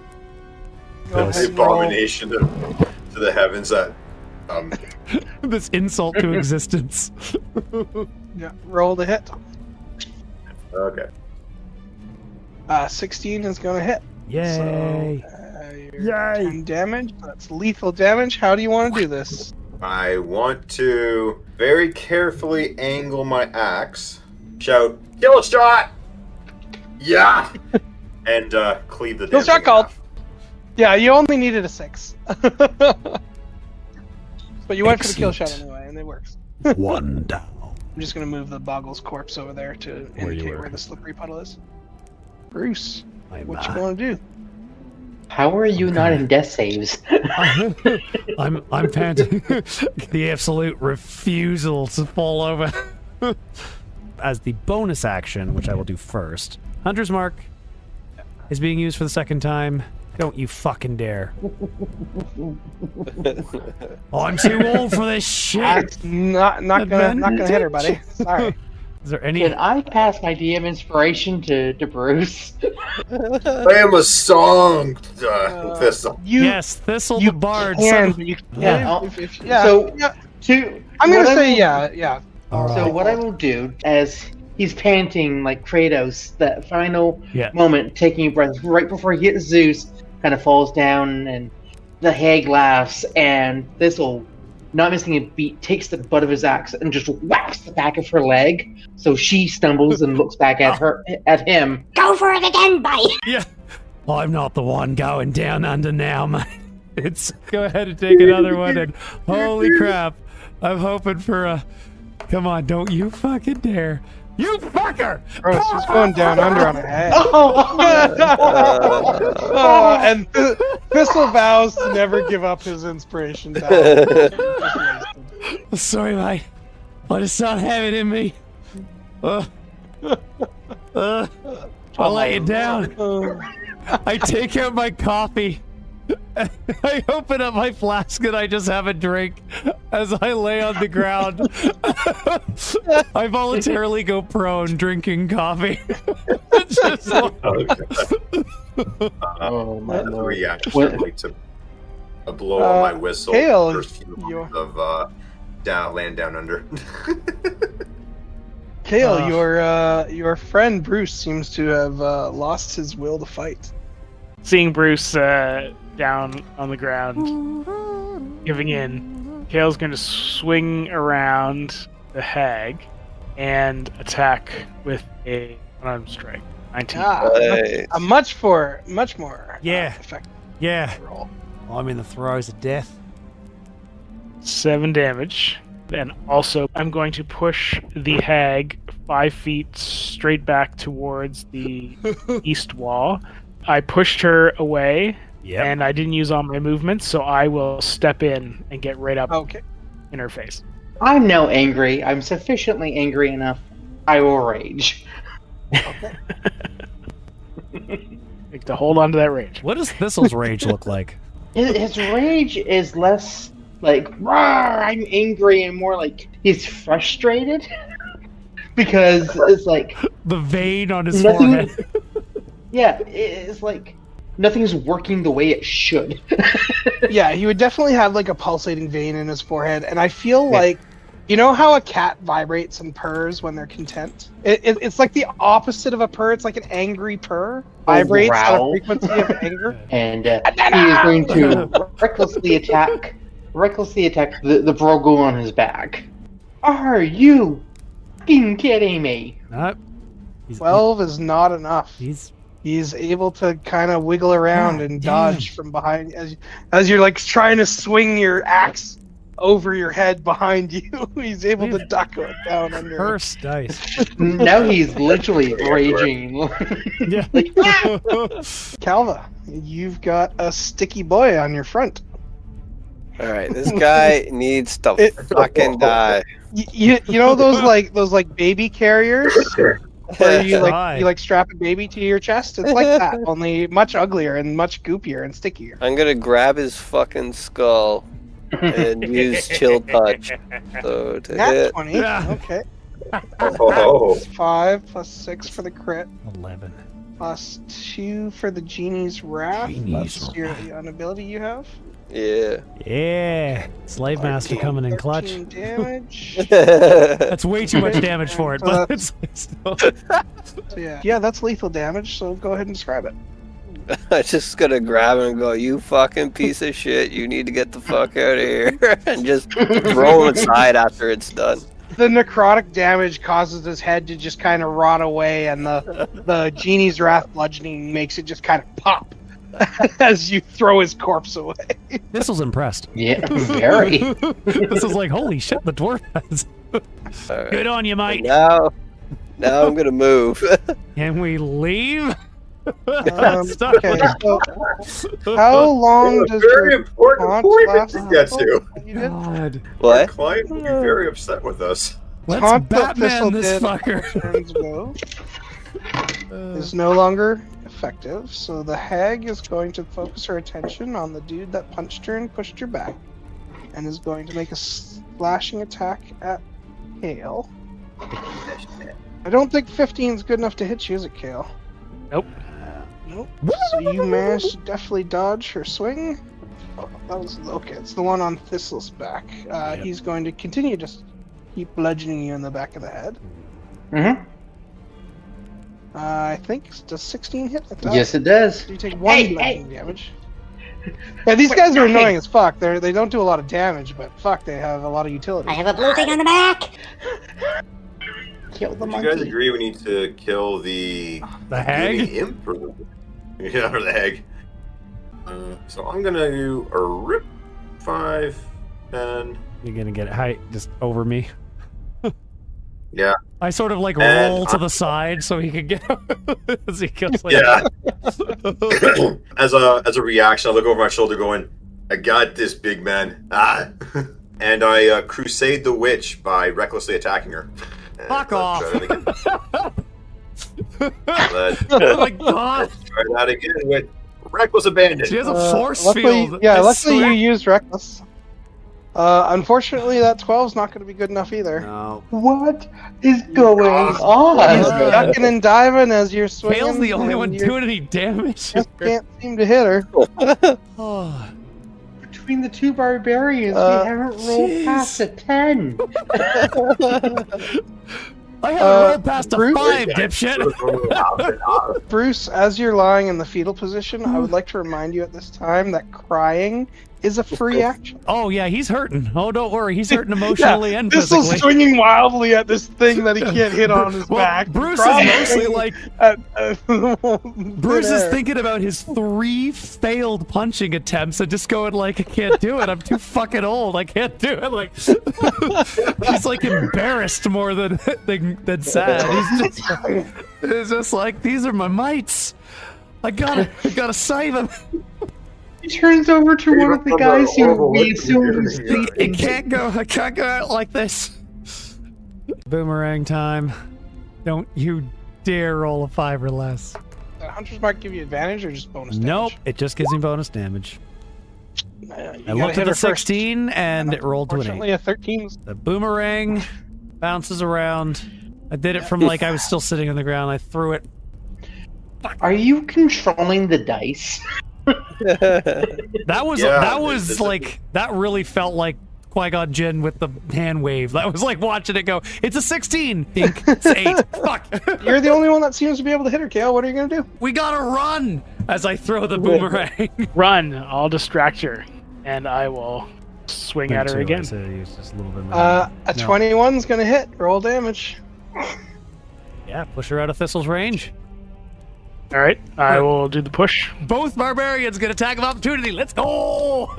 abomination to the heavens that. This insult to existence. Yeah, roll the hit. Okay. 16 is going to hit. Yay! So, 10 damage. That's lethal damage. How do you want to do this? I want to very carefully angle my axe, shout, "Kill shot!" Yeah! And cleave the Kill damn shot thing in called. half. Yeah, you only needed a 6. But you went for the kill shot anyway, and it works. One down. I'm just gonna move the Boggle's corpse over there to indicate where the slippery puddle is. Bruce, what you gonna do? How are you not in death saves? I'm panting. The absolute refusal to fall over. As the bonus action, which I will do first, Hunter's Mark is being used for the second time. Don't you fucking dare. Oh, I'm too old for this shit. That's not gonna hit her, buddy. Sorry. Is there any? Can I pass my DM inspiration to Bruce? I am a song, Thistle. Yes, Thistle the Bard. Can, son- you, Yeah. yeah. So, I'm gonna say yeah. So what I will do, as he's panting like Kratos, that final moment, taking a breath right before he hits Zeus, kind of falls down, and the hag laughs, and Thistle, not missing a beat, takes the butt of his axe and just whacks the back of her leg, so she stumbles and looks back at him. Go for it again, bye. Yeah. I'm not the one going down under now, mate. It's go ahead and take another one, and holy crap, I'm hoping for a. Come on, don't you fucking dare. You fucker! Bro, she's going down under on her head. And Thistle vows to never give up his inspiration. Sorry, mate. I just don't have it in me. I'll lay it down. I take out my coffee. I open up my flask and I just have a drink as I lay on the ground. I voluntarily go prone drinking coffee. Just Oh my lord! Reaction to a blow on my whistle. Kael, First few months of land down under. Kael, your friend Bruce seems to have lost his will to fight. Seeing Bruce down on the ground, giving in, Kael's going to swing around the hag and attack with a unarmed strike. 19. A much more effective roll. I'm in the throes of death. 7 damage. And also, I'm going to push the hag 5 feet straight back towards the east wall. I pushed her away, and I didn't use all my movements, so I will step in and get right up in her face. I'm now angry. I'm sufficiently angry enough. I will rage. Okay. To hold on to that rage. What does Thistle's rage look like? His rage is less like, "Rawr, I'm angry," and more like he's frustrated. Because it's like... The vein on his forehead. Yeah, it's like nothing's working the way it should. Yeah, he would definitely have like a pulsating vein in his forehead, and I feel like, you know how a cat vibrates and purrs when they're content? It's like the opposite of a purr. It's like an angry purr. Vibrates at a frequency of anger. And he is going to recklessly attack the Vrogel on his back. Are you fucking kidding me? 12 is not enough. He's able to kind of wiggle around and dodge from behind as you're like trying to swing your axe over your head behind you. He's able to duck down under. First dice. Now he's literally raging. Yeah. Calva, you've got a sticky boy on your front. All right, this guy needs to fucking die. You know those like baby carriers where you strap a baby to your chest? It's like that, only much uglier and much goopier and stickier. I'm gonna grab his fucking skull and use chill touch. So to Nat hit. 20. Okay. Oh. 5 plus 6 for the crit. 11. Plus 2 for the genie's wrath. Plus your ability you have. Yeah. Yeah. Slave Master coming in clutch. 13 damage. That's way too much damage for it, but it's still... So yeah, that's lethal damage, so go ahead and describe it. I'm just gonna grab him and go, "You fucking piece of shit, you need to get the fuck out of here," and just throw him aside after it's done. The necrotic damage causes his head to just kind of rot away, and the genie's wrath bludgeoning makes it just kind of pop as you throw his corpse away. This was impressed. Yeah, very. This is like, holy shit, the dwarf has Alright. Good on you, mate. Now I'm gonna move. Can we leave? Okay, so how long does Very your important taunt point last? to get to. You did? God. What? Your client will be very upset with us. Let's Taunt that Batman Thistle this did fucker. turns ago is no longer effective, so the hag is going to focus her attention on the dude that punched her and pushed her back, and is going to make a slashing attack at Kael. I don't think 15 is good enough to hit you, is it, Kael? Nope. Nope. So you managed to definitely dodge her swing. Oh, that was okay. It's the one on Thistle's back. He's going to continue to keep bludgeoning you in the back of the head. Mm-hmm. I think does 16 hit? Yes, it does. So you take one bludgeoning damage. Yeah, these guys are annoying as fuck. They don't do a lot of damage, but fuck, they have a lot of utility. I have a blue thing on the back. Kill the Do monkey. you guys agree we need to kill the hag? goony imp? Or yeah, or the hag. So I'm gonna do a rip 5, 10. You're gonna get height just over me. Yeah. I sort of like And roll to the side so he can get as he goes like Yeah. as a reaction, I look over my shoulder, going, "I got this, big man." Ah. And I crusade the witch by recklessly attacking her. And Fuck let's off. try that again. Oh my god! Let's try that again with reckless abandon. She has a force luckily, field. Yeah, I luckily swear. you used Reckless. Unfortunately, that 12's not going to be good enough either. No. What is going on? He's ducking and diving as you're swinging. Kael's the only and one you doing any damage. just can't seem to hit her. Oh. Between the two barbarians, we haven't rolled jeez. past a 10. I haven't rolled past a 5, dipshit. Bruce, as you're lying in the fetal position, I would like to remind you at this time that crying is a free action. Oh yeah, he's hurting. Oh, don't worry, he's hurting emotionally and Thistle's physically. swinging wildly at this thing that he can't hit on his Well, back. Bruce is Crom's mostly swinging like at, Bruce is midair. thinking about his 3 failed punching attempts and just going like, I can't do it. I'm too fucking old. I can't do it. Like he's like embarrassed more than sad. He's just like, these are my mates. I gotta save him. He turns over to one of the guys who we assume is I can't go out like this. Boomerang time. Don't you dare roll a 5 or less. Hunter's Mark give you advantage or just bonus damage? Nope, it just gives me bonus damage. You I gotta looked hit at her a first. 16 and it rolled to an 8. Unfortunately, a 13. The boomerang bounces around. I did it from like I was still sitting on the ground. I threw it. Are you controlling the dice? That was Yeah, that really felt like Qui-Gon Jinn with the hand wave. That was like watching it go. It's a 16. Think it's 8. Fuck. You're the only one that seems to be able to hit her, Kael. What are you gonna do? We gotta run as I throw the boomerang. Run. I'll distract her, and I will swing at her again. A 21's gonna hit. Roll damage. Yeah, push her out of Thistle's range. All right, I will do the push. Both barbarians get attack of opportunity. Let's go.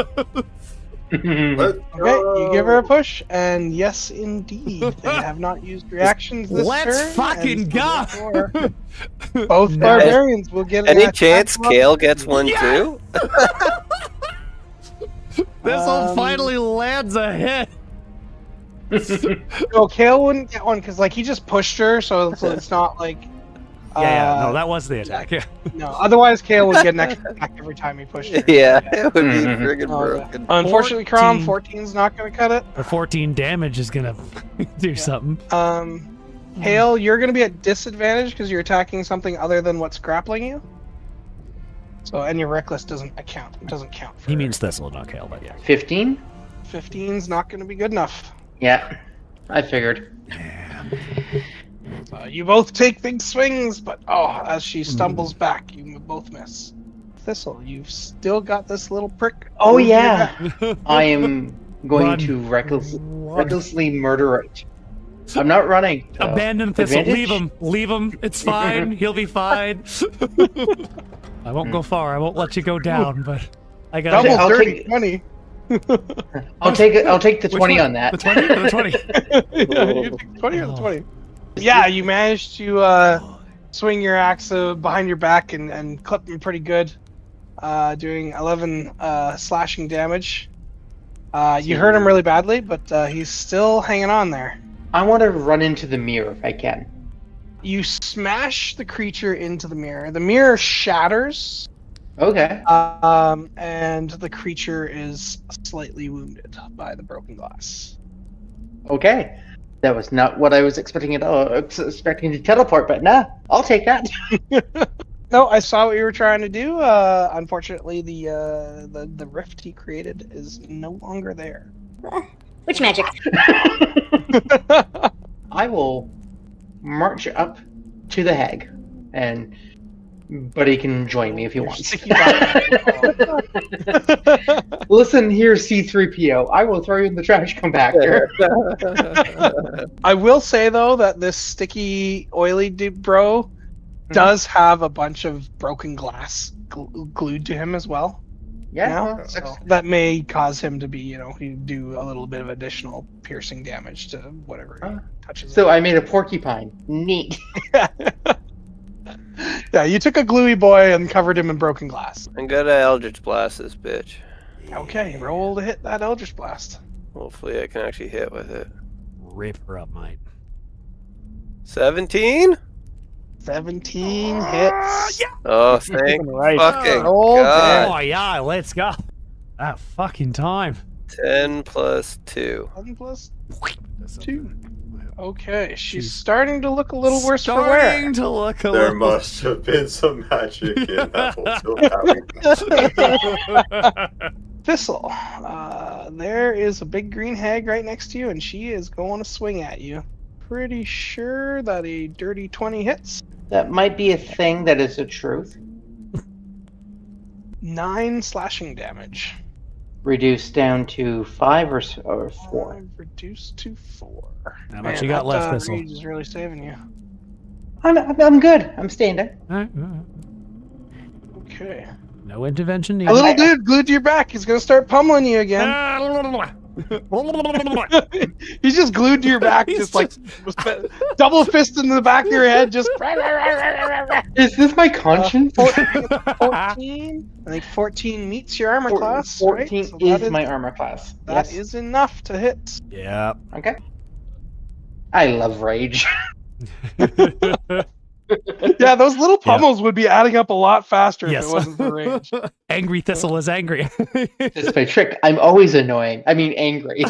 Okay, you give her a push, and yes, indeed, they have not used reactions this Let's turn. fucking and go. therefore, both barbarians will get an Any attack chance of Kael gets one too? Thistle finally lands a hit. No, Kael wouldn't get one because like he just pushed her, so it's not like. No, that was the attack. Yeah. No, otherwise Kael would get an extra attack every time he pushed her. Yeah, it would be friggin' broken. Unfortunately, Crom, 14's not going to cut it. The 14 damage is gonna do something. Kael, you're going to be at disadvantage because you're attacking something other than what's grappling you. So, and your reckless doesn't count. It doesn't count. He means Thistle, not Kael, but yeah. 15? 15's not going to be good enough. Yeah, I figured. You both take big swings, but as she stumbles back, you both miss. Thistle, you've still got this little prick. Oh over your yeah, back. I am going Run. to recklessly murder it. I'm not running. so- Abandon Thistle. Advantage? Leave him. It's fine. He'll be fine. I won't go far. I won't let you go down, but I got Double I'll 30, take- 20. I'll take it. I'll take the 20 on that. The 20 or the 20? Yeah, you take the 20 or the 20. Yeah, you managed to swing your axe behind your back and clip him pretty good, doing 11 slashing damage. You hurt him really badly, but he's still hanging on there. I want to run into the mirror if I can. You smash the creature into the mirror. The mirror shatters. Okay. And the creature is slightly wounded by the broken glass. Okay. That was not what I was expecting at all. I was expecting to teleport, but nah, I'll take that. No, I saw what you were trying to do. Unfortunately, the rift he created is no longer there. Which magic? I will march up to the hag, and Buddy can join me if he wants. Listen here, C-3PO. I will throw you in the trash compactor. I will say, though, that this sticky, oily bro does have a bunch of broken glass glued to him as well. Yeah. Now, so that may cause him to be, do a little bit of additional piercing damage to whatever he touches. So I made a porcupine. Neat. Yeah, you took a gluey boy and covered him in broken glass. I'm gonna Eldritch Blast this bitch. Okay, roll to hit that Eldritch Blast. Hopefully I can actually hit with it. Rip her up, mate. 17? 17 hits. Yeah. Oh, thank fucking Oh, God. Oh, yeah, let's go. That fucking time. 10 plus 2. 10 plus 2. Okay, she's starting to look a little worse for wear. Starting to look a There little... must have been some magic in that whole Thistle, there is a big green hag right next to you, and she is going to swing at you. Pretty sure that a dirty 20 hits. That might be a thing that is the truth. 9 slashing damage. Reduced down to 5 or 4. 5 reduced to 4. How much you got left, Thistle? Rage is really saving you. I'm good. I'm staying there. All right. Okay. No intervention A needed. little dude glued to your back. He's going to start pummeling you again. He's just glued to your back, just like double fist in the back of your head. Just Is this my conscience? 14. I think 14 meets your armor class. 14 right? So is my armor class. That is enough to hit. Yeah. Okay. I love rage. Yeah, those little pummels would be adding up a lot faster if Yes. it wasn't for rage. Angry Thistle is angry. That's my trick. I'm always annoying. I mean, angry.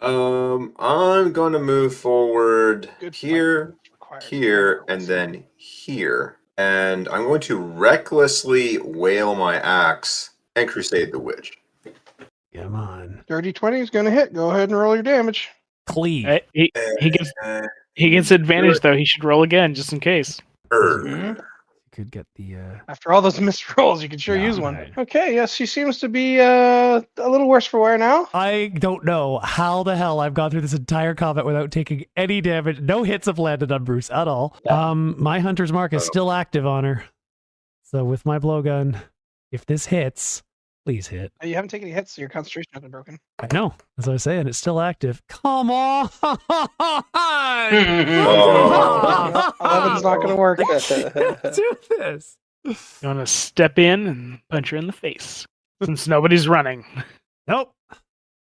I'm going to move forward here, and then here. And I'm going to recklessly wail my axe and crusade the witch. Come on. Dirty 20 is going to hit. Go ahead and roll your damage. Cleave. He gets advantage though. He should roll again just in case. Could get the. After all those missed rolls, you could sure use one. Right. Okay, yes, she seems to be a little worse for wear now. I don't know how the hell I've gone through this entire combat without taking any damage. No hits have landed on Bruce at all. Yeah. My Hunter's Mark is still active on her. So with my blowgun, if this hits, please hit. You haven't taken any hits, so your concentration hasn't been broken. I know. As I was saying, it's still active. Come on! 11's not going to work. Do this. You want to step in and punch her in the face since nobody's running. Nope.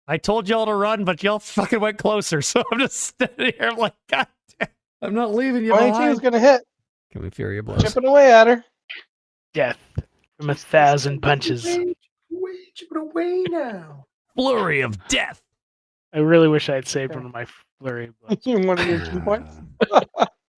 I told y'all to run, but y'all fucking went closer, so I'm just standing here like, God damn, I'm not leaving you 22 behind. is going to hit. Give me Fury of Blows. Chipping away at her. Death from 1,000 punches. Chip it away now. Flurry of Death. I really wish I had saved one of my flurry of blows. One of your 2 points.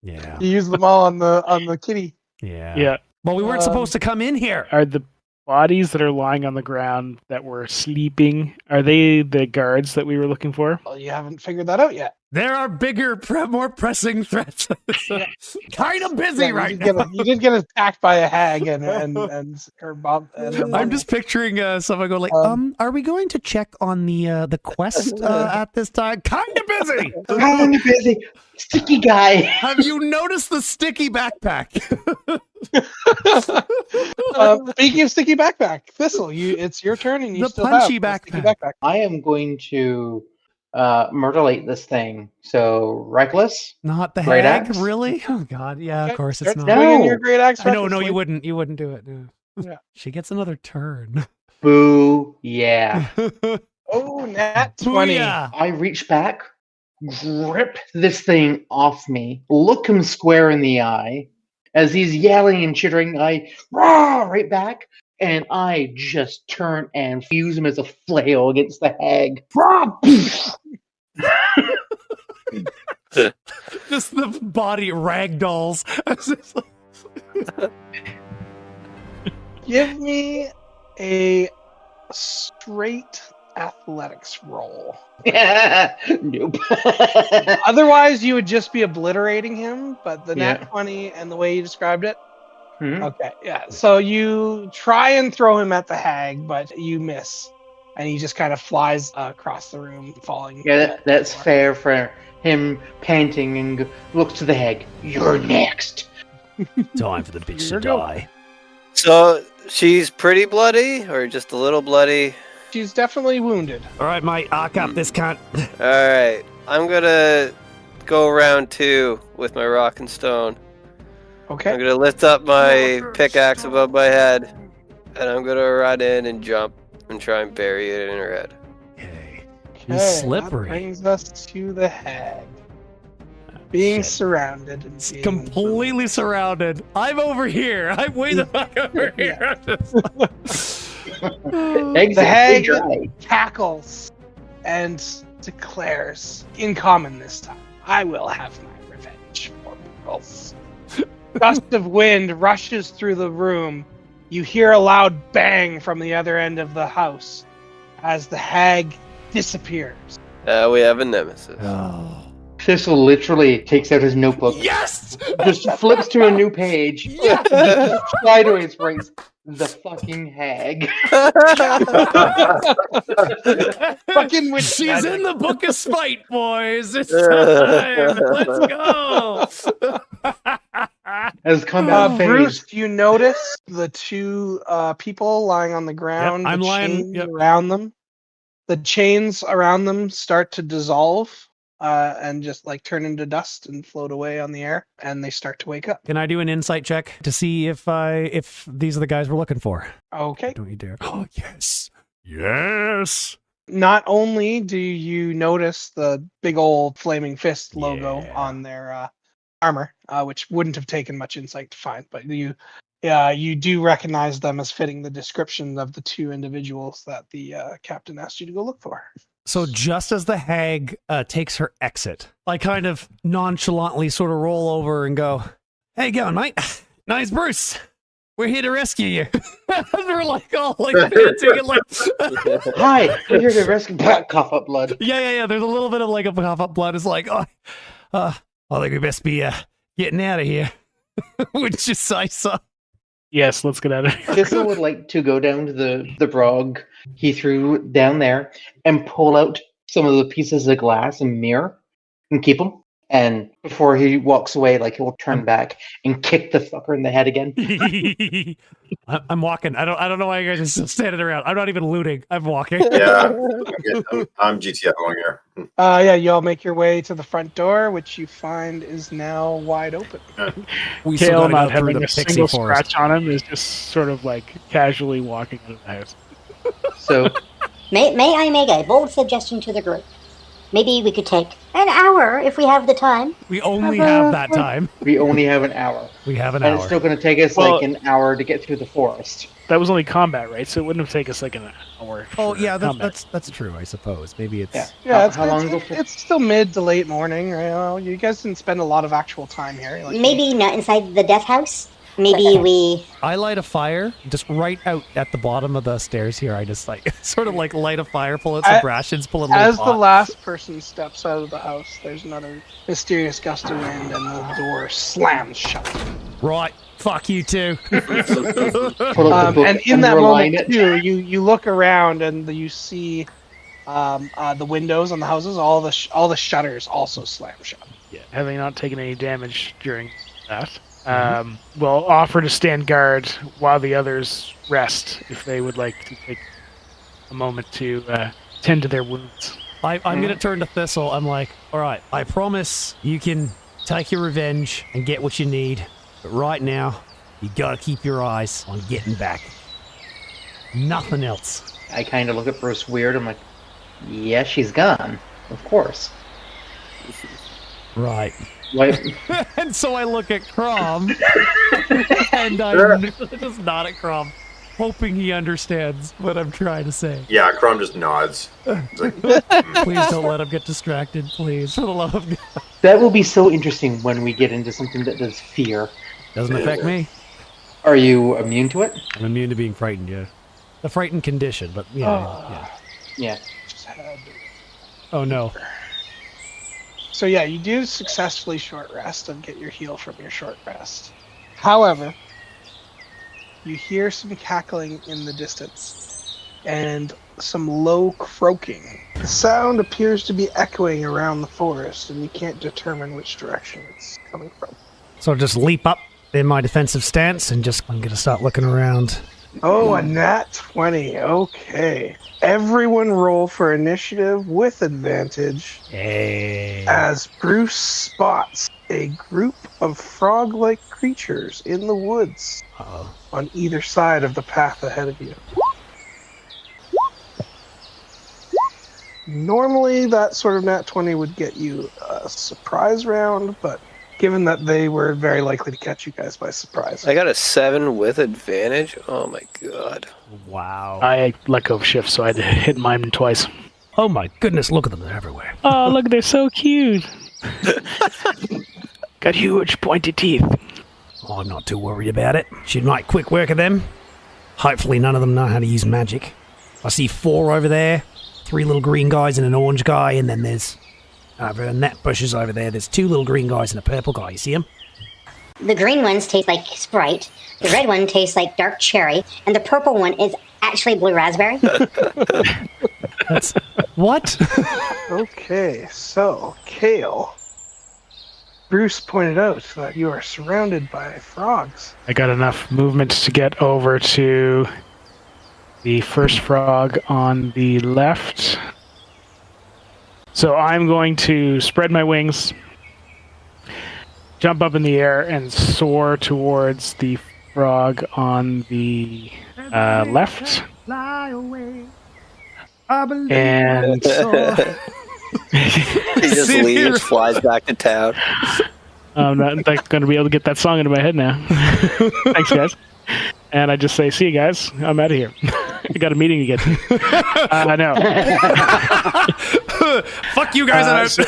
Yeah. You used them all on the kitty. Yeah. Yeah. Well, we weren't supposed to come in here. Are the bodies that are lying on the ground that were sleeping, are they the guards that we were looking for? Well, you haven't figured that out yet. There are bigger, more pressing threats. Kind of busy right now. You did get attacked by a hag and or Bob. I'm just picturing someone go like, are we going to check on the quest at this time? Kind of busy. Kind of busy. Sticky guy. Have you noticed the sticky backpack? Speaking of sticky backpack, Thistle, it's your turn, and you The still punchy have the sticky backpack. I am going to myrtleate this thing. So reckless. Not the Great hag, axe? really? Oh God, yeah, of course it's not. Swinging your great axe. I know, no, recklessly. you wouldn't do it. No. Yeah. She gets another turn. Boo. Yeah. Oh, nat 20. Booyah. I reach back, grip this thing off me, look him square in the eye. As he's yelling and chittering, I rah right back, and I just turn and fuse him as a flail against the hag. Just the body ragdolls. Give me a straight athletics roll. Nope. Otherwise, you would just be obliterating him, but the nat Yeah. 20 and the way you described it. Mhm. Okay, yeah. So you try and throw him at the hag, but you miss. And he just kind of flies across the room, falling. Yeah, that's fair for him panting and looks to the hag. You're next. Time for the bitch Here to we go. die. So she's pretty bloody, or just a little bloody? She's definitely wounded. All right, mate, arc up this cunt. All right, I'm gonna go round 2 with my rock and stone. Okay. I'm gonna lift up my pickaxe above my head, and I'm gonna run in and jump and try and bury it in her head. He's Okay, slippery. That brings us to the hag. Being surrounded and being Completely surrounded. I'm over here. I'm way the fuck over here. The hag cackles and declares, in common this time, I will have my revenge for Beagles. Gust of wind rushes through the room. You hear a loud bang from the other end of the house as the hag disappears. We have a nemesis. Thistle literally takes out his notebook. Yes! Just flips to a new page. Just sideways writes the fucking hag. Fucking witch. She's in the book of spite, boys. It's time. Let's go. As combat Bruce, you notice the two people lying on the ground. Yep, I'm the lying- chains around them. The chains around them start to dissolve and just like turn into dust and float away on the air, and they start to wake up. Can I do an insight check to see if these are the guys we're looking for? Okay. Don't you dare. Oh, yes. Yes. Not only do you notice the big old flaming fist logo on their armor, which wouldn't have taken much insight to find, but you do recognize them as fitting the description of the two individuals that the captain asked you to go look for. So just as the hag takes her exit, I kind of nonchalantly sort of roll over and go, "How you going, mate? Nice, Bruce. We're here to rescue you." And we're like all like panting and like, "Hi, we're here to rescue." Cough up blood. Yeah. There's a little bit of like a cough up blood. It's like, I think we best be getting out of here. Which is I saw. Yes, let's get out of here. Thistle would like to go down to the brog he threw down there and pull out some of the pieces of glass and mirror and keep them. And before he walks away, like he'll turn back and kick the fucker in the head again. I'm walking. I don't know why you guys are still standing around. I'm not even looting. I'm walking. Yeah, I'm GTFOing here. Yeah, you all make your way to the front door, which you find is now wide open. We still Kael gotta not go through having the a pixie single forest. scratch on him is just sort of like casually walking out of the house. So, May I make a bold suggestion to the group? Maybe we could take an hour if we have the time. We only have that time. we only have an hour. We have an And hour. it's still going to take us like an hour to get through the forest. That was only combat, right? So it wouldn't have taken us like an hour. Oh for yeah, combat. that's true. I suppose maybe it's Yeah, How long it's still mid to late morning. You know, you guys didn't spend a lot of actual time here. Like, Maybe not inside the death house. Maybe we... I light a fire just right out at the bottom of the stairs here. I just like sort of like light a fire, pull out some rations, pull a little As pot. the last person steps out of the house, there's another mysterious gust of wind, and the door slams shut. Right. Fuck you too. And in that moment too, you look around and you see the windows on the houses, all the shutters also slam shut. Yeah, having not taken any damage during that. We'll offer to stand guard while the others rest, if they would like to take a moment to tend to their wounds. I'm going to turn to Thistle. I'm like, all right, I promise you can take your revenge and get what you need. But right now, you got to keep your eyes on getting back. Nothing else. I kind of look at Bruce weird. I'm like, yeah, she's gone. Of course. Right. What? And so I look at Crom, and I just nod at Crom, hoping he understands what I'm trying to say. Yeah, Crom just nods. It's like, Please don't let him get distracted, please, for the love of God. That will be so interesting when we get into something that does fear. Doesn't affect me. Are you immune to it? I'm immune to being frightened, yeah. The frightened condition, but yeah. Yeah. Oh no. So yeah, you do successfully short rest and get your heal from your short rest. However, you hear some cackling in the distance and some low croaking. The sound appears to be echoing around the forest, and you can't determine which direction it's coming from. So I'll just leap up in my defensive stance and I'm going to start looking around. Oh, a nat 20. Okay. Everyone roll for initiative with advantage. Hey. As Bruce spots a group of frog-like creatures in the woods on either side of the path ahead of you. Normally, that sort of nat 20 would get you a surprise round, but given that they were very likely to catch you guys by surprise. I got a 7 with advantage. Oh my god. Wow. I let go of shift, so I had to hit mine twice. Oh my goodness, look at them. They're everywhere. Oh, look, they're so cute. Got huge pointy teeth. Oh, I'm not too worried about it. Should make quick work of them. Hopefully none of them know how to use magic. I see 4 over there. 3 little green guys and an orange guy, and then there's... over in that bushes over there, there's 2 little green guys and a purple guy. You see them? The green ones taste like Sprite, the red one tastes like dark cherry, and the purple one is actually blue raspberry. That's... What? Okay, so, Kael. Bruce pointed out that you are surrounded by frogs. I got enough movement to get over to the first frog on the left. So I'm going to spread my wings, jump up in the air, and soar towards the frog on the left. Fly away. And He just leaves, flies back to town. I'm not going to be able to get that song into my head now. Thanks, guys. And I just say, see you guys. I'm out of here. I got a meeting to get to. I know. Fuck you guys. This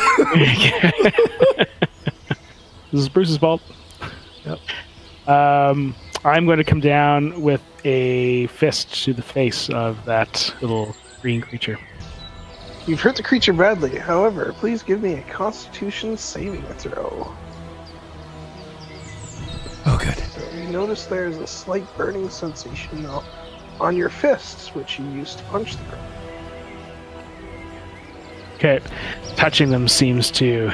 is Bruce's fault. Yep. I'm going to come down with a fist to the face of that little green creature. You've hurt the creature badly. However, please give me a Constitution saving throw. Oh, good. So you notice there's a slight burning sensation now on your fists, which you used to punch through. Okay. Touching them seems to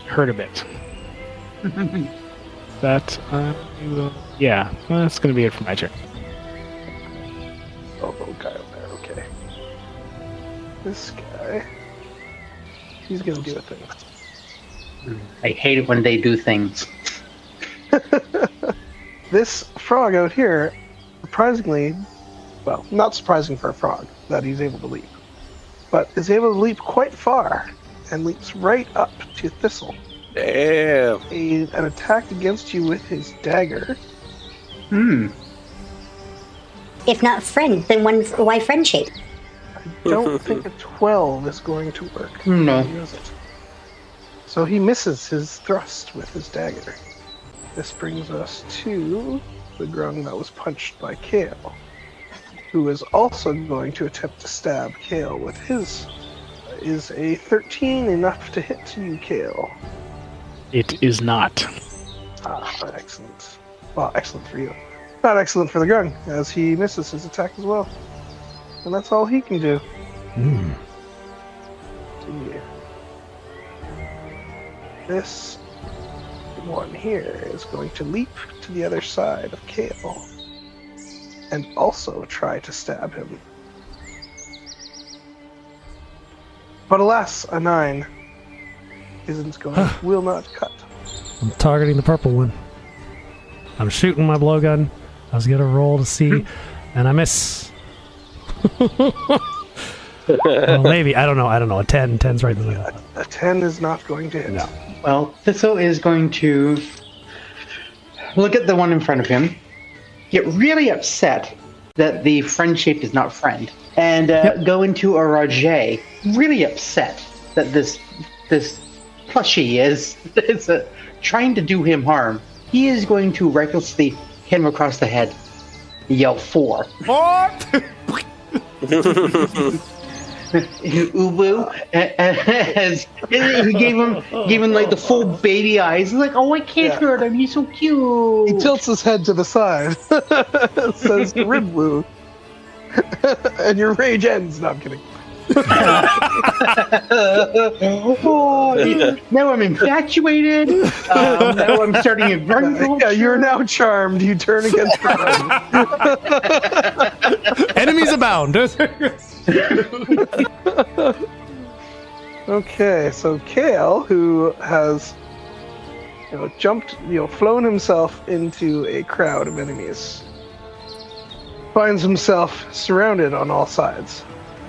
hurt a bit. That will... Yeah, well, that's going to be it for my turn. Oh, little guy over there, okay. This guy... He's going to do a thing. I hate it when they do things. This frog out here, surprisingly, well, not surprising for a frog that he's able to leap, but is able to leap quite far and leaps right up to Thistle. Damn. An attack against you with his dagger. If not friend, then why friend shape? I don't think a 12 is going to work. No. So he misses his thrust with his dagger. This brings us to the grung that was punched by Kael, who is also going to attempt to stab Kael with his. Is a 13 enough to hit you, Kael? It is not. Excellent. Well, excellent for you. Not excellent for the grung, as he misses his attack as well. And that's all he can do. See. This one here is going to leap to the other side of Kael and also try to stab him. But alas, a 9 will not cut. I'm targeting the purple one. I'm shooting my blowgun. I was gonna roll to see, and I miss. Well, maybe, I don't know. A 10. 10's right in the middle. A 10 is not going to hit. No. Well, Thistle is going to look at the one in front of him, get really upset that the friend shape is not friend, and go into a rage, really upset that this plushie is trying to do him harm. He is going to recklessly hit him across the head, yell 4. What? Ubu, as he gave him like the full baby eyes. He's like, oh, I can't hurt him. He's so cute. He tilts his head to the side. Says rib wound. And your rage ends. No, I'm kidding. Now I'm infatuated. Now I'm starting a grung culture. Yeah, you're now charmed. You turn against the Enemies abound. Okay, so Kael, who has jumped, flown himself into a crowd of enemies, finds himself surrounded on all sides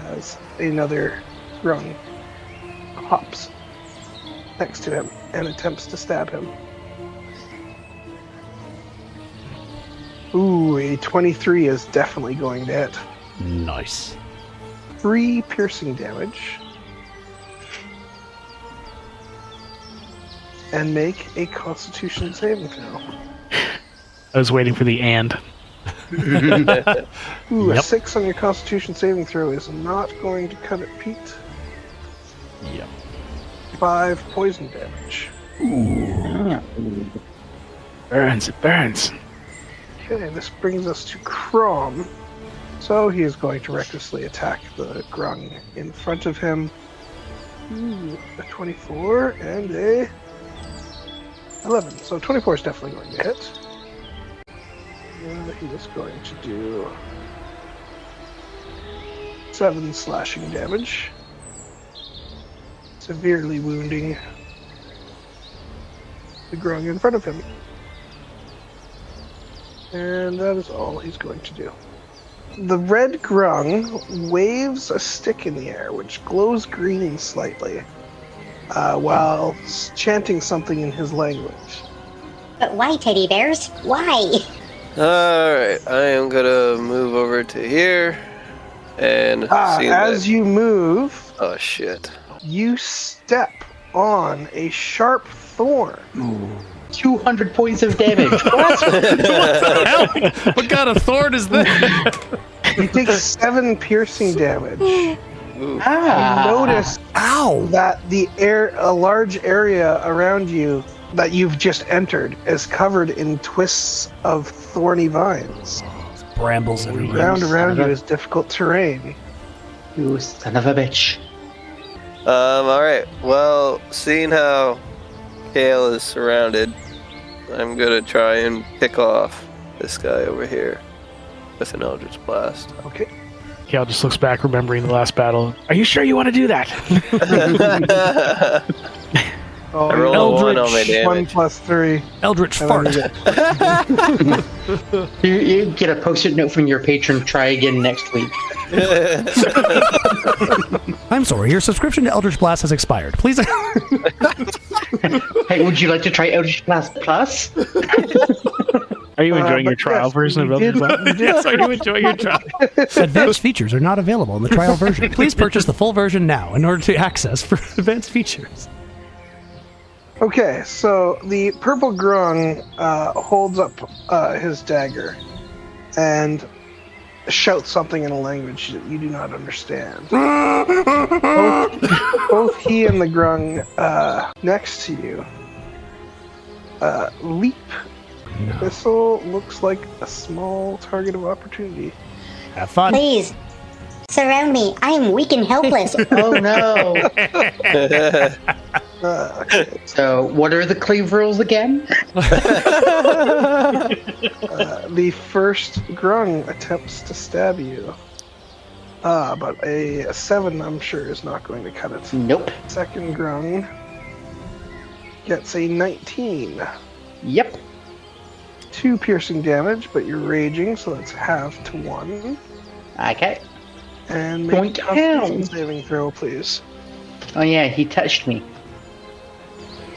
as another grung hops next to him and attempts to stab him. Ooh, a 23 is definitely going to hit. Nice. 3 piercing damage. And make a Constitution saving throw. I was waiting for the and. Ooh, a 6 on your Constitution saving throw is not going to cut it, Pete. Yep. 5 poison damage. Ooh. Burns, it burns. Okay, this brings us to Crom. So he is going to recklessly attack the grung in front of him. Ooh, a 24 and a 11. So 24 is definitely going to hit. And he is going to do 7 slashing damage, severely wounding the grung in front of him. And that is all he's going to do. The red grung waves a stick in the air, which glows green slightly, while chanting something in his language. But why, teddy bears? Why? Alright, I am gonna move over to here and see as you move, oh shit. You step on a sharp thorn. Ooh. 200 points of damage. What kind of thorn is this? You take 7 piercing damage. You notice that a large area around you that you've just entered is covered in twists of thorny vines. Brambles everywhere. The ground around you is difficult terrain. You son of a bitch. Alright. Well, seeing how Kael is surrounded, I'm gonna try and pick off this guy over here with an Eldritch Blast. Okay. Kael just looks back, remembering the last battle. Are you sure you want to do that? I roll Eldritch, a 1 on my damage. 1 + 3. Eldritch fart. You get a post-it note from your patron. Try again next week. I'm sorry, your subscription to Eldritch Blast has expired. Please. Hey, would you like to try Eldritch Blast Plus? Are you enjoying your trial version of Eldritch Blast? Yes, are you enjoying your trial? Advanced features are not available in the trial version. Please purchase the full version now in order to access for advanced features. Okay, so the purple grung holds up his dagger and shouts something in a language that you do not understand. both he and the grung next to you leap. Thistle looks like a small target of opportunity. Have fun. Please, surround me. I am weak and helpless. Oh no. Okay. So, what are the cleave rules again? The first grung attempts to stab you. But a 7, I'm sure, is not going to cut it. Nope. Second grung gets a 19. Yep. 2 piercing damage, but you're raging, so that's half to 1. Okay. And make a Constitution saving throw, please. Oh yeah, he touched me.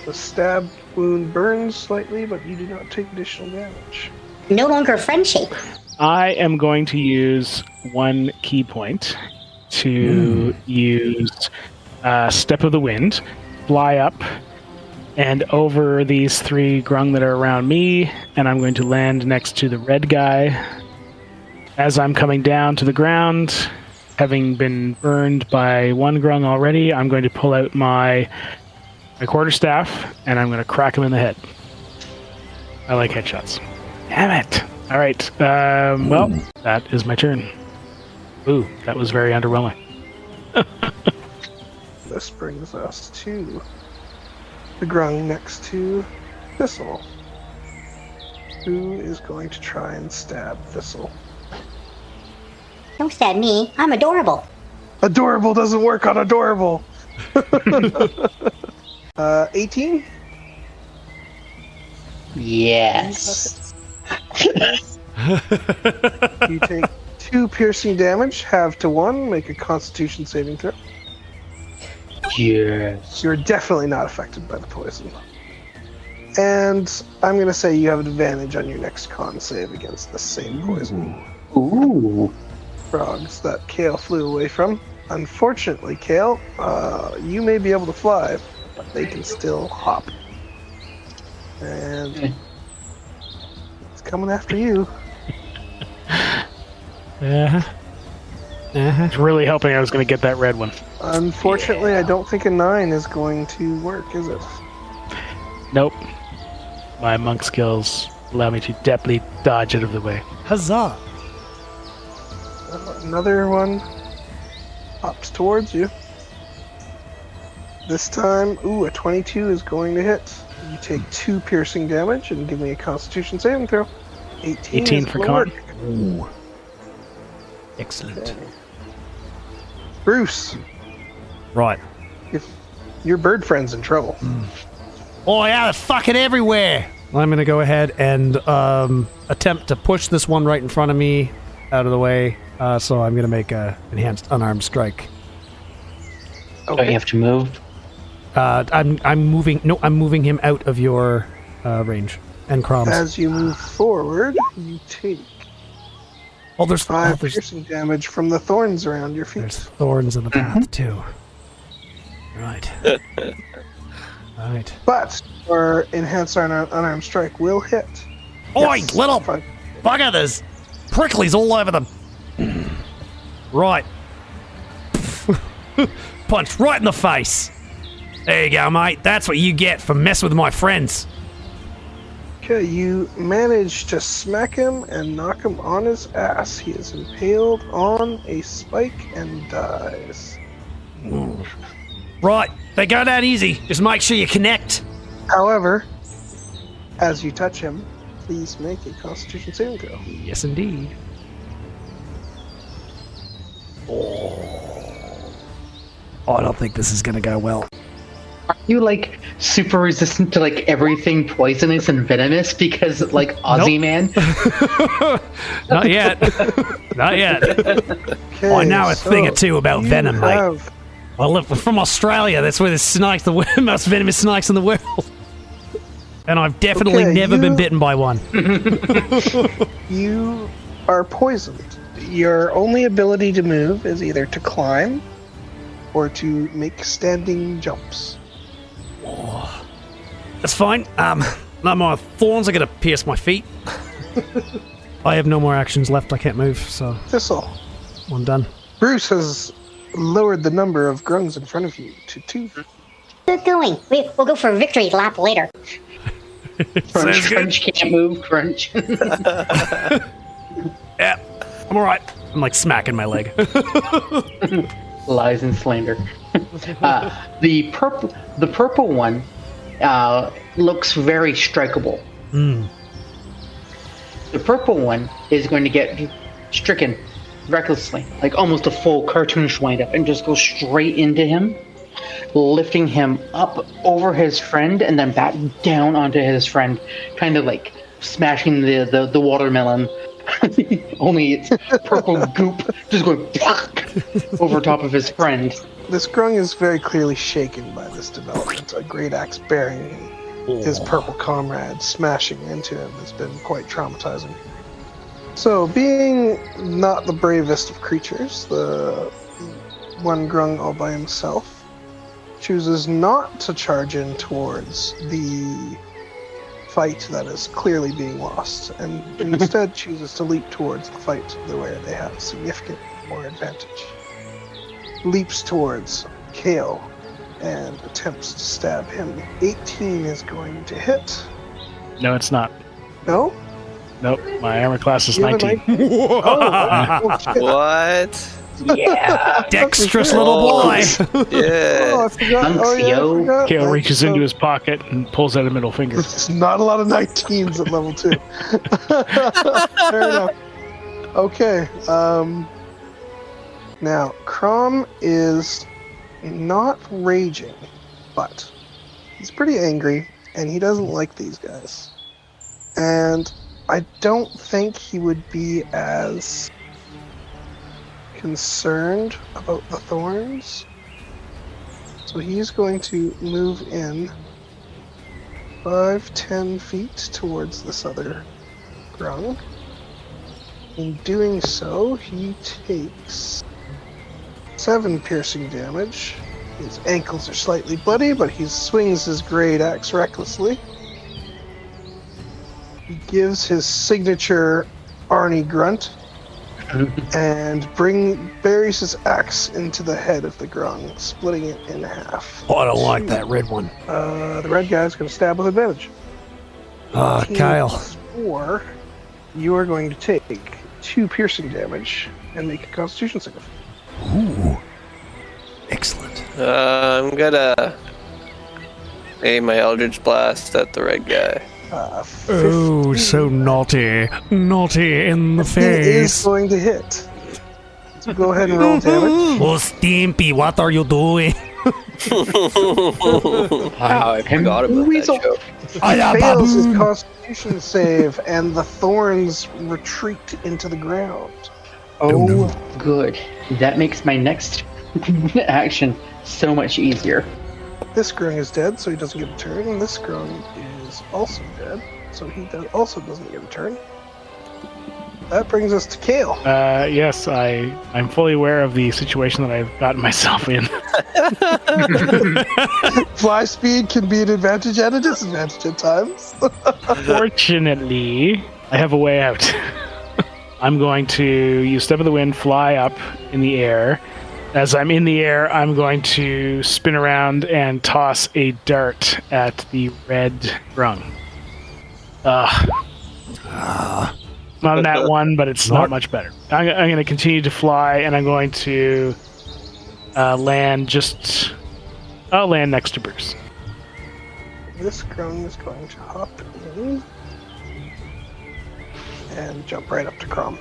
The stab wound burns slightly, but you do not take additional damage. No longer friendship. I am going to use 1 key point to use Step of the Wind, fly up and over these 3 grung that are around me, and I'm going to land next to the red guy. As I'm coming down to the ground, having been burned by 1 grung already, I'm going to pull out my quarterstaff, and I'm going to crack him in the head. I like headshots. Damn it! All right. Well, that is my turn. Ooh, that was very underwhelming. This brings us to the grung next to Thistle, who is going to try and stab Thistle. Don't stab me. I'm adorable. Adorable doesn't work on adorable. 18? Yes. You take 2 piercing damage, half to 1, make a Constitution saving throw. Yes. You're definitely not affected by the poison. And I'm going to say you have an advantage on your next con save against the same poison. Ooh. Frogs that Kael flew away from. Unfortunately, Kael, you may be able to fly, but they can still hop. And it's coming after you. I was really hoping I was going to get that red one. Unfortunately, I don't think a 9 is going to work, is it? Nope. My monk skills allow me to deftly dodge out of the way. Huzzah! Another one hops towards you. This time, a 22 is going to hit. You take 2 piercing damage and give me a Constitution saving throw. 18 for con. Ooh. Excellent. Okay. Bruce, Right. your bird friend's in trouble. Oh yeah, they're fucking everywhere. I'm gonna go ahead and attempt to push this one right in front of me out of the way. So I'm gonna make a enhanced unarmed strike. Okay. Oh, you have to move. I'm moving. No, I'm moving him out of your range. And Crom's. As you move forward, you take Oh, there's 5 piercing damage from the thorns around your feet. There's thorns in the path too. Right. Right. But your enhanced unarmed strike will hit. Oi, Yes. little Fine. bugger! There's pricklies all over them. Right. Punch right in the face. There you go, mate. That's what you get for messing with my friends. Okay, you manage to smack him and knock him on his ass. He is impaled on a spike and dies. Right. They go down easy. Just make sure you connect. However, as you touch him, please make a Constitution saving throw. Yes, indeed. Oh, I don't think this is gonna go well. Are you like super resistant to like everything poisonous and venomous because like Aussie man? Not yet. Not yet. Okay, I know a thing or two about you venom, mate. have- Well, look, we're from Australia. That's where the snakes, the most venomous snakes in the world. And I've definitely Okay, never been you- bitten by one. You are poisoned. Your only ability to move is either to climb or to make standing jumps. That's fine. Now my thorns are gonna pierce my feet. I have no more actions left. I can't move, so Thistle. I'm done. Bruce has lowered the number of grungs in front of you to 2. Good going. We'll go for a victory lap later. Crunch can't move. Crunch. Yeah, I'm alright. I'm like smacking my leg. Lies and slander. The purple one looks very strikeable. The purple one is going to get stricken recklessly, like almost a full cartoonish wind-up, and just go straight into him, lifting him up over his friend and then back down onto his friend, kind of like smashing the watermelon. Only it's purple goop just going over top of his friend. This grung is very clearly shaken by this development. A great axe bearing his purple comrade smashing into him has been quite traumatizing. So, being not the bravest of creatures, the one grung all by himself chooses not to charge in towards the fight that is clearly being lost, and instead chooses to leap towards the fight where they have significant more advantage. Leaps towards Kael and attempts to stab him. 18 is going to hit. No, it's not. No? Nope, my armor class is You have a 19. Oh, shit. What? Yeah. Dexterous little boy. Yeah. Oh, I forgot. Oh, yeah, I forgot. Kael Like, reaches so into his pocket and pulls out a middle finger. There's not a lot of 19s at level 2. Fair enough. Okay. Now, Crom is not raging, but he's pretty angry, and he doesn't like these guys. And I don't think he would be as concerned about the thorns. So he's going to move in 5-10 feet towards this other grung. In doing so, he takes 7 piercing damage. His ankles are slightly bloody, but he swings his great axe recklessly. He gives his signature Arnie grunt and buries his axe into the head of the grung, splitting it in half. Oh, I don't like that red one. The red guy's going to stab with advantage. Kael. 4, you are going to take 2 piercing damage and make a Constitution save. Ooh. Excellent. I'm gonna aim my Eldritch Blast at the red guy. Oh, so naughty. Naughty in the It is face. going to hit. So go ahead and roll damage. Oh, Stimpy, what are you doing? Wow, I forgot about that joke. He fails his Constitution save, and the thorns retreat into the ground. Oh, good. That makes my next action so much easier. This grung is dead, so he doesn't get a turn, and this grung is also dead, so he also doesn't get a turn. That brings us to Kael. Yes, I'm fully aware of the situation that I've gotten myself in. Fly speed can be an advantage and a disadvantage at times. Fortunately, I have a way out. I'm going to use Step of the Wind, fly up in the air. As I'm in the air, I'm going to spin around and toss a dart at the red grung. Not that one, but it's not much better. I'm going to continue to fly, and I'm going to land just... I'll land next to Bruce. This grung is going to hop in and jump right up to Crom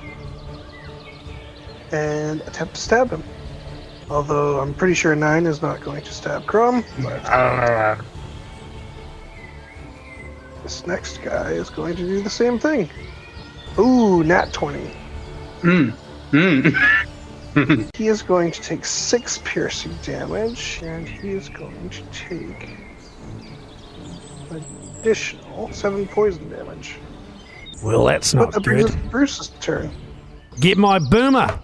and attempt to stab him. Although I'm pretty sure 9 is not going to stab Crom. But this next guy is going to do the same thing. Ooh, nat 20. He is going to take 6 piercing damage, and he is going to take additional 7 poison damage. Well, that's not That brings good. us to Bruce's turn. Get my boomer.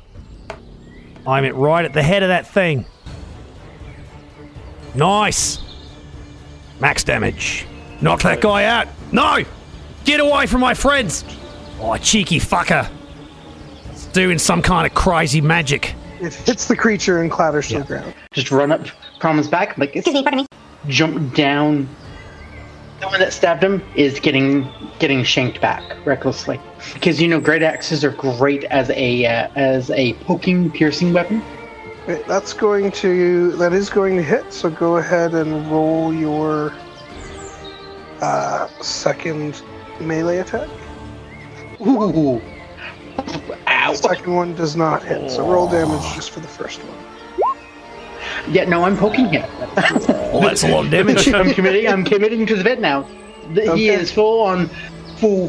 I'm it right at the head of that thing. Nice. Max damage. Knock that guy out. No! Get away from my friends! Oh, cheeky fucker. It's doing some kind of crazy magic. It hits the creature and clatters to the ground. Just run up Crom's back, like, Excuse me, pardon me. jump down. The one that stabbed him is getting shanked back recklessly. Because great axes are great as a poking, piercing weapon. Okay, that is going to hit, so go ahead and roll your second melee attack. Ooh. Ow. The second one does not hit, so roll damage just for the first one. Yeah, no, I'm poking him. Well, that's a lot of damage. I'm committing to the bit now. He is full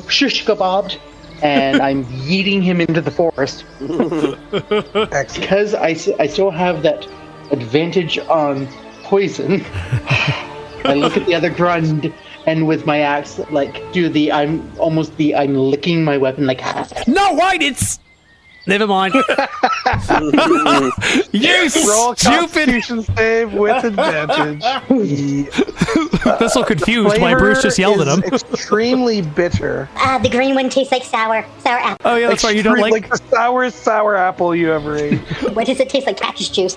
shish kebabbed, and I'm yeeting him into the forest. Because I still have that advantage on poison. I look at the other grunt, and with my axe, I'm licking my weapon, like. No, wait, it's. Never mind. You Roll stupid! Constitution save with advantage. Thistle confused why Bruce just yelled at him. Extremely bitter. The green one tastes like sour apple. Oh yeah, that's right. You don't like the sourest sour apple you ever ate. What does it taste like? Cactus juice.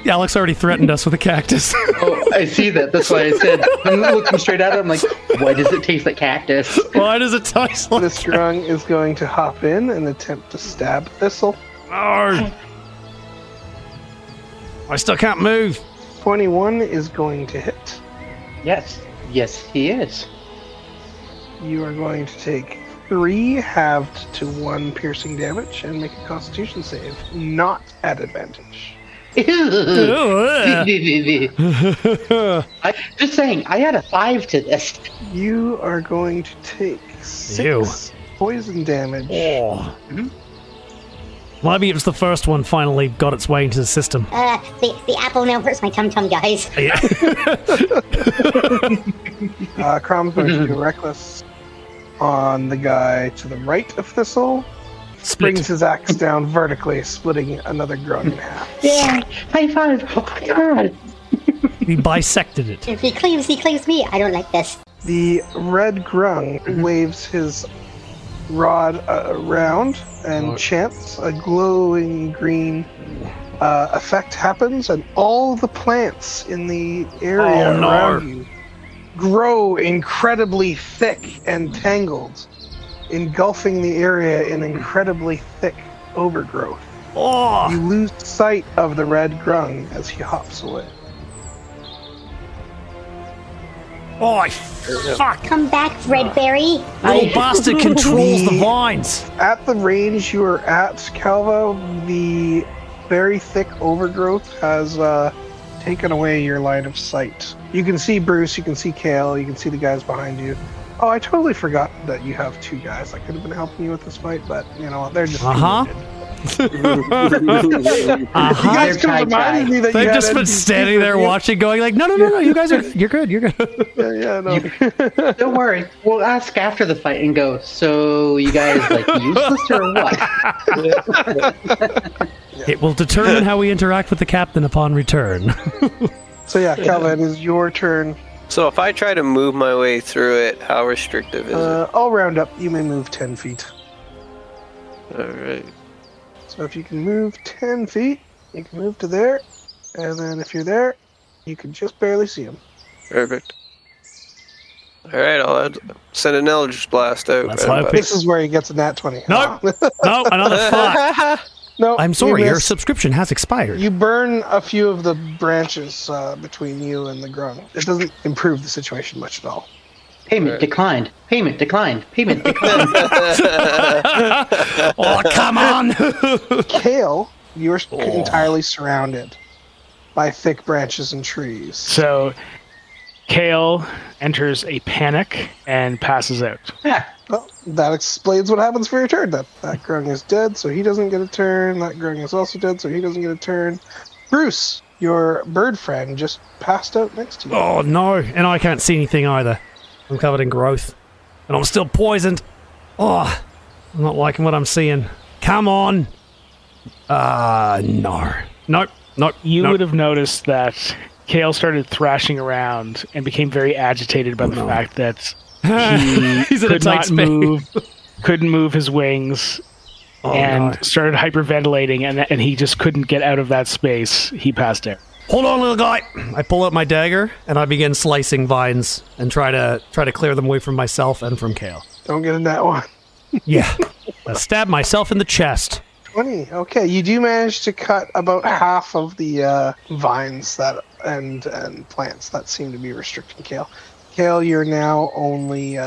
Alex already threatened us with a cactus. Oh, I see that. That's why I said. I'm looking straight at it. I'm like, why does it taste like cactus? Why does it taste like? This grung is going to hop in and attempt to stab Thistle. No! I still can't move. 21 is going to hit. Yes, he is. You are going to take 3 halved to 1 piercing damage and make a Constitution save, not at advantage. Just saying, I had a 5 to this. You are going to take 6 poison damage. Oh. Maybe it was the first one finally got its way into the system. The apple now hurts my tum-tum, guys. Crom's going to do reckless on the guy to the right of Thistle. Brings his axe down vertically, splitting another grung in half. Yeah, high five. Oh my god. He bisected it. If he claims me, I don't like this. The red grung waves his rod around and chants a glowing green effect happens, and all the plants in the area around you grow incredibly thick and tangled, engulfing the area in incredibly thick overgrowth. You lose sight of the red grung as he hops away. Oh, fuck! Come back, Redberry. Little bastard controls the vines. At the range you are at, Calva, the very thick overgrowth has taken away your line of sight. You can see Bruce, you can see Kael, you can see the guys behind you. Oh, I totally forgot that you have 2 guys that could have been helping you with this fight, but you know what? They're just You guys could have reminded me that They've you had just been NPCs standing there with you. watching, going like, no, you guys are, you're good. No. Don't worry. We'll ask after the fight and go, so you guys useless or what? It will determine how we interact with the captain upon return. So yeah, Calva, it is your turn. So if I try to move my way through it, how restrictive is it? I'll round up. You may move 10 feet. Alright. So if you can move 10 feet, you can move to there. And then if you're there, you can just barely see him. Perfect. Alright, I'll send an Eldritch Blast out. This is where he gets a nat 20. No, another fuck. No, I'm sorry, you your missed. subscription has expired. You burn a few of the branches between you and the grung. It doesn't improve the situation much at all. Payment declined. Payment declined. Payment declined. Oh, come on! Kael, you're entirely surrounded by thick branches and trees. So, Kael enters a panic and passes out. Well, that explains what happens for your turn then. That grung is dead, so he doesn't get a turn. That grung is also dead, so he doesn't get a turn. Bruce, your bird friend, just passed out next to you. Oh no, and I can't see anything either. I'm covered in growth. And I'm still poisoned. Oh, I'm not liking what I'm seeing. Come on! No. Nope. You would have noticed that Kael started thrashing around and became very agitated by the fact that he He's in a could tight not space. move, couldn't move his wings, and started hyperventilating, and he just couldn't get out of that space. He passed out. Hold on, little guy. I pull out my dagger and I begin slicing vines and try to clear them away from myself and from Kael. Don't get in that one. Yeah. I stab myself in the chest. 20. Okay, you do manage to cut about half of the vines that and plants that seem to be restricting Kael. Kael, you're now only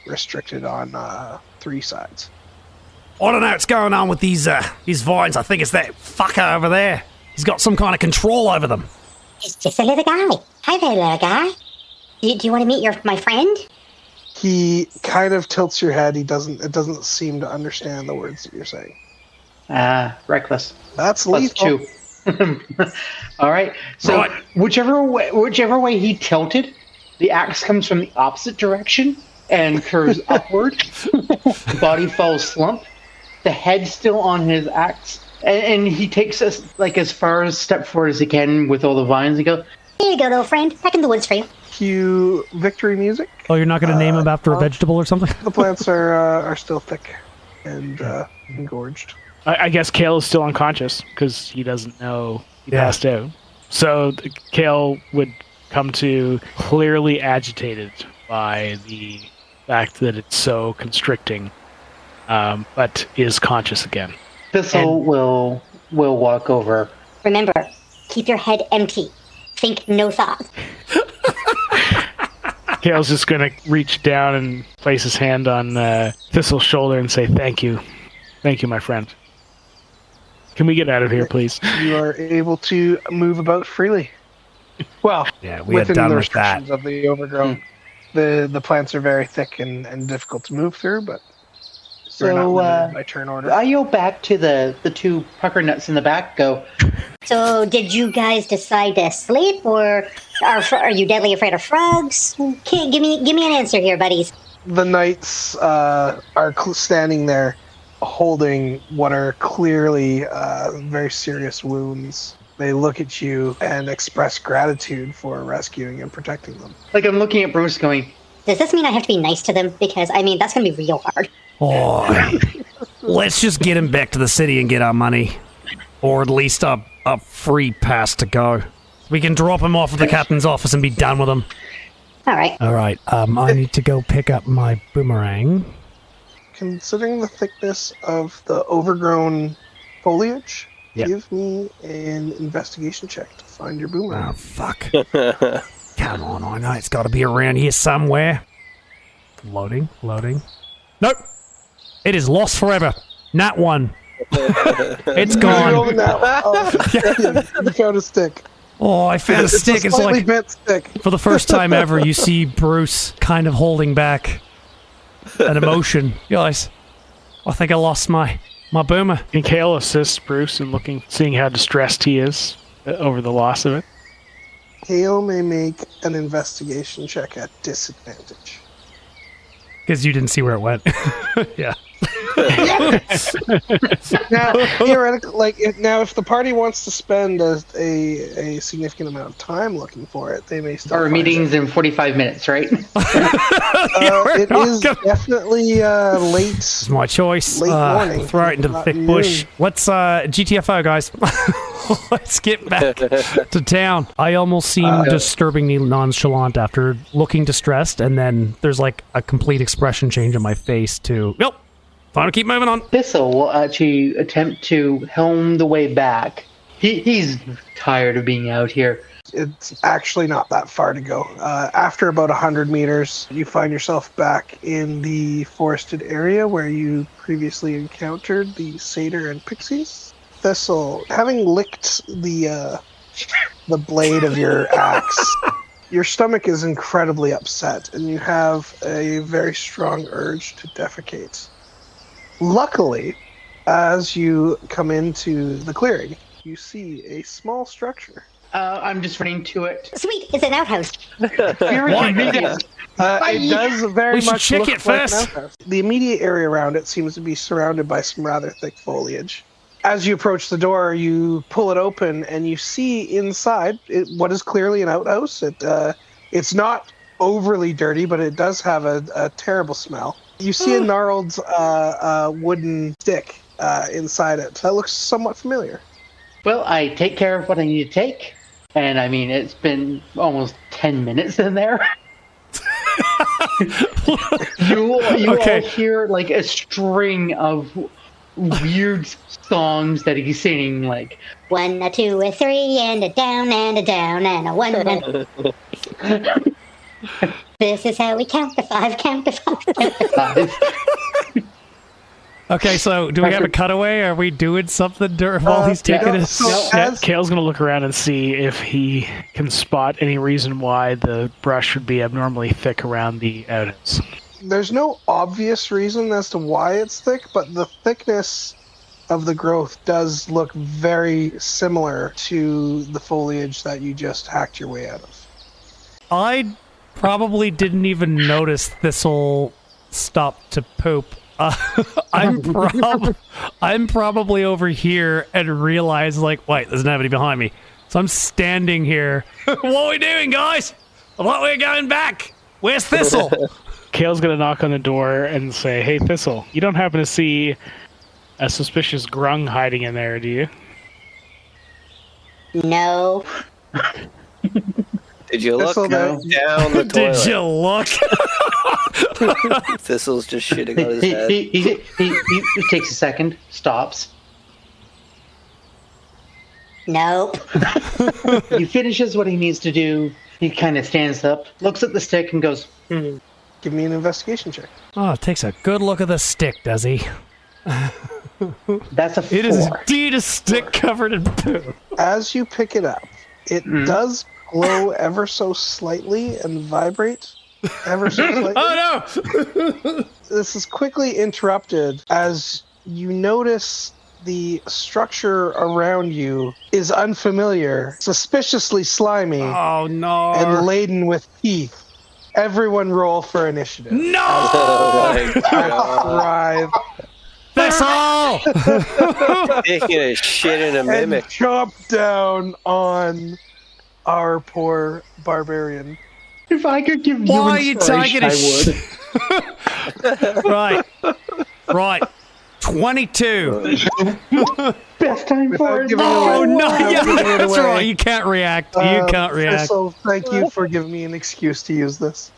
restricted on 3 sides. I don't know what's going on with these vines. I think it's that fucker over there. He's got some kind of control over them. It's just a little guy. Hi there, little guy. Do you want to meet my friend? He kind of tilts your head. It doesn't seem to understand the words that you're saying. Reckless. That's Plus lethal. 2. All right. So Right. whichever way he tilted, the axe comes from the opposite direction and curves upward. Body falls slump. The head still on his axe, and he takes us like as far as step forward as he can with all the vines. And go, Here you go, little friend. Back in the woods for you. Cue victory music. Oh, you're not going to name him after a vegetable or something? The plants are still thick and engorged. I guess Kael is still unconscious because he doesn't know he passed out. So Kael would come to clearly agitated by the fact that it's so constricting, but is conscious again. Thistle will walk over. Remember, keep your head empty. Think no thoughts. Kael's just going to reach down and place his hand on Thistle's shoulder and say, Thank you, my friend. Can we get out of here, please? You are able to move about freely. Well, Yeah, we had within done the with that. restrictions of the overgrown. The plants are very thick and difficult to move through, but you're not So limited by turn order. I go back to the 2 pucker nuts in the back. Go. So, did you guys decide to sleep, or are you deadly afraid of frogs? Okay, give me an answer here, buddies. The knights are standing there holding what are clearly very serious wounds. They look at you and express gratitude for rescuing and protecting them. Like I'm looking at Bruce going, Does this mean I have to be nice to them? Because, I mean, that's going to be real hard. Oh, let's just get him back to the city and get our money. Or at least a free pass to go. We can drop him off at the captain's office and be done with him. All right. All right, I need to go pick up my boomerang. Considering the thickness of the overgrown foliage, Yep. give me an investigation check to find your boomerang. Oh, fuck. Come on, I know it's got to be around here somewhere. Loading. Nope. It is lost forever. Nat 1. It's You gone. rolled that one. Oh, you found a stick. Oh, I found a stick. A It's slightly like, bent stick. for the first time ever, you see Bruce kind of holding back an emotion. Guys, I think I lost my boomer. Can Kael assist Bruce in seeing how distressed he is over the loss of it? Kael may make an investigation check at disadvantage. Because you didn't see where it went. Yeah. Now, theoretically, if the party wants to spend a significant amount of time looking for it, they may start. our meeting's in 45 minutes, right? It is definitely late. It's my choice. Late morning. Throw it into the Not thick noon. bush. Let's GTFO, guys. Let's get back to town. I almost seem disturbingly nonchalant after looking distressed, and then there's like a complete expression change on my face to, nope, time to keep moving on. Thistle will actually attempt to helm the way back. He's tired of being out here. It's actually not that far to go. After about 100 meters, you find yourself back in the forested area where you previously encountered the satyr and pixies. Thistle, having licked the blade of your axe, your stomach is incredibly upset, and you have a very strong urge to defecate. Luckily, as you come into the clearing, you see a small structure. I'm just running to it. Sweet, it's an outhouse. Very convenient. It does very We should much check look it like first. an outhouse. The immediate area around it seems to be surrounded by some rather thick foliage. As you approach the door, you pull it open, and you see inside what is clearly an outhouse. It's not overly dirty, but it does have a terrible smell. You see a gnarled wooden stick inside it. That looks somewhat familiar. Well, I take care of what I need to take, and I mean, it's been almost 10 minutes in there. you all hear like a string of weird songs that he's singing, like 1, a 2, a 3, and a down, and a down, and a 1, and this is how we count to 5, count to 5. Okay, so do we have a cutaway? Are we doing something while he's taking his shit? Kale's going to look around and see if he can spot any reason why the brush should be abnormally thick around the outhouse. There's no obvious reason as to why it's thick, but the thickness of the growth does look very similar to the foliage that you just hacked your way out of. I probably didn't even notice Thistle stop to poop. I'm probably over here and realize, like, wait, there's nobody behind me. So I'm standing here. What are we doing, guys? I thought we were going back. Where's Thistle? Kale's going to knock on the door and say, hey, Thistle, you don't happen to see a suspicious grung hiding in there, do you? No. Did you look down the toilet? Did you look? Thistle's just shitting on his head. He takes a second, stops. Nope. He finishes what he needs to do. He kind of stands up, looks at the stick, and goes, Give me an investigation check. Oh, takes a good look at the stick, does he? That's a 4. It is indeed a stick covered in poo. As you pick it up, it does glow ever so slightly and vibrate ever so slightly. Oh no! This is quickly interrupted as you notice the structure around you is unfamiliar, suspiciously slimy, Oh no! and laden with teeth. Everyone roll for initiative. No! Oh my God. Thrive. Thistle! Taking a shit in a mimic. And chomp down on our poor barbarian. If I could give Why you are you inspiration, taking I would. Right. 22. Best time for it. Oh no! Yeah, that's right. You can't react. You can't react. So thank you for giving me an excuse to use this.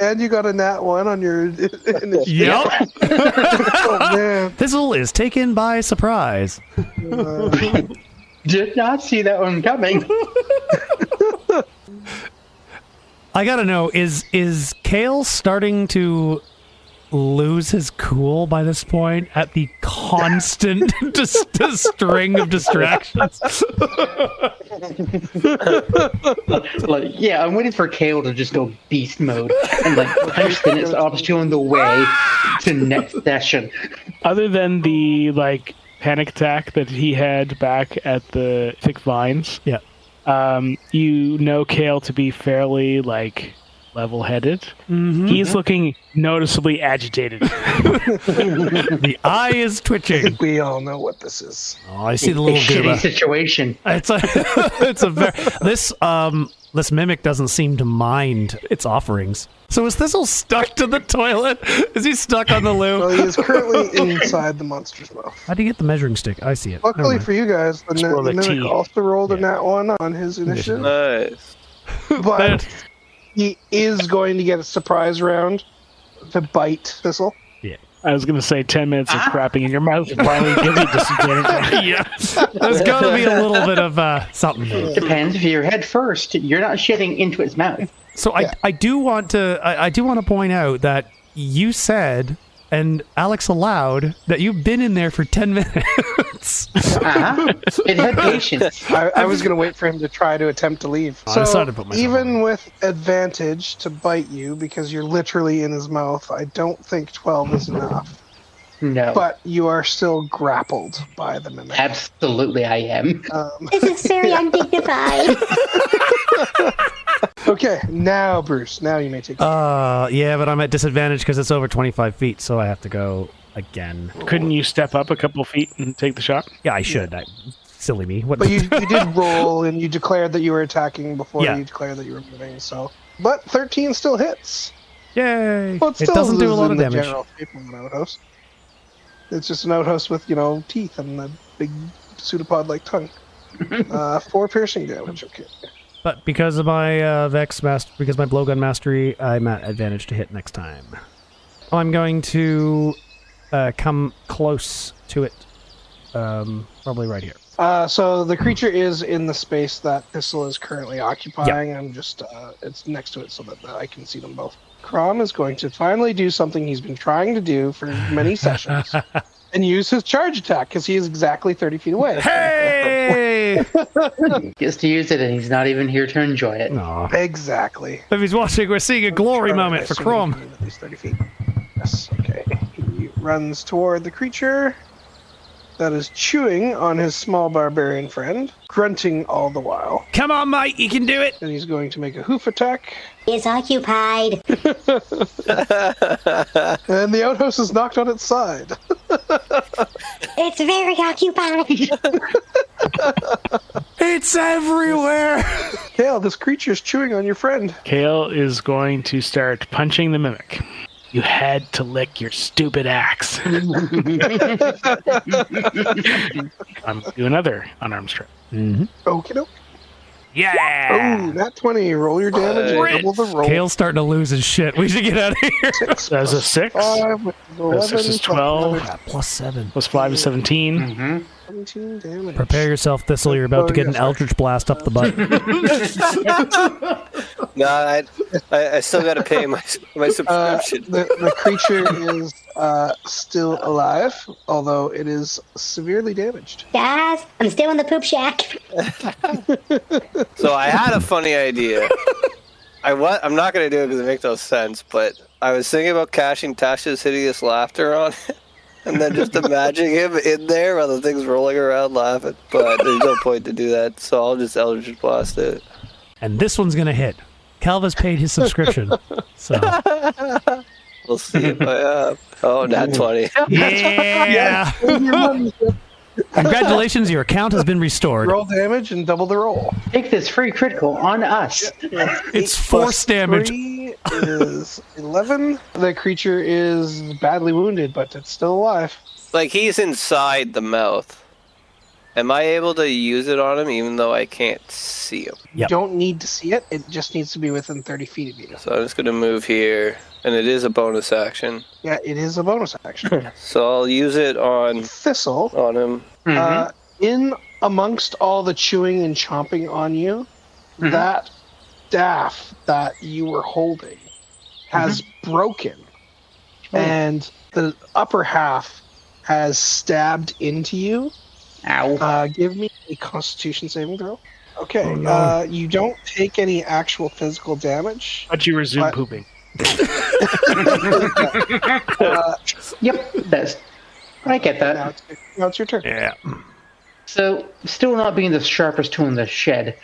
And you got a nat 1 on your initiative. Yep. Oh man. Thistle is taken by surprise. Did not see that one coming. I gotta know, is Kael starting to lose his cool by this point at the constant string of distractions? Like, yeah, I'm waiting for Kael to just go beast mode and like punch the next obstacle in the way to next session. Other than the like panic attack that he had back at the thick vines, Yeah. You know Kael to be fairly like level-headed. Mm-hmm. He's looking noticeably agitated. The eye is twitching. We all know what this is. Oh, I see the little shitty gooba. situation. It's a very this mimic doesn't seem to mind its offerings. So is Thistle stuck to the toilet? Is he stuck on the loo? Well, he is currently inside the monster's mouth. How do you get the measuring stick? I see it. Luckily for you guys, the roll the mimic T. also rolled a nat 1 on his initiative. Nice. But he is going to get a surprise round to bite Thistle. I was going to say 10 minutes of crapping in your mouth finally gives you disadvantage. Yeah. There's got to be a little bit of something there. Depends. If you're head first, you're not shitting into its mouth. So I do want to point out that you said, and Alex allowed, that you've been in there for 10 minutes. It had patience. I was going to wait for him to try to attempt to leave. I decided to put myself even with advantage to bite you, because you're literally in his mouth, I don't think 12 is enough. No. But you are still grappled by the mimic. Absolutely, I am. This is very undignified. Okay, now, Bruce, now you may take Yeah, but I'm at disadvantage because it's over 25 feet, so I have to go again. Couldn't you step up a couple feet and take the shot? Yeah, I should. Silly me. What? But you did roll, and you declared that you were attacking before Yeah. you declared that you were moving. So, but 13 still hits. Yay! Well, It doesn't do a lot of damage. General shape of an outhouse. It's just an outhouse with teeth and a big pseudopod-like tongue. 4 piercing damage. Okay. But because of my because my blowgun mastery, I'm at advantage to hit next time. I'm going to come close to it, probably right here. So the creature is in the space that Thistle is currently occupying. I'm just it's next to it so that I can see them both. Crom is going to finally do something he's been trying to do for many sessions, and use his charge attack because he is exactly 30 feet away. Hey! Gets to use it, and he's not even here to enjoy it. Aw. Exactly. If he's watching, we're seeing a glory moment for Crom. At least 30 feet. Yes. Okay. He runs toward the creature that is chewing on his small barbarian friend, grunting all the while. Come on, mate, you can do it. And he's going to make a hoof attack. It's occupied. And the outhouse is knocked on its side. It's very occupied. It's everywhere. Kael, this creature is chewing on your friend. Kael is going to start punching the mimic. You had to lick your stupid axe. I'm do another unarmed strike. Mm-hmm. Okie doke. Yeah. Oh, that 20. Roll your damage and double the roll. Kael's starting to lose his shit. We should get out of here. That's a 6. 5, which is 11, 6 is 12. Plus 7. Plus 5 is 17. Mm-hmm. 17 damage. Prepare yourself, Thistle. You're about to get an Eldritch Blast up the butt. No, I still got to pay my subscription. The creature is still alive, although it is severely damaged. Guys, I'm still in the poop shack. So I had a funny idea. I'm not going to do it because it makes no sense, but I was thinking about cashing Tasha's hideous laughter on it, and then just imagining him in there while the thing's rolling around laughing. But there's no point to do that, so I'll just Eldritch Blast it. And this one's going to hit. Calva's paid his subscription. So We'll see if I have. Oh, nat 20. yeah. Congratulations, your account has been restored. Roll damage and double the roll. Take this free critical on us. It's force damage. 3 is 11. The creature is badly wounded, but it's still alive. Like, he's inside the mouth. Am I able to use it on him even though I can't see him? You don't need to see it. It just needs to be within 30 feet of you. So I'm just going to move here, and it is a bonus action. Yeah, it is a bonus action. So I'll use it on Thistle. On him. In amongst all the chewing and chomping on you, that staff that you were holding has broken, and the upper half has stabbed into you. Ow. Give me a Constitution saving throw. Okay, Oh, no. you don't take any actual physical damage. But you resume pooping. Yep, that's. I get that. Now it's your turn. Yeah. So, still not being the sharpest tool in the shed,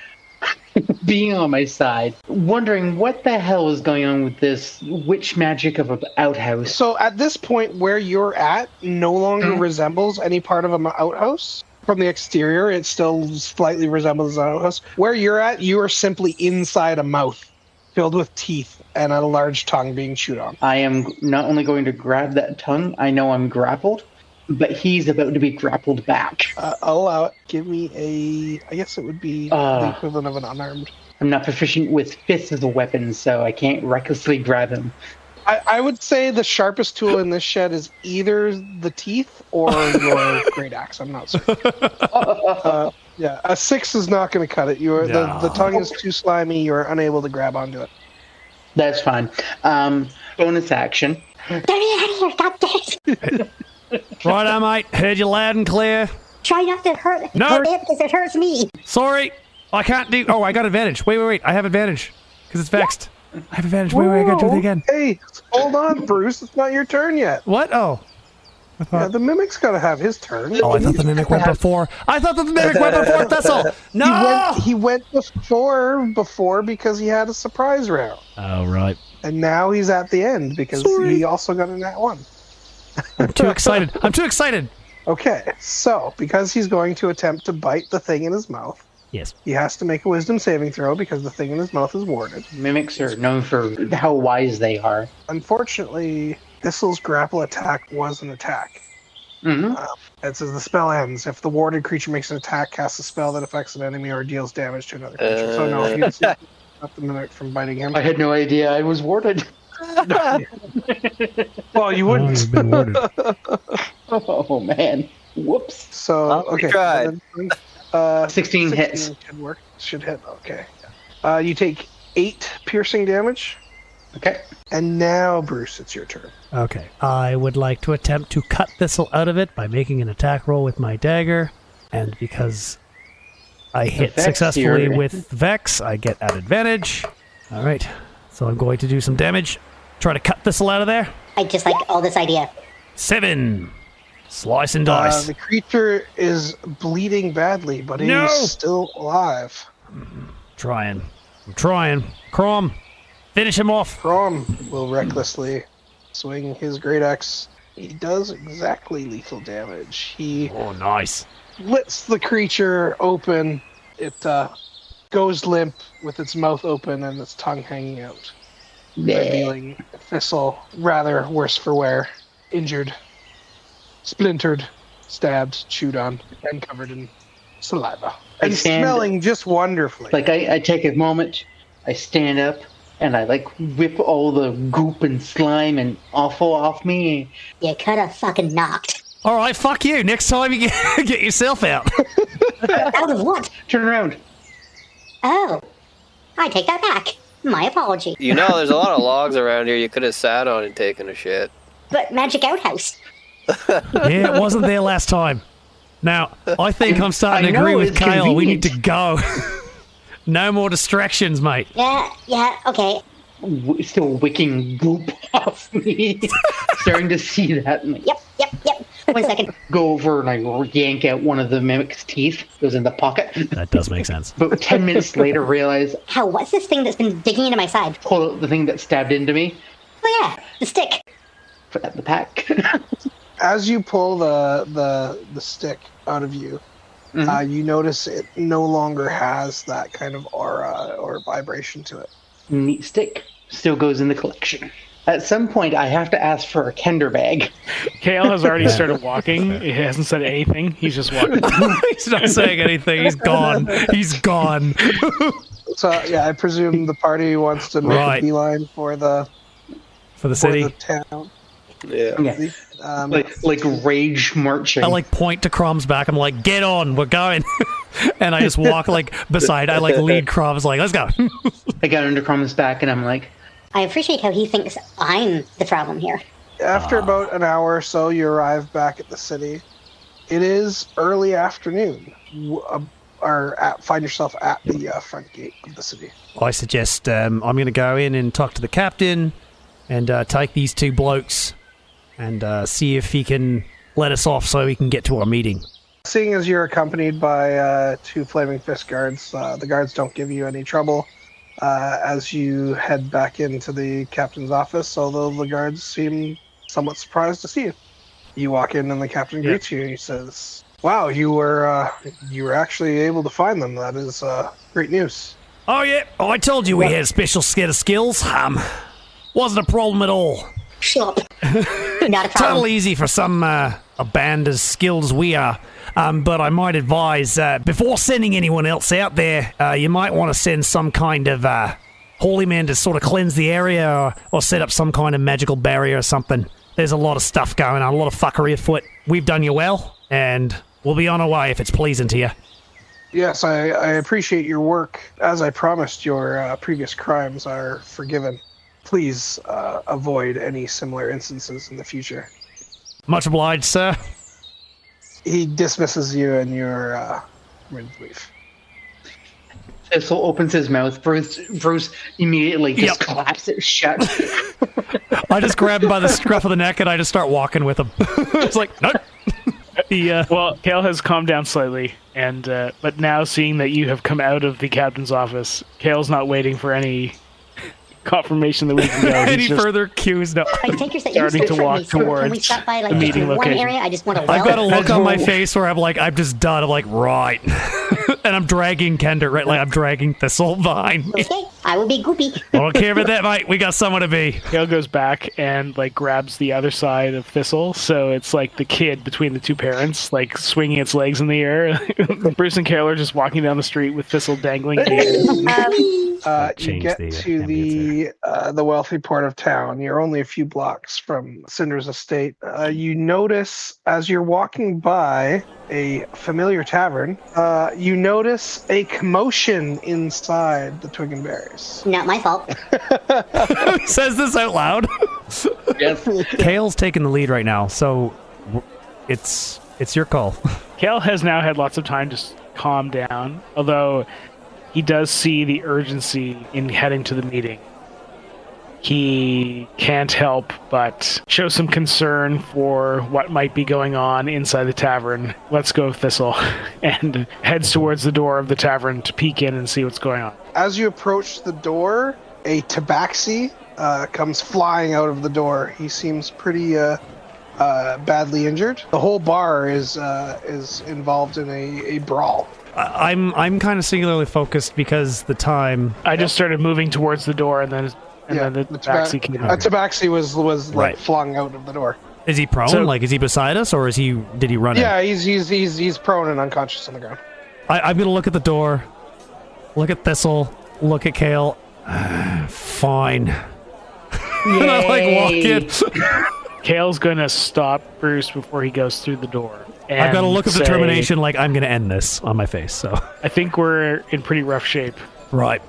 being on my side, wondering what the hell is going on with this witch magic of an outhouse. So at this point, where you're at no longer resembles any part of an outhouse. From the exterior, it still slightly resembles an outhouse. Where you're at, you are simply inside a mouth filled with teeth and a large tongue being chewed on. I am not only going to grab that tongue, I know I'm grappled, but he's about to be grappled back. I'll allow it. Give me I guess it would be the equivalent of an unarmed. I'm not proficient with fists as a weapon, so I can't recklessly grab him. I would say the sharpest tool in this shed is either the teeth or your great axe. I'm not certain. Yeah, a 6 is not going to cut it. The tongue is too slimy. You're unable to grab onto it. That's fine. Bonus action. Get me out of here, stop this! Right, mate. Heard you loud and clear. Try not to hurt it because it hurts me. Sorry. I can't do... Oh, I got advantage. Wait. I have advantage. Because it's vexed. I have advantage. Wait, I got to do it again. Hey, hold on, Bruce. It's not your turn yet. What? Oh. Yeah, the Mimic's got to have his turn. Oh, I thought the Mimic went before. I thought the Mimic went before Thistle. No! He went before because he had a surprise round. Oh, right. And now he's at the end because he also got a nat 1. I'm too excited. I'm too excited. Okay, so because he's going to attempt to bite the thing in his mouth, Yes. he has to make a wisdom saving throw because the thing in his mouth is warded. Mimics are known for how wise they are. Unfortunately, Thistle's grapple attack was an attack. Mm-hmm. It says the spell ends if the warded creature makes an attack, casts a spell that affects an enemy, or deals damage to another creature. So no, he's not the mimic from biting him. I had no idea I was warded. Well, you wouldn't. You've been warded. Oh man! Whoops. So we okay, tried. 16 hits. Should work. Should hit. Okay. You take 8 piercing damage. Okay. And now, Bruce, it's your turn. Okay. I would like to attempt to cut Thistle out of it by making an attack roll with my dagger. And because I hit Vex successfully here. with Vex, I get at advantage. All right. So I'm going to do some damage. Try to cut Thistle out of there. I just like all this idea. 7. Slice and dice. The creature is bleeding badly, but No! he's still alive. I'm trying. Crom, finish him off. Crom will recklessly swing his great axe. He does exactly lethal damage. He Oh, nice. slits the creature open. It goes limp with its mouth open and its tongue hanging out, revealing Thistle, rather worse for wear, injured, splintered, stabbed, chewed on, and covered in saliva. I And stand- smelling just wonderfully. Like I take a moment, I stand up, and I like whip all the goop and slime and offal off me. You could have fucking knocked. All right, fuck you. Next time you get yourself out. Out of what? Turn around. Oh, I take that back. My apology. You know, there's a lot of logs around here you could have sat on and taken a shit. But magic outhouse. Yeah, it wasn't there last time. Now, I think I'm starting I to know, agree with it's Kael. We need to convenient. go. No more distractions, mate. Yeah, okay. Still wicking goop off me. Starting to see that. And like, Yep. 1 second. go over and I yank out one of the mimic's teeth. Goes in the pocket. That does make sense. But 10 minutes later, realize, How, what's this thing that's been digging into my side? pull out the thing that stabbed into me. Oh yeah, the stick. Put that in the pack. As you pull the stick out of you, you notice it no longer has that kind of aura or vibration to it. Neat stick. Still goes in the collection. At some point, I have to ask for a Kender bag. Kael has already started walking. He hasn't said anything. He's just walking. He's not saying anything. He's gone. He's gone. So yeah, I presume the party wants to make Right. a beeline for the city. the town. Yeah. Yeah. Like rage marching. I like point to Crom's back. I'm like, get on, we're going. And I just walk like beside. I like lead Crom's like, let's go. I got under Crom's back and I'm like, I appreciate how he thinks I'm the problem here. After about an hour or so, you arrive back at the city. It is early afternoon. Find yourself at the front gate of the city. I suggest I'm going to go in and talk to the captain and take these 2 blokes and see if he can let us off so we can get to our meeting. Seeing as you're accompanied by 2 flaming fist guards, the guards don't give you any trouble as you head back into the captain's office, although the guards seem somewhat surprised to see you. You walk in and the captain greets you. He says, "Wow, you were actually able to find them. That is great news." Oh yeah, I told you we had a special set of skills. Wasn't a problem at all. Shut up. Not a problem. Totally easy for some a band as skilled as we are. But I might advise, before sending anyone else out there, you might want to send some kind of holy man to sort of cleanse the area or set up some kind of magical barrier or something. There's a lot of stuff going on, a lot of fuckery afoot. We've done you well, and we'll be on our way if it's pleasing to you. Yes, I appreciate your work. As I promised, your previous crimes are forgiven. Please avoid any similar instances in the future. Much obliged, sir. He dismisses you and you're ready to leave. Thistle opens his mouth. Bruce immediately just claps it shut. I just grab him by the scruff of the neck and I just start walking with him. It's like, nope. Well, Kael has calmed down slightly, and but now seeing that you have come out of the captain's office, Kael's not waiting for any confirmation that we can go. Any further cues? No. Like, take your Starting to walk Can we towards stop by, like, the meeting one location. area? I just want to I've got a look on my face where I'm just done. I'm like, right. And I'm dragging Kender, right? Like, I'm dragging Thistle behind me. Okay, I will be goopy. I don't care about that, mate. We got someone to be. Kael goes back and like grabs the other side of Thistle, so it's like the kid between the two parents, like swinging its legs in the air. Bruce and Kael are just walking down the street with Thistle dangling in the air. You get to the wealthy part of town. You're only a few blocks from Cinder's estate. You notice as you're walking by a familiar tavern, you notice a commotion inside the Twig and Berries. Not my fault. Who says this out loud? Yes. Kael's taking the lead right now, so it's your call. Kael has now had lots of time to calm down, although he does see the urgency in heading to the meeting. He can't help but show some concern for what might be going on inside the tavern. Let's go, Thistle, and heads towards the door of the tavern to peek in and see what's going on. As you approach the door, a tabaxi comes flying out of the door. He seems pretty badly injured. The whole bar is involved in a brawl. I'm kind of singularly focused because the time. I just started moving towards the door, and then the tabaxi came A out. tabaxi was Right. like flung out of the door. Is he prone? So- Like, is he beside us, or did he run Yeah, out? he's prone and unconscious on the ground. I'm gonna look at the door, look at Thistle, look at Kael. Fine. And I like walk in. Kael's gonna stop Bruce before he goes through the door. I've got a look of say, determination, like I'm gonna end this on my face. So I think we're in pretty rough shape. right.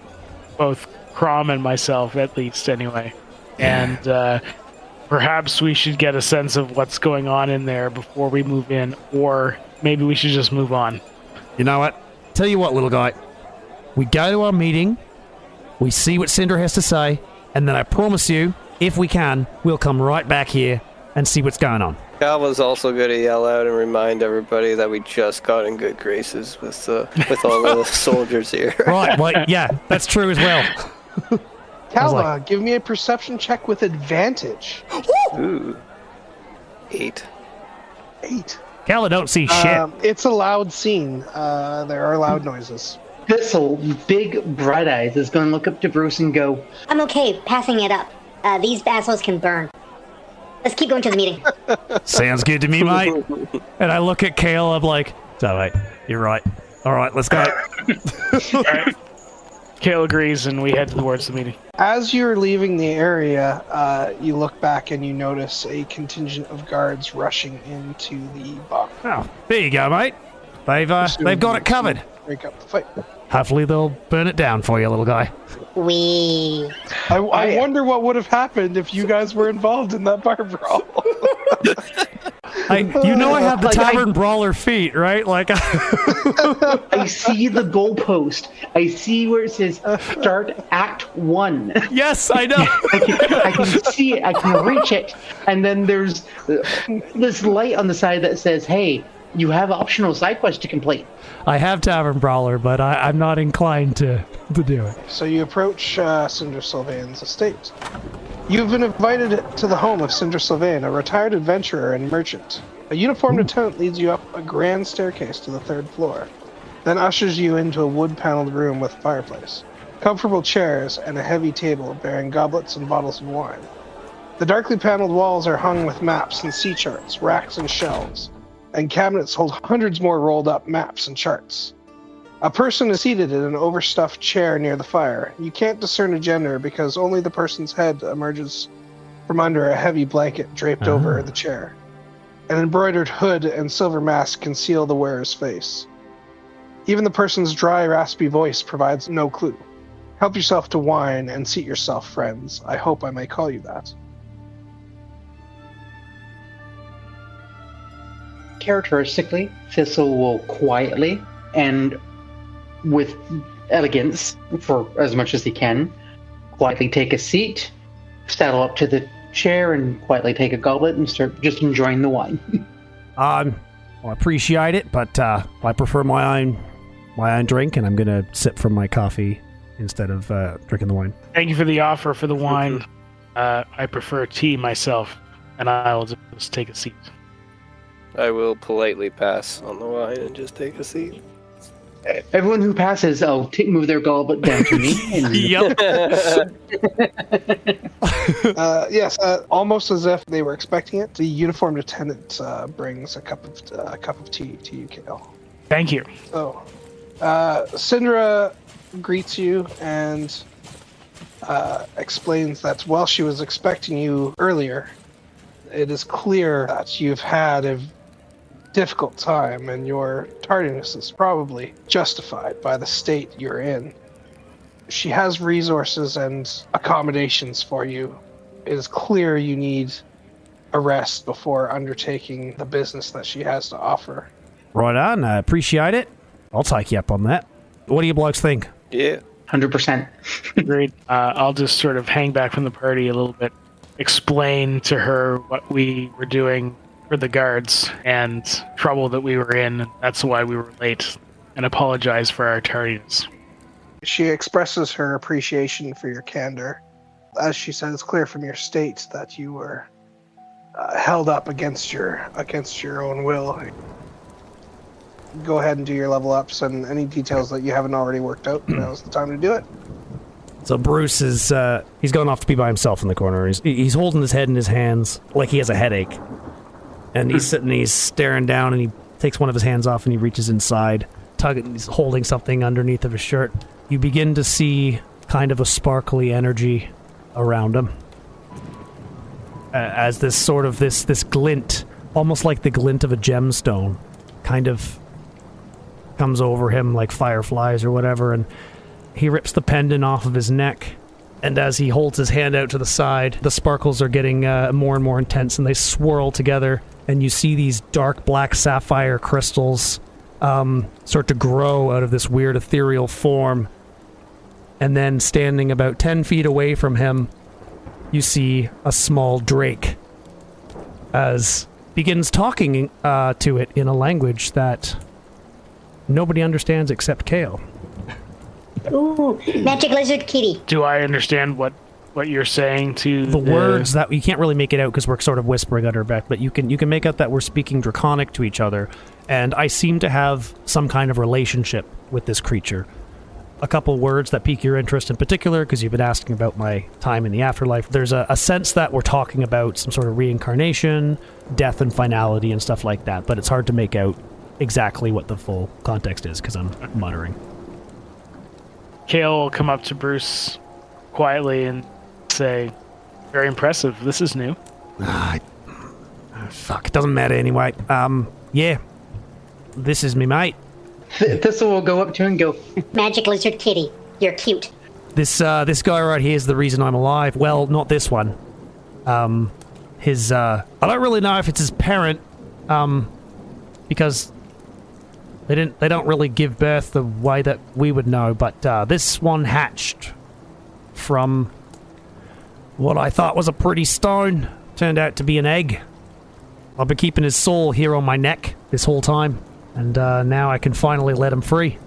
Both Crom and myself, at least, anyway. And perhaps we should get a sense of what's going on in there before we move in, or maybe we should just move on. You know what? Tell you what, little guy. We go to our meeting, we see what Cinder has to say, and then I promise you, if we can, we'll come right back here and see what's going on. Calva's also going to yell out and remind everybody that we just got in good graces with all the soldiers here. Right, well, yeah, that's true as well. Calva, give me a perception check with advantage. Ooh. 8. 8. Kala don't see shit. It's a loud scene. There are loud noises. Thistle, big bright eyes, is going to look up to Bruce and go, I'm okay passing it up. These assholes can burn. Let's keep going to the meeting. Sounds good to me, mate. And I look at Kael, I'm like, it's all right, you're right. All right, let's go. All right. Kael agrees, and we head towards the meeting. As you're leaving the area, you look back and you notice a contingent of guards rushing into the bar. Oh, there you go, mate. They've got it covered. Break up the fight. Hopefully they'll burn it down for you, little guy. I wonder what would have happened if you guys were involved in that bar brawl. I have the tavern brawler feet, right? Like, I see the goalpost. I see where it says start Act 1. Yes, I know. I can see it. I can reach it. And then there's this light on the side that says, hey, you have optional side quests to complete. I have tavern brawler, but I'm not inclined to do it. So you approach Cinder Sylvain's estate. You've been invited to the home of Cinder Sylvain, a retired adventurer and merchant. A uniformed attendant leads you up a grand staircase to the 3rd floor, then ushers you into a wood-paneled room with a fireplace, comfortable chairs, and a heavy table bearing goblets and bottles of wine. The darkly paneled walls are hung with maps and sea charts, racks and shelves, and cabinets hold hundreds more rolled-up maps and charts. A person is seated in an overstuffed chair near the fire. You can't discern a gender because only the person's head emerges from under a heavy blanket draped over the chair. An embroidered hood and silver mask conceal the wearer's face. Even the person's dry, raspy voice provides no clue. Help yourself to wine and seat yourself, friends. I hope I may call you that. Characteristically, Thistle will quietly and with elegance, for as much as he can, quietly take a seat, saddle up to the chair, and quietly take a goblet and start just enjoying the wine. I appreciate it, but I prefer my own drink, and I'm gonna sip from my coffee instead of drinking the wine. Thank you for the offer for the wine. I prefer tea myself, and I'll just take a seat. I will politely pass on the wine and just take a seat. Everyone who passes, move their goblet down to me. And... Yep. Yes, almost as if they were expecting it. The uniformed attendant brings a cup of tea to you, Kael. Thank you. So, Syndra greets you and explains that while she was expecting you earlier, it is clear that you've had a difficult time and your tardiness is probably justified by the state you're in. She has resources and accommodations for you. It is clear you need a rest before undertaking the business that she has to offer. Right on, I appreciate it. I'll take you up on that. What do you blokes think? Yeah. 100%. Agreed. I'll just sort of hang back from the party a little bit, explain to her what we were doing for the guards and trouble that we were in. That's why we were late, and apologize for our tardiness. She expresses her appreciation for your candor. As she said, it's clear from your state that you were held up against your own will. Go ahead and do your level ups and any details that you haven't already worked out. Now's the time to do it. So Bruce is, he's going off to be by himself in the corner. He's holding his head in his hands like he has a headache. And he's sitting, he's staring down, and he takes one of his hands off and he reaches inside, he's holding something underneath of his shirt. You begin to see kind of a sparkly energy around him. As this sort of, this glint, almost like the glint of a gemstone, kind of comes over him like fireflies or whatever, and he rips the pendant off of his neck, and as he holds his hand out to the side, the sparkles are getting more and more intense, and they swirl together, and you see these dark black sapphire crystals start to grow out of this weird ethereal form. And then standing about 10 feet away from him, you see a small drake as begins talking to it in a language that nobody understands except Kael. Ooh, magic lizard kitty. Do I understand what you're saying to the words that you can't really make it out because we're sort of whispering under our breath, but you can make out that we're speaking Draconic to each other, and I seem to have some kind of relationship with this creature. A couple words that pique your interest in particular, because you've been asking about my time in the afterlife. There's a sense that we're talking about some sort of reincarnation, death and finality and stuff like that, but it's hard to make out exactly what the full context is because I'm muttering. Kael will come up to Bruce quietly and say, "Very impressive. This is new." Fuck, it doesn't matter anyway. Yeah. This is me mate. Thistle will go up to him and go, Magic lizard kitty. You're cute. This guy right here is the reason I'm alive. Well, not this one. I don't really know if it's his parent, because they don't really give birth the way that we would know, but this one hatched from what I thought was a pretty stone. Turned out to be an egg. I've been keeping his soul here on my neck this whole time, and now I can finally let him free.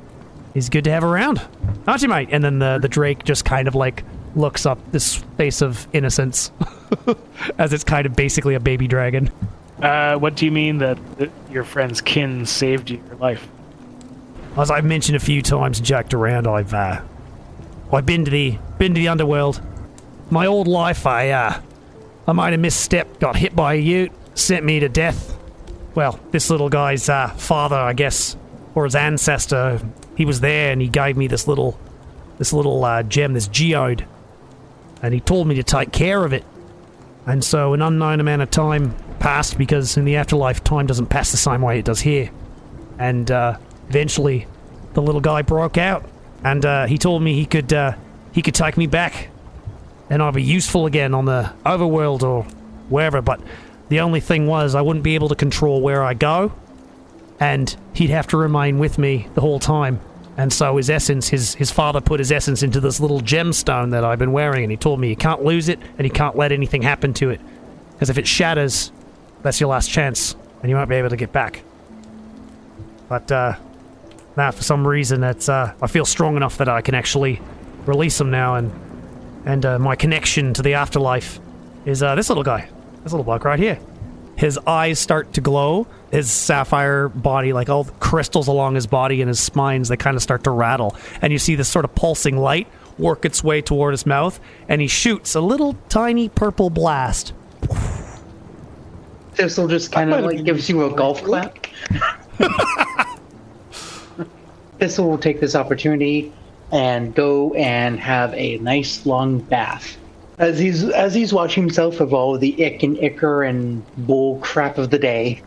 He's good to have around, aren't you, mate? And then the drake just kind of like looks up, this face of innocence, as it's kind of basically a baby dragon. What do you mean that your friend's kin saved you your life? As I've mentioned a few times and joked around, I've been to the underworld. My old life, I might have misstepped, got hit by a ute, sent me to death. Well, this little guy's father, I guess, or his ancestor, he was there and he gave me this little gem, this geode, and he told me to take care of it. And so an unknown amount of time passed, because in the afterlife time doesn't pass the same way it does here. And eventually the little guy broke out, and he told me he could take me back and I'd be useful again on the overworld or wherever, but the only thing was I wouldn't be able to control where I go, and he'd have to remain with me the whole time. And so his essence, his father put his essence into this little gemstone that I've been wearing, and he told me you can't lose it and you can't let anything happen to it, because if it shatters, that's your last chance and you won't be able to get back. But now for some reason I feel strong enough that I can actually release him now and and my connection to the afterlife is this little guy. This little bug right here. His eyes start to glow. His sapphire body, like all the crystals along his body and his spines, they kind of start to rattle. And you see this sort of pulsing light work its way toward his mouth, and he shoots a little tiny purple blast. Thistle just kind of like gives you a golf clap. Thistle will take this opportunity and go and have a nice long bath. As he's watching himself evolve the ick and ichor and bull crap of the day,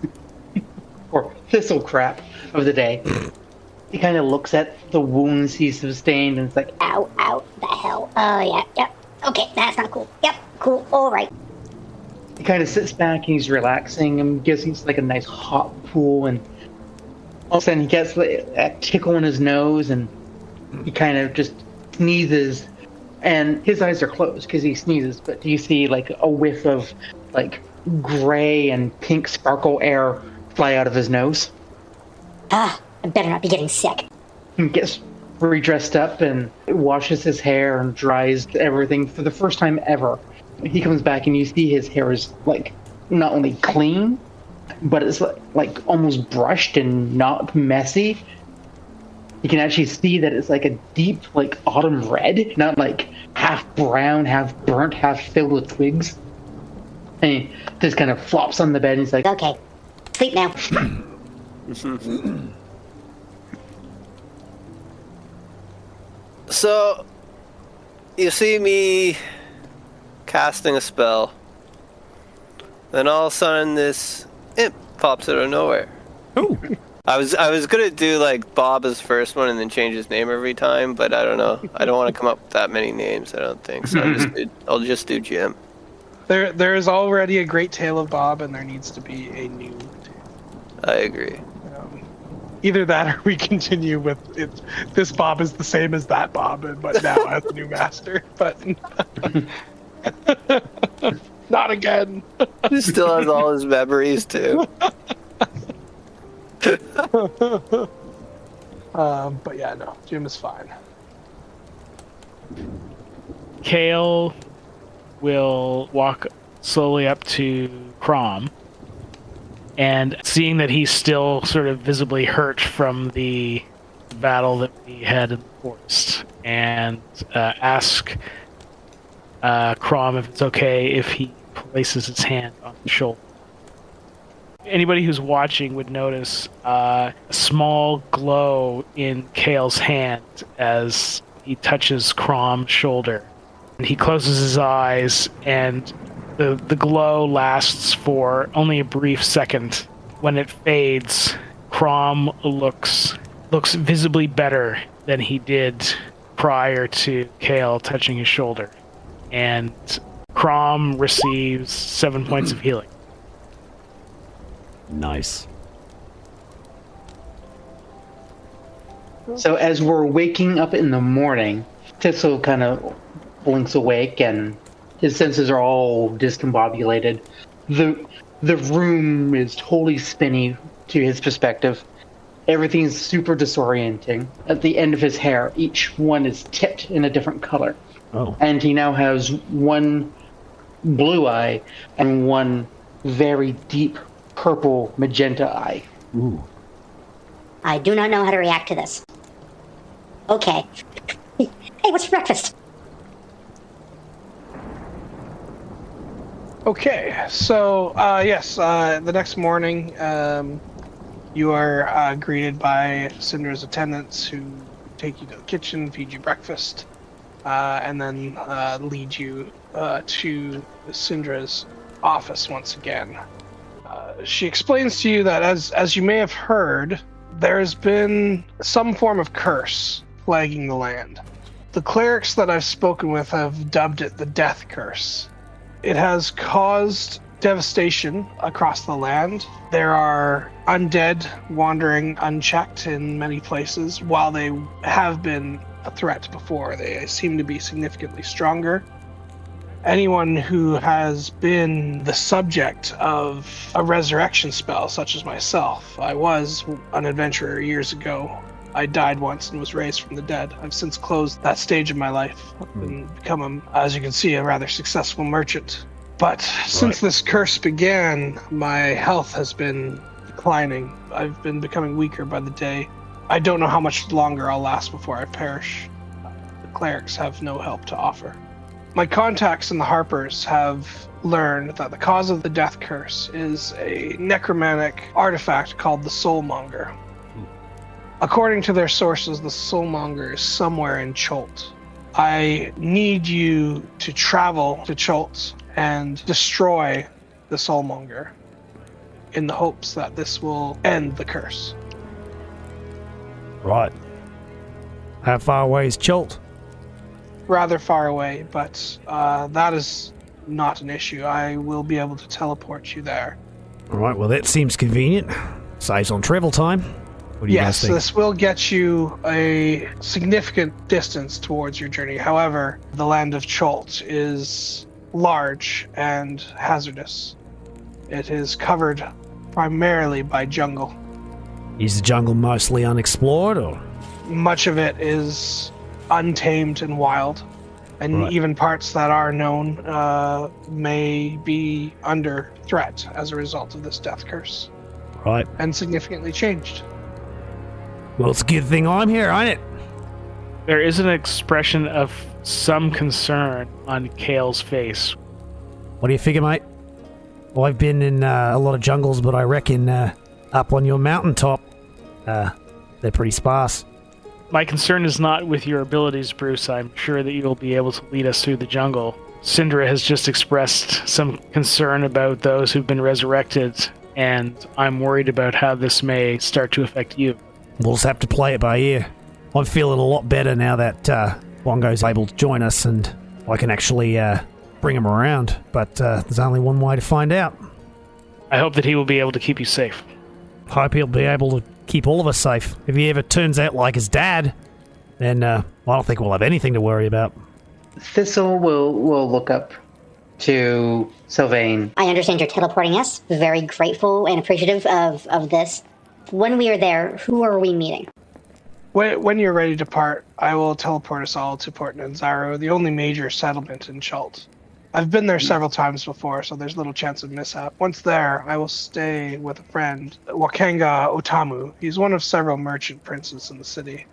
or thistle crap of the day, he kind of looks at the wounds he's sustained and it's like, Ow, ow, the hell. Oh, yeah. Okay, that's not cool. Yep, cool, alright. he kind of sits back and he's relaxing and gives him like a nice hot pool, and all of a sudden he gets a tickle in his nose and he kind of just sneezes, and his eyes are closed because he sneezes, but you see like a whiff of like gray and pink sparkle air fly out of his nose. I better not be getting sick. He gets redressed up and washes his hair and dries everything for the first time ever. He comes back and you see his hair is like not only clean, but it's like almost brushed and not messy. You can actually see that it's like a deep like autumn red, not like half brown, half burnt, half filled with twigs. And he just kind of flops on the bed and he's like, okay, sleep now. So, you see me casting a spell, then all of a sudden this imp pops out of nowhere. Ooh. I was gonna do like Bob as first one and then change his name every time, but I don't know. I don't want to come up with that many names. I don't think so. I'll just do Jim. There is already a great tale of Bob, and there needs to be a new tale. I agree. Either that, or we continue with it. This Bob is the same as that Bob, but now has a new master. But not again. He still has all his memories too. But yeah, no, Jim is fine. Kael will walk slowly up to Crom, and seeing that he's still sort of visibly hurt from the battle that we had in the forest, and ask Crom if it's okay if he places his hand on the shoulder. Anybody who's watching would notice a small glow in Kael's hand as he touches Crom's shoulder. And he closes his eyes, and the glow lasts for only a brief second. When it fades, Crom looks visibly better than he did prior to Kael touching his shoulder. And Crom receives 7 points of healing. Nice. So as we're waking up in the morning, Thistle kind of blinks awake and his senses are all discombobulated. The room is totally spinny to his perspective. Everything's super disorienting. At the end of his hair, each one is tipped in a different color. Oh. And he now has one blue eye and one very deep purple magenta eye. Ooh. I do not know how to react to this. Okay. Hey, what's for breakfast? Okay, so yes, the next morning, you are greeted by Syndra's attendants who take you to the kitchen, feed you breakfast, and then lead you to Syndra's office once again. She explains to you that as you may have heard, there has been some form of curse plaguing the land. The clerics that I've spoken with have dubbed it the Death Curse. It has caused devastation across the land. There are undead wandering unchecked in many places. While they have been a threat before, they seem to be significantly stronger. Anyone who has been the subject of a resurrection spell, such as myself, I was an adventurer years ago, I died once and was raised from the dead. I've since closed that stage of my life and become, as you can see, a rather successful merchant. But since this curse began, my health has been declining. I've been becoming weaker by the day. I don't know how much longer I'll last before I perish. The clerics have no help to offer. My contacts in the Harpers have learned that the cause of the death curse is a necromantic artifact called the Soulmonger. According to their sources, the Soulmonger is somewhere in Cholt. I need you to travel to Cholt and destroy the Soulmonger in the hopes that this will end the curse. Right. How far away is Cholt? Rather far away, but that is not an issue. I will be able to teleport you there. Alright, well that seems convenient. Saves on travel time. What do you guys think? This will get you a significant distance towards your journey. However, the land of Cholt is large and hazardous. It is covered primarily by jungle. Is the jungle mostly unexplored, or? Much of it is untamed and wild, and even parts that are known may be under threat as a result of this death curse. Right. And significantly changed. Well, it's a good thing I'm here, ain't it? There is an expression of some concern on Kael's face. What do you figure, mate? Well, I've been in a lot of jungles, but I reckon up on your mountaintop, they're pretty sparse. My concern is not with your abilities, Bruce. I'm sure that you'll be able to lead us through the jungle. Syndra has just expressed some concern about those who've been resurrected, and I'm worried about how this may start to affect you. We'll just have to play it by ear. I'm feeling a lot better now that Wongo's able to join us, and I can actually bring him around, but there's only one way to find out. I hope that he will be able to keep you safe. Hope he'll be able to keep all of us safe. If he ever turns out like his dad, then I don't think we'll have anything to worry about. Thistle will look up to Sylvain. I understand you're teleporting us. Very grateful and appreciative of this. When we are there, who are we meeting? When you're ready to part, I will teleport us all to Port Nanzaro, the only major settlement in Cholt. I've been there several times before, so there's little chance of mishap. Once there, I will stay with a friend, Wakanga Otamu. He's one of several merchant princes in the city.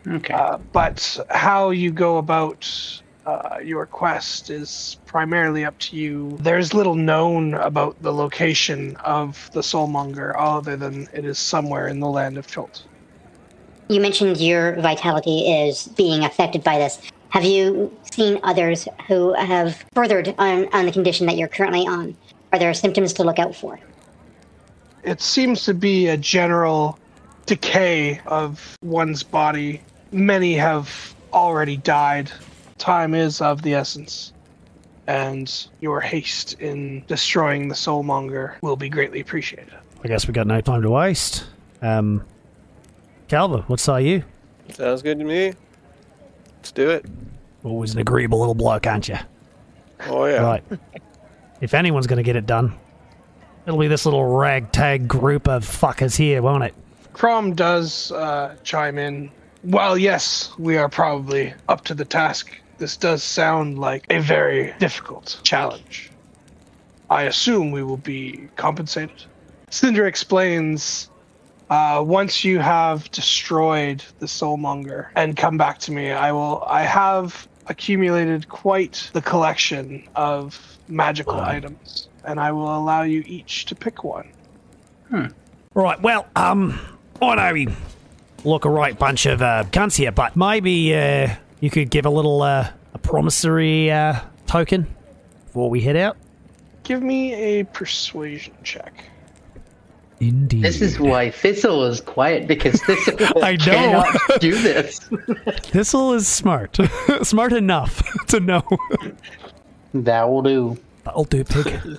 Okay. But how you go about your quest is primarily up to you. There's little known about the location of the Soulmonger, other than it is somewhere in the land of Cholt. You mentioned your vitality is being affected by this. Have you seen others who have furthered on the condition that you're currently on? Are there symptoms to look out for? It seems to be a general decay of one's body. Many have already died. Time is of the essence, and your haste in destroying the Soulmonger will be greatly appreciated. I guess we got no time to waste. Calva, what say you? Sounds good to me. Let's do it. Always an agreeable little bloke, aren't you? Oh, yeah. Right. If anyone's going to get it done, it'll be this little ragtag group of fuckers here, won't it? Crom does chime in. Well, yes, we are probably up to the task. This does sound like a very difficult challenge. I assume we will be compensated. Syndra explains, once you have destroyed the Soulmonger and come back to me, I have accumulated quite the collection of magical items, and I will allow you each to pick one. Right, well, I know we look a right bunch of cunts here, but maybe you could give a little a promissory token before we head out? Give me a persuasion check. Indeed. This is why Thistle is quiet, because Thistle I know. cannot do this. Thistle is smart. Smart enough to know. That will do. That'll do, pig.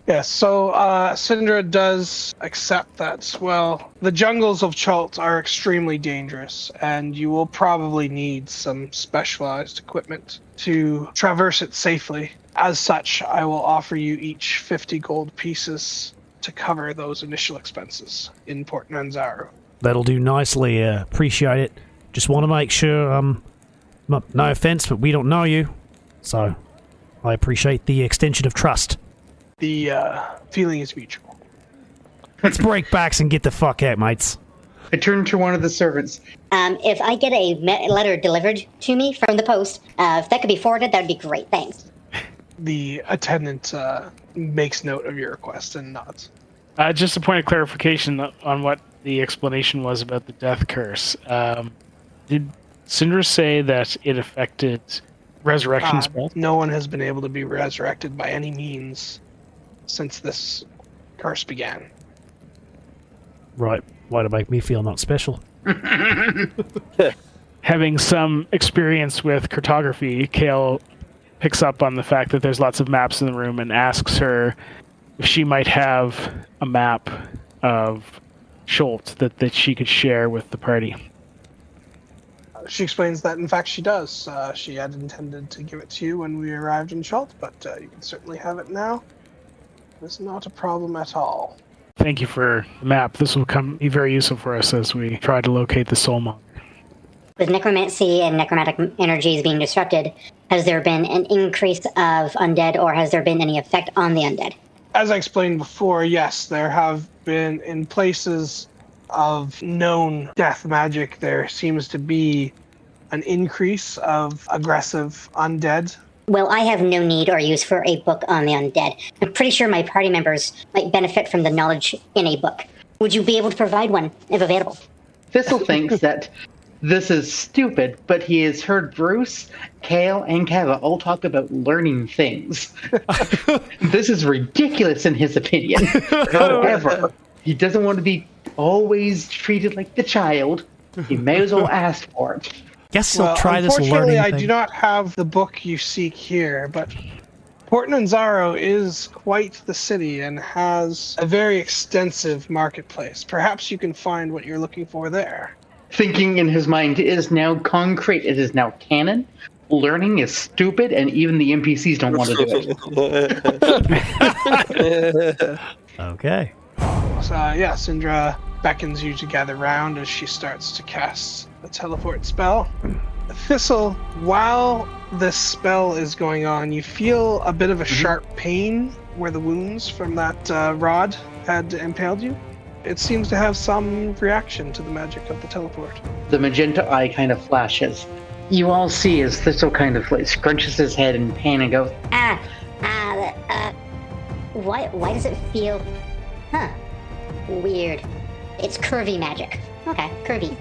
Yes, so Syndra does accept that, well, the jungles of Cholt are extremely dangerous, and you will probably need some specialized equipment to traverse it safely. As such, I will offer you each 50 gold pieces to cover those initial expenses in Port Nanzaro. That'll do nicely. Appreciate it. Just want to make sure, no offense, but we don't know you. So, I appreciate the extension of trust. The feeling is mutual. Let's break backs and get the fuck out, mates. I turn to one of the servants. If I get a letter delivered to me from the post, if that could be forwarded, that would be great. Thanks. The attendant makes note of your request and nods. Just a point of clarification on what the explanation was about the death curse. Did Syndra say that it affected resurrection spells? No one has been able to be resurrected by any means since this curse began. Right. Why to make me feel not special? Having some experience with cartography, Kael picks up on the fact that there's lots of maps in the room and asks her if she might have a map of Schultz that she could share with the party. She explains that, in fact, she does. She had intended to give it to you when we arrived in Schultz, but you can certainly have it now. It's not a problem at all. Thank you for the map. This will be very useful for us as we try to locate the soulmonger. With necromancy and necromantic energies being disrupted, has there been an increase of undead, or has there been any effect on the undead? As I explained before, yes, there have been, in places of known death magic, there seems to be an increase of aggressive undead. Well, I have no need or use for a book on the undead. I'm pretty sure my party members might benefit from the knowledge in a book. Would you be able to provide one, if available? Thistle thinks that this is stupid, but he has heard Bruce, Kael, and Calva all talk about learning things. This is ridiculous in his opinion. However, he doesn't want to be always treated like the child. He may as well ask for it. Guess I'll try this learning unfortunately, I thing. do not have the book you seek here, but Port Nanzaro is quite the city and has a very extensive marketplace. Perhaps you can find what you're looking for there. Thinking in his mind, it is now concrete, it is now canon. Learning is stupid, and even the NPCs don't want to do it. Okay. So, yeah, Syndra beckons you to gather round as she starts to cast a teleport spell. Thistle, while this spell is going on, you feel a bit of a sharp pain where the wounds from that rod had impaled you. It seems to have some reaction to the magic of the teleport. The magenta eye kind of flashes. You all see as Thistle kind of like scrunches his head in pain and goes, Why does it feel, weird? It's curvy magic. Okay, curvy.